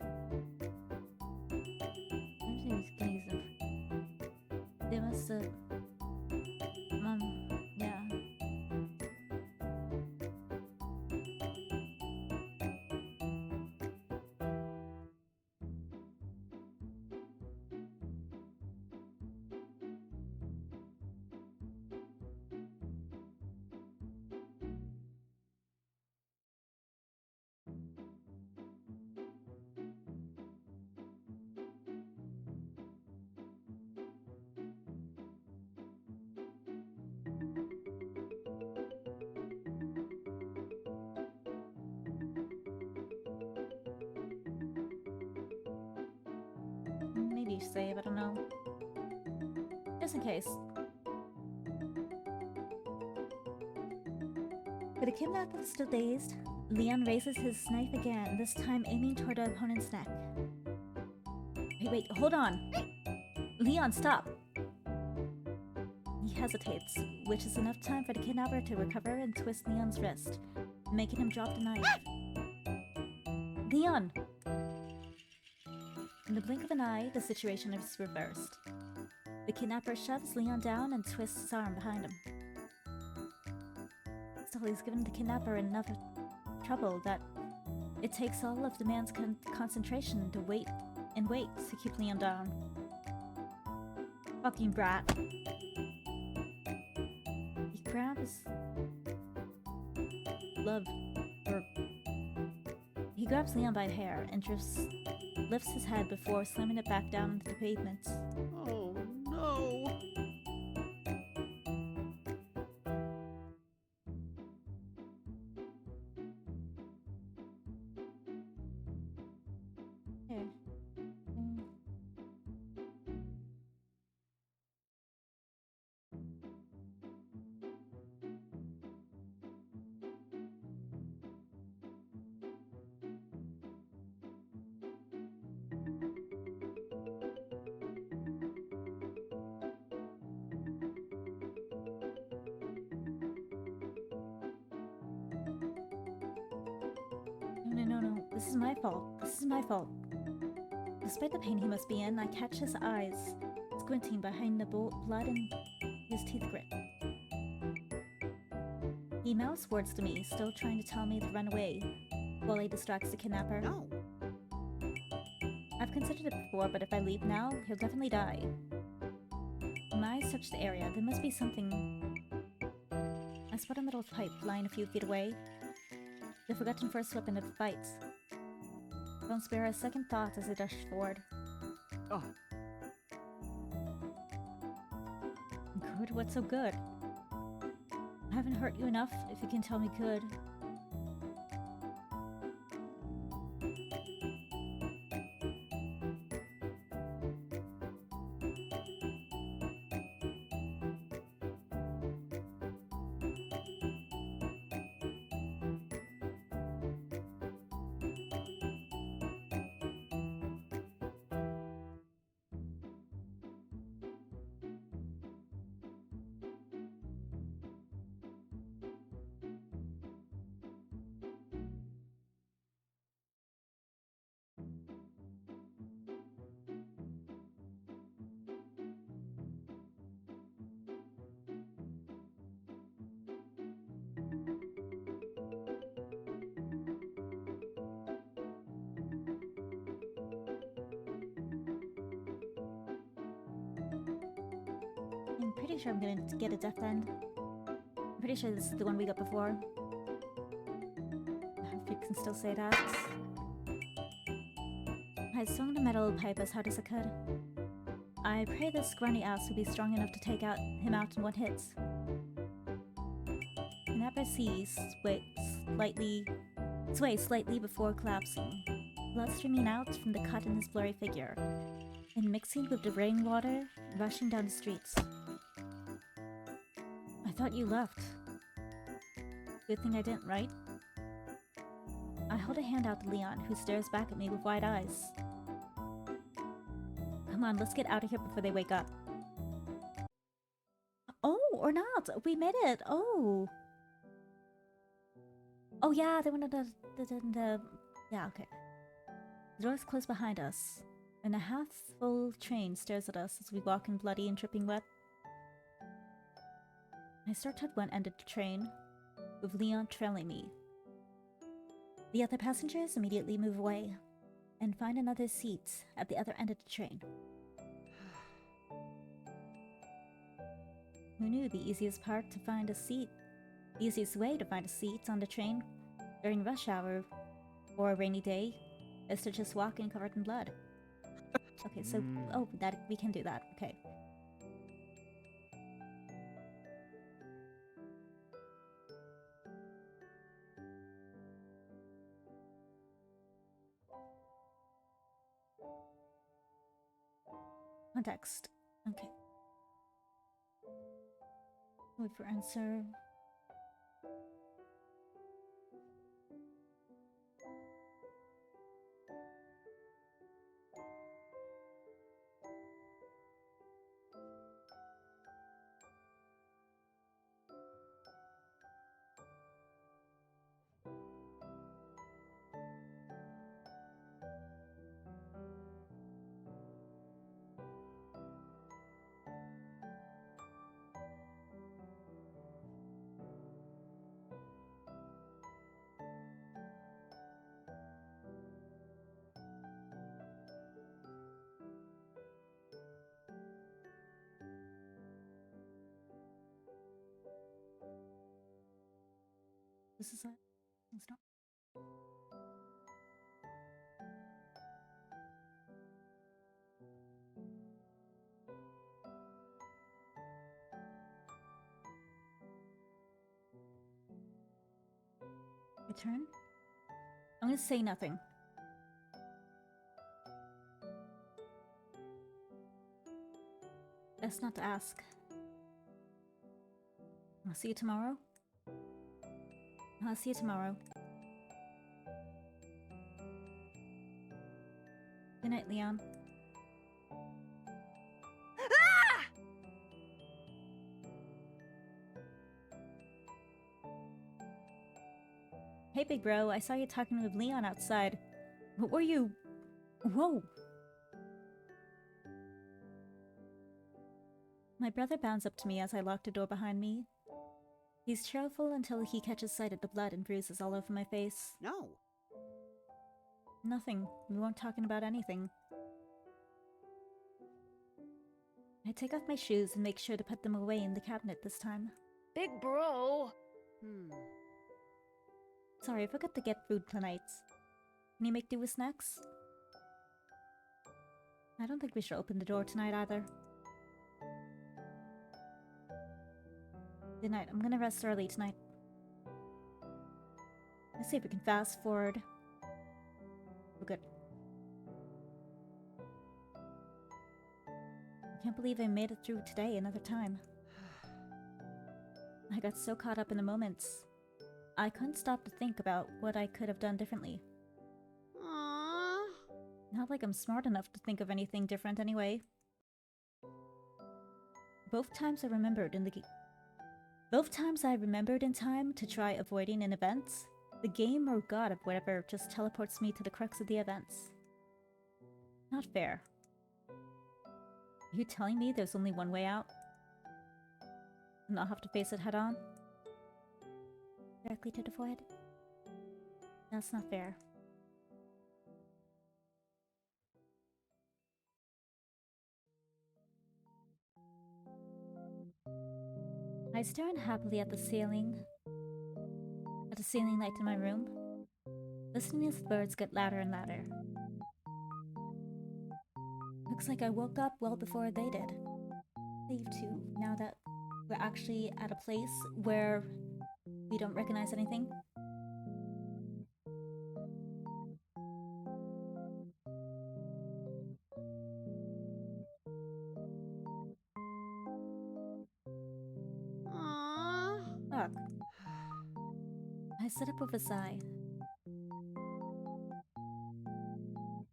They must have. Yeah. Maybe save, I don't know. Just in case. With the kidnapper still dazed, Leon raises his knife again, this time aiming toward the opponent's neck. Wait, hold on! Leon, stop! He hesitates, which is enough time for the kidnapper to recover and twist Leon's wrist, making him drop the knife. Leon! In the blink of an eye, the situation is reversed. The kidnapper shoves Leon down and twists his arm behind him. Still, he's given the kidnapper enough trouble that It takes all of the man's concentration to wait to keep Leon down. Fucking brat. He grabs He grabs Leon by the hair and lifts his head before slamming it back down into the pavement. Oh no! Here. Mm. No. This is my fault. This is my fault. Despite the pain he must be in, I catch his eyes squinting behind the blood and his teeth grit. He mouths words to me, still trying to tell me to run away, while he distracts the kidnapper. No. I've considered it before, but if I leave now, he'll definitely die. My eyes search the area. There must be something. I spot a metal pipe lying a few feet away. The forgotten first weapon of the fight. Don't spare a second thought as I dash forward. Oh, Good? What's so good? I haven't hurt you enough if you can tell me good. I'm pretty sure I'm gonna get a death end. I'm pretty sure this is the one we got before. If you can still say that. I swung the metal pipe as hard as I could. I pray this scrawny ass will be strong enough to take him out in one hit. Napper sway slightly before collapsing, blood streaming out from the cut in his blurry figure, and mixing with the rainwater rushing down the streets. I thought you left. Good thing I didn't, right? I hold a hand out to Leon, who stares back at me with wide eyes. Come on, let's get out of here before they wake up. Oh, or not! We made it! Oh! Oh yeah, they went to the... Yeah, okay. The doors close behind us, and a half-full train stares at us as we walk in bloody and dripping wet. I start at one end of the train, with Leon trailing me. The other passengers immediately move away, and find another seat at the other end of the train. Who knew the easiest way to find a seat on the train during rush hour or a rainy day is to just walk in covered in blood. Okay, so we can do that. Okay. Context. Okay. Wait for answer. This is it. It's not. Return? I'm gonna say nothing. Best not to ask. I'll see you tomorrow. I'll see you tomorrow. Good night, Leon. Hey, big bro, I saw you talking with Leon outside. What were you? Whoa! My brother bounds up to me as I lock the door behind me. He's cheerful until he catches sight of the blood and bruises all over my face. No. Nothing. We weren't talking about anything. I take off my shoes and make sure to put them away in the cabinet this time. Big bro. Sorry, I forgot to get food tonight. Can you make do with snacks? I don't think we should open the door tonight either. Good night. I'm gonna rest early tonight. Let's see if we can fast forward. Oh, good. I can't believe I made it through today another time. I got so caught up in the moments. I couldn't stop to think about what I could have done differently. Aww. Not like I'm smart enough to think of anything different anyway. Both times I remembered in time to try avoiding an event, the game or god of whatever just teleports me to the crux of the events. Not fair. Are you telling me there's only one way out? And I'll have to face it head on? Directly to the forehead? That's not fair. I stare unhappily at the ceiling light in my room, listening as the birds get louder and louder. Looks like I woke up well before they did. Leave too, now that we're actually at a place where we don't recognize anything. Aww. Fuck. I sit up with a sigh.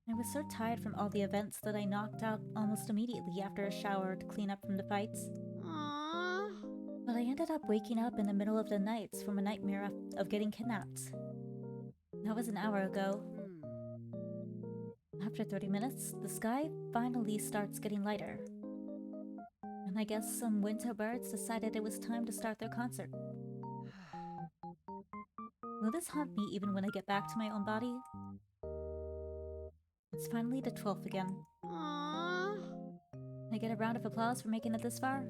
I was so tired from all the events that I knocked out almost immediately after a shower to clean up from the fights. Aww. But I ended up waking up in the middle of the night from a nightmare of getting kidnapped. That was an hour ago. After 30 minutes, the sky finally starts getting lighter. And I guess some winter birds decided it was time to start their concert. Will this haunt me even when I get back to my own body? It's finally the 12th again. Aww. Can I get a round of applause for making it this far?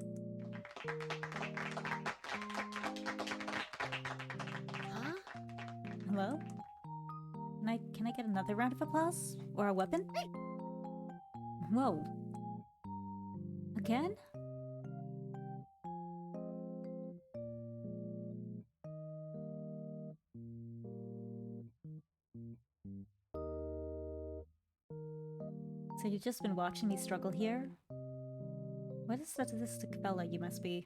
Huh? Hello? Can I get another round of applause? Or a weapon? Whoa. Again? So you've just been watching me struggle here? What a sadistic fella you must be.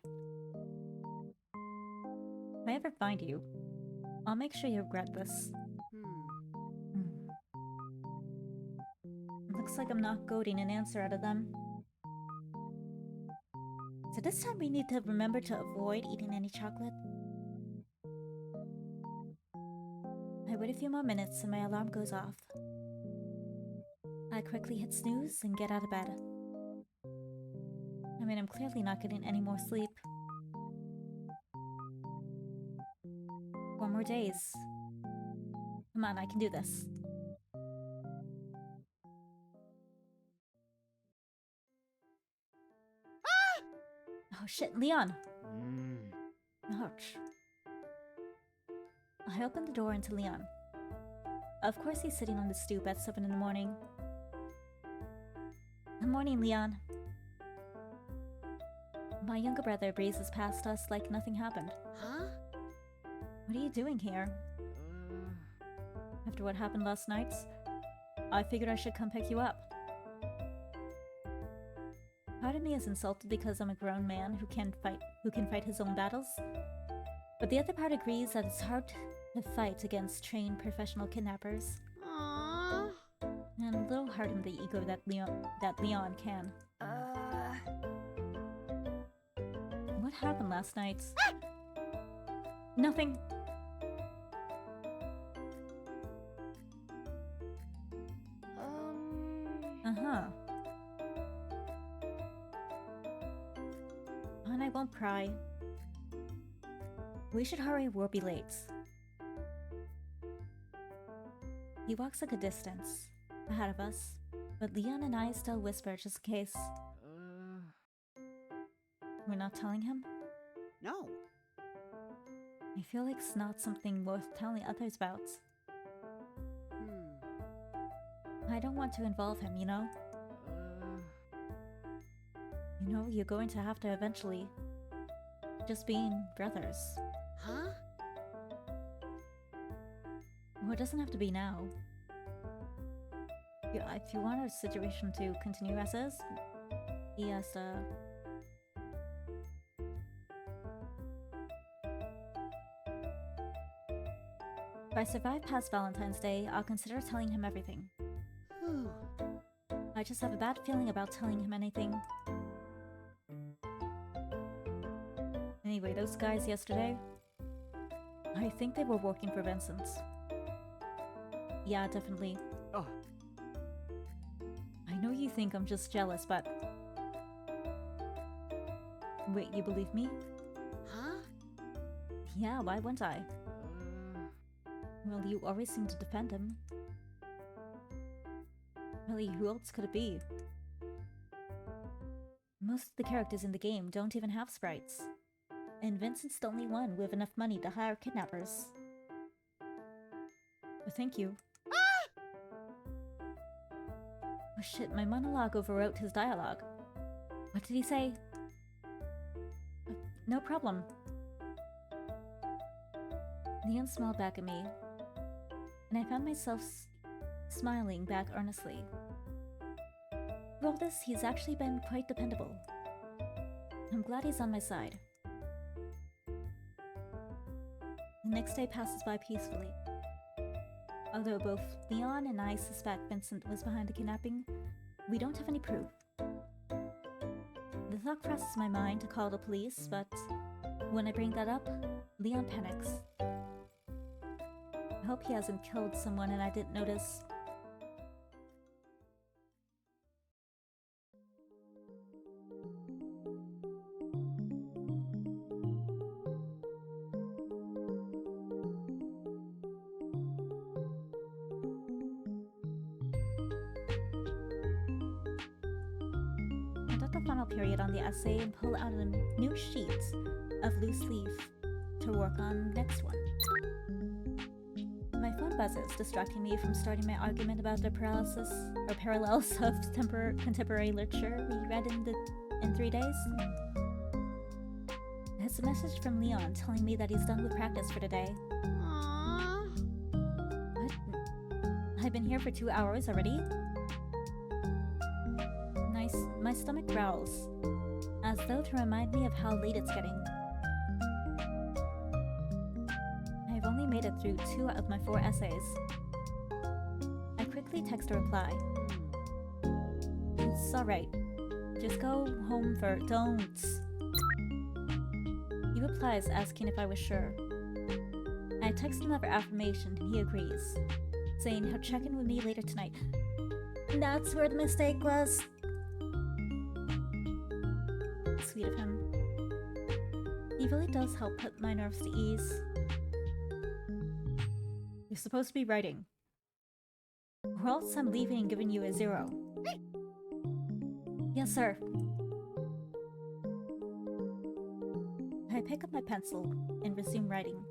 If I ever find you, I'll make sure you regret this. Looks like I'm not goading an answer out of them. So this time we need to remember to avoid eating any chocolate. I wait a few more minutes and my alarm goes off. I quickly hit snooze and get out of bed. I mean, I'm clearly not getting any more sleep. 4 more days. Come on, I can do this. Oh shit, Leon! Ouch. I opened the door into Leon. Of course he's sitting on the stoop at 7 in the morning. Good morning, Leon. My younger brother breezes past us like nothing happened. Huh? What are you doing here? After what happened last night, I figured I should come pick you up. Part of me is insulted because I'm a grown man who can fight his own battles. But the other part agrees that it's hard to fight against trained professional kidnappers. Aww. And a little hard on the ego that Leon can. What happened last night? Nothing. Uh-huh. And I won't pry. We should hurry, we'll be late. He walks like a distance ahead of us, but Leon and I still whisper just in case. We're not telling him? No. I feel like it's not something worth telling others about. I don't want to involve him, you know? You know, you're going to have to eventually. Just being brothers. Huh? Well, it doesn't have to be now. Yeah, if you want our situation to continue as is, yes, if I survive past Valentine's Day, I'll consider telling him everything. Whew. I just have a bad feeling about telling him anything. Anyway, those guys yesterday, I think they were working for Vincent. Yeah, definitely. Oh. I know you think I'm just jealous, but... Wait, you believe me? Huh? Yeah, why wouldn't I? Well, you always seem to defend him. Really, who else could it be? Most of the characters in the game don't even have sprites. And Vincent's the only one with enough money to hire kidnappers. But thank you. Oh shit, my monologue overwrote his dialogue. What did he say? No problem. Leon smiled back at me, and I found myself smiling back earnestly. For all this, he's actually been quite dependable. I'm glad he's on my side. The next day passes by peacefully. Although both Leon and I suspect Vincent was behind the kidnapping, we don't have any proof. The thought crosses my mind to call the police, but when I bring that up, Leon panics. I hope he hasn't killed someone and I didn't notice. Conduct the final period on the essay and pull out a new sheet of loose leaf to work on next one. My phone buzzes, distracting me from starting my argument about the parallels of contemporary literature we read in 3 days. It's a message from Leon telling me that he's done with practice for today. Aww. What? I've been here for 2 hours already? My stomach growls, as though to remind me of how late it's getting. I've only made it through 2 of my 4 essays. I quickly text a reply. It's alright. Just go home for don't. He replies asking if I was sure. I text another affirmation and he agrees, saying he'll check in with me later tonight. That's where the mistake was. Sweet of him. He really does help put my nerves to ease. You're supposed to be writing. Or else I'm leaving and giving you a 0. Yes, sir. I pick up my pencil and resume writing.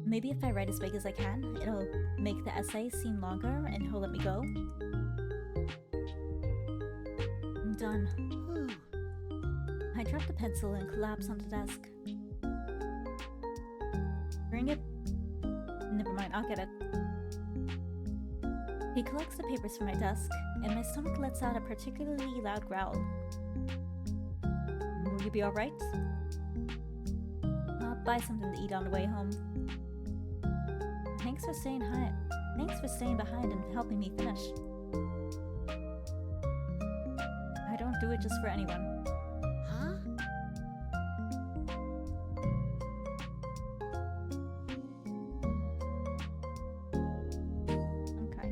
Maybe if I write as big as I can, it'll make the essay seem longer and he'll let me go. I'm done. Whew. I dropped the pencil and collapsed on the desk. Bring it. Never mind, I'll get it. He collects the papers from my desk, and my stomach lets out a particularly loud growl. Will you be alright? I'll buy something to eat on the way home. Thanks for staying behind and helping me finish. I don't do it just for anyone. Huh? Okay.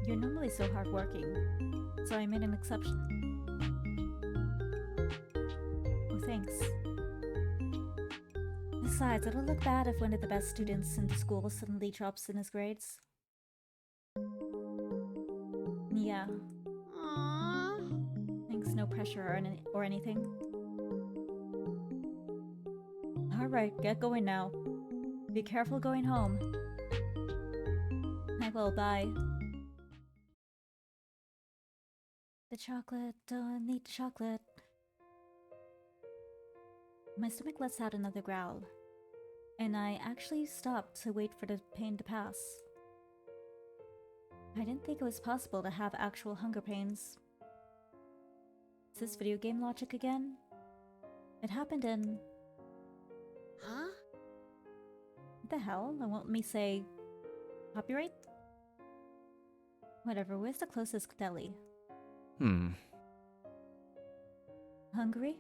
You're normally so hardworking, so I made an exception. Oh, thanks. Besides, it'll look bad if one of the best students in the school suddenly drops in his grades. Yeah, Aw. thanks, no pressure or anything. Alright, get going now. Be careful going home. I will, bye. The chocolate, don't need the chocolate. My stomach lets out another growl, and I actually stopped to wait for the pain to pass. I didn't think it was possible to have actual hunger pains. Is this video game logic again? It happened in... Huh? What the hell? I won't me say... Copyright? Whatever, where's the closest deli? Hungry?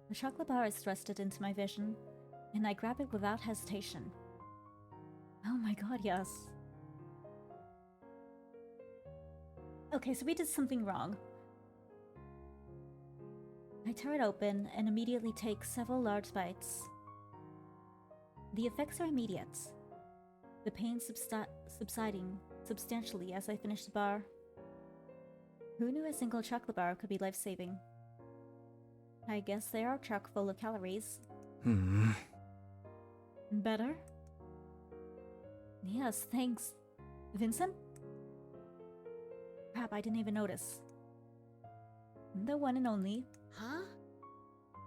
The chocolate bar is thrusted into my vision, and I grab it without hesitation. Oh my god, yes. Okay, so we did something wrong. I tear it open and immediately take several large bites. The effects are immediate, the pain subsiding substantially as I finish the bar. Who knew a single chocolate bar could be life-saving? I guess they are chock full of calories. Better? Yes, thanks. Vincent? Crap, I didn't even notice. The one and only. Huh?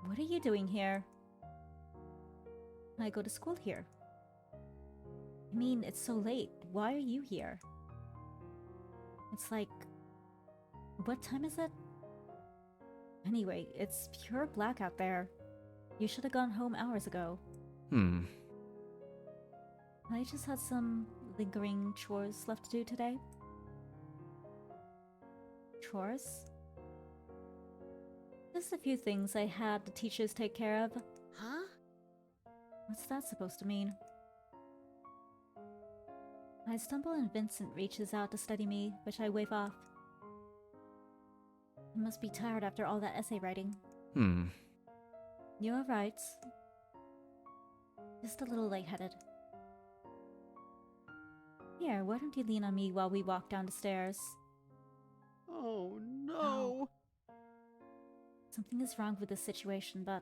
What are you doing here? I go to school here. I mean, it's so late. Why are you here? It's like... What time is it? Anyway, it's pure black out there. You should have gone home hours ago. I just had some lingering chores left to do today. Chores? Just a few things I had the teachers take care of. Huh? What's that supposed to mean? I stumble and Vincent reaches out to study me, which I wave off. You must be tired after all that essay writing. You're right. Just a little lightheaded. Here, why don't you lean on me while we walk down the stairs? Oh no! Something is wrong with this situation, but...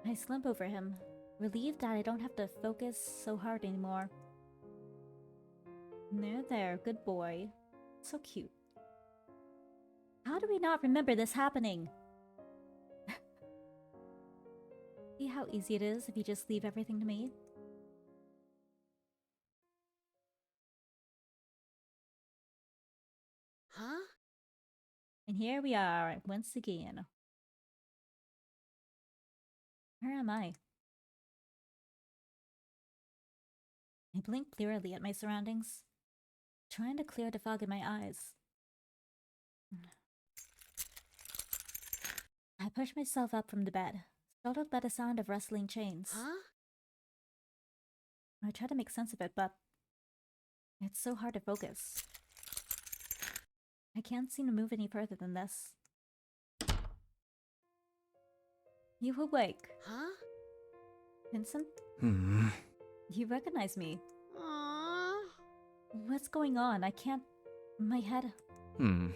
I slump over him, relieved that I don't have to focus so hard anymore. There, good boy. So cute. How do we not remember this happening? See how easy it is if you just leave everything to me? Huh? And here we are, once again. Where am I? I blink blearily at my surroundings, trying to clear the fog in my eyes. I push myself up from the bed, startled by the sound of rustling chains. Huh? I try to make sense of it, but it's so hard to focus. I can't seem to move any further than this. You awake, Huh? Vincent? You recognize me. What's going on? I can't... My head... Hmm.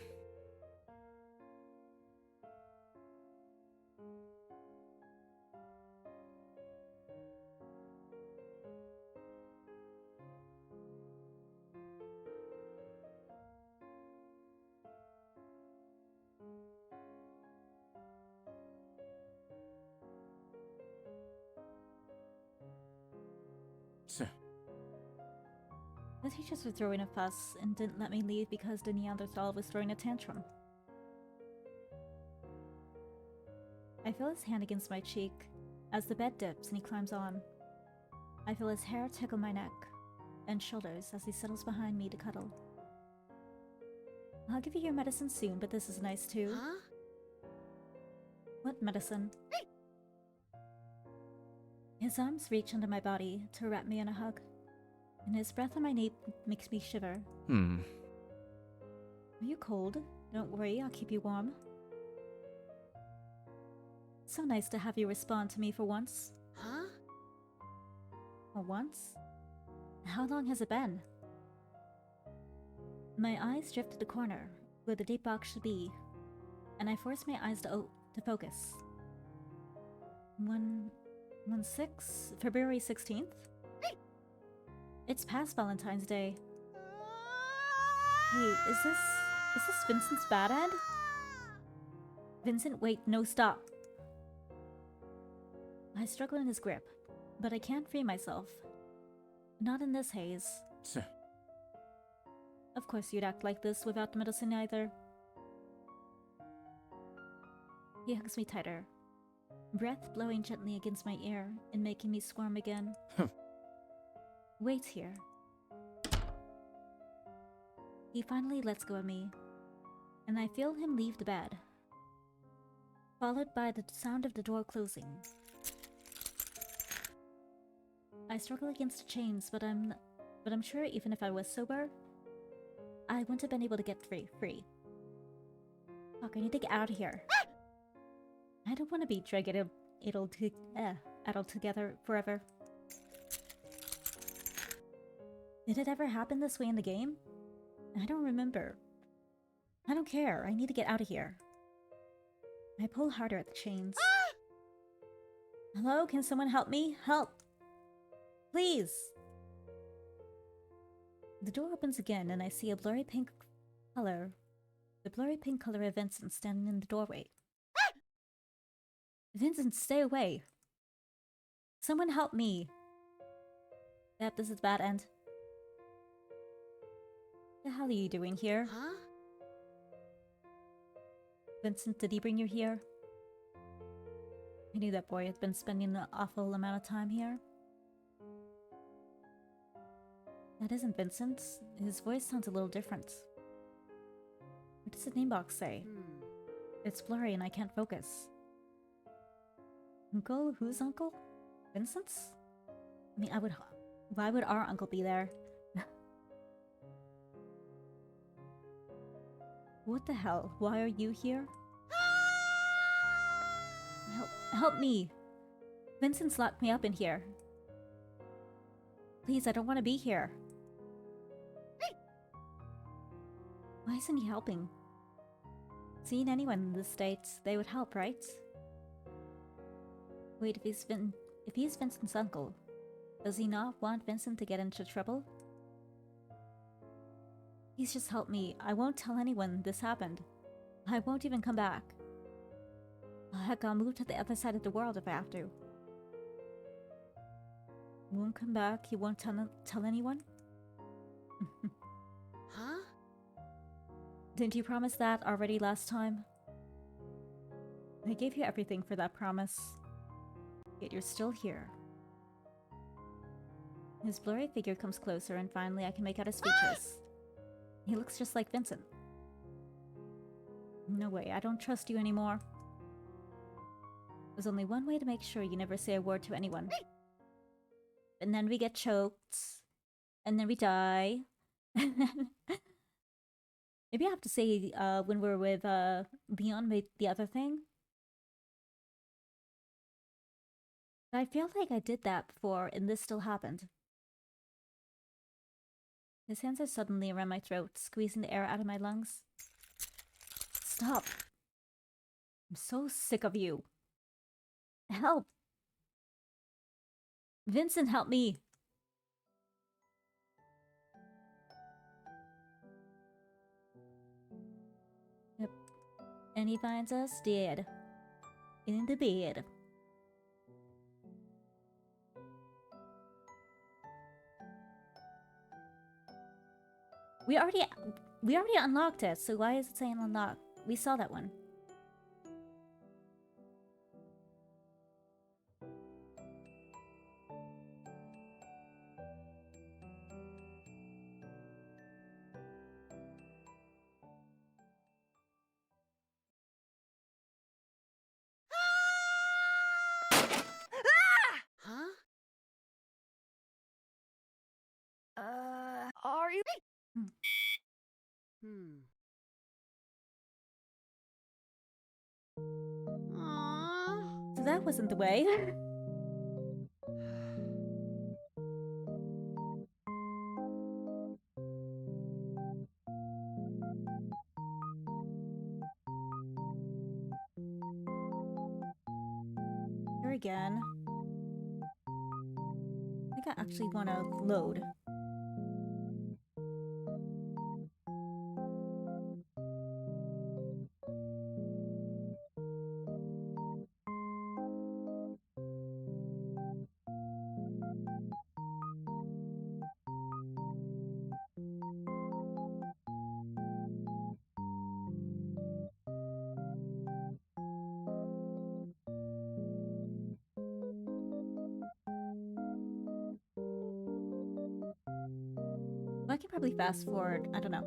Tch. The teachers were throwing a fuss and didn't let me leave because the Neanderthal was throwing a tantrum. I feel his hand against my cheek as the bed dips and he climbs on. I feel his hair tickle my neck and shoulders as he settles behind me to cuddle. I'll give you your medicine soon, but this is nice too. Huh? What medicine? His arms reach under my body to wrap me in a hug, and his breath on my nape makes me shiver. Hmm. Are you cold? Don't worry, I'll keep you warm. So nice to have you respond to me for once. Huh? For once? How long has it been? My eyes drift to the corner, where the deep box should be, and I force my eyes to focus. 1/6? February 16th? It's past Valentine's Day. Hey, is this Vincent's bad end? Vincent, wait, no, stop. I struggle in his grip, but I can't free myself. Not in this haze. Tch. Of course you'd act like this without the medicine either. He hugs me tighter, breath blowing gently against my ear and making me squirm again. Wait here. He finally lets go of me, and I feel him leave the bed, followed by the sound of the door closing. I struggle against the chains, but I'm sure even if I was sober, I wouldn't have been able to get free. Fuck, I need to get out of here. I don't want to be addled together forever. Did it ever happen this way in the game? I don't remember. I don't care, I need to get out of here. I pull harder at the chains. Hello, can someone help me? Help! Please! The door opens again and I see a blurry pink color. The blurry pink color of Vincent standing in the doorway. Vincent, stay away! Someone help me! Yep, this is bad end. The hell are you doing here? Huh? Vincent, did he bring you here? I knew that boy had been spending an awful amount of time here. That isn't Vincent's. His voice sounds a little different. What does the name box say? It's blurry and I can't focus. Uncle? Whose uncle? Vincent's? I mean, why would our uncle be there? What the hell? Why are you here? Help me! Vincent's locked me up in here. Please, I don't want to be here. Why isn't he helping? Seeing anyone in this state, they would help, right? Wait, if he's Vincent's uncle, does he not want Vincent to get into trouble? Please just help me. I won't tell anyone this happened. I won't even come back. Heck, I'll move to the other side of the world if I have to. You won't come back? You won't tell anyone? Huh? Didn't you promise that already last time? I gave you everything for that promise. Yet you're still here. His blurry figure comes closer and finally I can make out his features. He looks just like Vincent. No way, I don't trust you anymore. There's only one way to make sure you never say a word to anyone. And then we get choked. And then we die. Maybe I have to say when we're with Leon made the other thing. But I feel like I did that before and this still happened. His hands are suddenly around my throat, squeezing the air out of my lungs. Stop. I'm so sick of you. Help. Vincent, help me. Yep. And he finds us dead. In the bed. We already unlocked it, so why is it saying unlock? We saw that one. Huh? Are you? Aw. So that wasn't the way. Here again. I think I actually want to load. I can probably fast forward. I don't know.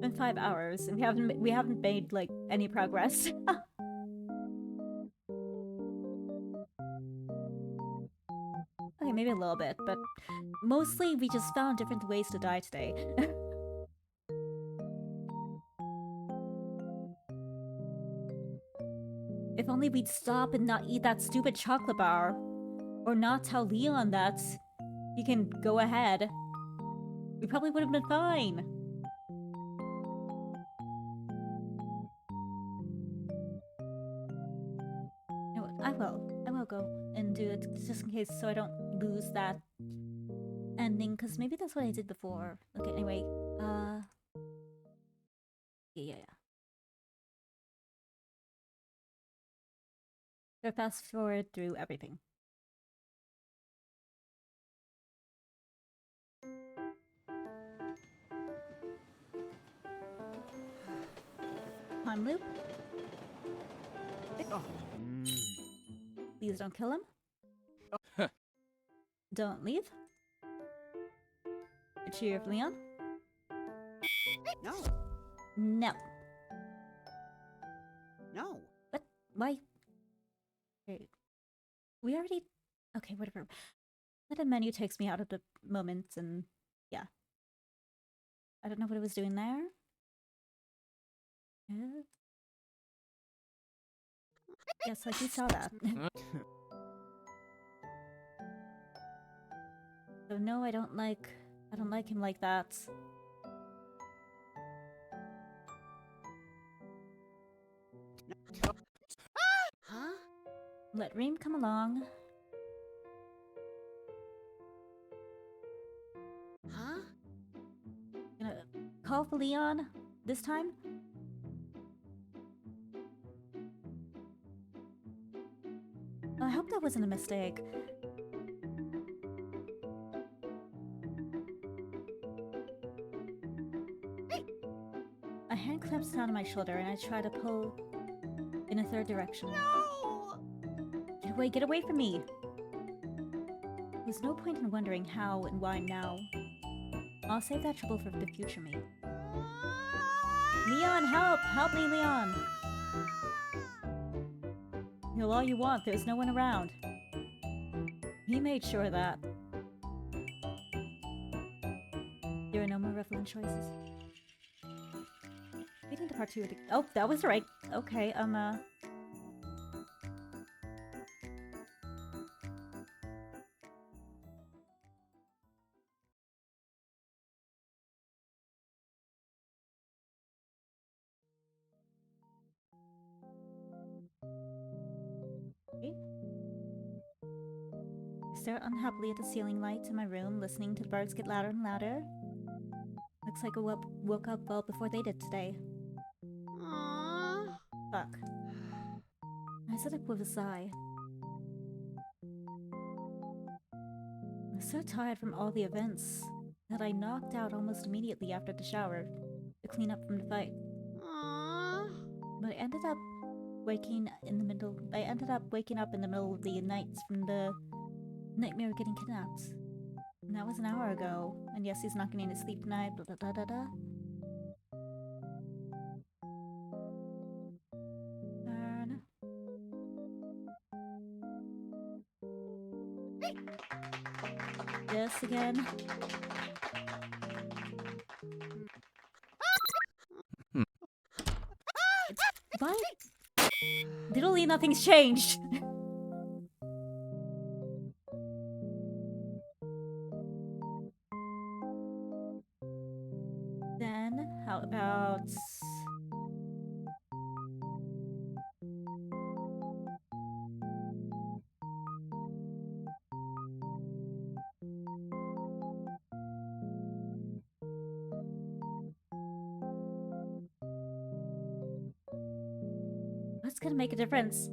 Been 5 hours and we haven't made like any progress. Okay, maybe a little bit, but mostly we just found different ways to die today. If only we'd stop and not eat that stupid chocolate bar. Or not tell Leon that he can go ahead. We probably would have been fine. You know what? I will go and do it just in case so I don't lose that ending, because maybe that's what I did before. Okay, anyway, yeah. So fast forward through everything. Time loop. Please don't kill him. Don't leave. Cheer of Leon. No. No. No. But why? Okay. We already. Okay, whatever. The menu takes me out of the moment, and yeah. I don't know what it was doing there. Yeah. Yes, like we saw that. So no, I don't like him like that. Huh? Let Reem come along. Huh? Gonna call for Leon this time. I hope that wasn't a mistake. A hand clamps down on my shoulder and I try to pull in a third direction. No! Get away from me! There's no point in wondering how and why now. I'll save that trouble for the future me. Leon, help! Help me, Leon! Heal all you want, there's no one around. He made sure of that. There are no more relevant choices. Getting to part 2 of the— oh, that was right. Okay, stare unhappily at the ceiling light in my room, listening to the birds get louder and louder. Looks like I woke up well before they did today. Aww. Fuck. I sit up with a sigh. I'm so tired from all the events that I knocked out almost immediately after the shower to clean up from the fight. Aww. But I ended up waking up in the middle of the night from the nightmare of getting kidnapped. And that was an hour ago. And yes, he's not getting to sleep tonight, blah da da da da. Turn. This again. What? Literally nothing's changed. Then, how about... What's gonna make a difference?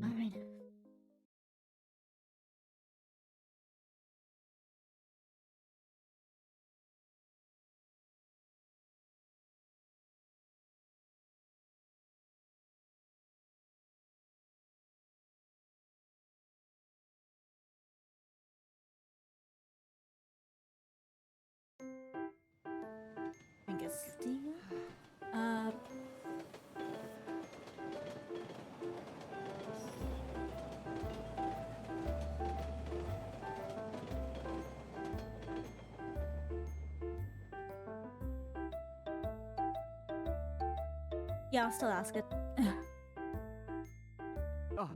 Alright. I guess Steve. Yeah, I'll still ask it. Oh.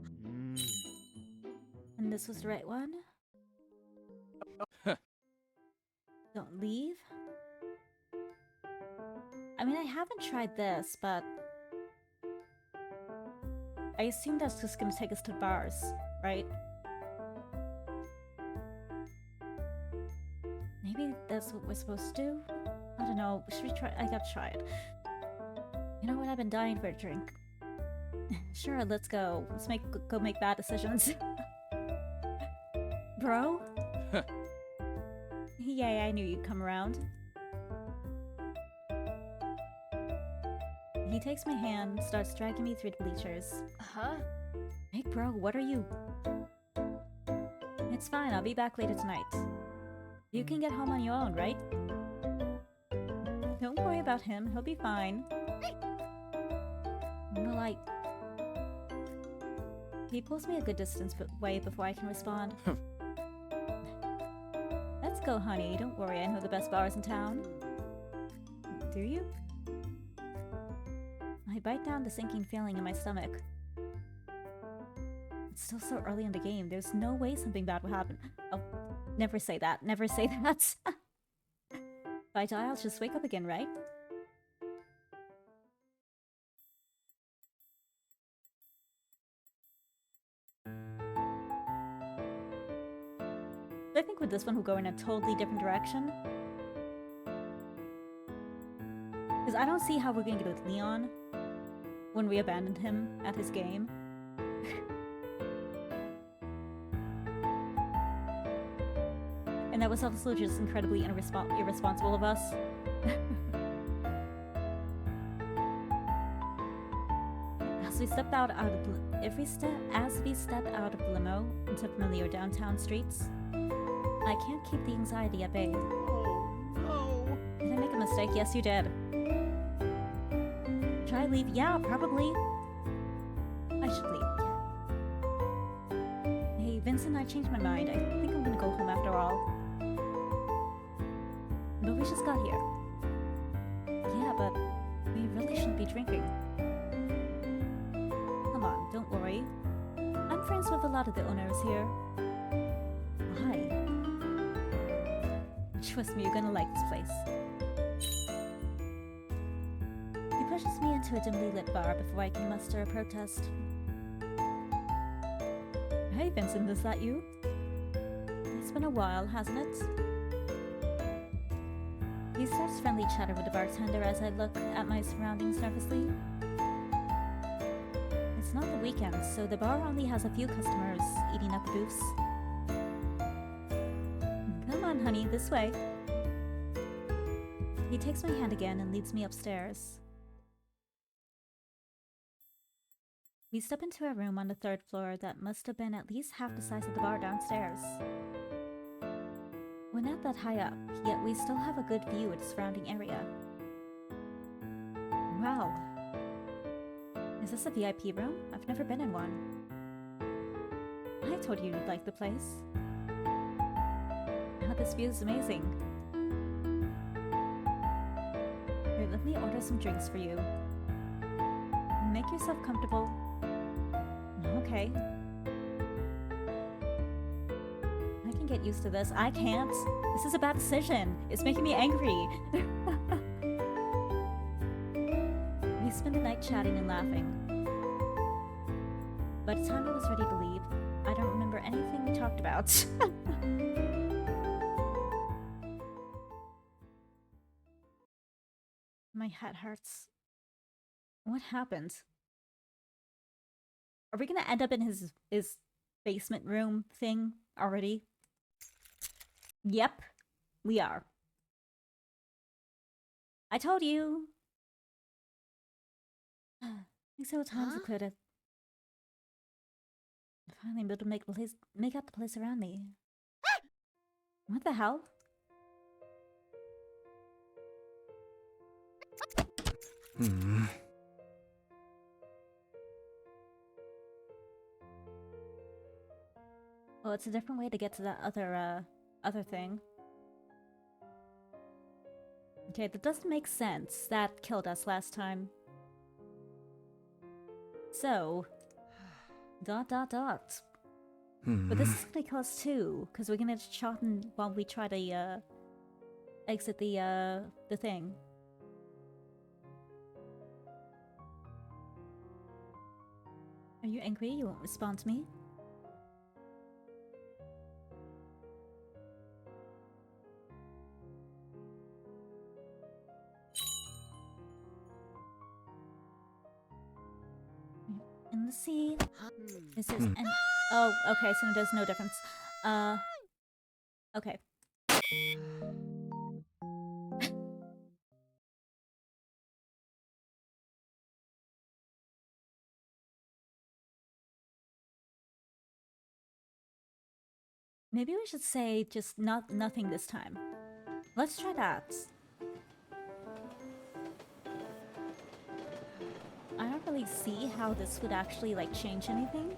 And this was the right one? Don't leave? I mean, I haven't tried this, but... I assume that's just gonna take us to bars, right? Maybe that's what we're supposed to do? I don't know, should we try? I gotta try it. You know what, I've been dying for a drink. Sure, let's go. Let's go make bad decisions. Bro? Yay, I knew you'd come around. He takes my hand and starts dragging me through the bleachers. Huh? Hey bro, what are you? It's fine, I'll be back later tonight. You can get home on your own, right? Don't worry about him, he'll be fine. Well, he pulls me a good distance away before I can respond. Let's go, honey. Don't worry, I know the best bars in town. Do you? I bite down the sinking feeling in my stomach. It's still so early in the game. There's no way something bad will happen. Oh, never say that. Never say that. If I die, I'll just wake up again, right? I think with this one we'll go in a totally different direction. Because I don't see how we're gonna get with Leon when we abandoned him at his game. And that was also just incredibly irresponsible of us. As we step out of the limo into familiar downtown streets, I can't keep the anxiety at bay. Oh, no. Did I make a mistake? Yes, you did. Should I leave? Yeah, probably. I should leave. Hey, Vincent, I changed my mind. I think I'm gonna go home after all. But we just got here. Yeah, but we really shouldn't be drinking. Come on, don't worry. I'm I'm friends with a lot of the owners here. Hi. Trust me, you're gonna like this place. He pushes me into a dimly lit bar before I can muster a protest. Hey Vincent, is that you? It's been a while, hasn't it? He starts friendly chatter with the bartender as I look at my surroundings nervously. It's not the weekend, so the bar only has a few customers eating at the booths. Come on, honey, this way. He takes my hand again and leads me upstairs. We step into a room on the 3rd floor that must have been at least half the size of the bar downstairs. We're not that high up, yet we still have a good view of the surrounding area. Wow. Is this a VIP room? I've never been in one. I told you you'd like the place. Oh, this view is amazing. Here, let me order some drinks for you. Make yourself comfortable. Okay. I can get used to this. I can't. This is a bad decision. It's making me angry. We spent the night chatting and laughing. By the time I was ready to leave, I don't remember anything we talked about. My head hurts. What happened? Are we gonna end up in his basement room thing already? Yep, we are. I told you. Thanks so times Huh? could have finally able to make out the place around me. What the hell? Hmm. Well, it's a different way to get to that other thing. Okay, that doesn't make sense. That killed us last time. So... But this is gonna kill us too, because we're gonna get shot while we try to, exit the thing. Are you angry? You won't respond to me? In the sea. This is an... Oh, okay, so there's no difference. Okay. Maybe we should say just nothing this time. Let's try that. I don't really see how this would actually, like, change anything.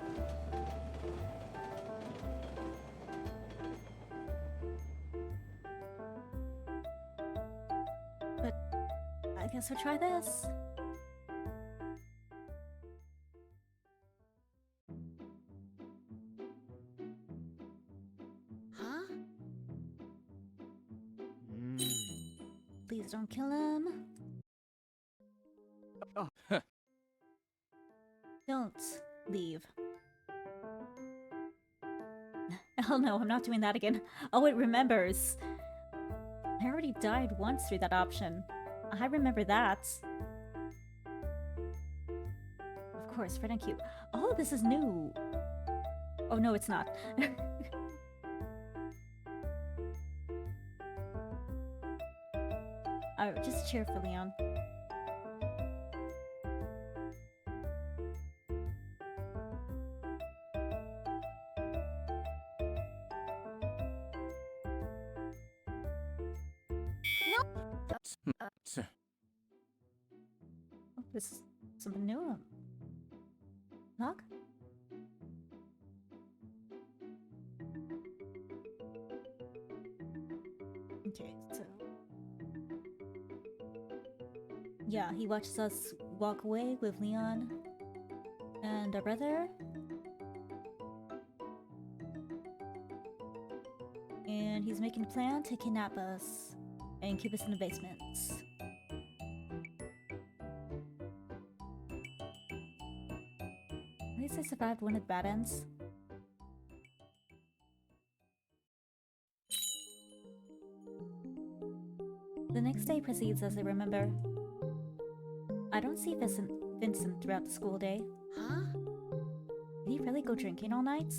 But I guess I'll try this. Huh? Please don't kill him. Oh. Don't leave. Hell no, I'm not doing that again. Oh, it remembers. I already died once through that option. I remember that. Of course, Fred and Cube. Oh, this is new. Oh, no, it's not. Alright, just cheer for Leon. Oh, this is something new. Lock? Okay, so... Yeah, he watches us walk away with Leon and our brother. He's making a plan to kidnap us and keep us in the basement. At least I survived one of the bad ends. The next day proceeds as I remember. I don't see Vincent throughout the school day. Huh? Did he really go drinking all night?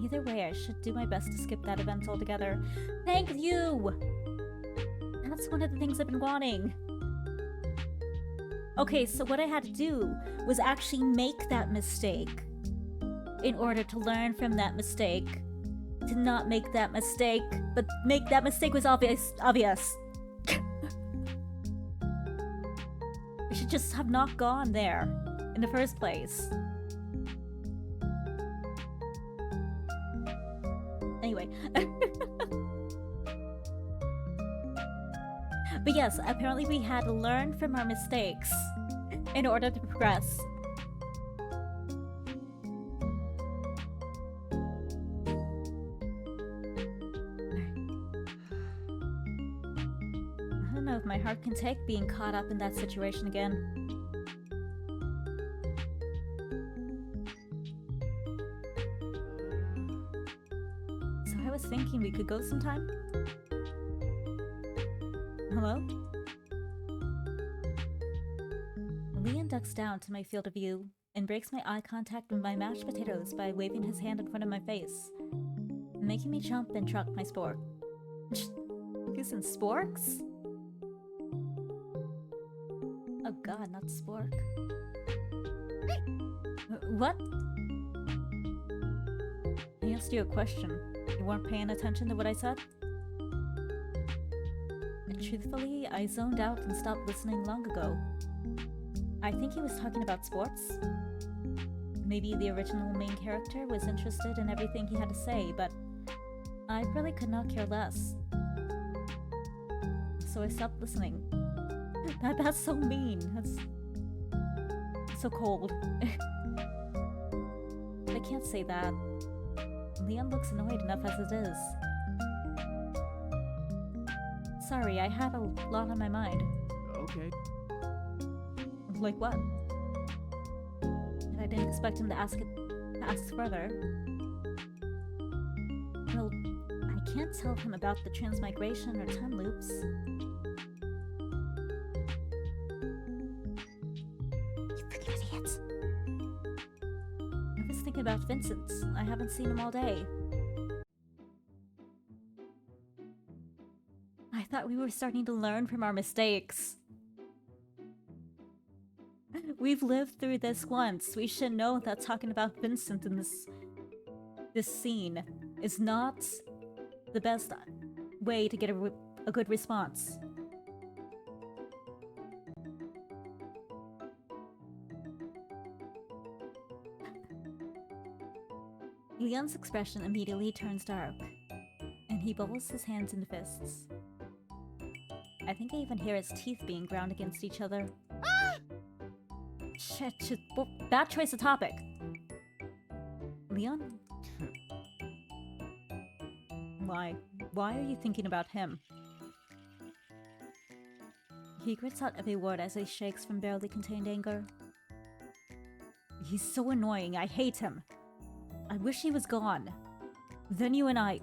Either way, I should do my best to skip that event altogether. Thank you! That's one of the things I've been wanting. Okay, so what I had to do was actually make that mistake in order to learn from that mistake. To not make that mistake, but make that mistake was obvious. We should just have not gone there in the first place. Anyway. But yes, apparently we had to learn from our mistakes in order to progress. I don't know if my heart can take being caught up in that situation again. So I was thinking we could go sometime? Hello? Leon ducks down to my field of view and breaks my eye contact with my mashed potatoes by waving his hand in front of my face, making me jump and truck my spork. Using sporks? Oh god, not spork. What? I asked you a question. You weren't paying attention to what I said? Truthfully, I zoned out and stopped listening long ago. I think he was talking about sports. Maybe the original main character was interested in everything he had to say, but I really could not care less. So I stopped listening. That's so mean. That's so cold. I can't say that. Leon looks annoyed enough as it is. Sorry, I had a lot on my mind. Okay. Like what? And I didn't expect him to ask further. Well, I can't tell him about the transmigration or time loops. You freaking idiots! I was thinking about Vincent. I haven't seen him all day. I thought we were starting to learn from our mistakes. We've lived through this once. We should know that talking about Vincent in this scene is not the best way to get a good response. Leon's expression immediately turns dark, and he bubbles his hands into fists. I think I even hear his teeth being ground against each other. Shit, well, bad choice of topic. Leon? Why? Why are you thinking about him? He grits out every word as he shakes from barely contained anger. He's so annoying, I hate him. I wish he was gone. Then you and I...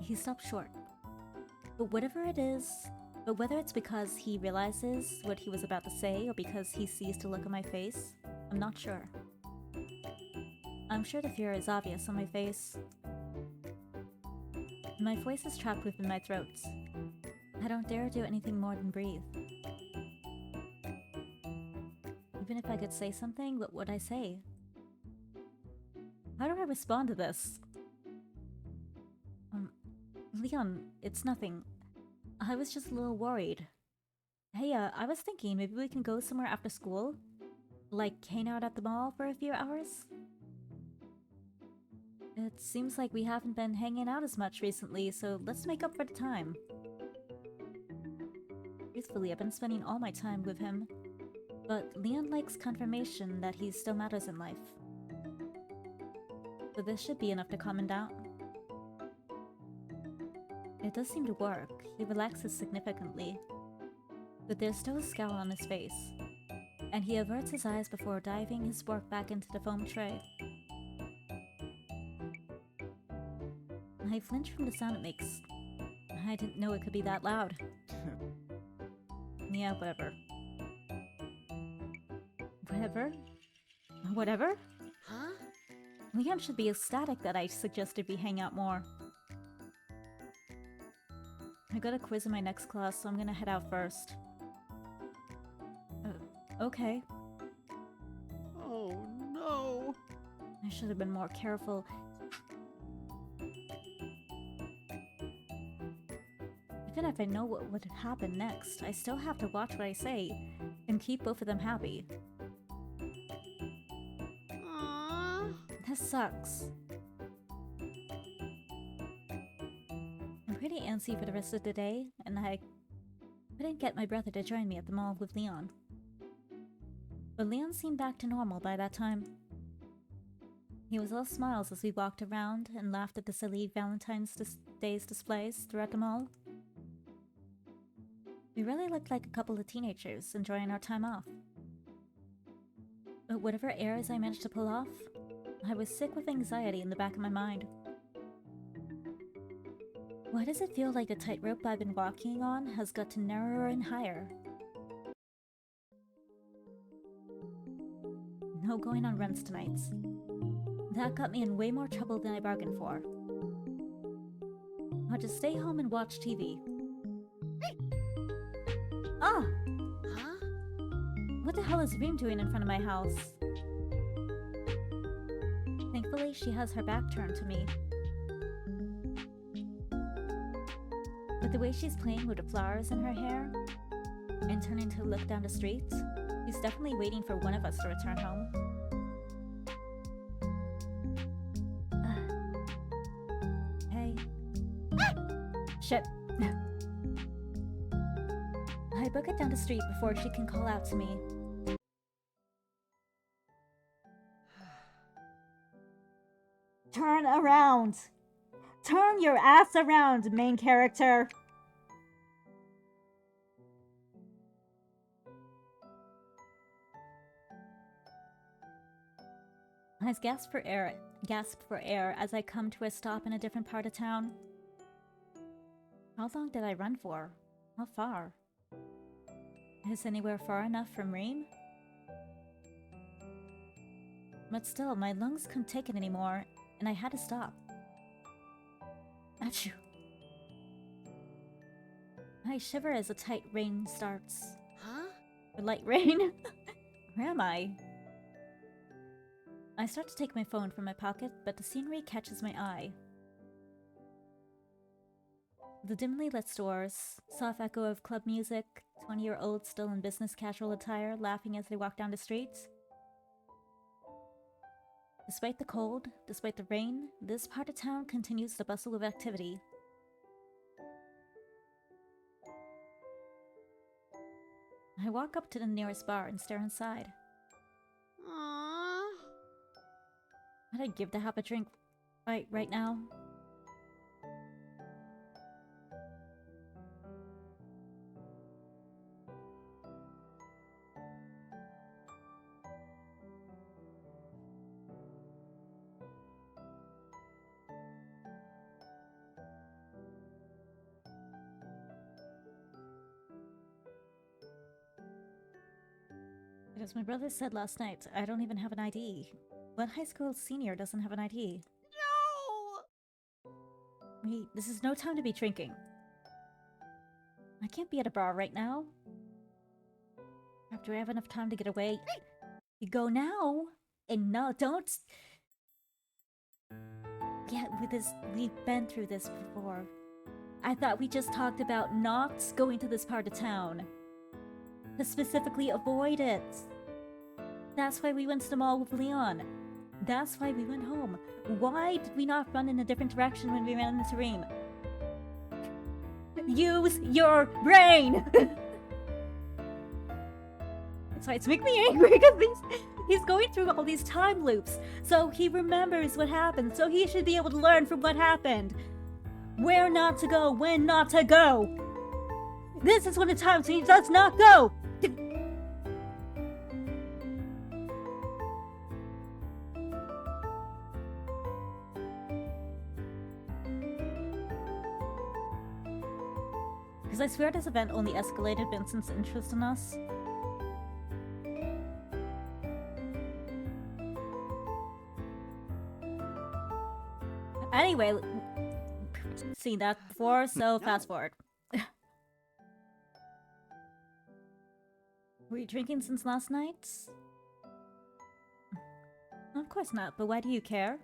He stopped short. But whatever it is, but whether it's because he realizes what he was about to say or because he sees the look on my face, I'm not sure. I'm sure the fear is obvious on my face. My voice is trapped within my throat. I don't dare do anything more than breathe. Even if I could say something, what would I say? How do I respond to this? Leon, it's nothing. I was just a little worried. Hey, I was thinking maybe we can go somewhere after school? Like hang out at the mall for a few hours? It seems like we haven't been hanging out as much recently, so let's make up for the time. Truthfully, I've been spending all my time with him. But Leon likes confirmation that he still matters in life. but this should be enough to calm him down. It does seem to work. He relaxes significantly, but there's still a scowl on his face, and he averts his eyes before diving his fork back into the foam tray. I flinch from the sound it makes. I didn't know it could be that loud. Yeah, whatever. Whatever? Huh? Liam should be ecstatic that I suggested we hang out more. I got a quiz in my next class, so I'm gonna head out first. Okay. Oh no! I should have been more careful. Even if I know what would happen next, I still have to watch what I say and keep both of them happy. Aww. This sucks. I'm pretty antsy for the rest of the day, and I couldn't get my brother to join me at the mall with Leon. But Leon seemed back to normal by that time. He was all smiles as we walked around and laughed at the silly Valentine's Day's displays throughout the mall. We really looked like a couple of teenagers enjoying our time off. But whatever airs I managed to pull off, I was sick with anxiety in the back of my mind. Why does it feel like the tightrope I've been walking on has got to narrower and higher? No going on runs tonight. That got me in way more trouble than I bargained for. I'll just stay home and watch TV. Ah! Huh? What the hell is Reem doing in front of my house? Thankfully, she has her back turned to me. But the way she's playing with the flowers in her hair and turning to look down the street, she's definitely waiting for one of us to return home. Hey. Shit. I book it down the street before she can call out to me. Turn around! Turn your ass around, main character! I gasp for air as I come to a stop in a different part of town. How long did I run for? How far? Is anywhere far enough from Reem? But still, my lungs couldn't take it anymore, and I had to stop. Achoo. I shiver as a tight rain starts. Huh? A light rain? Where am I? I start to take my phone from my pocket, but the scenery catches my eye. The dimly lit stores, soft echo of club music, 20-year-olds still in business casual attire laughing as they walk down the streets. Despite the cold, despite the rain, this part of town continues the bustle of activity. I walk up to the nearest bar and stare inside. Aww. Would I give to have a drink right now? As my brother said last night, I don't even have an ID. What high school senior doesn't have an ID? No! Wait, this is no time to be drinking. I can't be at a bar right now. Do I have enough time to get away? You go now! And no, don't! Yeah, we've been through this before. I thought we just talked about not going to this part of town. To specifically avoid it. That's why we went to the mall with Leon. That's why we went home. Why did we not run in a different direction when we ran into Reem? Use your brain! Sorry, it's making me angry because he's going through all these time loops. So he remembers what happened. So he should be able to learn from what happened. Where not to go, when not to go. This is one of the times he does not go. Because I swear this event only escalated Vincent's interest in us. Anyway, seen that before, so fast forward. Were you drinking since last night? Of course not, but why do you care?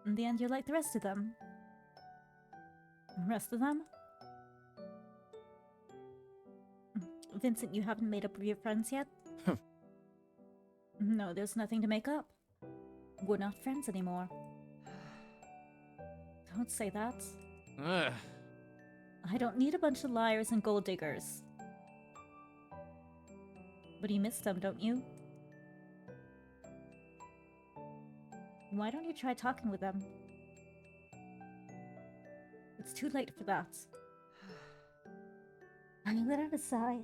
In the end, you're like the rest of them. Rest of them? Vincent, you haven't made up with your friends yet? No, there's nothing to make up. We're not friends anymore. Don't say that. Ugh. I don't need a bunch of liars and gold diggers. But you miss them, don't you? Why don't you try talking with them? It's too late for that. I let out a sigh.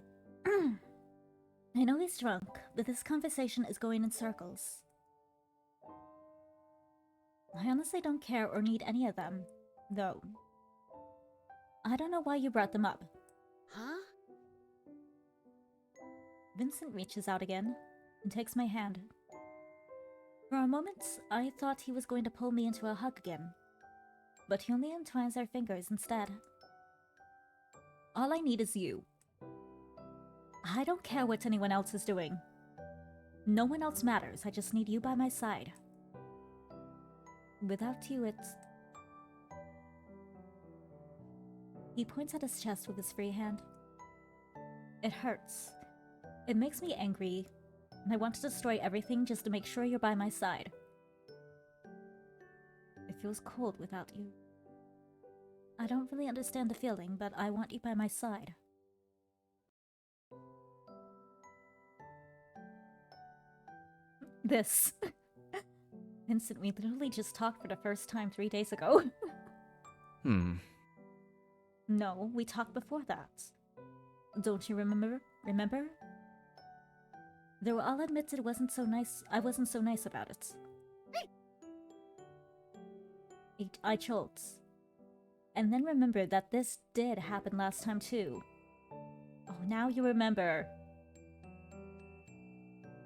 I know he's drunk, but this conversation is going in circles. I honestly don't care or need any of them, though. I don't know why you brought them up. Huh? Vincent reaches out again and takes my hand. For a moment, I thought he was going to pull me into a hug again, but he only entwines our fingers instead. All I need is you. I don't care what anyone else is doing. No one else matters, I just need you by my side. Without you, it's... He points at his chest with his free hand. It hurts. It makes me angry, and I want to destroy everything just to make sure you're by my side. It feels cold without you. I don't really understand the feeling, but I want you by my side. This. Vincent, we literally just talked for the first time 3 days ago. No, we talked before that. Don't you remember? Though I'll admit it wasn't so nice. I wasn't so nice about it. I choked. And then remembered that this did happen last time too. Oh, now you remember.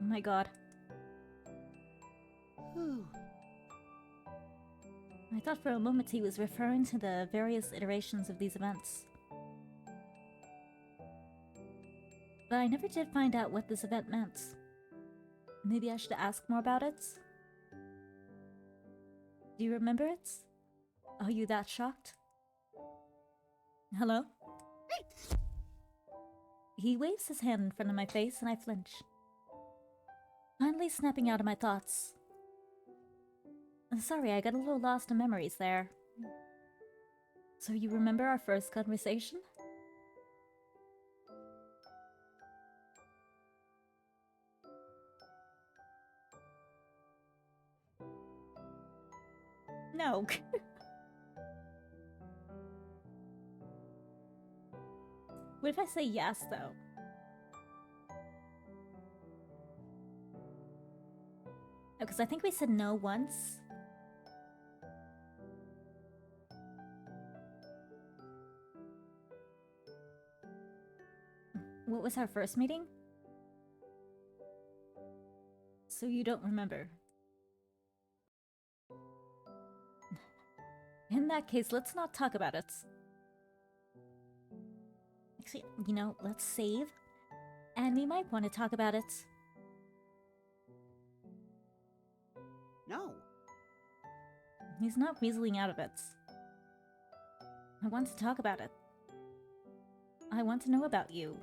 Oh my god. Whew. I thought for a moment he was referring to the various iterations of these events. But I never did find out what this event meant. Maybe I should ask more about it? Do you remember it? Are you that shocked? Hello? He waves his hand in front of my face and I flinch. Finally snapping out of my thoughts. Sorry, I got a little lost in memories there. So you remember our first conversation? No. What if I say yes, though? Because I think we said no once. What was our first meeting? So you don't remember. In that case, let's not talk about it. Actually, you know, let's save. And we might want to talk about it. No. He's not weaseling out of it. I want to talk about it. I want to know about you.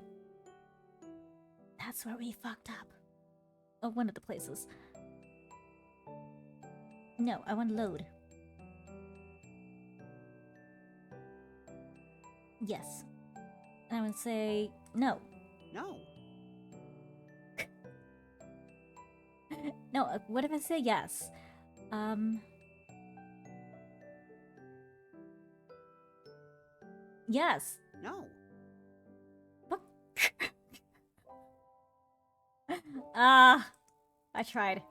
That's where we fucked up. Oh, one of the places. No, I want to load. Yes. And I would say, no. No. No, what if I say yes? Yes. No. Ah, I tried.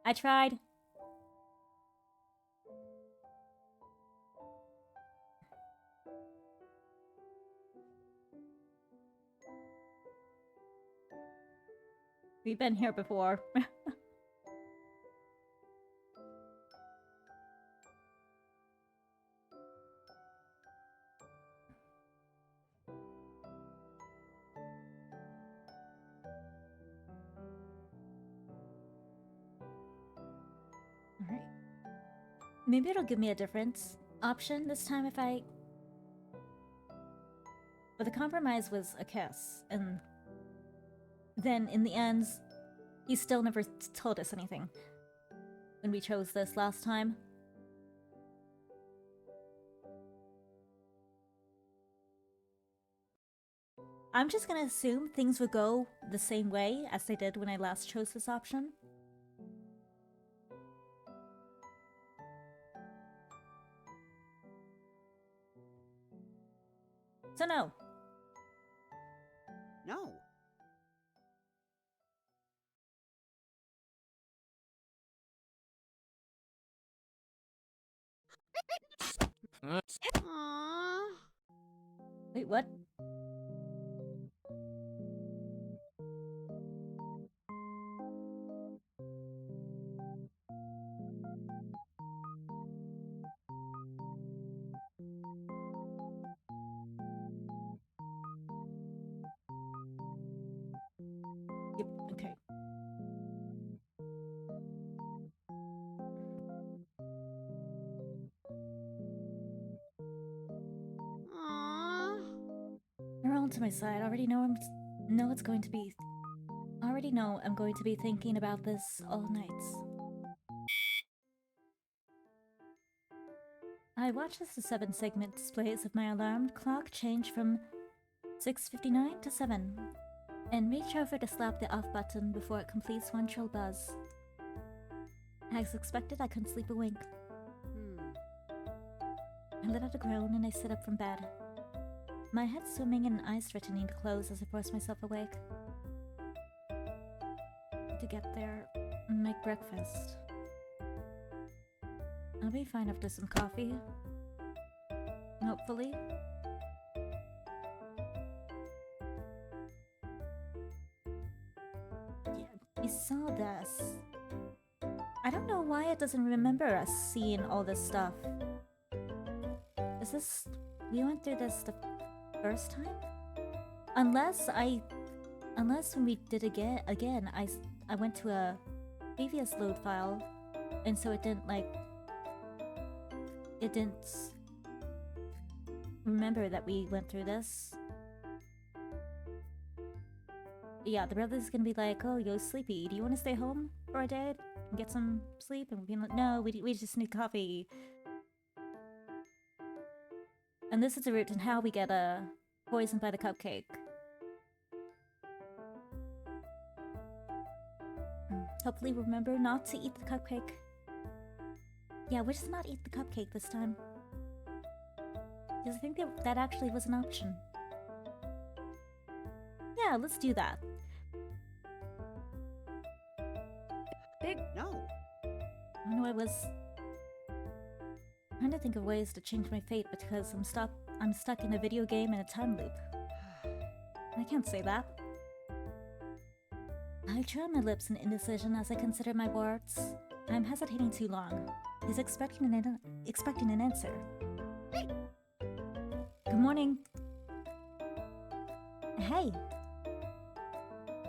I tried. We've been here before. Alright. Maybe it'll give me a different option this time if I... But the compromise was a kiss, and then in the end, he still never told us anything when we chose this last time. I'm just gonna assume things would go the same way as they did when I last chose this option. So no. No. Aww. Wait, what? Yep, okay. Aww. They're all to my side. Already know it's going to be... Already know I'm going to be thinking about this all night. I watch as the 7-segment displays of my alarm clock change from 6:59 to 7, and reach over to slap the off button before it completes one trill buzz. As expected, I couldn't sleep a wink. I let out a groan and I sit up from bed. My head swimming and eyes threatening to close as I force myself awake. To get there and make breakfast. I'll be fine after some coffee. Hopefully. Yeah, we saw this. I don't know why it doesn't remember us seeing all this stuff. Is this... We went through this the first time? Unless when we did again, I went to a previous load file, and so it didn't, like... It didn't remember that we went through this. Yeah, the brother's gonna be like, oh, you're sleepy. Do you want to stay home for a day and get some sleep? And we'll be like, no, we just need coffee. And this is the route in how we get poisoned by the cupcake. Hopefully remember not to eat the cupcake. Yeah, we'll just not eat the cupcake this time. Because I think that actually was an option. Yeah, let's do that. No. I know I was trying to think of ways to change my fate because I'm stuck in a video game in a time loop. I can't say that. I try my lips in indecision as I consider my words. I'm hesitating too long. He's expecting an answer. Good morning. Hey.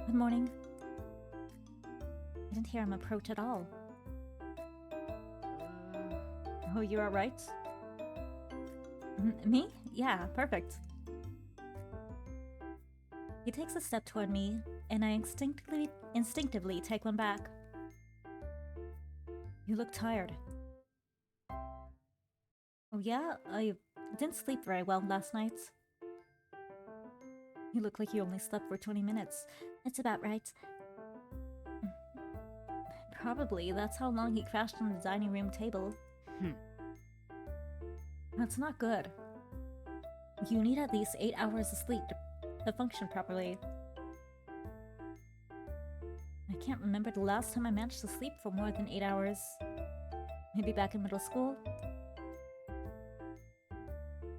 Good morning. I didn't hear him approach at all. Oh, you're alright? Me? Yeah, perfect. He takes a step toward me, and I instinctively take one back. You look tired. Oh yeah? I didn't sleep very well last night. You look like you only slept for 20 minutes. It's about right. Probably. That's how long he crashed on the dining room table. That's not good. You need at least 8 hours of sleep to function properly. I can't remember the last time I managed to sleep for more than 8 hours. Maybe back in middle school?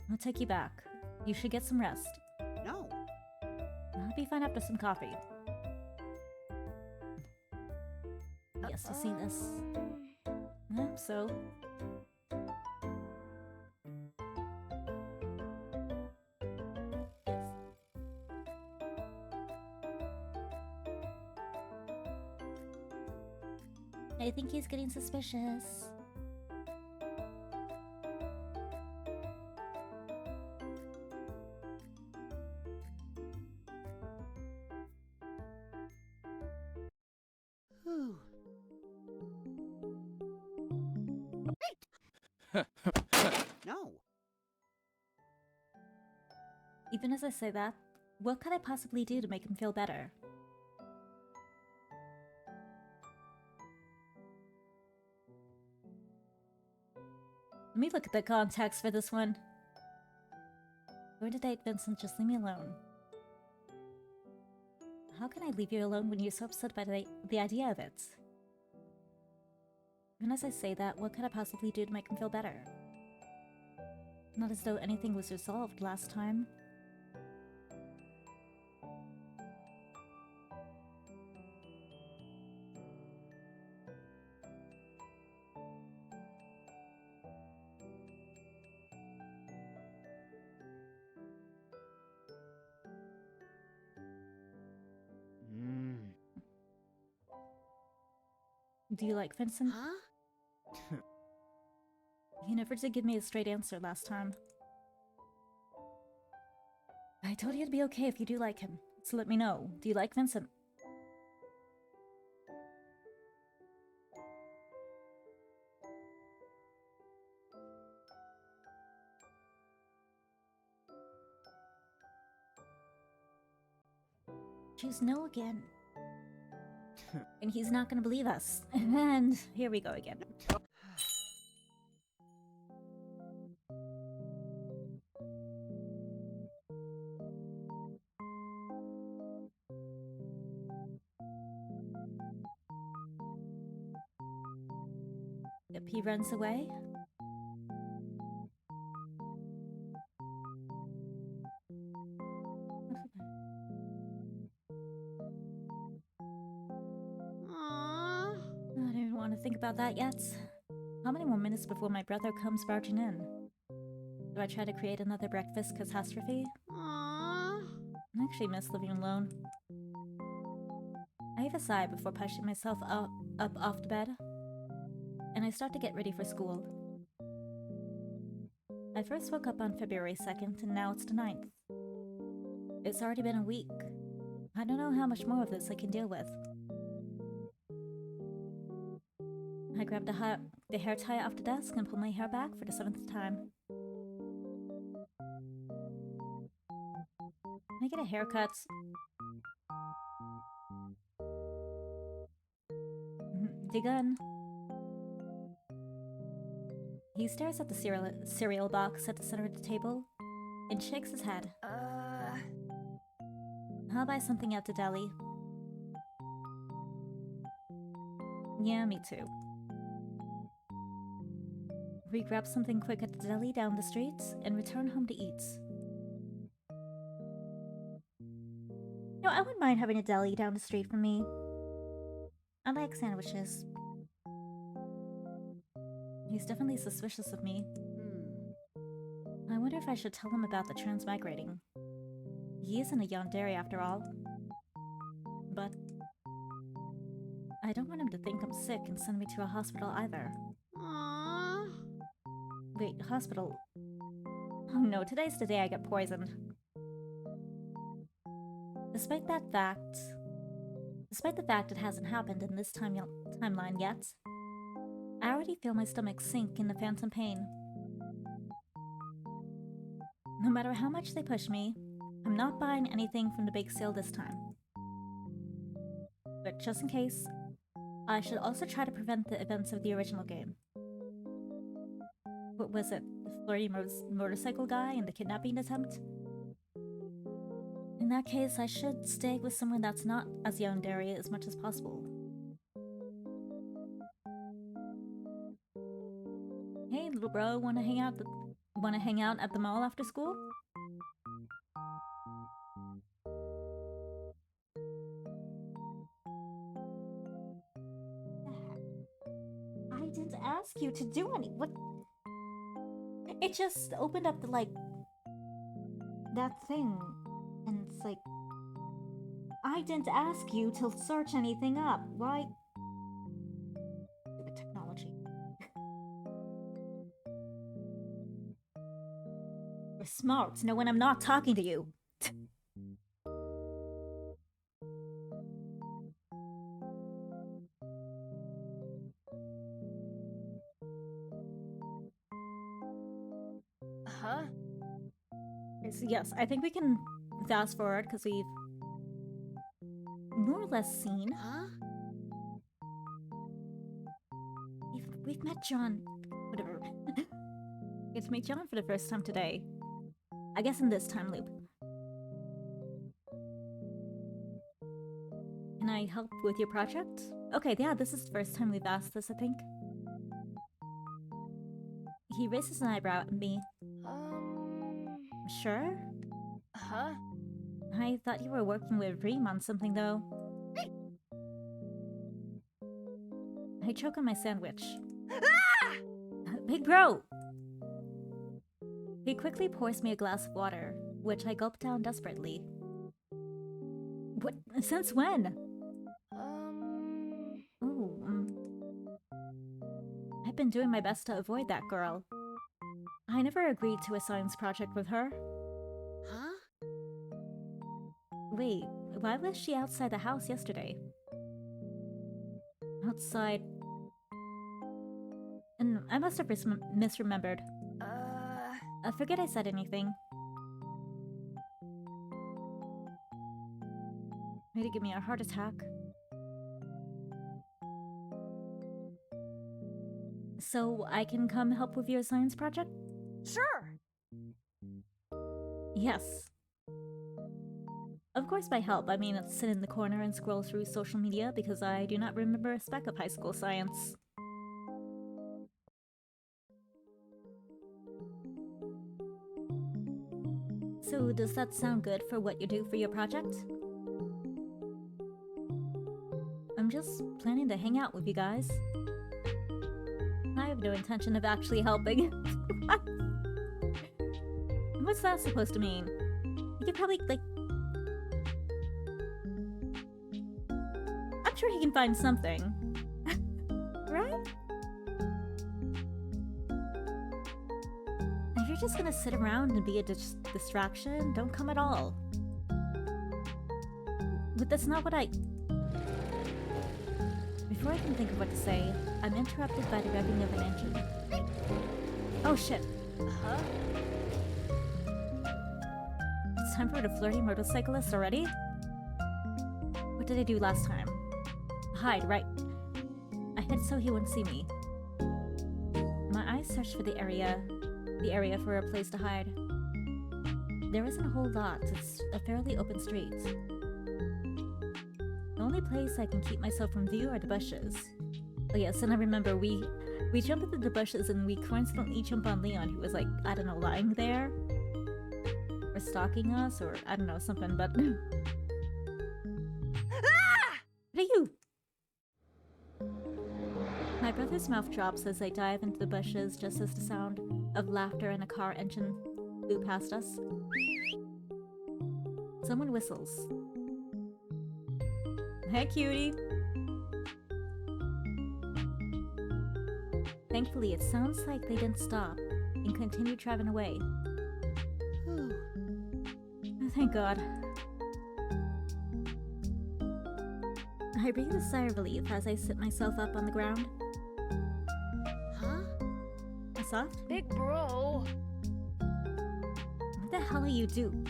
I'll take you back. You should get some rest. No. I'll be fine after some coffee. Yes, you've seen this. Yeah, so... Yes. I think he's getting suspicious. Whew. No. Even as I say that, what could I possibly do to make him feel better? Let me look at the context for this one. Going to date Vincent, just leave me alone. How can I leave you alone when you're so upset by the idea of it? Even as I say that, what could I possibly do to make him feel better? Not as though anything was resolved last time. Do you like Vincent? Huh? You never did give me a straight answer last time. I told you it'd be okay if you do like him, so let me know. Do you like Vincent? Choose no again. And he's not gonna believe us. And here we go again. Yep, he runs away. Aww. I don't even want to think about that yet. How many more minutes before my brother comes barging in? Do I try to create another breakfast catastrophe? Aww. I actually miss living alone. I heave a sigh before pushing myself up off the bed, and I start to get ready for school. I first woke up on February 2nd, and now it's the 9th. It's already been a week. I don't know how much more of this I can deal with. I grab the hair tie off the desk and pull my hair back for the 7th time. I get a haircut. Digun. He stares at the cereal box at the center of the table and shakes his head. I'll buy something at the deli. Yeah, me too. We grab something quick at the deli down the street and return home to eat. No, I wouldn't mind having a deli down the street from me. I like sandwiches. He's definitely suspicious of me. I wonder if I should tell him about the transmigrating. He isn't a yandere after all. But I don't want him to think I'm sick and send me to a hospital either. Aww. Wait, hospital? Oh no, today's the day I get poisoned. Despite the fact it hasn't happened in this timeline yet, I already feel my stomach sink in the phantom pain. No matter how much they push me, I'm not buying anything from the big sale this time. But just in case, I should also try to prevent the events of the original game. What was it? The flirty motorcycle guy and the kidnapping attempt? In that case, I should stay with someone that's not as yandere as much as possible. Hey, little bro, wanna hang out at the mall after school? I didn't ask you to do what? It just opened up the, that thing, and it's like, I didn't ask you to search anything up. Why? Stupid technology. You're smart to know when I'm not talking to you. Huh? So yes, I think we can fast forward because we've more or less seen. Huh? We've met John. Whatever. Get to meet John for the first time today. I guess in this time loop. Can I help with your project? Okay, yeah, this is the first time we've asked this, I think. He raises an eyebrow at me. Sure? Huh? I thought you were working with Reem on something, though. I choke on my sandwich. Big bro! He quickly pours me a glass of water, which I gulp down desperately. What? Since when? Oh, I've been doing my best to avoid that girl. I never agreed to a science project with her. Huh? Wait, why was she outside the house yesterday? Outside... And I must have misremembered. I forget I said anything. Way to give me a heart attack. So I can come help with your science project? Sure. Yes. Of course by help, I mean sit in the corner and scroll through social media because I do not remember a speck of high school science. So does that sound good for what you do for your project? I'm just planning to hang out with you guys. I have no intention of actually helping. What's that supposed to mean? You could probably, I'm sure he can find something. Right? If you're just gonna sit around and be a distraction, don't come at all. But that's not what I... Before I can think of what to say, I'm interrupted by the revving of an engine. Oh shit. Huh? It's time for the flirty motorcyclist already? What did I do last time? Hide, right. I hid so he wouldn't see me. My eyes searched for the area for a place to hide. There isn't a whole lot, it's a fairly open street. The only place I can keep myself from view are the bushes. Oh yes, and I remember we jump into the bushes and we coincidentally jump on Leon, who was I don't know, lying there? Or stalking us, or I don't know, something, but... What are you? My brother's mouth drops as I dive into the bushes just as the sound of laughter and a car engine flew past us. Someone whistles. Hey, cutie! Thankfully, it sounds like they didn't stop and continued driving away. Thank God. I breathe a sigh of relief as I sit myself up on the ground. Huh? Soft? Big bro. What the hell are you doing?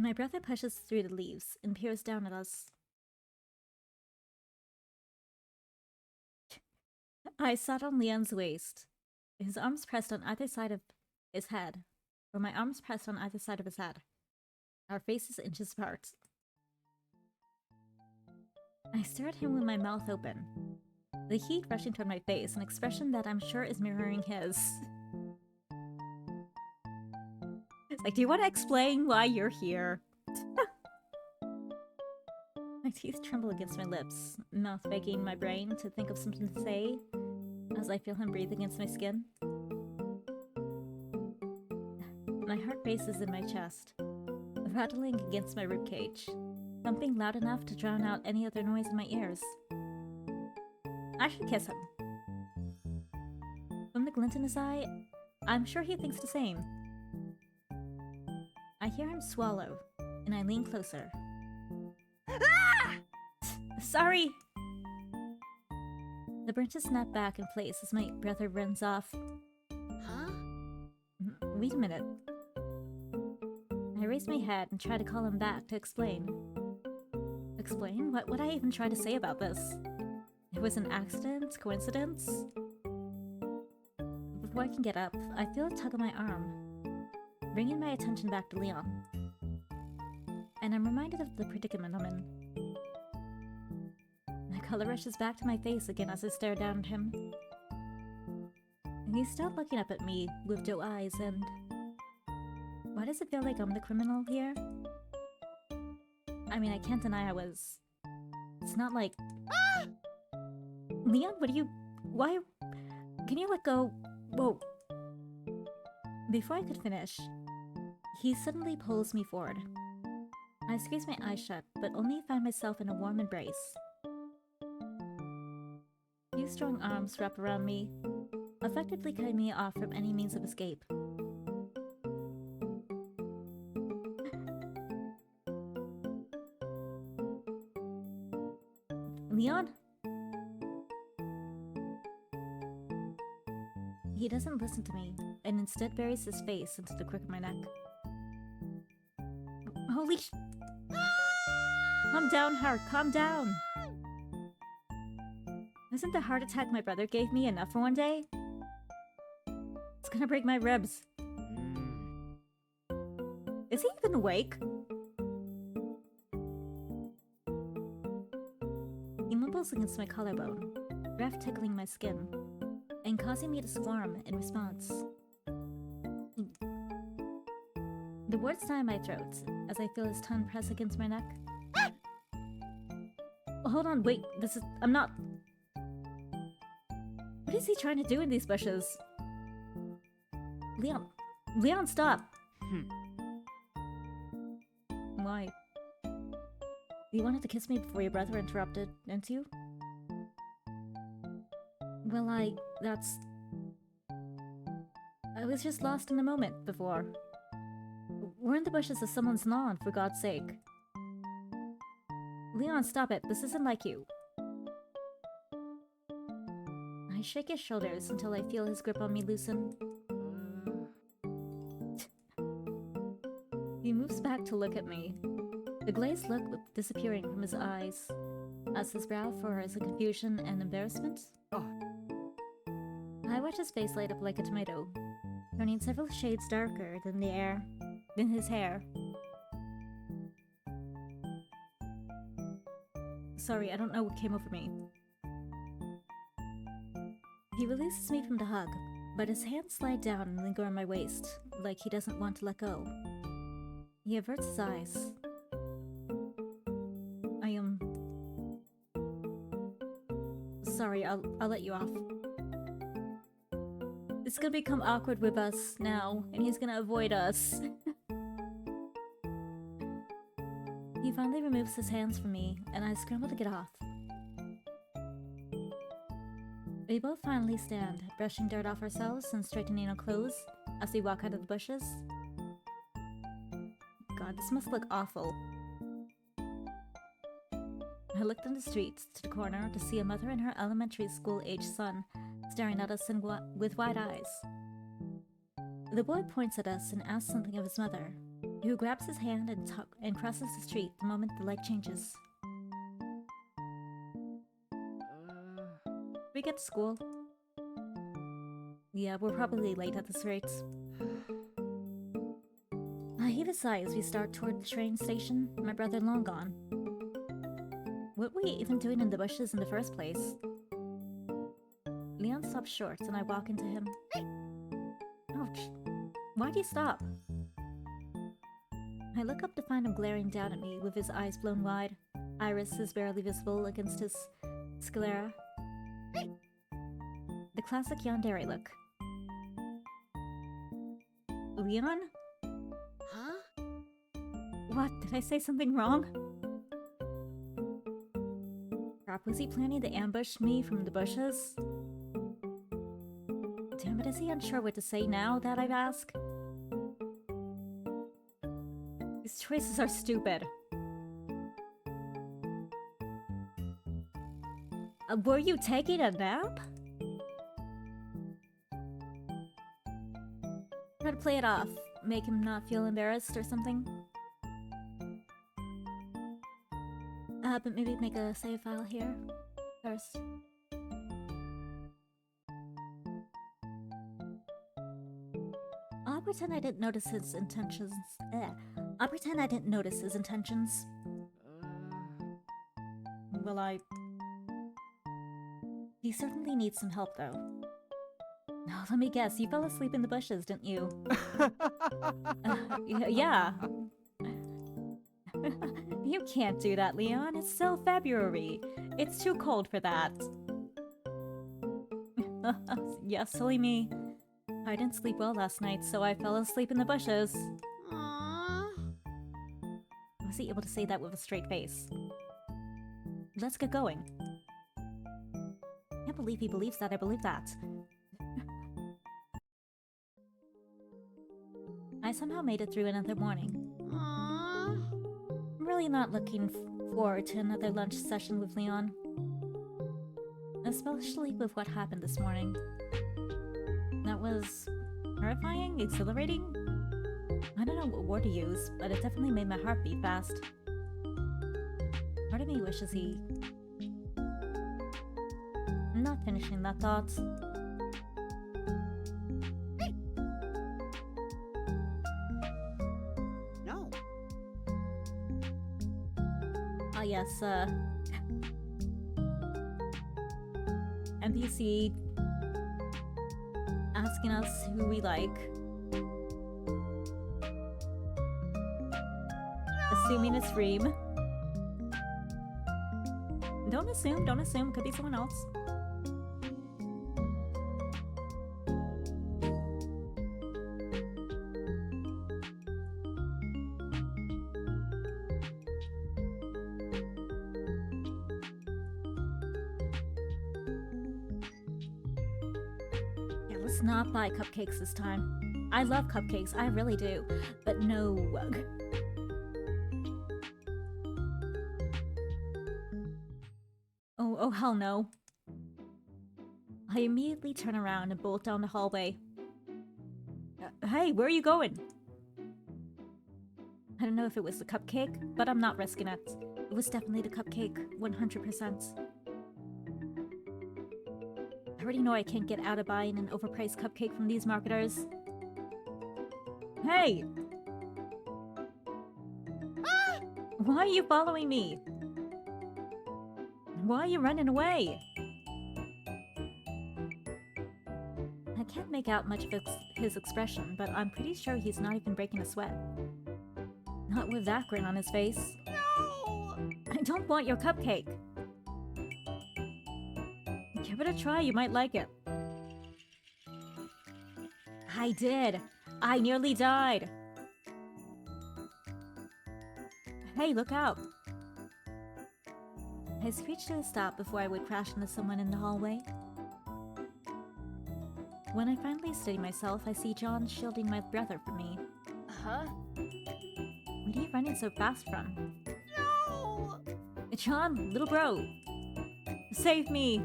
My brother pushes through the leaves and peers down at us. I sat on Leon's waist, his arms pressed on either side of his head, or my arms pressed on either side of his head, our faces inches apart. I stare at him with my mouth open, the heat rushing toward my face, an expression that I'm sure is mirroring his. It's like, do you want to explain why you're here? My teeth tremble against my lips, mouth begging my brain to think of something to say as I feel him breathe against my skin. My heart races in my chest, rattling against my ribcage, thumping loud enough to drown out any other noise in my ears. I should kiss him. From the glint in his eye, I'm sure he thinks the same. I hear him swallow, and I lean closer. Ah! Sorry! The branches snap back in place as my brother runs off. Huh? Wait a minute. I raise my head and try to call him back to explain. Explain? What would I even try to say about this? It was an accident? Coincidence? Before I can get up, I feel a tug on my arm, bringing my attention back to Leon. And I'm reminded of the predicament I'm in. My color rushes back to my face again as I stare down at him. And he's still looking up at me with doe eyes, and... why does it feel like I'm the criminal here? I mean, I can't deny I was. It's not like... Ah! Leon, what are you... why... can you let go... whoa... Before I could finish, he suddenly pulls me forward. I squeeze my eyes shut, but only find myself in a warm embrace. Few strong arms wrap around me, effectively cutting me off from any means of escape. Leon? He doesn't listen to me, and instead buries his face into the crook of my neck. Holy sh... Calm down, Hart, calm down! Isn't the heart attack my brother gave me enough for one day? It's gonna break my ribs. Is he even awake? He mumbles against my collarbone, breath tickling my skin, and causing me to squirm in response. The words die in my throat as I feel his tongue press against my neck. Ah! Hold on, wait, I'm not... What is he trying to do in these bushes? Leon, stop! Why? You wanted to kiss me before your brother interrupted, didn't you? Well, I was just lost in the moment before. We're in the bushes of someone's lawn, for God's sake. Leon, stop it. This isn't like you. I shake his shoulders until I feel his grip on me loosen. He moves back to look at me, the glazed look disappearing from his eyes, as his brow furrows in confusion and embarrassment. I watch his face light up like a tomato, turning several shades darker than his hair. Sorry, I don't know what came over me. He releases me from the hug, but his hands slide down and linger on my waist, like he doesn't want to let go. He averts his eyes. I am... Sorry, I'll let you off. It's gonna become awkward with us now, and he's gonna avoid us. He finally removes his hands from me, and I scramble to get off. We both finally stand, brushing dirt off ourselves and straightening our clothes as we walk out of the bushes. God, this must look awful. I looked down the street to the corner to see a mother and her elementary school-aged son staring at us with wide eyes. The boy points at us and asks something of his mother, who grabs his hand and crosses the street the moment the light changes. We get to school. Yeah, we're probably late at this rate. I heave a sigh as we start toward the train station, my brother long gone. What were we even doing in the bushes in the first place? Leon stops short and I walk into him. Ouch. Why'd you stop? I look up to find him glaring down at me with his eyes blown wide. Iris is barely visible against his sclera. The classic yandere look. Leon? Huh? What? Did I say something wrong? Crap, was he planning to ambush me from the bushes? Damn it, is he unsure what to say now that I've asked? His choices are stupid. Were you taking a nap? Try to play it off. Make him not feel embarrassed or something. But maybe make a save file here first. I'll pretend I didn't notice his intentions. I'll pretend I didn't notice his intentions. Well, He certainly needs some help, though. Now, let me guess, you fell asleep in the bushes, didn't you? Yeah. You can't do that, Leon. It's still February. It's too cold for that. Yeah, silly me. I didn't sleep well last night, so I fell asleep in the bushes. Aww. Was he able to say that with a straight face? Let's get going. Can't believe he believes that I believe that. I somehow made it through another morning. Aww. I'm really not looking forward to another lunch session with Leon. Especially with what happened this morning. That was horrifying, exhilarating. I don't know what word to use, but it definitely made my heart beat fast. Part of me wishes he... I'm not finishing that thought. No. Ah yes, NPC asking us who we like. Assuming it's Reem. Don't assume, could be someone else. Yeah, let's not buy cupcakes this time. I love cupcakes, I really do, but no. Oh hell no. I immediately turn around and bolt down the hallway. Hey, where are you going? I don't know if it was the cupcake, but I'm not risking it. It was definitely the cupcake, 100%. I already know I can't get out of buying an overpriced cupcake from these marketers. Hey! Ah! Why are you following me? Why are you running away? I can't make out much of his expression, but I'm pretty sure he's not even breaking a sweat. Not with that grin on his face. No! I don't want your cupcake. Give it a try, you might like it. I did. I nearly died. Hey, look out. I screeched to a stop before I would crash into someone in the hallway. When I finally steady myself, I see John shielding my brother from me. Huh? What are you running so fast from? No! John, little bro! Save me!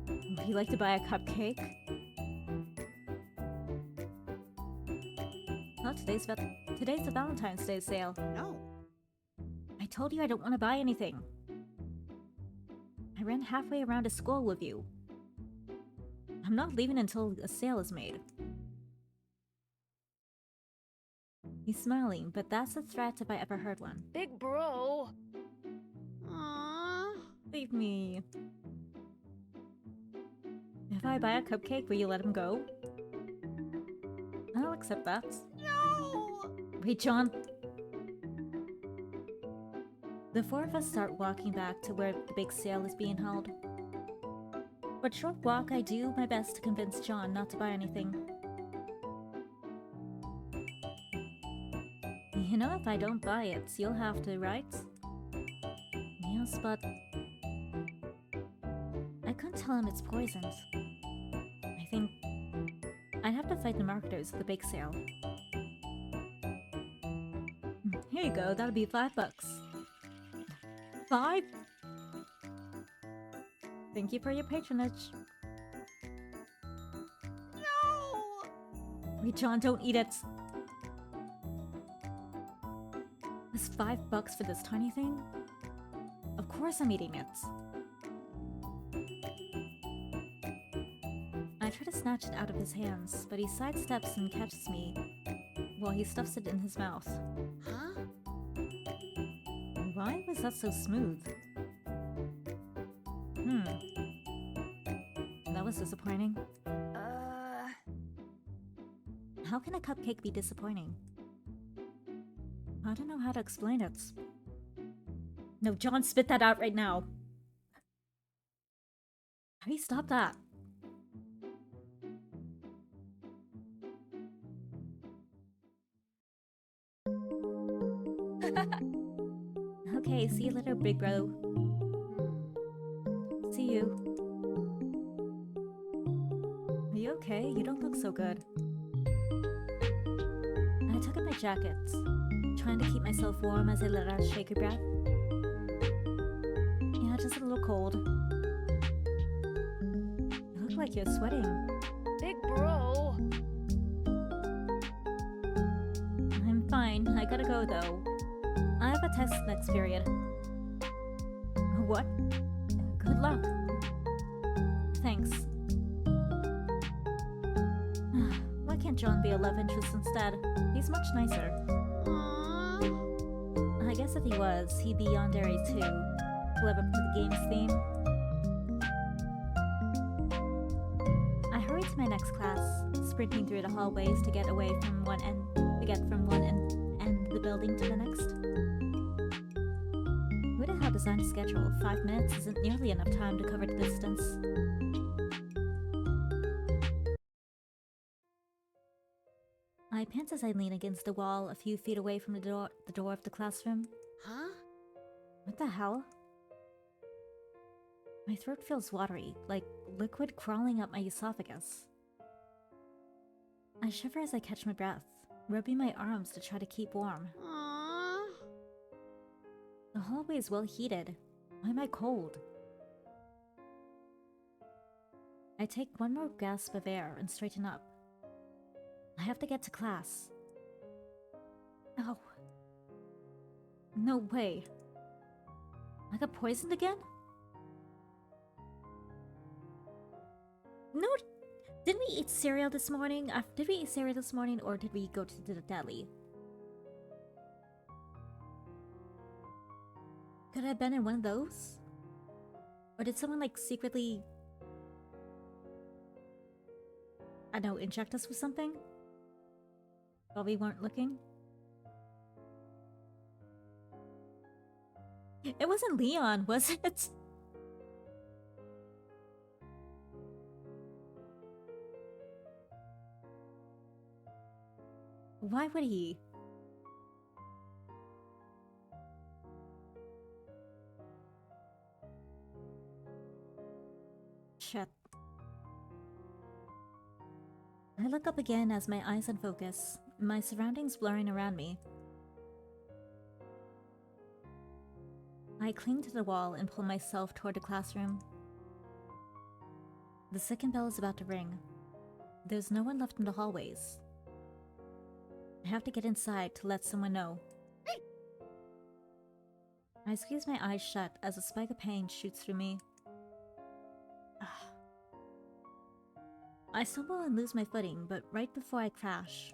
Would you like to buy a cupcake? Huh? Today's the Valentine's Day sale. No. I told you I don't want to buy anything. I ran halfway around to school with you. I'm not leaving until a sale is made. He's smiling, but that's a threat if I ever heard one. Big bro. Aww. Leave me. If I buy a cupcake, will you let him go? I'll accept that. No. Wait, John. The four of us start walking back to where the big sale is being held. But short walk, I do my best to convince John not to buy anything. You know, if I don't buy it, you'll have to, right? Yes, but I couldn't tell him it's poisoned. I think I'd have to fight the marketers at the bake sale. Here you go, that'll be $5. 5? Thank you for your patronage. No. Wait, John, don't eat it. It's $5 for this tiny thing? Of course I'm eating it. I try to snatch it out of his hands, but he sidesteps and catches me while he stuffs it in his mouth. Huh? Why was that so smooth? That was disappointing. How can a cupcake be disappointing? I don't know how to explain it. No, John, spit that out right now. Hurry, stop that. Okay, see you later, big bro. See you. Are you okay? You don't look so good. I took up my jacket, trying to keep myself warm as I let out a shaky breath. Yeah, just a little cold. You look like you're sweating. Big bro. I'm fine. I gotta go, though. I have a test next period. What? Good luck. Thanks. Why can't John be a love interest instead? He's much nicer. Aww. I guess if he was, he'd be yandere too. Whoever put the game's theme. I hurried to my next class, sprinting through the hallways to get away from one end of the building to the next. Who the hell designed a schedule? 5 minutes isn't nearly enough time to cover the distance. I pant as I lean against the wall a few feet away from the door of the classroom. Huh? What the hell? My throat feels watery, like liquid crawling up my esophagus. I shiver as I catch my breath, rubbing my arms to try to keep warm. Aww. The hallway is well heated. Why am I cold? I take one more gasp of air and straighten up. I have to get to class. Oh. No way. I got poisoned again? No, didn't we eat cereal this morning? Did we eat cereal this morning or did we go to the deli? Could I have been in one of those? Or did someone like secretly, I don't know, inject us with something? While we weren't looking? It wasn't Leon, was it? Why would he? Shit. I look up again as my eyes unfocus, my surroundings blurring around me. I cling to the wall and pull myself toward the classroom. The second bell is about to ring. There's no one left in the hallways. I have to get inside to let someone know. I squeeze my eyes shut as a spike of pain shoots through me. I stumble and lose my footing, but right before I crash.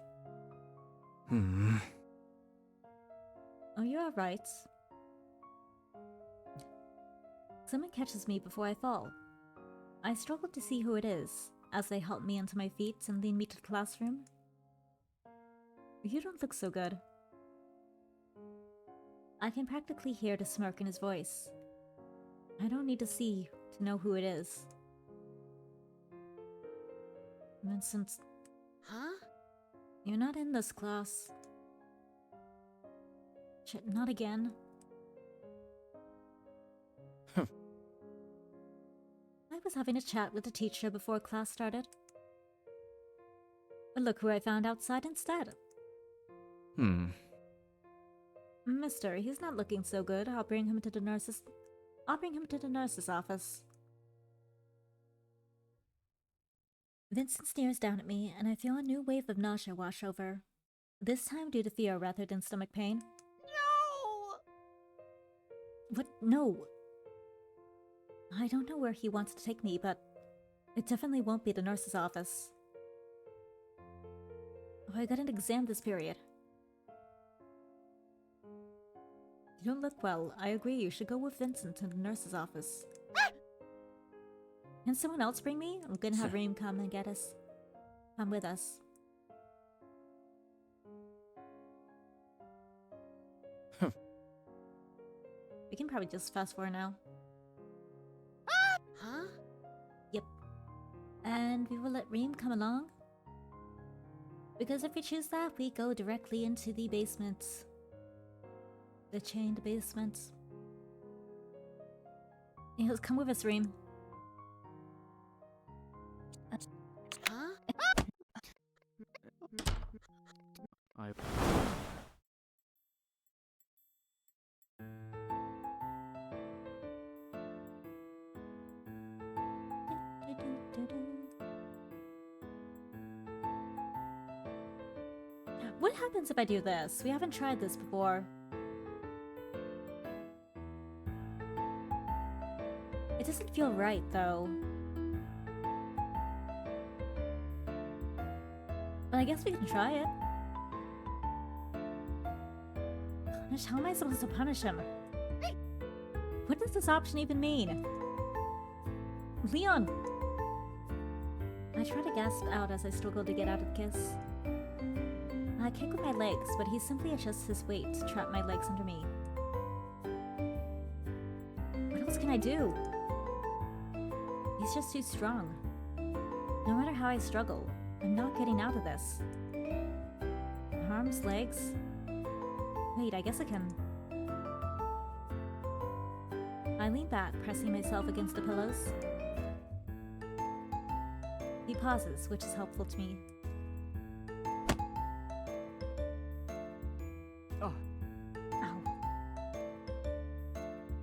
Hmm. Oh, you're alright. Someone catches me before I fall. I struggle to see who it is, as they help me onto my feet and lead me to the classroom. You don't look so good. I can practically hear the smirk in his voice. I don't need to see to know who it is. Vincent, Huh? you're not in this class. Shit, not again. I was having a chat with the teacher before class started. But look who I found outside instead. Mister, he's not looking so good. I'll bring him to the nurse's office. Vincent stares down at me, and I feel a new wave of nausea wash over. This time due to fear rather than stomach pain. No! What? No. I don't know where he wants to take me, but it definitely won't be the nurse's office. Oh, I got an exam this period. You don't look well. I agree, you should go with Vincent to the nurse's office. Can someone else bring me? I'm gonna have Reem come and get us. Come with us. We can probably just fast forward now. Huh? Yep. And we will let Reem come along. Because if we choose that, we go directly into the basement. The chained basement. Yes, come with us, Reem. Huh? I... What happens if I do this? We haven't tried this before. It doesn't feel right, though. But I guess we can try it. Gosh, how am I supposed to punish him? What does this option even mean? Leon! I try to gasp out as I struggle to get out of the kiss. I kick with my legs, but he simply adjusts his weight to trap my legs under me. What else can I do? He's just too strong. No matter how I struggle, I'm not getting out of this. Arms, legs... Wait, I guess I can... I lean back, pressing myself against the pillows. He pauses, which is helpful to me. Oh. Ow.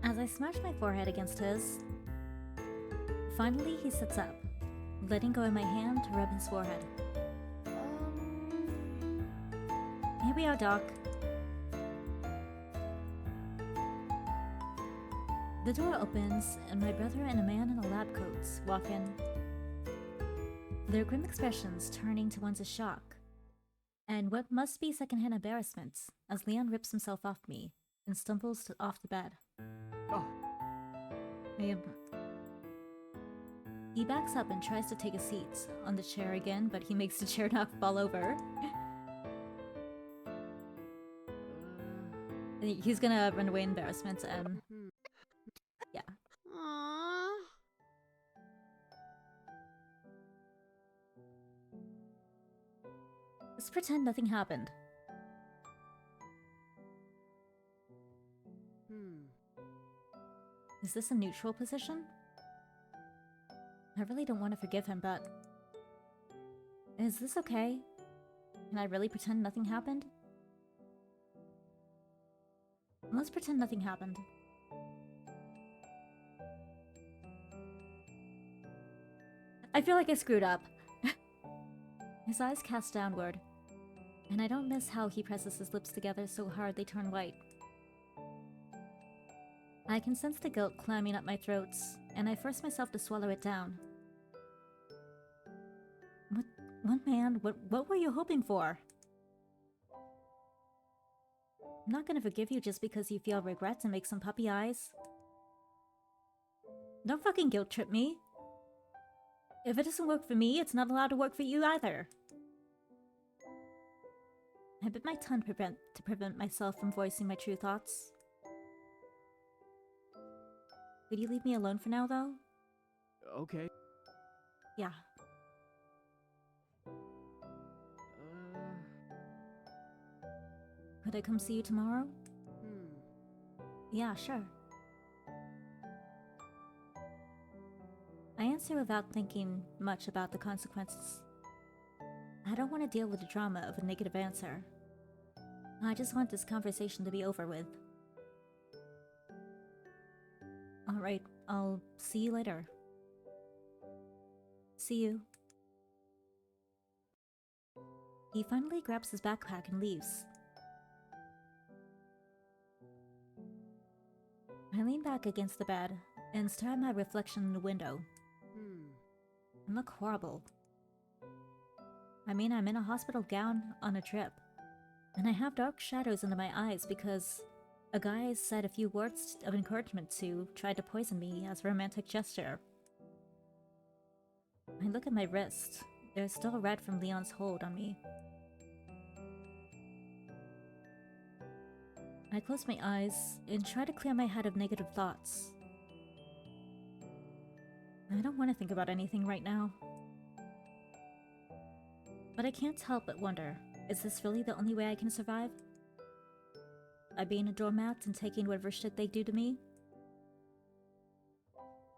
As I smash my forehead against his, finally he sits up, letting go of my hand to rub his forehead. Here we are, Doc. The door opens, and my brother and a man in a lab coat walk in. Their grim expressions turning to ones of shock, and what must be secondhand embarrassment as Leon rips himself off me and stumbles off the bed. Oh. He backs up and tries to take a seat on the chair again, but he makes the chair not fall over. He's gonna run away in embarrassment and... yeah. Aww. Let's pretend nothing happened. Is this a neutral position? I really don't want to forgive him, but... Is this okay? Can I really pretend nothing happened? Let's pretend nothing happened. I feel like I screwed up. His eyes cast downward. And I don't miss how he presses his lips together so hard they turn white. I can sense the guilt climbing up my throat, and I force myself to swallow it down. What man? What were you hoping for? I'm not gonna forgive you just because you feel regret and make some puppy eyes. Don't fucking guilt trip me. If it doesn't work for me, it's not allowed to work for you either. I bit my tongue to prevent myself from voicing my true thoughts. Would you leave me alone for now, though? Okay. Yeah. Could I come see you tomorrow? Yeah, sure. I answer without thinking much about the consequences. I don't want to deal with the drama of a negative answer. I just want this conversation to be over with. Alright, I'll see you later. See you. He finally grabs his backpack and leaves. I lean back against the bed and stare at my reflection in the window. I look horrible. I mean, I'm in a hospital gown on a trip, and I have dark shadows under my eyes because a guy said a few words of encouragement to tried to poison me as a romantic gesture. I look at my wrist. They're still red from Leon's hold on me. I close my eyes and try to clear my head of negative thoughts. I don't want to think about anything right now. But I can't help but wonder, is this really the only way I can survive? By being a doormat and taking whatever shit they do to me?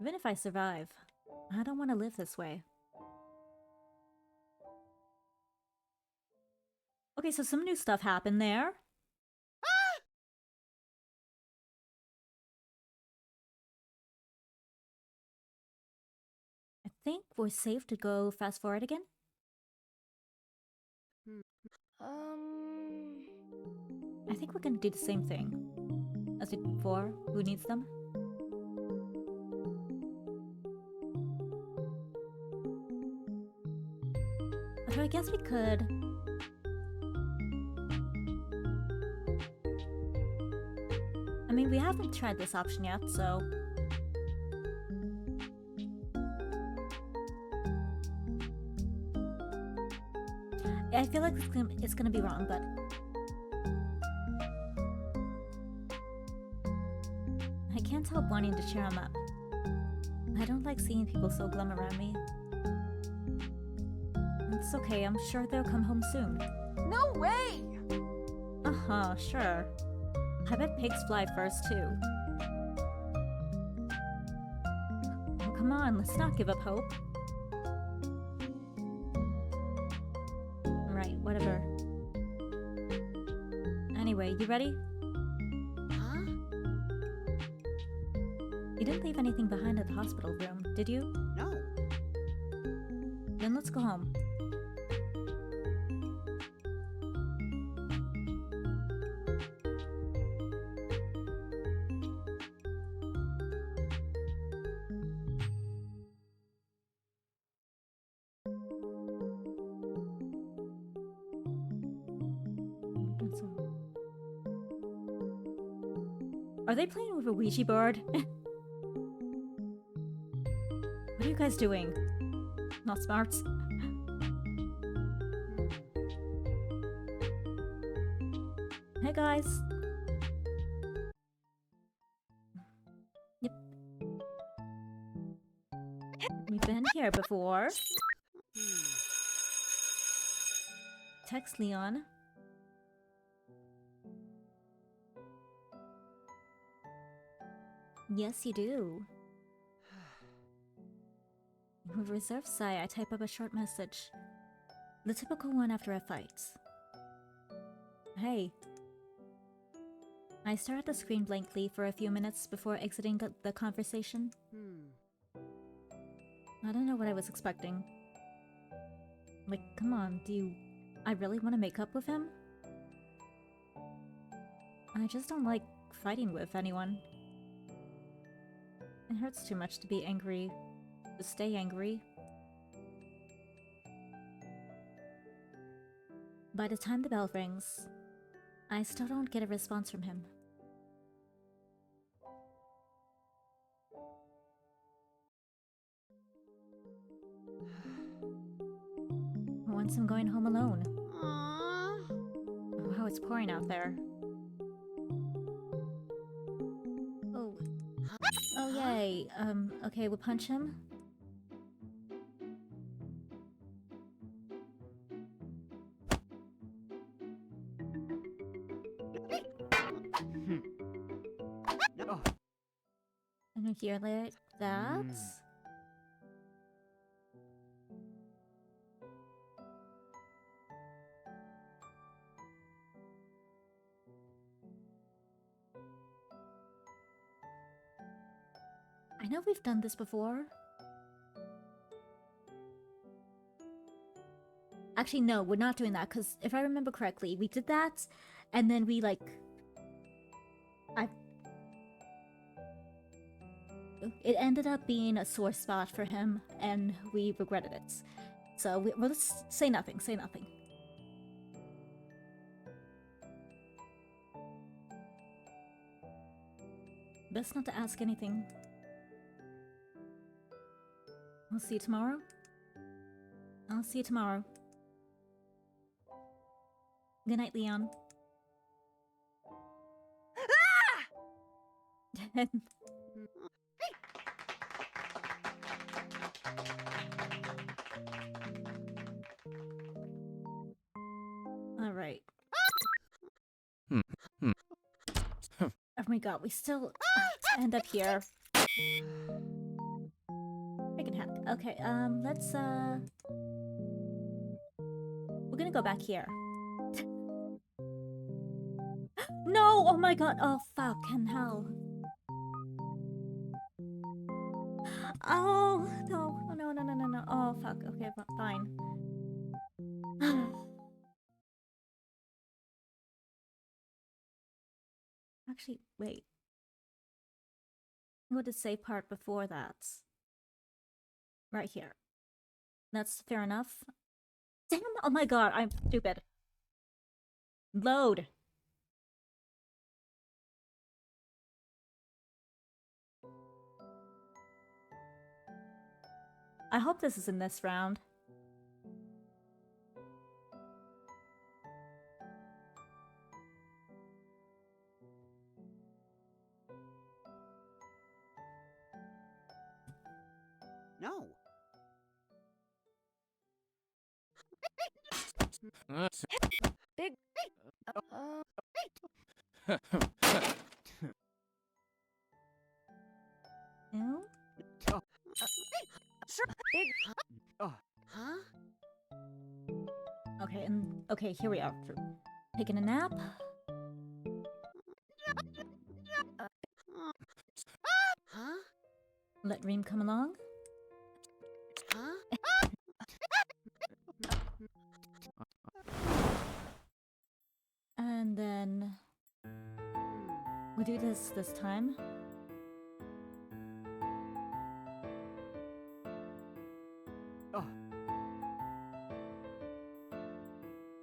Even if I survive, I don't want to live this way. Okay, so some new stuff happened there. I think we're safe to go fast forward again. I think we're gonna do the same thing as we did before. Who needs them? So I guess we could... I mean, we haven't tried this option yet, so... I feel like it's gonna be wrong, but... I can't help wanting to cheer him up. I don't like seeing people so glum around me. It's okay, I'm sure they'll come home soon. No way! Uh-huh, sure. I bet pigs fly first, too. Oh, come on, let's not give up hope. Right, whatever. Anyway, you ready? Huh? You didn't leave anything behind at the hospital room, did you? No. Then let's go home. Are they playing with a Ouija board? What are you guys doing? Not smart. Hey guys. Yep. We've been here before. Text Leon. Yes, you do. With a reserved sigh, I type up a short message. The typical one after a fight. Hey. I stare at the screen blankly for a few minutes before exiting the conversation. I don't know what I was expecting. Like, come on, do you I really want to make up with him. I just don't like fighting with anyone. It hurts too much to be angry, to stay angry. By the time the bell rings, I still don't get a response from him. Once I'm going home alone. Aww. Wow, it's pouring out there. Oh. Oh, yay. Okay, we'll punch him. Oh. And here like that. I know we've done this before. Actually, no, we're not doing that, because if I remember correctly, we did that, and then we, like... It ended up being a sore spot for him, and we regretted it. So, we'll just say nothing, say nothing. Best not to ask anything. I'll see you tomorrow. I'll see you tomorrow. Good night, Leon. Alright. Oh my god, we still end up here. Freaking heck. Okay, let's, we're gonna go back here. No! Oh my god! Oh, fucking hell. Oh, no. Oh, no, no, no, no, no. Oh, fuck. Okay, fine. Actually, wait. Go to the save part before that. Right here. That's fair enough. Damn! Oh my god, I'm stupid. Load! I hope this is in this round. No. Big. No? Sure. Big. Huh? Okay, and okay, here we are. Taking a nap. Huh? Let Reem come along. Huh? And then we'll do this time.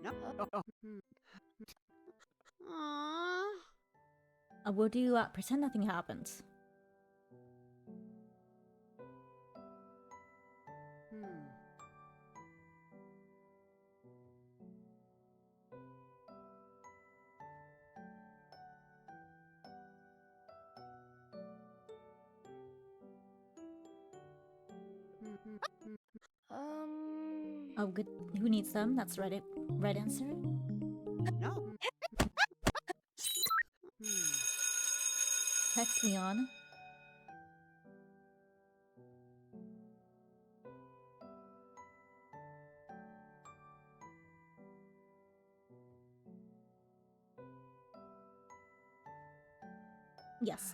No. Aww. We'll do pretend nothing happened. Oh, good. Who needs them? That's right. Right answer. No. Text Leon. Yes.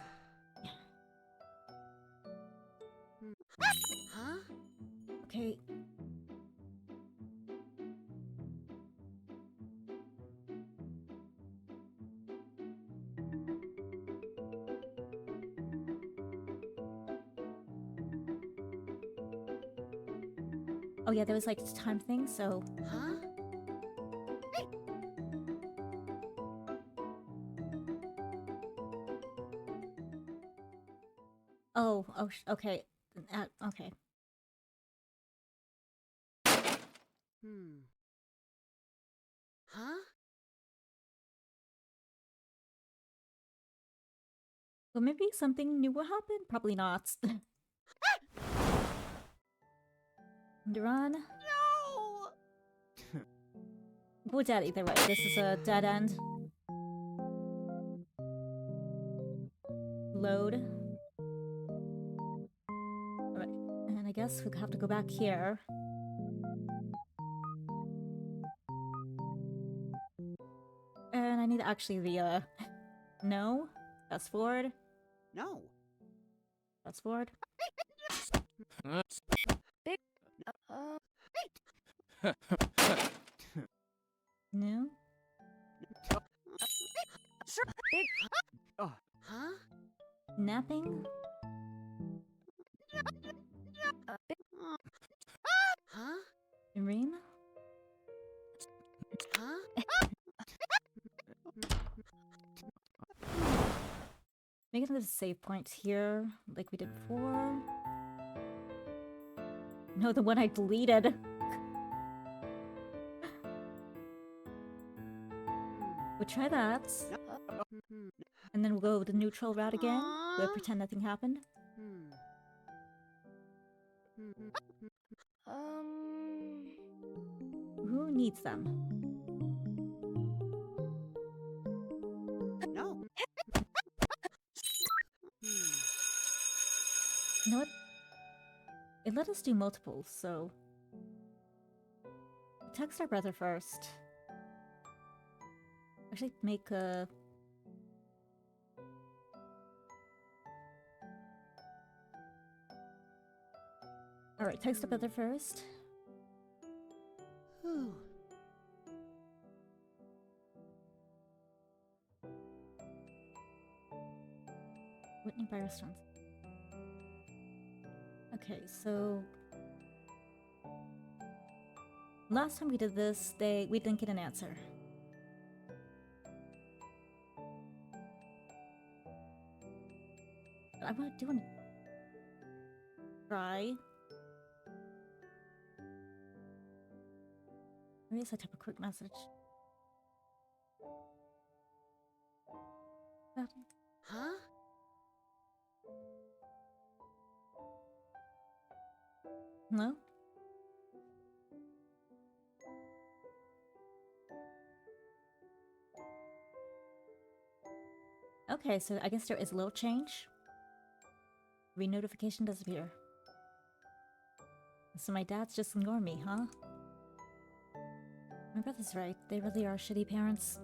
Huh? Okay. Oh yeah, there was like time thing, so... Huh? Okay. Okay. Huh? Well, maybe something new will happen? Probably not. Run. No! We're dead either way. This is a dead end. Load. Alright, and I guess we have to go back here. And I need actually the, no. Fast forward. No. Fast forward. Big. No. Big. Huh? Napping. Big. Huh? Ream. Huh? Make another save point here, like we did before. No, the one I deleted. We'll try that. And then we'll go the neutral route again. We'll pretend nothing happened. Who needs them? No. You know what? It let us do multiples, so... Text our brother first. Actually, make a... Alright, text our brother first. Whew. Whitney by restaurants. Okay, so... Last time we did this, we didn't get an answer. I want to do an... Try. Maybe I type a quick message. Huh? Hello? Okay, so I guess there is a little change. Re-notification disappear. So my dads just ignore me, huh? My brother's right. They really are shitty parents.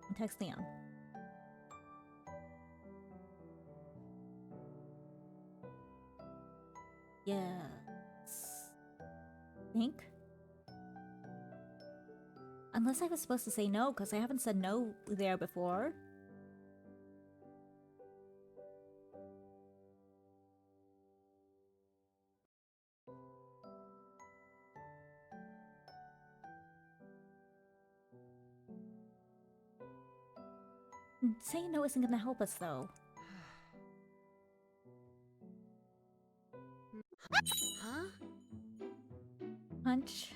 And text Leon. Yes. Think? Unless I was supposed to say no, because I haven't said no there before. Saying no isn't gonna help us, though. Huh? Punch.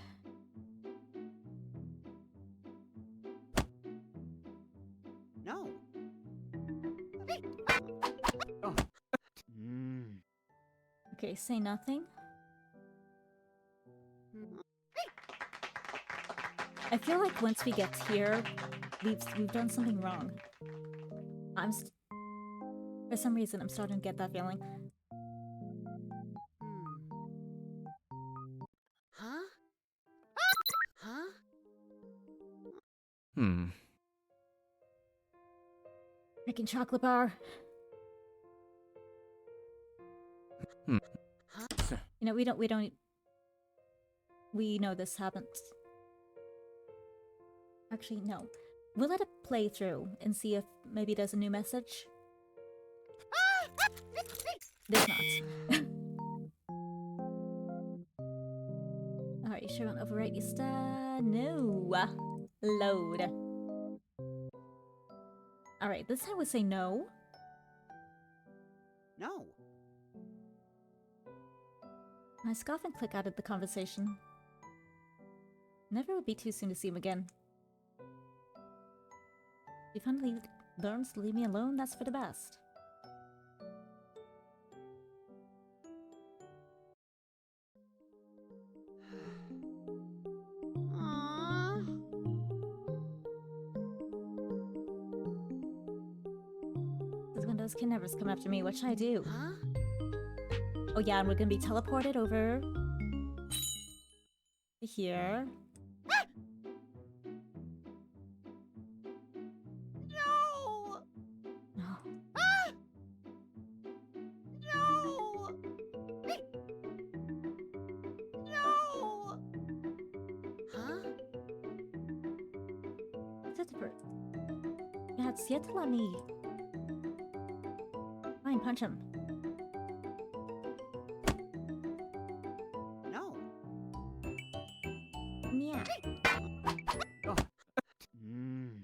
No. Okay, say nothing. I feel like once we get here, we've done something wrong. For some reason, I'm starting to get that feeling. Huh? Huh? Freaking chocolate bar. Huh? You know, we know this happens. Actually, no. We'll let it play through and see if maybe there's a new message. There's not. Are you sure you want to overwrite your star? No. Load. Alright, this time we'll say no. No. I scoff and click out of the conversation. Never would be too soon to see him again. If he finally learns to leave me alone, that's for the best. Aww. Those windows can never come after me. What should I do? Huh? Oh yeah, and we're gonna be teleported over to here. No. No. No. No. Huh? Christopher. Yeah, it's yet to let me. Fine, punch him. No. Yeah. Mm.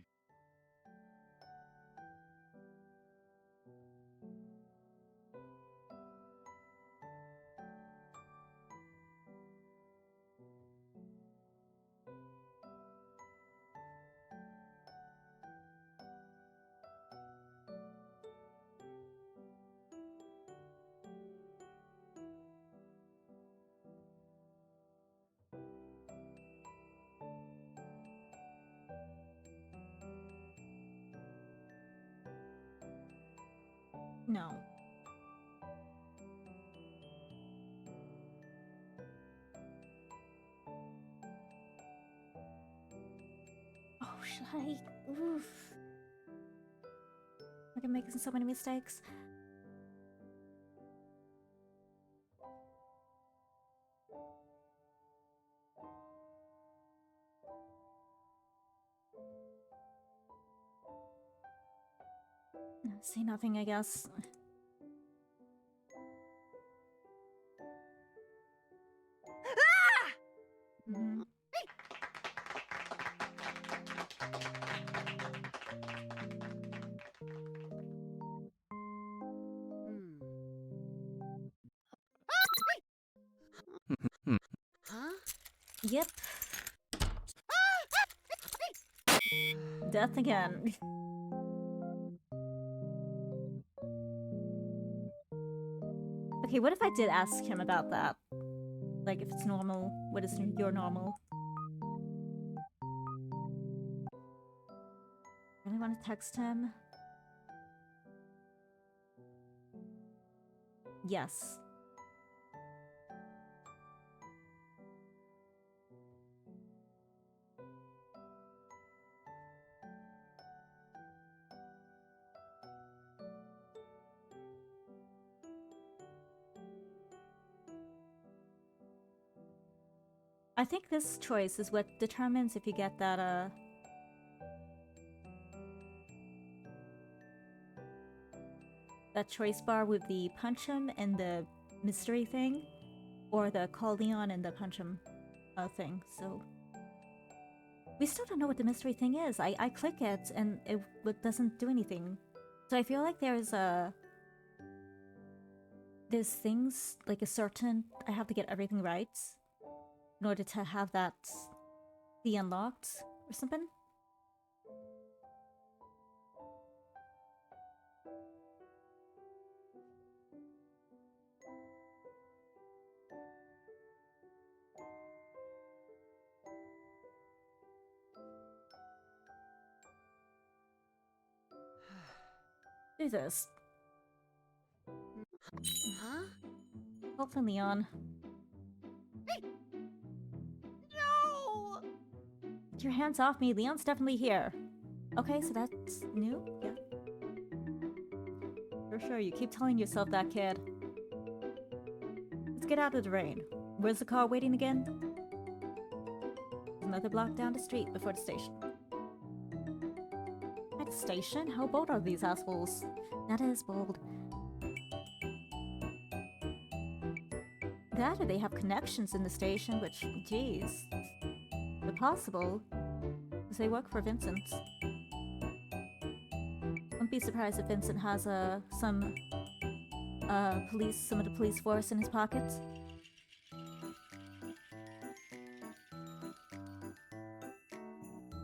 No. Oh, should I? Oof. I'm making so many mistakes. Say nothing, I guess. Mhm. Hmm. Huh? Yep. Death again. Okay, what if I did ask him about that? Like, if it's normal, what is your normal? Really want to text him? Yes. I think this choice is what determines if you get that, that choice bar with the punch him and the mystery thing, or the call Leon and the punch him thing. So we still don't know what the mystery thing is. I click it and it doesn't do anything. So I feel like there's things like a certain I have to get everything right in order to have that be unlocked or something. Jesus. Huh? Hopefully, Leon. No. Get your hands off me. Leon's definitely here. Okay, so that's new? Yeah. For sure, you keep telling yourself that, kid. Let's get out of the rain. Where's the car waiting again? Another block down the street before the station. At the station? How bold are these assholes? That is bold. That or they have connections in the station, which, geez, the possible is they work for Vincent. Wouldn't be surprised if Vincent has some of the police force in his pockets.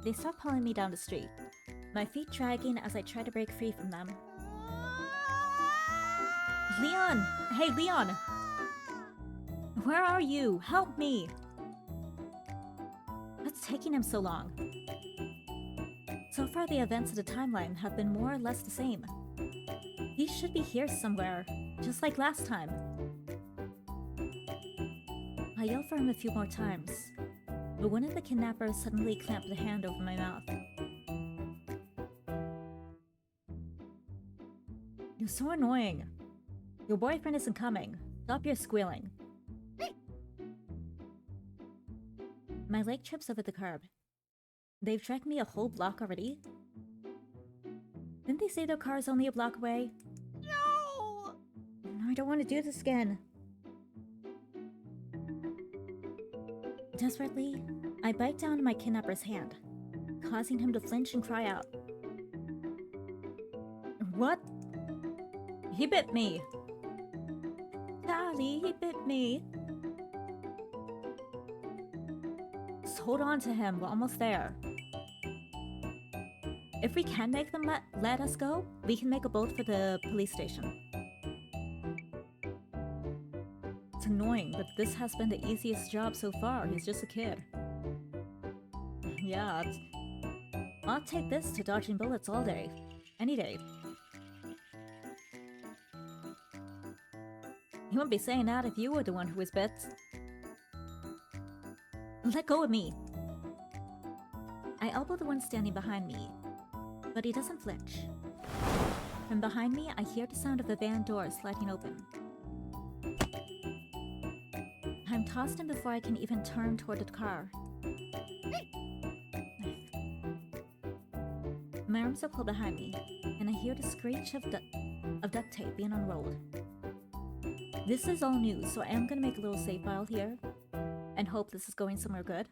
They start pulling me down the street, my feet dragging as I try to break free from them. Leon! Hey, Leon! Where are you? Help me! What's taking him so long? So far, the events of the timeline have been more or less the same. He should be here somewhere, just like last time. I yell for him a few more times, but one of the kidnappers suddenly clamped a hand over my mouth. You're so annoying. Your boyfriend isn't coming. Stop your squealing. My leg trips over the curb. They've dragged me a whole block already? Didn't they say their car's only a block away? No! I don't want to do this again. Desperately, I bite down my kidnapper's hand, causing him to flinch and cry out. What? He bit me! Daddy, he bit me! Just hold on to him, we're almost there. If we can make them let us go, we can make a boat for the police station. It's annoying, but this has been the easiest job so far. He's just a kid. Yeah, I'll take this to dodging bullets all day. Any day. You wouldn't be saying that if you were the one who was bit. Let go of me. I elbow the one standing behind me, but he doesn't flinch. From behind me, I hear the sound of a van door sliding open. I'm tossed in before I can even turn toward the car. My arms are pulled behind me, and I hear the screech of duct tape being unrolled. This is all new, so I am gonna make a little save file here, and hope this is going somewhere good.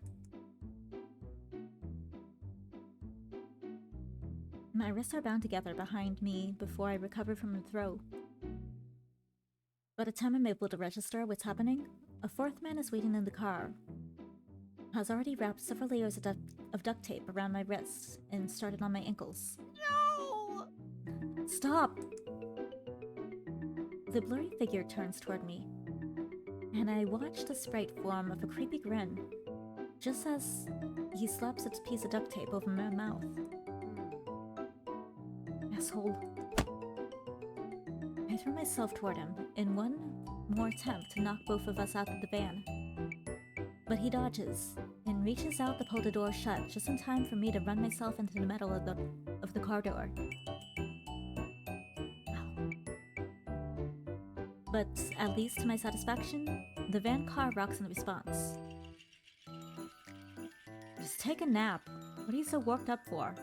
My wrists are bound together behind me before I recover from the throw. By the time I'm able to register what's happening, a fourth man is waiting in the car. Has already wrapped several layers of duct tape around my wrists and started on my ankles. No! Stop! The blurry figure turns toward me, and I watch the sprite form of a creepy grin, just as he slaps its piece of duct tape over my mouth. Asshole. I throw myself toward him in one more attempt to knock both of us out of the van. But he dodges and reaches out to pull the door shut just in time for me to run myself into the middle of the car door. Ow. But at least to my satisfaction, the van car rocks in response. Just take a nap. What are you so worked up for?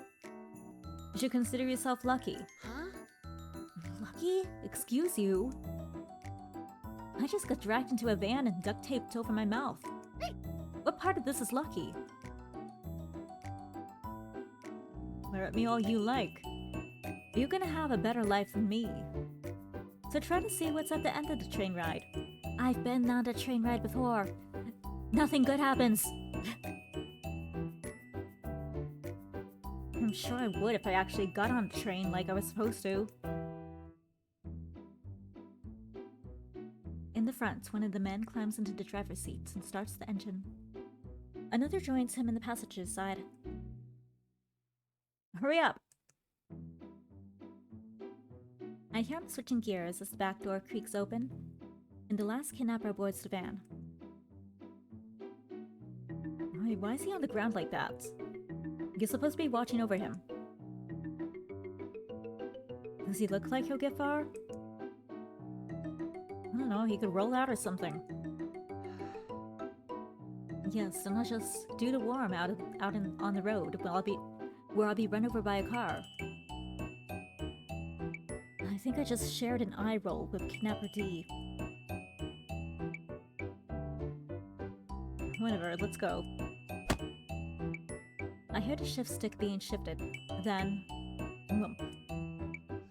You should consider yourself lucky. Huh? Lucky? Excuse you? I just got dragged into a van and duct taped over my mouth. What part of this is lucky? Wear at me all you like. You're gonna have a better life than me. So try to see what's at the end of the train ride. I've been on a train ride before. Nothing good happens. I'm sure I would if I actually got on the train like I was supposed to. In the front, one of the men climbs into the driver's seat and starts the engine. Another joins him in the passenger side. Hurry up! I hear him switching gears as the back door creaks open, and the last kidnapper boards the van. Why is he on the ground like that? You're supposed to be watching over him. Does he look like he'll get far? I don't know, he could roll out or something. Yes, and I'll just do the worm on the road where I'll be run over by a car. I think I just shared an eye roll with Kidnapper D. Whatever, let's go. I heard a shift stick being shifted. Then... Whoomp.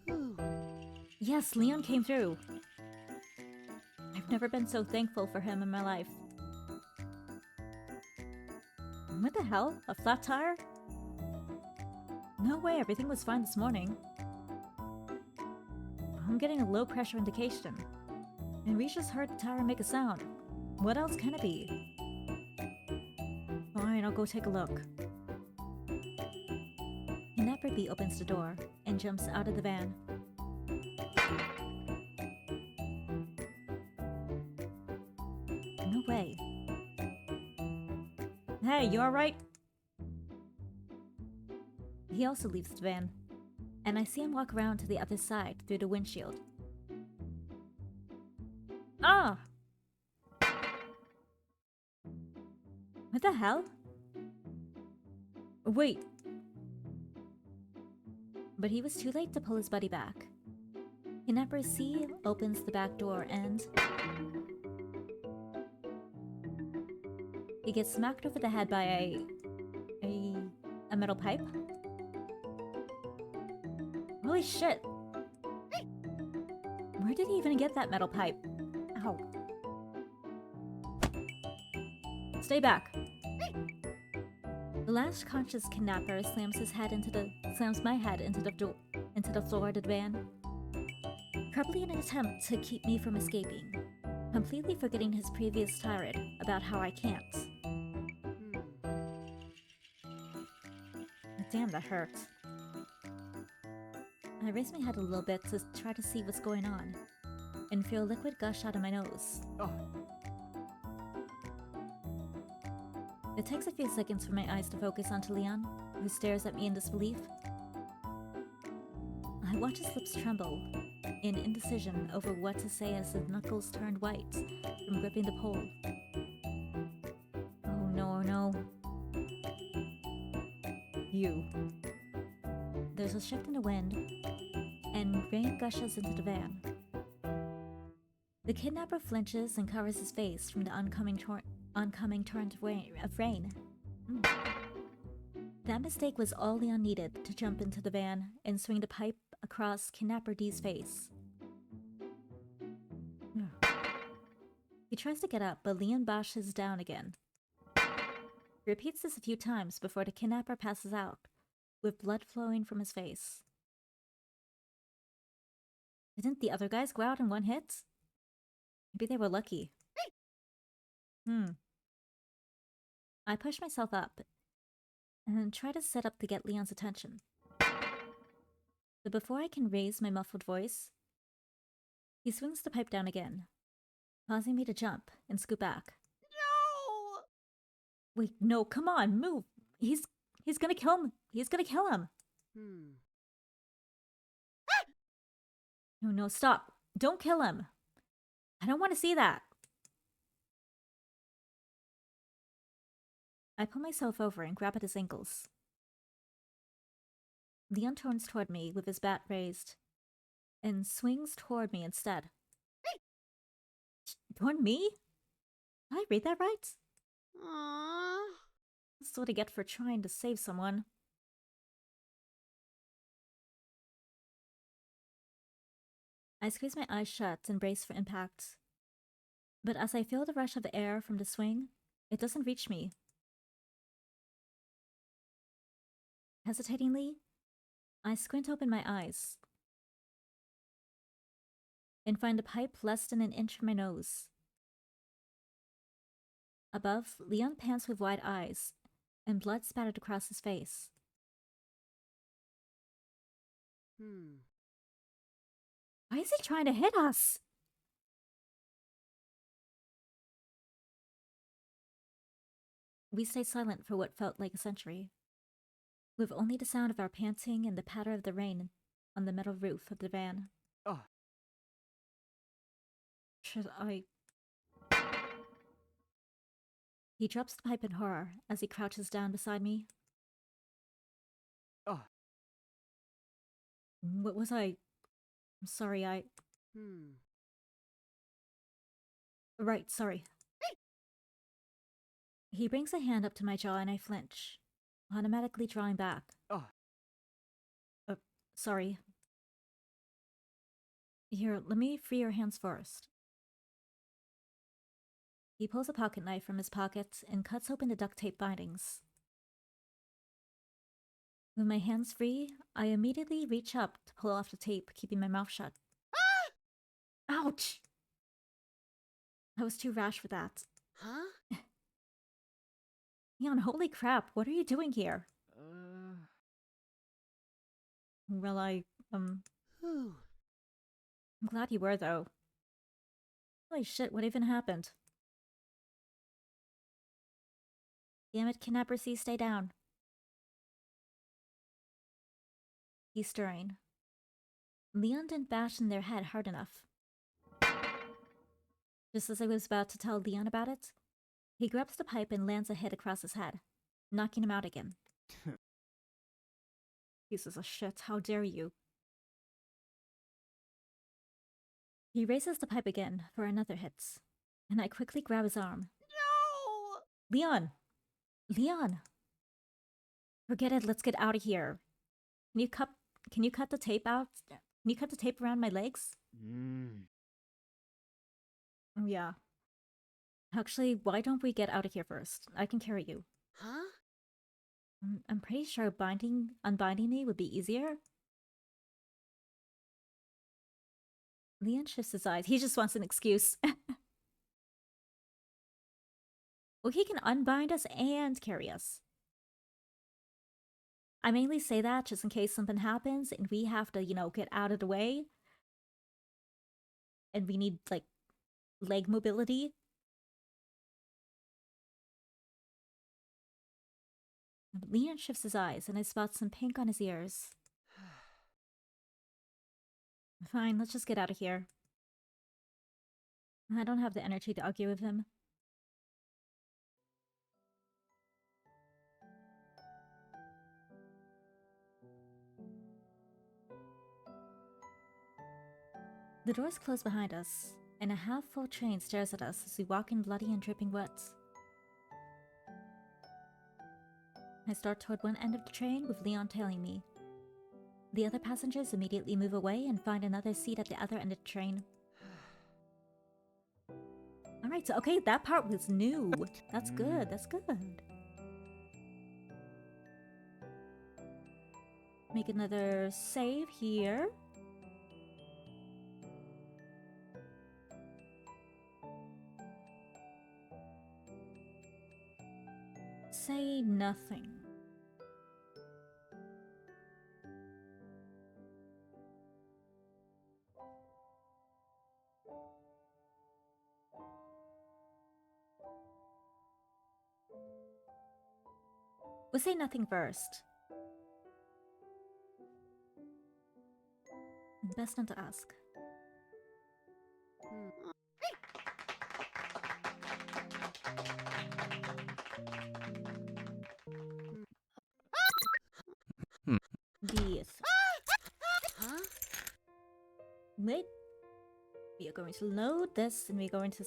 Whew. Yes, Leon came through. I've never been so thankful for him in my life. What the hell? A flat tire? No way, everything was fine this morning. I'm getting a low pressure indication. And we just heard the tire make a sound. What else can it be? Fine, I'll go take a look. Kidnapper B opens the door and jumps out of the van. No way. Hey, you alright? He also leaves the van, and I see him walk around to the other side through the windshield. Ah! What the hell? Wait. But he was too late to pull his buddy back. Kidnapper C opens the back door and... he gets smacked over the head by a metal pipe. Holy shit! Where did he even get that metal pipe? Ow. Stay back. The last conscious kidnapper slams my head into the floor of the van. Probably in an attempt to keep me from escaping, completely forgetting his previous tirade about how I can't. Damn, that hurt. I raise my head a little bit to try to see what's going on, and feel liquid gush out of my nose. Oh. It takes a few seconds for my eyes to focus onto Leon, who stares at me in disbelief. I watch his lips tremble, in indecision over what to say as his knuckles turned white from gripping the pole. Oh no, no. You. There's a shift in the wind, and rain gushes into the van. The kidnapper flinches and covers his face from the oncoming torrent of rain. That mistake was all Leon needed to jump into the van and swing the pipe across Kidnapper D's face. He tries to get up, but Leon bashes down again. He repeats this a few times before the kidnapper passes out, with blood flowing from his face. Didn't the other guys go out in one hit? Maybe they were lucky. I push myself up and try to sit up to get Leon's attention. But before I can raise my muffled voice, he swings the pipe down again, causing me to jump and scoot back. No! Wait, no, come on, move! He's gonna kill him! He's gonna kill him! No, stop! Don't kill him! I don't want to see that! I pull myself over and grab at his ankles. Leon turns toward me with his bat raised, and swings toward me instead. Toward me? Did I read that right? Aww. That's what I get for trying to save someone. I squeeze my eyes shut and brace for impact. But as I feel the rush of the air from the swing, it doesn't reach me. Hesitatingly, I squint open my eyes and find a pipe less than an inch from my nose. Above, Leon pants with wide eyes, and blood spattered across his face. Why is he trying to hit us? We stay silent for what felt like a century, with only the sound of our panting and the patter of the rain on the metal roof of the van. Oh. Should I... He drops the pipe in horror as he crouches down beside me. Oh. What was I... I'm sorry, Right, sorry. He brings a hand up to my jaw and I flinch, automatically drawing back. Oh. Sorry. Here, let me free your hands first. He pulls a pocket knife from his pocket and cuts open the duct tape bindings. With my hands free, I immediately reach up to pull off the tape, keeping my mouth shut. Ouch! I was too rash for that. Huh? Leon, holy crap, what are you doing here? Well, I'm Whew. glad you were, though. Holy shit, what even happened? Damn it, Kidnapper C, stay down. He's stirring. Leon didn't bash in their head hard enough. Just as I was about to tell Leon about it, he grabs the pipe and lands a hit across his head, knocking him out again. Pieces of shit, how dare you? He raises the pipe again for another hit, and I quickly grab his arm. No! Leon! Leon! Forget it, let's get out of here. Can you cut the tape out? Can you cut the tape around my legs? Oh, yeah. Actually, why don't we get out of here first? I can carry you. Huh? I'm pretty sure unbinding me would be easier. Leon shifts his eyes. He just wants an excuse. Well, he can unbind us and carry us. I mainly say that just in case something happens and we have to, get out of the way. And we need, like, leg mobility. Leon shifts his eyes and I spot some pink on his ears. Fine, let's just get out of here. I don't have the energy to argue with him. The doors close behind us, and a half-full train stares at us as we walk in bloody and dripping wet. I start toward one end of the train with Leon tailing me. The other passengers immediately move away and find another seat at the other end of the train. Alright, so okay, that part was new. That's good, that's good. Make another save here. Say nothing. We'll say nothing first. Best not to ask. Yes. Huh? Wait. We are going to load this and we're going to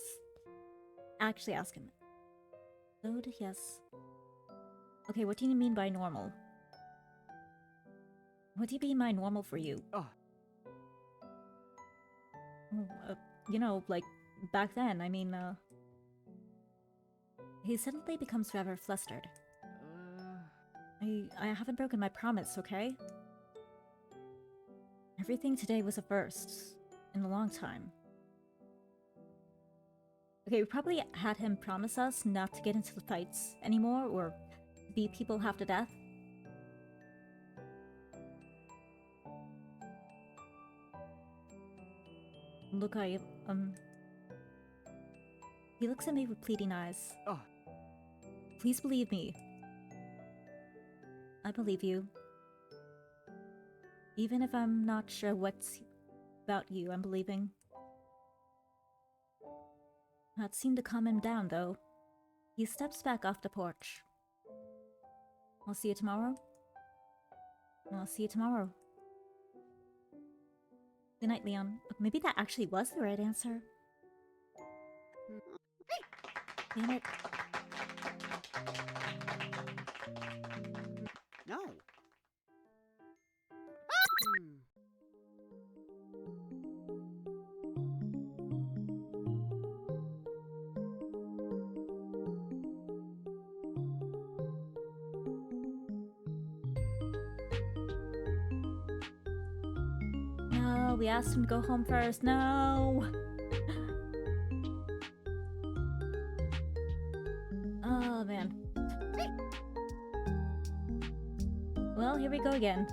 actually ask him. Load, yes. Okay, what do you mean by normal? What do you mean by normal for you? Oh. Like, back then, I mean, He suddenly becomes rather flustered. I haven't broken my promise, okay? Everything today was a first. In a long time. Okay, we probably had him promise us not to get into the fights anymore, or beat people half to death. Look, He looks at me with pleading eyes. Oh. Please believe me. I believe you. Even if I'm not sure what's about you, I'm believing. That seemed to calm him down, though. He steps back off the porch. I'll see you tomorrow. I'll see you tomorrow. Good night, Leon. Maybe that actually was the right answer. Damn it. we asked him to go home first. No! Oh, man. Well, here we go again.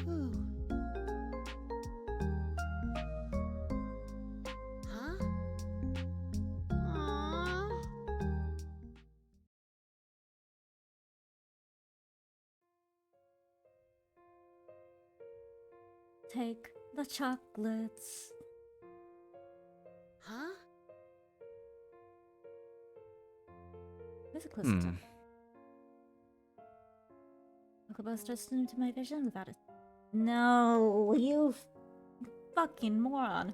Whew. Huh? Aw. Take the chocolates. Huh? Where's it close to? Hmm. Chocobo starts into my vision without it. No, you fucking moron.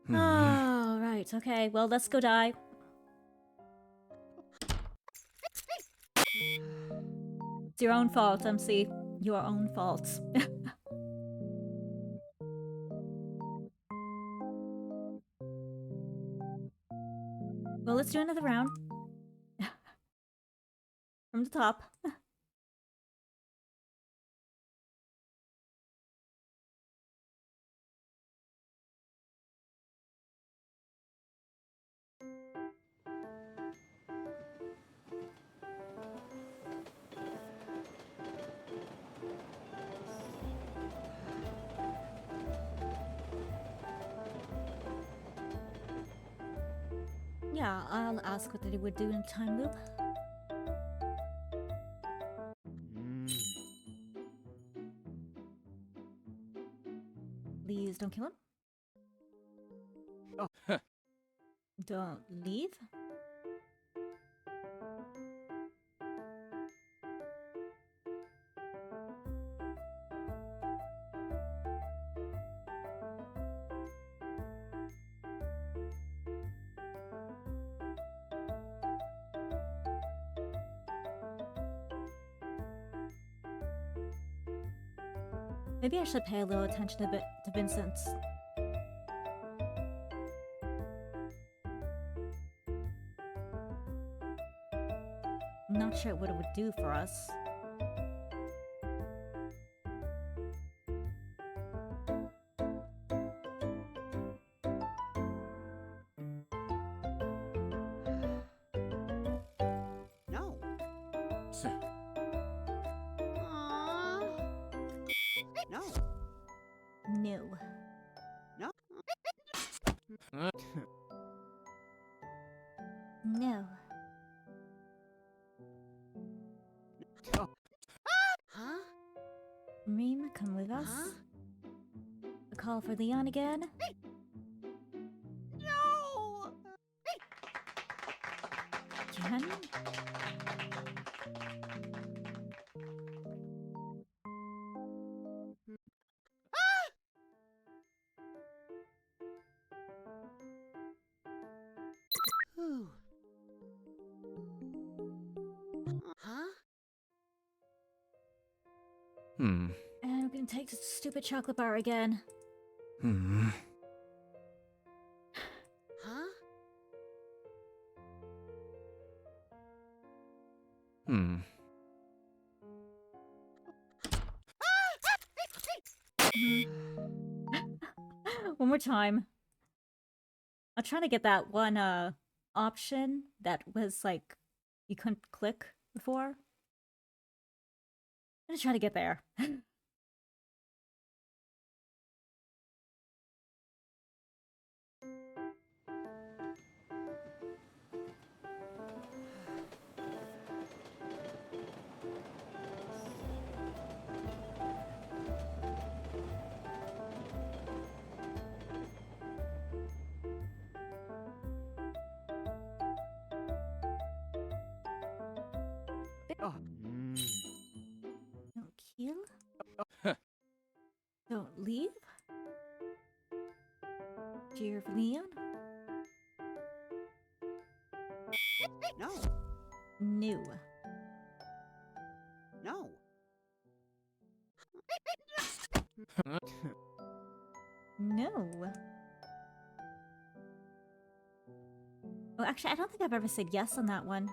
Oh, right, okay, well, let's go die. It's your own fault, MC. Your own fault. Well, let's do another round. From the top. Yeah, I'll ask what they would do in time loop. Please don't kill him. Oh. Don't leave. Maybe I should pay a little attention to Vincent. I'm not sure what it would do for us. No. Aw. No. No. No. No. Oh. Huh? Reem, come with us. Huh? A call for Leon again. No! Ken? Whew. Huh? Hmm. And we're gonna take the stupid chocolate bar again. Hmm. Huh? Hmm. One more time. I'm trying to get that one option that was like you couldn't click before. I'm gonna try to get there. Oh. Don't kill. Don't leave. Cheer for Leon. No. No. No. No. Oh, actually, I don't think I've ever said yes on that one.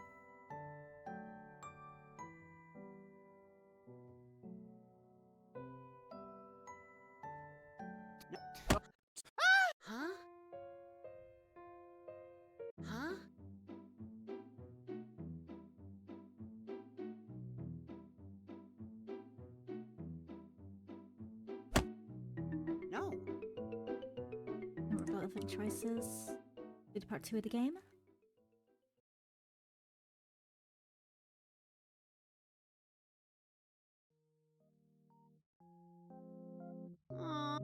relevant choices. Do the part 2 of the game. Aw.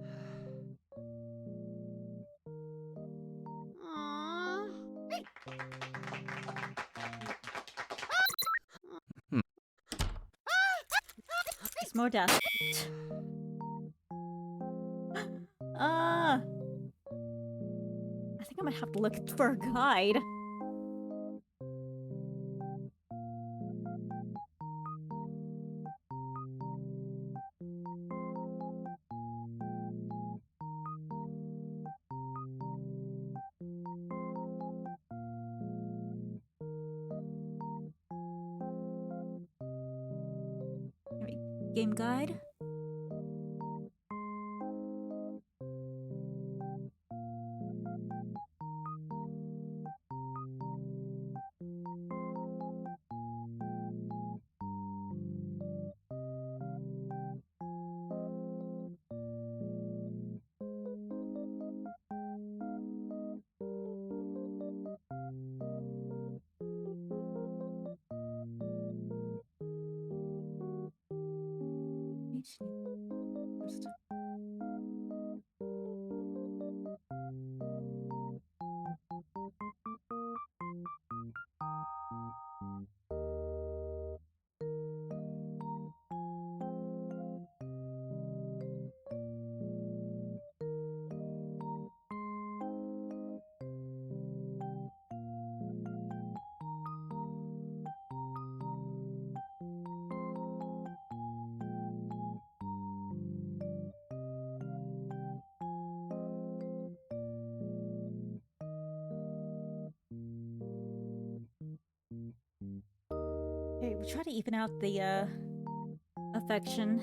Aw. There's more death. Ah! I think I might have to look for a guide. Game guide. First. Okay, we try to even out the affection.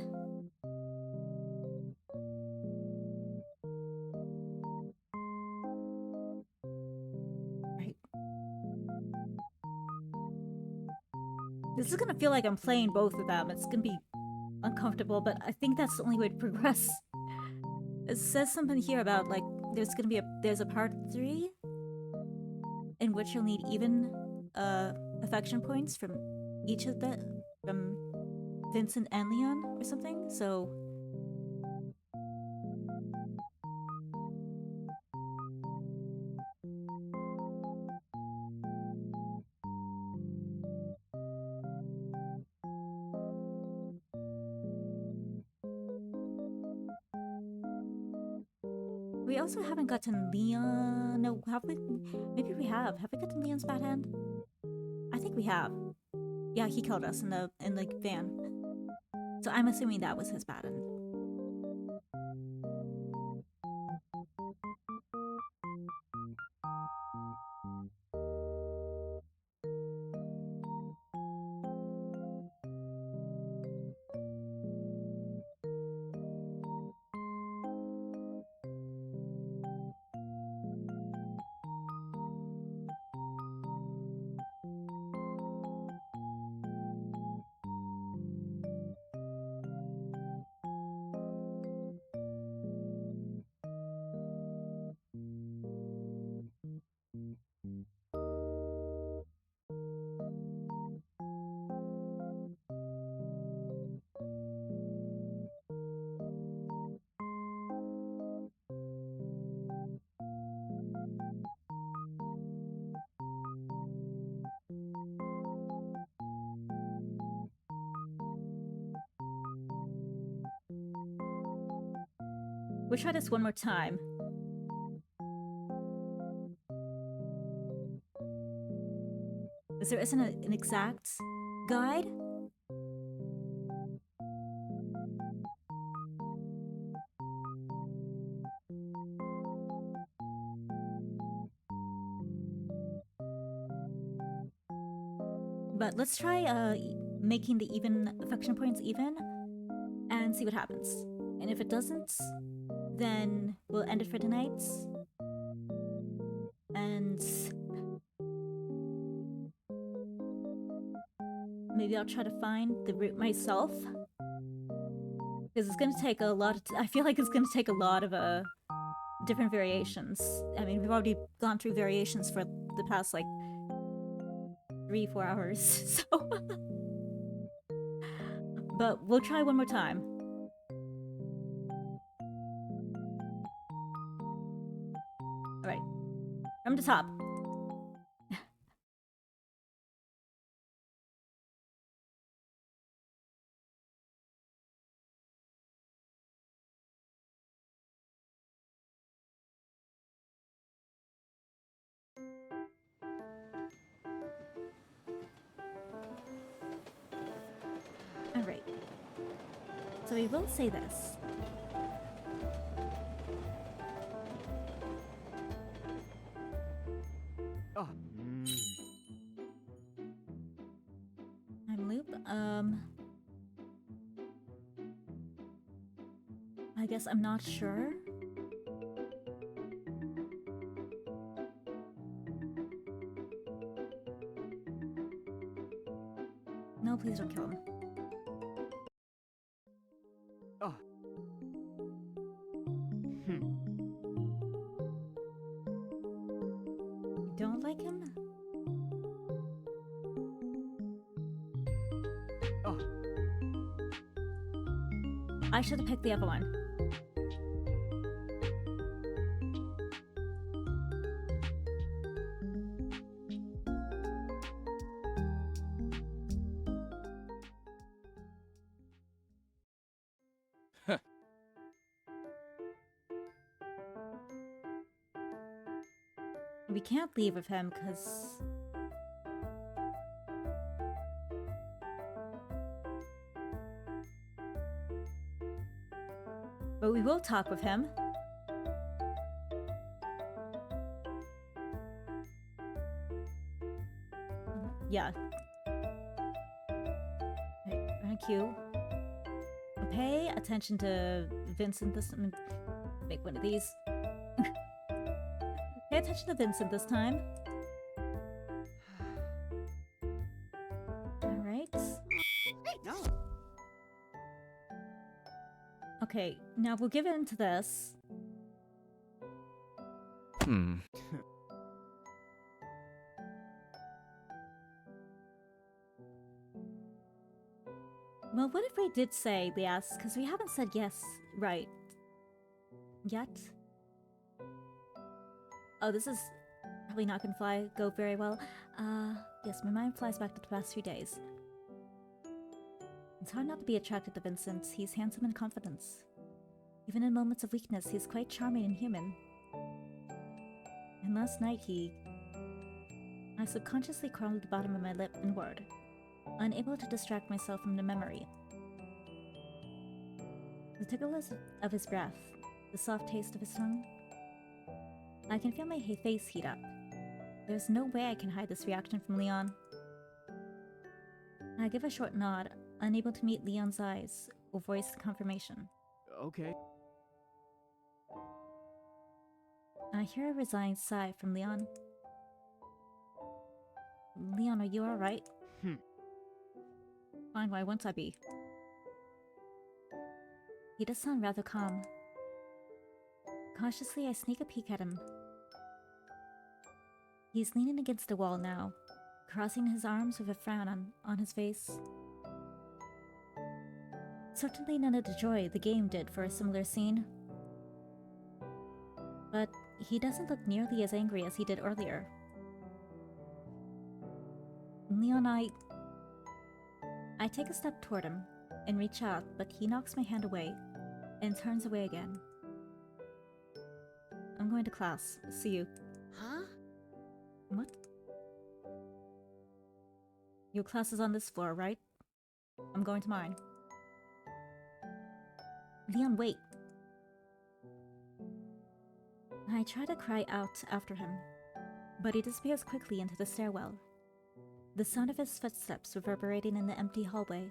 Right. This is gonna feel like I'm playing both of them. It's gonna be uncomfortable, but I think that's the only way to progress. It says something here about like there's a part 3 in which you'll need even affection points from each of from Vincent and Leon or something. So we also haven't gotten Leon. No, have we? Maybe we have. Have we gotten Leon's bad hand? I think we have. Yeah, he killed us in the van. So I'm assuming that was his bad hand. We'll try this one more time. Because there isn't an exact guide. But let's try making the even affection points even and see what happens. And if it doesn't, then we'll end it for tonight. And maybe I'll try to find the route myself. Because it's gonna take a lot of I feel like it's gonna take a lot of different variations. I mean, we've already gone through variations for the past, like, 3-4 hours, so... But we'll try one more time. Alright. From the top. Alright. So we will say this. Oh. Time loop. I guess I'm not sure. No, please don't kill him. Oh. You don't like him? Oh. I should have picked the other one. Huh. We can't leave with him because... But we will talk with him. Yeah. Right, thank you. Pay attention to Vincent this time. Make one of these. Pay attention to Vincent this time. Alright. No. Okay, now we'll give in to this. Hmm. Well, what if we did say yes? Because we haven't said yes right yet. Oh, this is probably not gonna go very well. Yes, my mind flies back to the past few days. It's hard not to be attracted to Vincent. He's handsome and confident. Even in moments of weakness, he's quite charming and human. And last night I subconsciously crawled at the bottom of my lip inward, unable to distract myself from the memory. The tickle of his breath, the soft taste of his tongue. I can feel my face heat up. There's no way I can hide this reaction from Leon. I give a short nod, unable to meet Leon's eyes or voice confirmation. Okay. I hear a resigned sigh from Leon. Leon, are you alright? Fine, why won't I be? He does sound rather calm. Cautiously, I sneak a peek at him. He's leaning against the wall now, crossing his arms with a frown on his face. Certainly none of the joy the game did for a similar scene. But he doesn't look nearly as angry as he did earlier. Leon, I take a step toward him and reach out, but he knocks my hand away and turns away again. I'm going to class. See you. Huh? What? Your class is on this floor, right? I'm going to mine. Leon, wait. I try to cry out after him, but he disappears quickly into the stairwell, the sound of his footsteps reverberating in the empty hallway.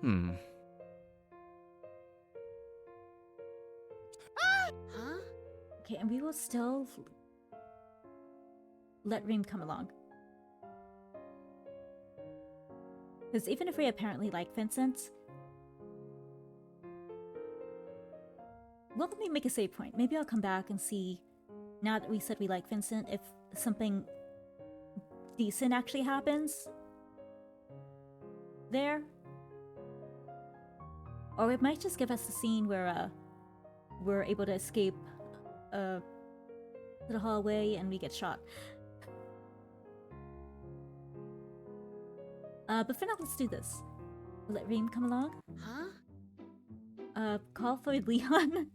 Hmm. Huh? Okay, and we will still let Reem come along. Because even if we apparently like Vincent... Well, let me make a save point. Maybe I'll come back and see, now that we said we like Vincent, if something decent actually happens there. Or it might just give us a scene where we're able to escape to the hallway and we get shot. But for now, let's do this. Let Reem come along. Huh? Call for Leon.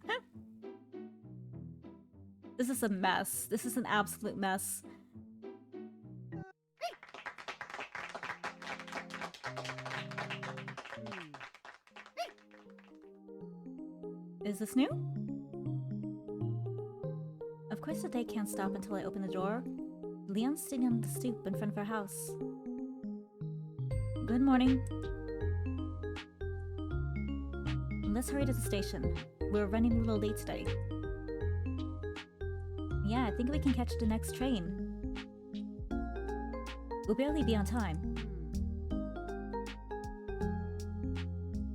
This is a mess. This is an absolute mess. Is this new? Of course the day can't stop until I open the door. Leon's sitting on the stoop in front of our house. Good morning. Let's hurry to the station. We're running a little late today. Yeah, I think we can catch the next train. We'll barely be on time.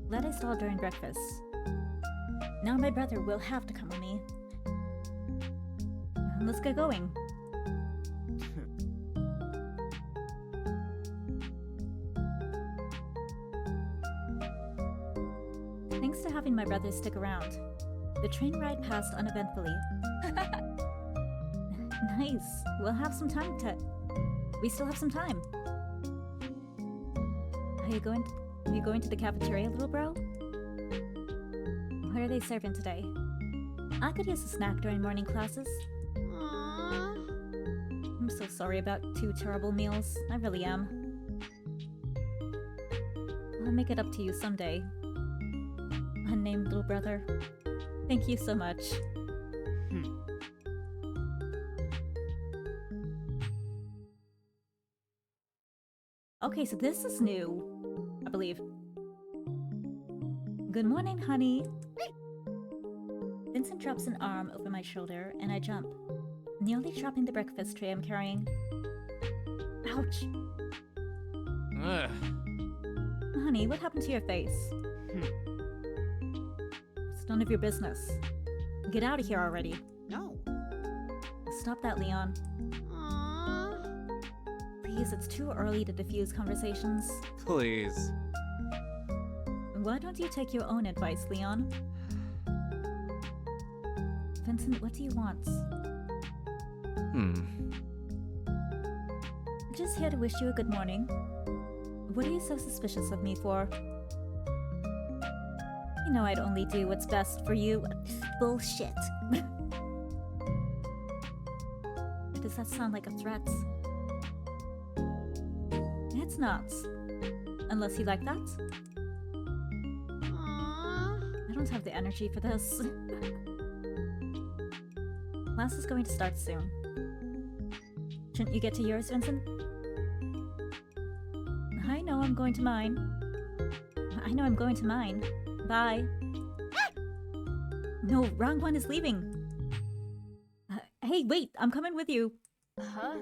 Glad I stalled during breakfast. Now my brother will have to come with me. Let's get going. Thanks to having my brother stick around. The train ride passed uneventfully. Nice. We'll have some time to... We still have some time. Are you going to the cafeteria, little bro? What are they serving today? I could use a snack during morning classes. Aww. I'm so sorry about 2 terrible meals. I really am. I'll make it up to you someday. Unnamed little brother. Thank you so much. Okay, so this is new, I believe. Good morning, honey. Vincent drops an arm over my shoulder, and I jump, nearly dropping the breakfast tray I'm carrying. Ouch. Ugh. Honey, what happened to your face? It's none of your business. Get out of here already. No. Stop that, Leon. Aww. Please, it's too early to diffuse conversations. Please. Why don't you take your own advice, Leon? Vincent, what do you want? Just here to wish you a good morning. What are you so suspicious of me for? You know I'd only do what's best for you. Bullshit. Does that sound like a threat? It's not. Unless you like that? Aww. I don't have the energy for this. Class is going to start soon. Shouldn't you get to yours, Vincent? I know I'm going to mine. I know I'm going to mine. Bye. No, wrong one is leaving. Hey, wait, I'm coming with you. Huh?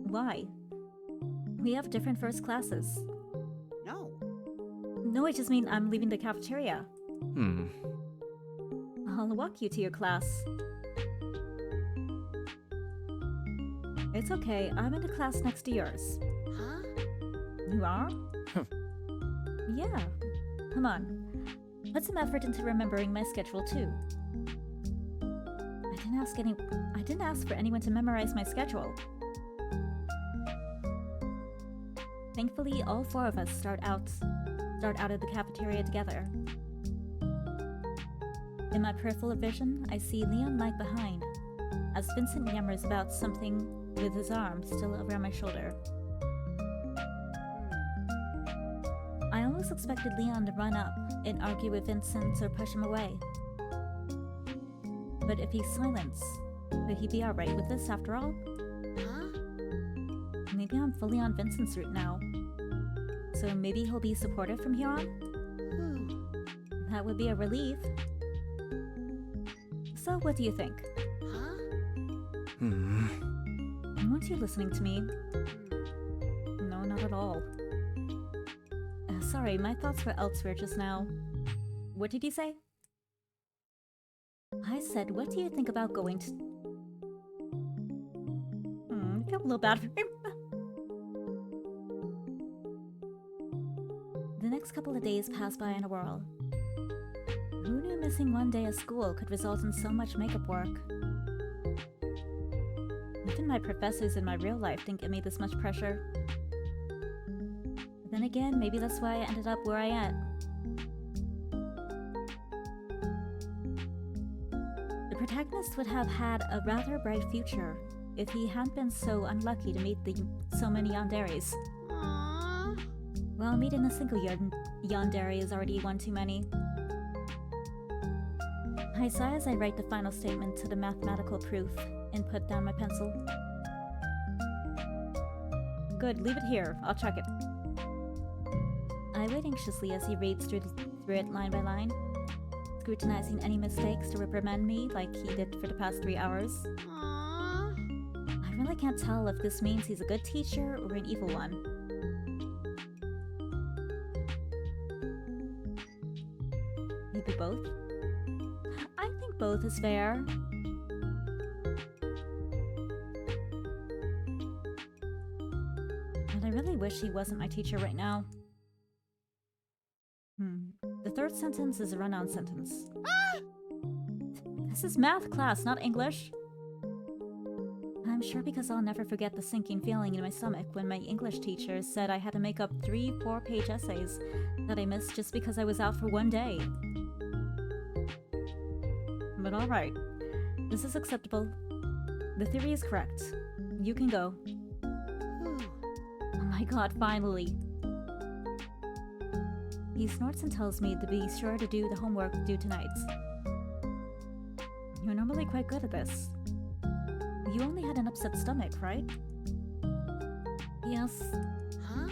Why? We have different first classes. No. No, I just mean I'm leaving the cafeteria. I'll walk you to your class. It's okay, I'm in the class next to yours. Huh? You are? Yeah. Come on. Put some effort into remembering my schedule too. I didn't ask for anyone to memorize my schedule. Thankfully, all 4 of us start out of the cafeteria together. In my peripheral vision, I see Leon lag behind, as Vincent yammers about something with his arm still around my shoulder. I almost expected Leon to run up and argue with Vincent or push him away. But if he's silent, would he be alright with this after all? Huh? Maybe I'm fully on Vincent's route now. So maybe he'll be supportive from here on? Whew. That would be a relief. So what do you think? Huh? Weren't you listening to me? No, not at all. Sorry, my thoughts were elsewhere just now. What did you say? I said, what do you think about going to... I feel a little bad for him. The next couple of days passed by in a whirl. Who knew missing one day of school could result in so much makeup work? Even my professors in my real life didn't give me this much pressure. But then again, maybe that's why I ended up where I am. The protagonist would have had a rather bright future if he hadn't been so unlucky to meet so many yanderes. Aww. Well, meeting a single yandere is already one too many. I sigh as I write the final statement to the mathematical proof and put down my pencil. Good, leave it here. I'll check it. I wait anxiously as he reads through it line by line, scrutinizing any mistakes to reprimand me like he did for the past 3 hours. Aww. I really can't tell if this means he's a good teacher or an evil one. Maybe both? I think both is fair. And I really wish he wasn't my teacher right now. The third sentence is a run-on sentence. This is math class, not English. I'm sure because I'll never forget the sinking feeling in my stomach when my English teacher said I had to make up 3 4-page essays that I missed just because I was out for one day. But alright, this is acceptable. The theory is correct. You can go. Oh my god, finally. He snorts and tells me to be sure to do the homework due tonight. You're normally quite good at this. You only had an upset stomach, right? Yes. Huh?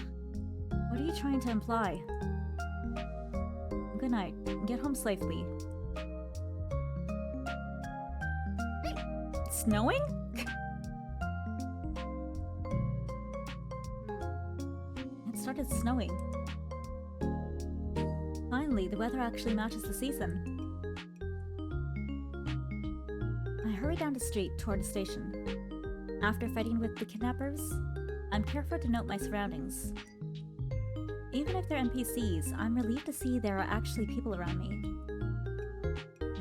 What are you trying to imply? Good night. Get home safely. It's snowing? It started snowing. Finally, the weather actually matches the season. I hurry down the street toward the station. After fighting with the kidnappers, I'm careful to note my surroundings. Even if they're NPCs, I'm relieved to see there are actually people around me.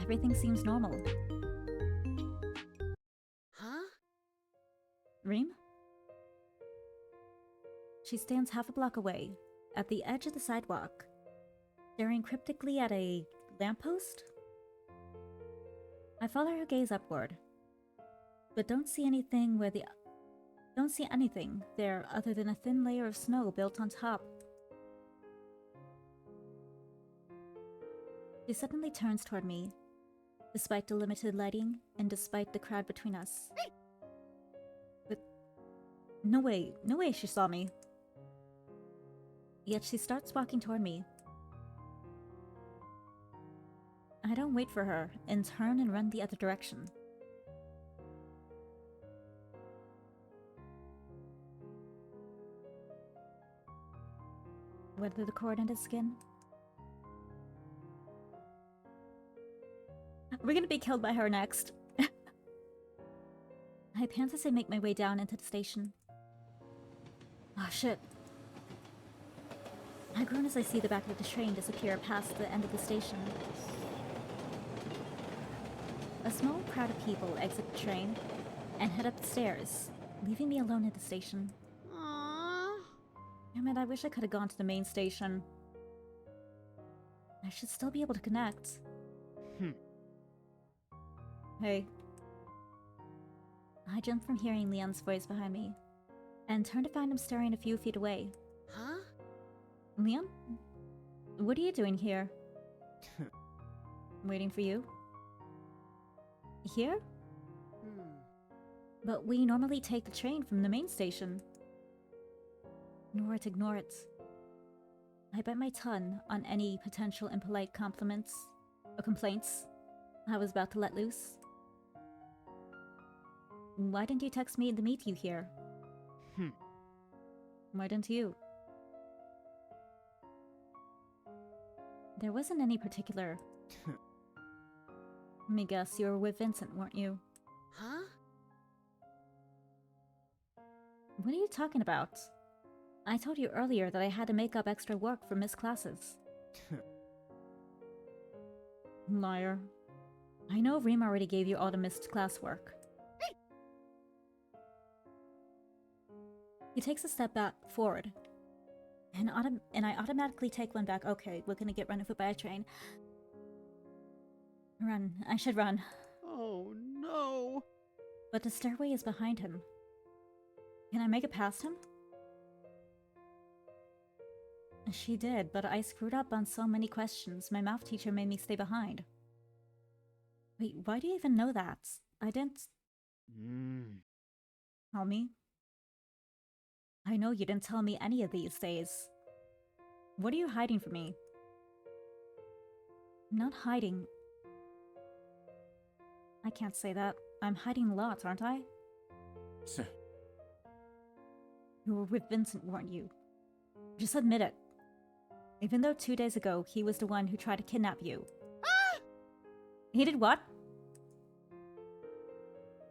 Everything seems normal. Huh? Reem? She stands half a block away, at the edge of the sidewalk, staring cryptically at a lamppost. I follow her gaze upward, but don't see anything there other than a thin layer of snow built on top. She suddenly turns toward me, despite the limited lighting and despite the crowd between us. But no way she saw me. Yet she starts walking toward me. I don't wait for her and turn and run the other direction. Whether the cord and his skin? We're gonna be killed by her next. I pant as I make my way down into the station. Oh shit. I groan as I see the back of the train disappear past the end of the station. A small crowd of people exit the train and head up the stairs, leaving me alone at the station. Aww. Damn it, I wish I could have gone to the main station. I should still be able to connect. Hey. I jump from hearing Leon's voice behind me, and turn to find him staring a few feet away. Huh? Leon? What are you doing here? Waiting for you? Here? But we normally take the train from the main station. Nor to ignore it. I bite my tongue on any potential impolite compliments or complaints I was about to let loose. Why didn't you text me to meet you here? Hmm. Why didn't you? There wasn't any particular... Let me guess, you were with Vincent, weren't you? Huh? What are you talking about? I told you earlier that I had to make up extra work for missed classes. Liar. I know Reem already gave you all the missed classwork. He takes a step back forward, and I automatically take one back. Okay, we're gonna get run over by a train. Run. I should run. Oh no. But the stairway is behind him. Can I make it past him? She did, but I screwed up on so many questions. My math teacher made me stay behind. Wait, why do you even know that? I didn't... Tell me? I know you didn't tell me any of these days. What are you hiding from me? I'm not hiding. I can't say that. I'm hiding lots, aren't I? You were with Vincent, weren't you? Just admit it. Even though 2 days ago, he was the one who tried to kidnap you. He did what?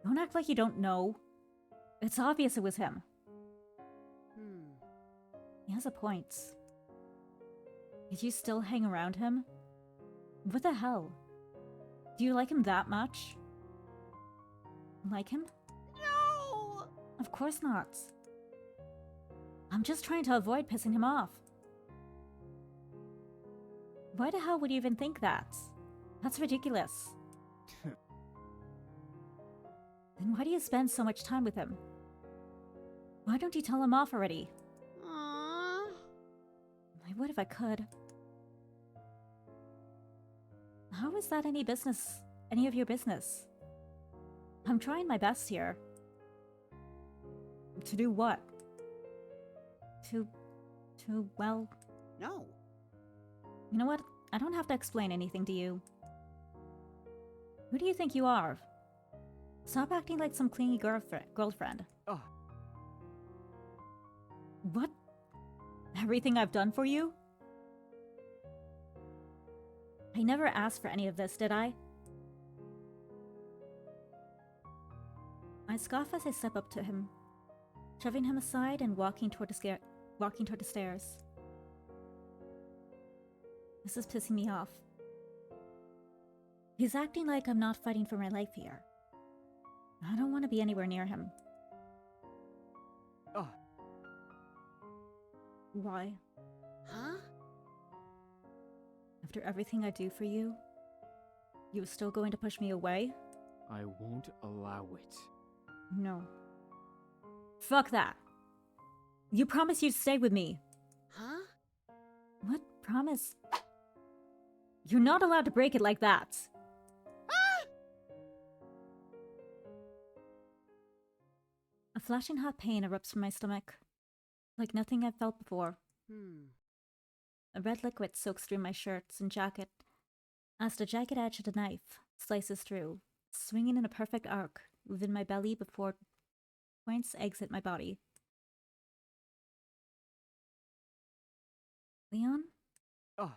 Don't act like you don't know. It's obvious it was him. He has a point. Did you still hang around him? What the hell? Do you like him that much? Like him? No! Of course not. I'm just trying to avoid pissing him off. Why the hell would you even think that? That's ridiculous. Then why do you spend so much time with him? Why don't you tell him off already? Aww. I would if I could. How is that any of your business? I'm trying my best here. To do what? Well... No. You know what? I don't have to explain anything to you. Who do you think you are? Stop acting like some clingy girlfriend. Oh. What? Everything I've done for you? I never asked for any of this, did I? I scoff as I step up to him, shoving him aside and walking toward the stairs. This is pissing me off. He's acting like I'm not fighting for my life here. I don't want to be anywhere near him. Oh. Why? Huh? After everything I do for you, you were still going to push me away? I won't allow it. No. Fuck that. You promised you'd stay with me. Huh? What promise? You're not allowed to break it like that. A flashing hot pain erupts from my stomach, like nothing I've felt before. A red liquid soaks through my shirts and jacket as the jagged edge of the knife slices through, swinging in a perfect arc within my belly before points exit my body. Leon? Oh.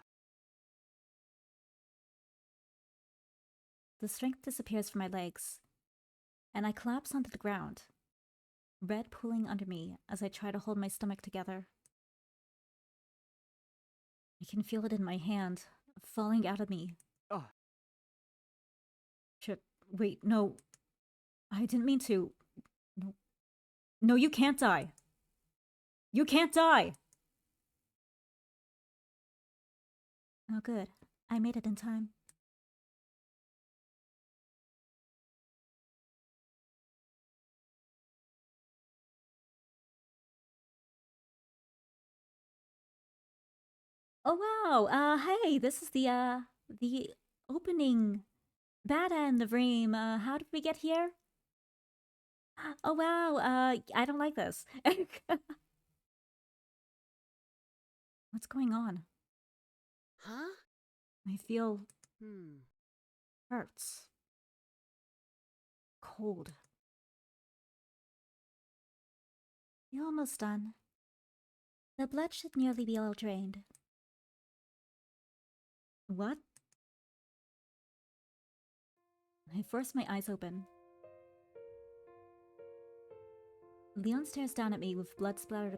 The strength disappears from my legs, and I collapse onto the ground, red pooling under me as I try to hold my stomach together. I can feel it in my hand, falling out of me. Oh. Shit, wait, no. I didn't mean to. No. No, you can't die. You can't die! Oh, good. I made it in time. Oh wow! Hey, this is the opening bad end of Ream. How did we get here? Oh wow! I don't like this. What's going on? Huh? I feel hurts. Cold. You're almost done. The blood should nearly be all drained. What? I force my eyes open. Leon stares down at me with blood splattered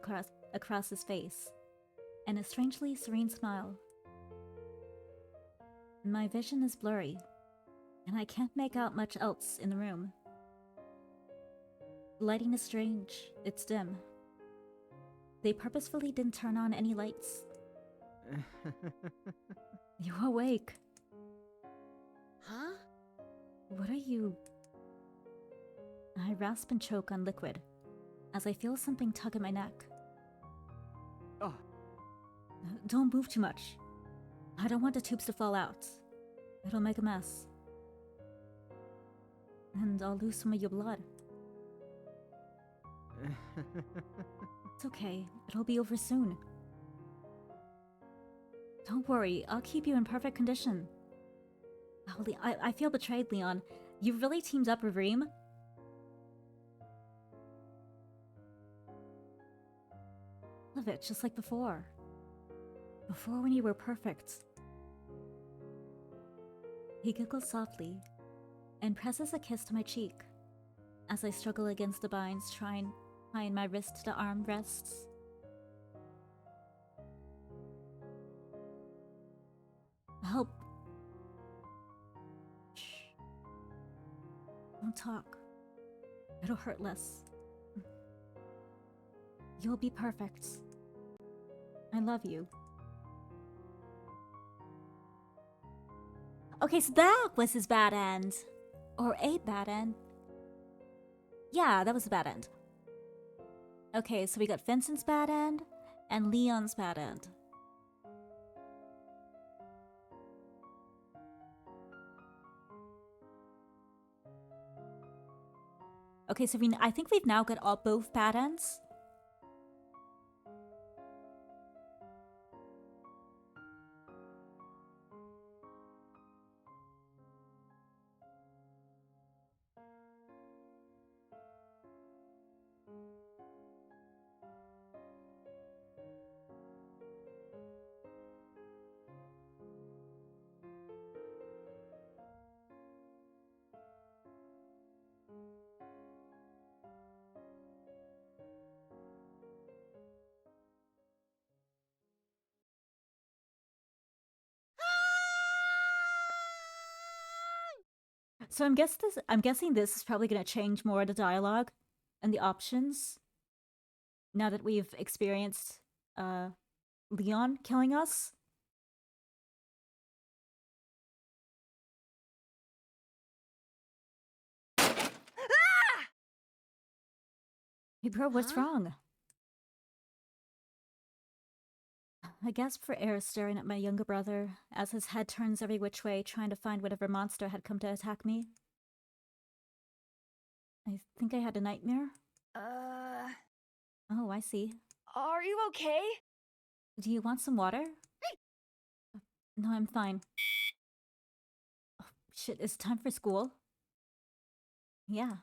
across his face, and a strangely serene smile. My vision is blurry, and I can't make out much else in the room. The lighting is strange. It's dim. They purposefully didn't turn on any lights. You're awake. Huh? What are you... I rasp and choke on liquid as I feel something tug at my neck. Ah, Don't move too much. I don't want the tubes to fall out. It'll make a mess. And I'll lose some of your blood. It's okay. It'll be over soon. Don't worry. I'll keep you in perfect condition. Oh, I feel betrayed, Leon. You really teamed up with Reem? Love it, just like before. Before when you were perfect. He giggles softly and presses a kiss to my cheek as I struggle against the binds, trying to find my wrist to arm rests. Help. Shh. Don't talk. It'll hurt less. You'll be perfect. I love you. Okay, so that was his bad end. Or a bad end. Yeah, that was a bad end. Okay, so we got Vincent's bad end and Leon's bad end. Okay, so I think we've now got both bad ends. So I'm guessing this is probably going to change more of the dialogue and the options now that we've experienced Leon killing us. Hey bro, what's Huh? wrong? I gasp for air, staring at my younger brother as his head turns every which way, trying to find whatever monster had come to attack me. I think I had a nightmare. Oh, I see. Are you okay? Do you want some water? No, I'm fine. Oh, shit, it's time for school. Yeah.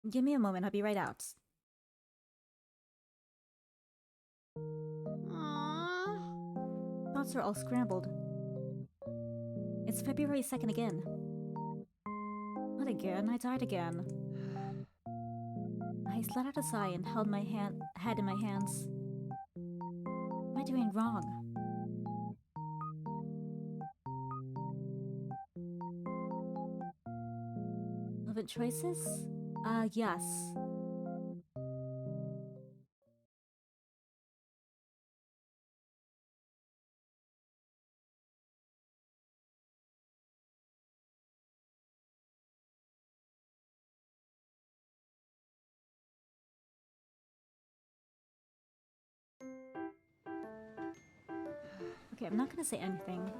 Give me a moment, I'll be right out. Aww. Thoughts are all scrambled. It's February 2nd again. Not again, I died again. I let out a sigh and held my head in my hands. What am I doing wrong? Relevant choices? Yes. Okay, I'm not gonna say anything.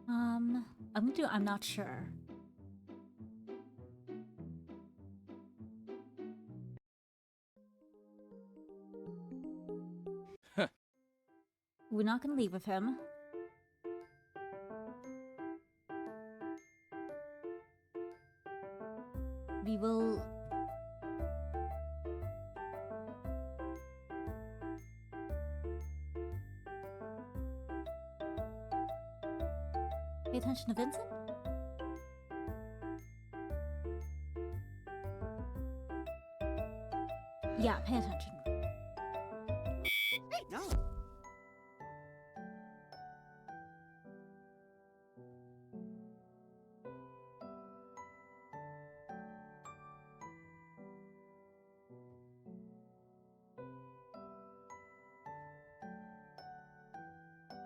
I'm gonna do I'm not sure. We're not gonna leave with him. We will... Pay attention to Vincent? Yeah, pay attention. No.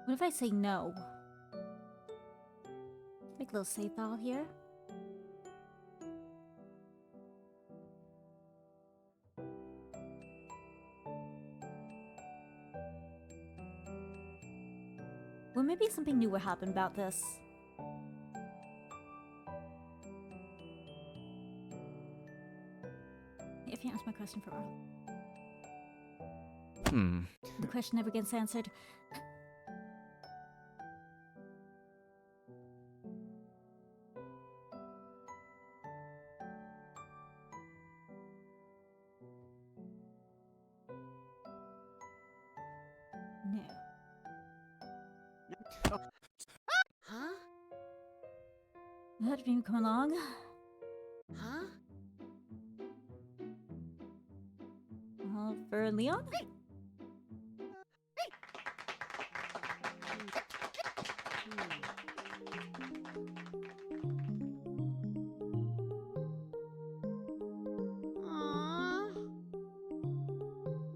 What if I say no? Make a little save file here. Well, maybe something new will happen about this. If you answer my question for Earl. Hmm. The question never gets answered. No. Huh? That dream come along. Huh? For Leon? Aw.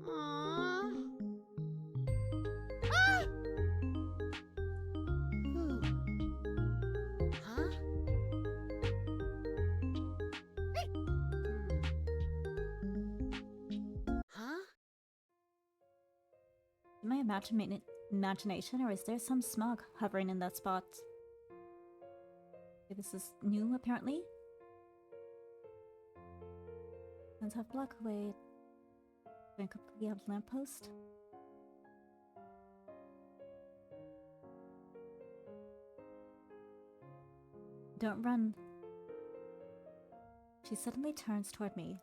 Aw. Huh? Huh? Am I imagination, or is there some smog hovering in that spot? Okay, this is new, apparently. Let's have block away. Going completely out of lamppost. Don't run. She suddenly turns toward me,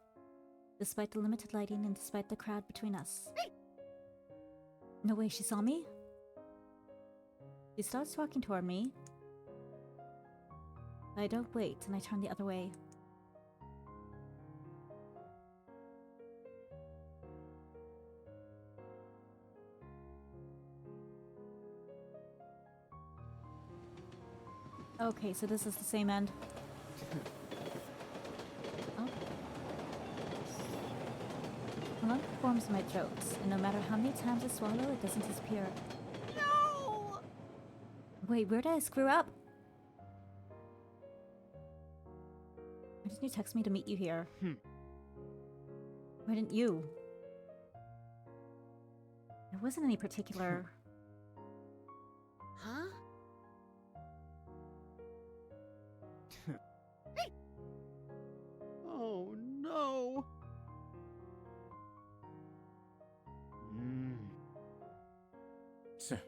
despite the limited lighting and despite the crowd between us. No way, she saw me? She starts walking toward me. I don't wait, and I turn the other way. Okay, so this is the same end. Oh. A lump forms in my throat, and no matter how many times I swallow, it doesn't disappear. No! Wait, where did I screw up? Why didn't you text me to meet you here? Why didn't you? There wasn't any particular... Huh? Oh no. Sir.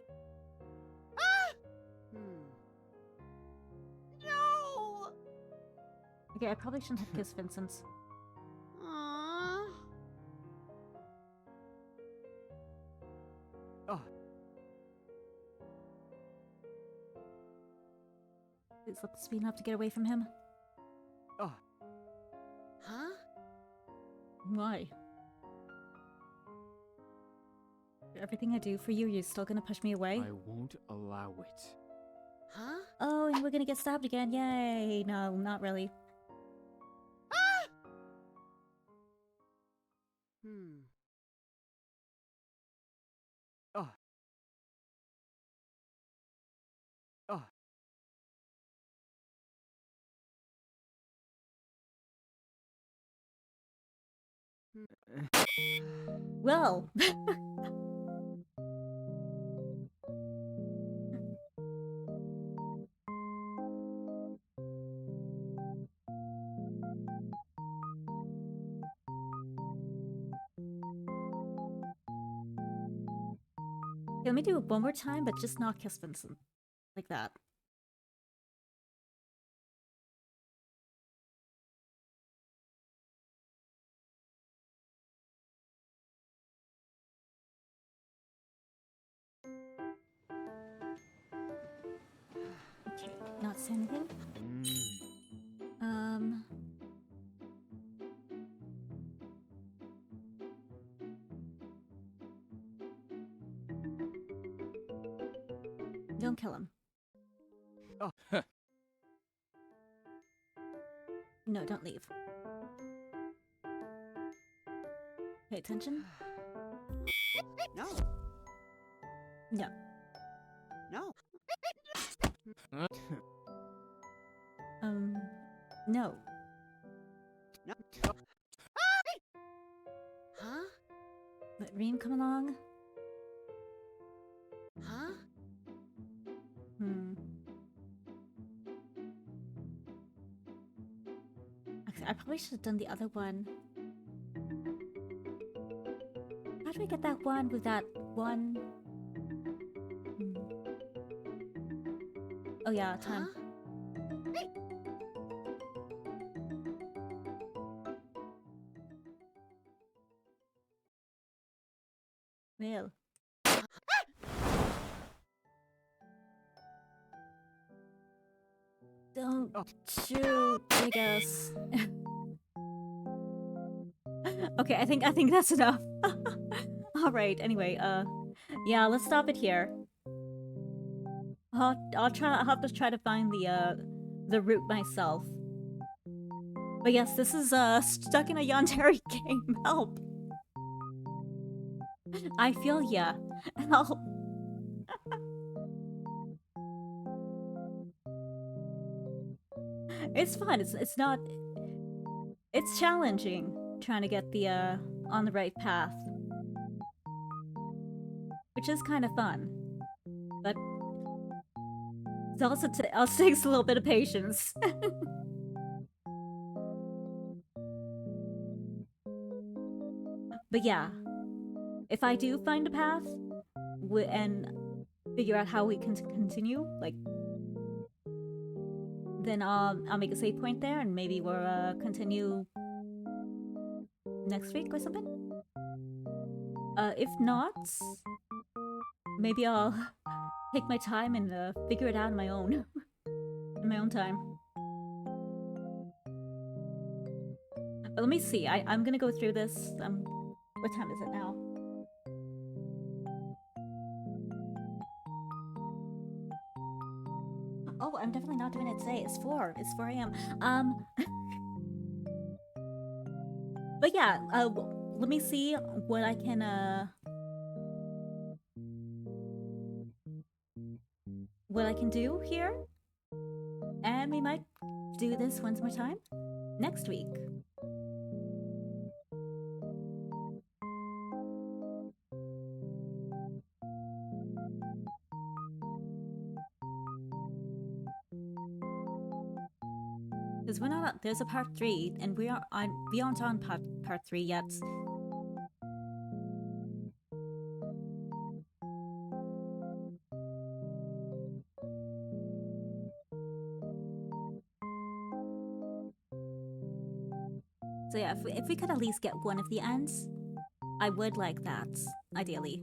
No! Okay, I probably shouldn't have kissed Vincent. Aw. Oh, Please let this be enough to get away from him. oh, Huh? Why? Everything I do for you, you're still gonna push me away? I won't allow it. Huh? Oh, and we're gonna get stabbed again. Yay! No, not really. Oh. Oh. Well! Okay, let me do it one more time, but just not kiss Vincent. Like that. not say anything. Mm. Don't kill him. Oh. No, don't leave. Pay attention. No. No. No. No. No. Huh? Let Reem come along. Huh? Actually, I probably should have done the other one. How do we get that one with that one? Oh yeah, time. Huh? Well. Don't shoot, I guess. Okay, I think that's enough. Alright, anyway, yeah, let's stop it here. I'll have to try to find the route myself. But yes, this is stuck in a yandere game. Help. I feel ya. Help. It's fun. It's not. It's challenging trying to get the on the right path, which is kind of fun, but it also takes a little bit of patience. But yeah, if I do find a path and figure out how we can continue, like, then I'll make a save point there, and maybe we'll continue next week or something. If not, maybe I'll take my time and figure it out on my own, in my own time. But let me see. I'm gonna go through this. What time is it now? Oh, I'm definitely not doing it today. It's 4. It's 4 a.m. But yeah, let me see what I can, what I can do here. And we might do this once more time next week. Because we're not. There's a part 3, and we aren't on part 3 yet. So yeah, if we could at least get one of the ends, I would like that, ideally.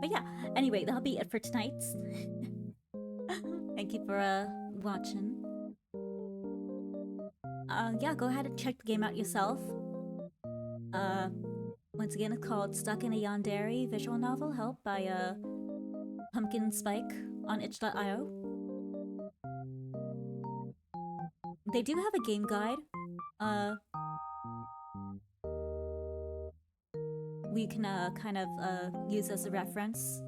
But yeah, anyway, that'll be it for tonight. Thank you for watching. Yeah, go ahead and check the game out yourself. Once again, it's called Stuck in a Yandere visual novel, helped by Pumpkin Spike on itch.io. They do have a game guide. We can kind of use as a reference.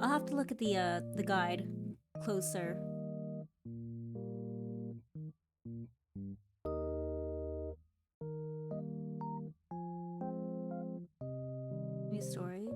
I'll have to look at the guide closer. New story.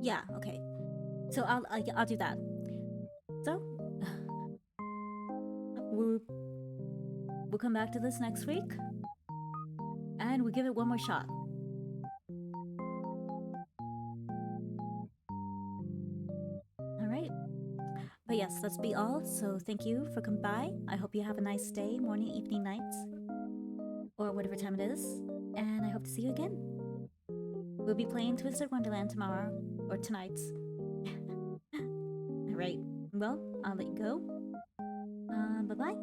Yeah, okay. So I'll do that. So we'll come back to this next week, and we'll give it one more shot. All right. But yes, that's be all. So thank you for coming by. I hope you have a nice day, morning, evening, nights, or whatever time it is. And I hope to see you again. We'll be playing Twisted Wonderland tomorrow, or tonight. All right. Well, I'll let you go. Bye-bye.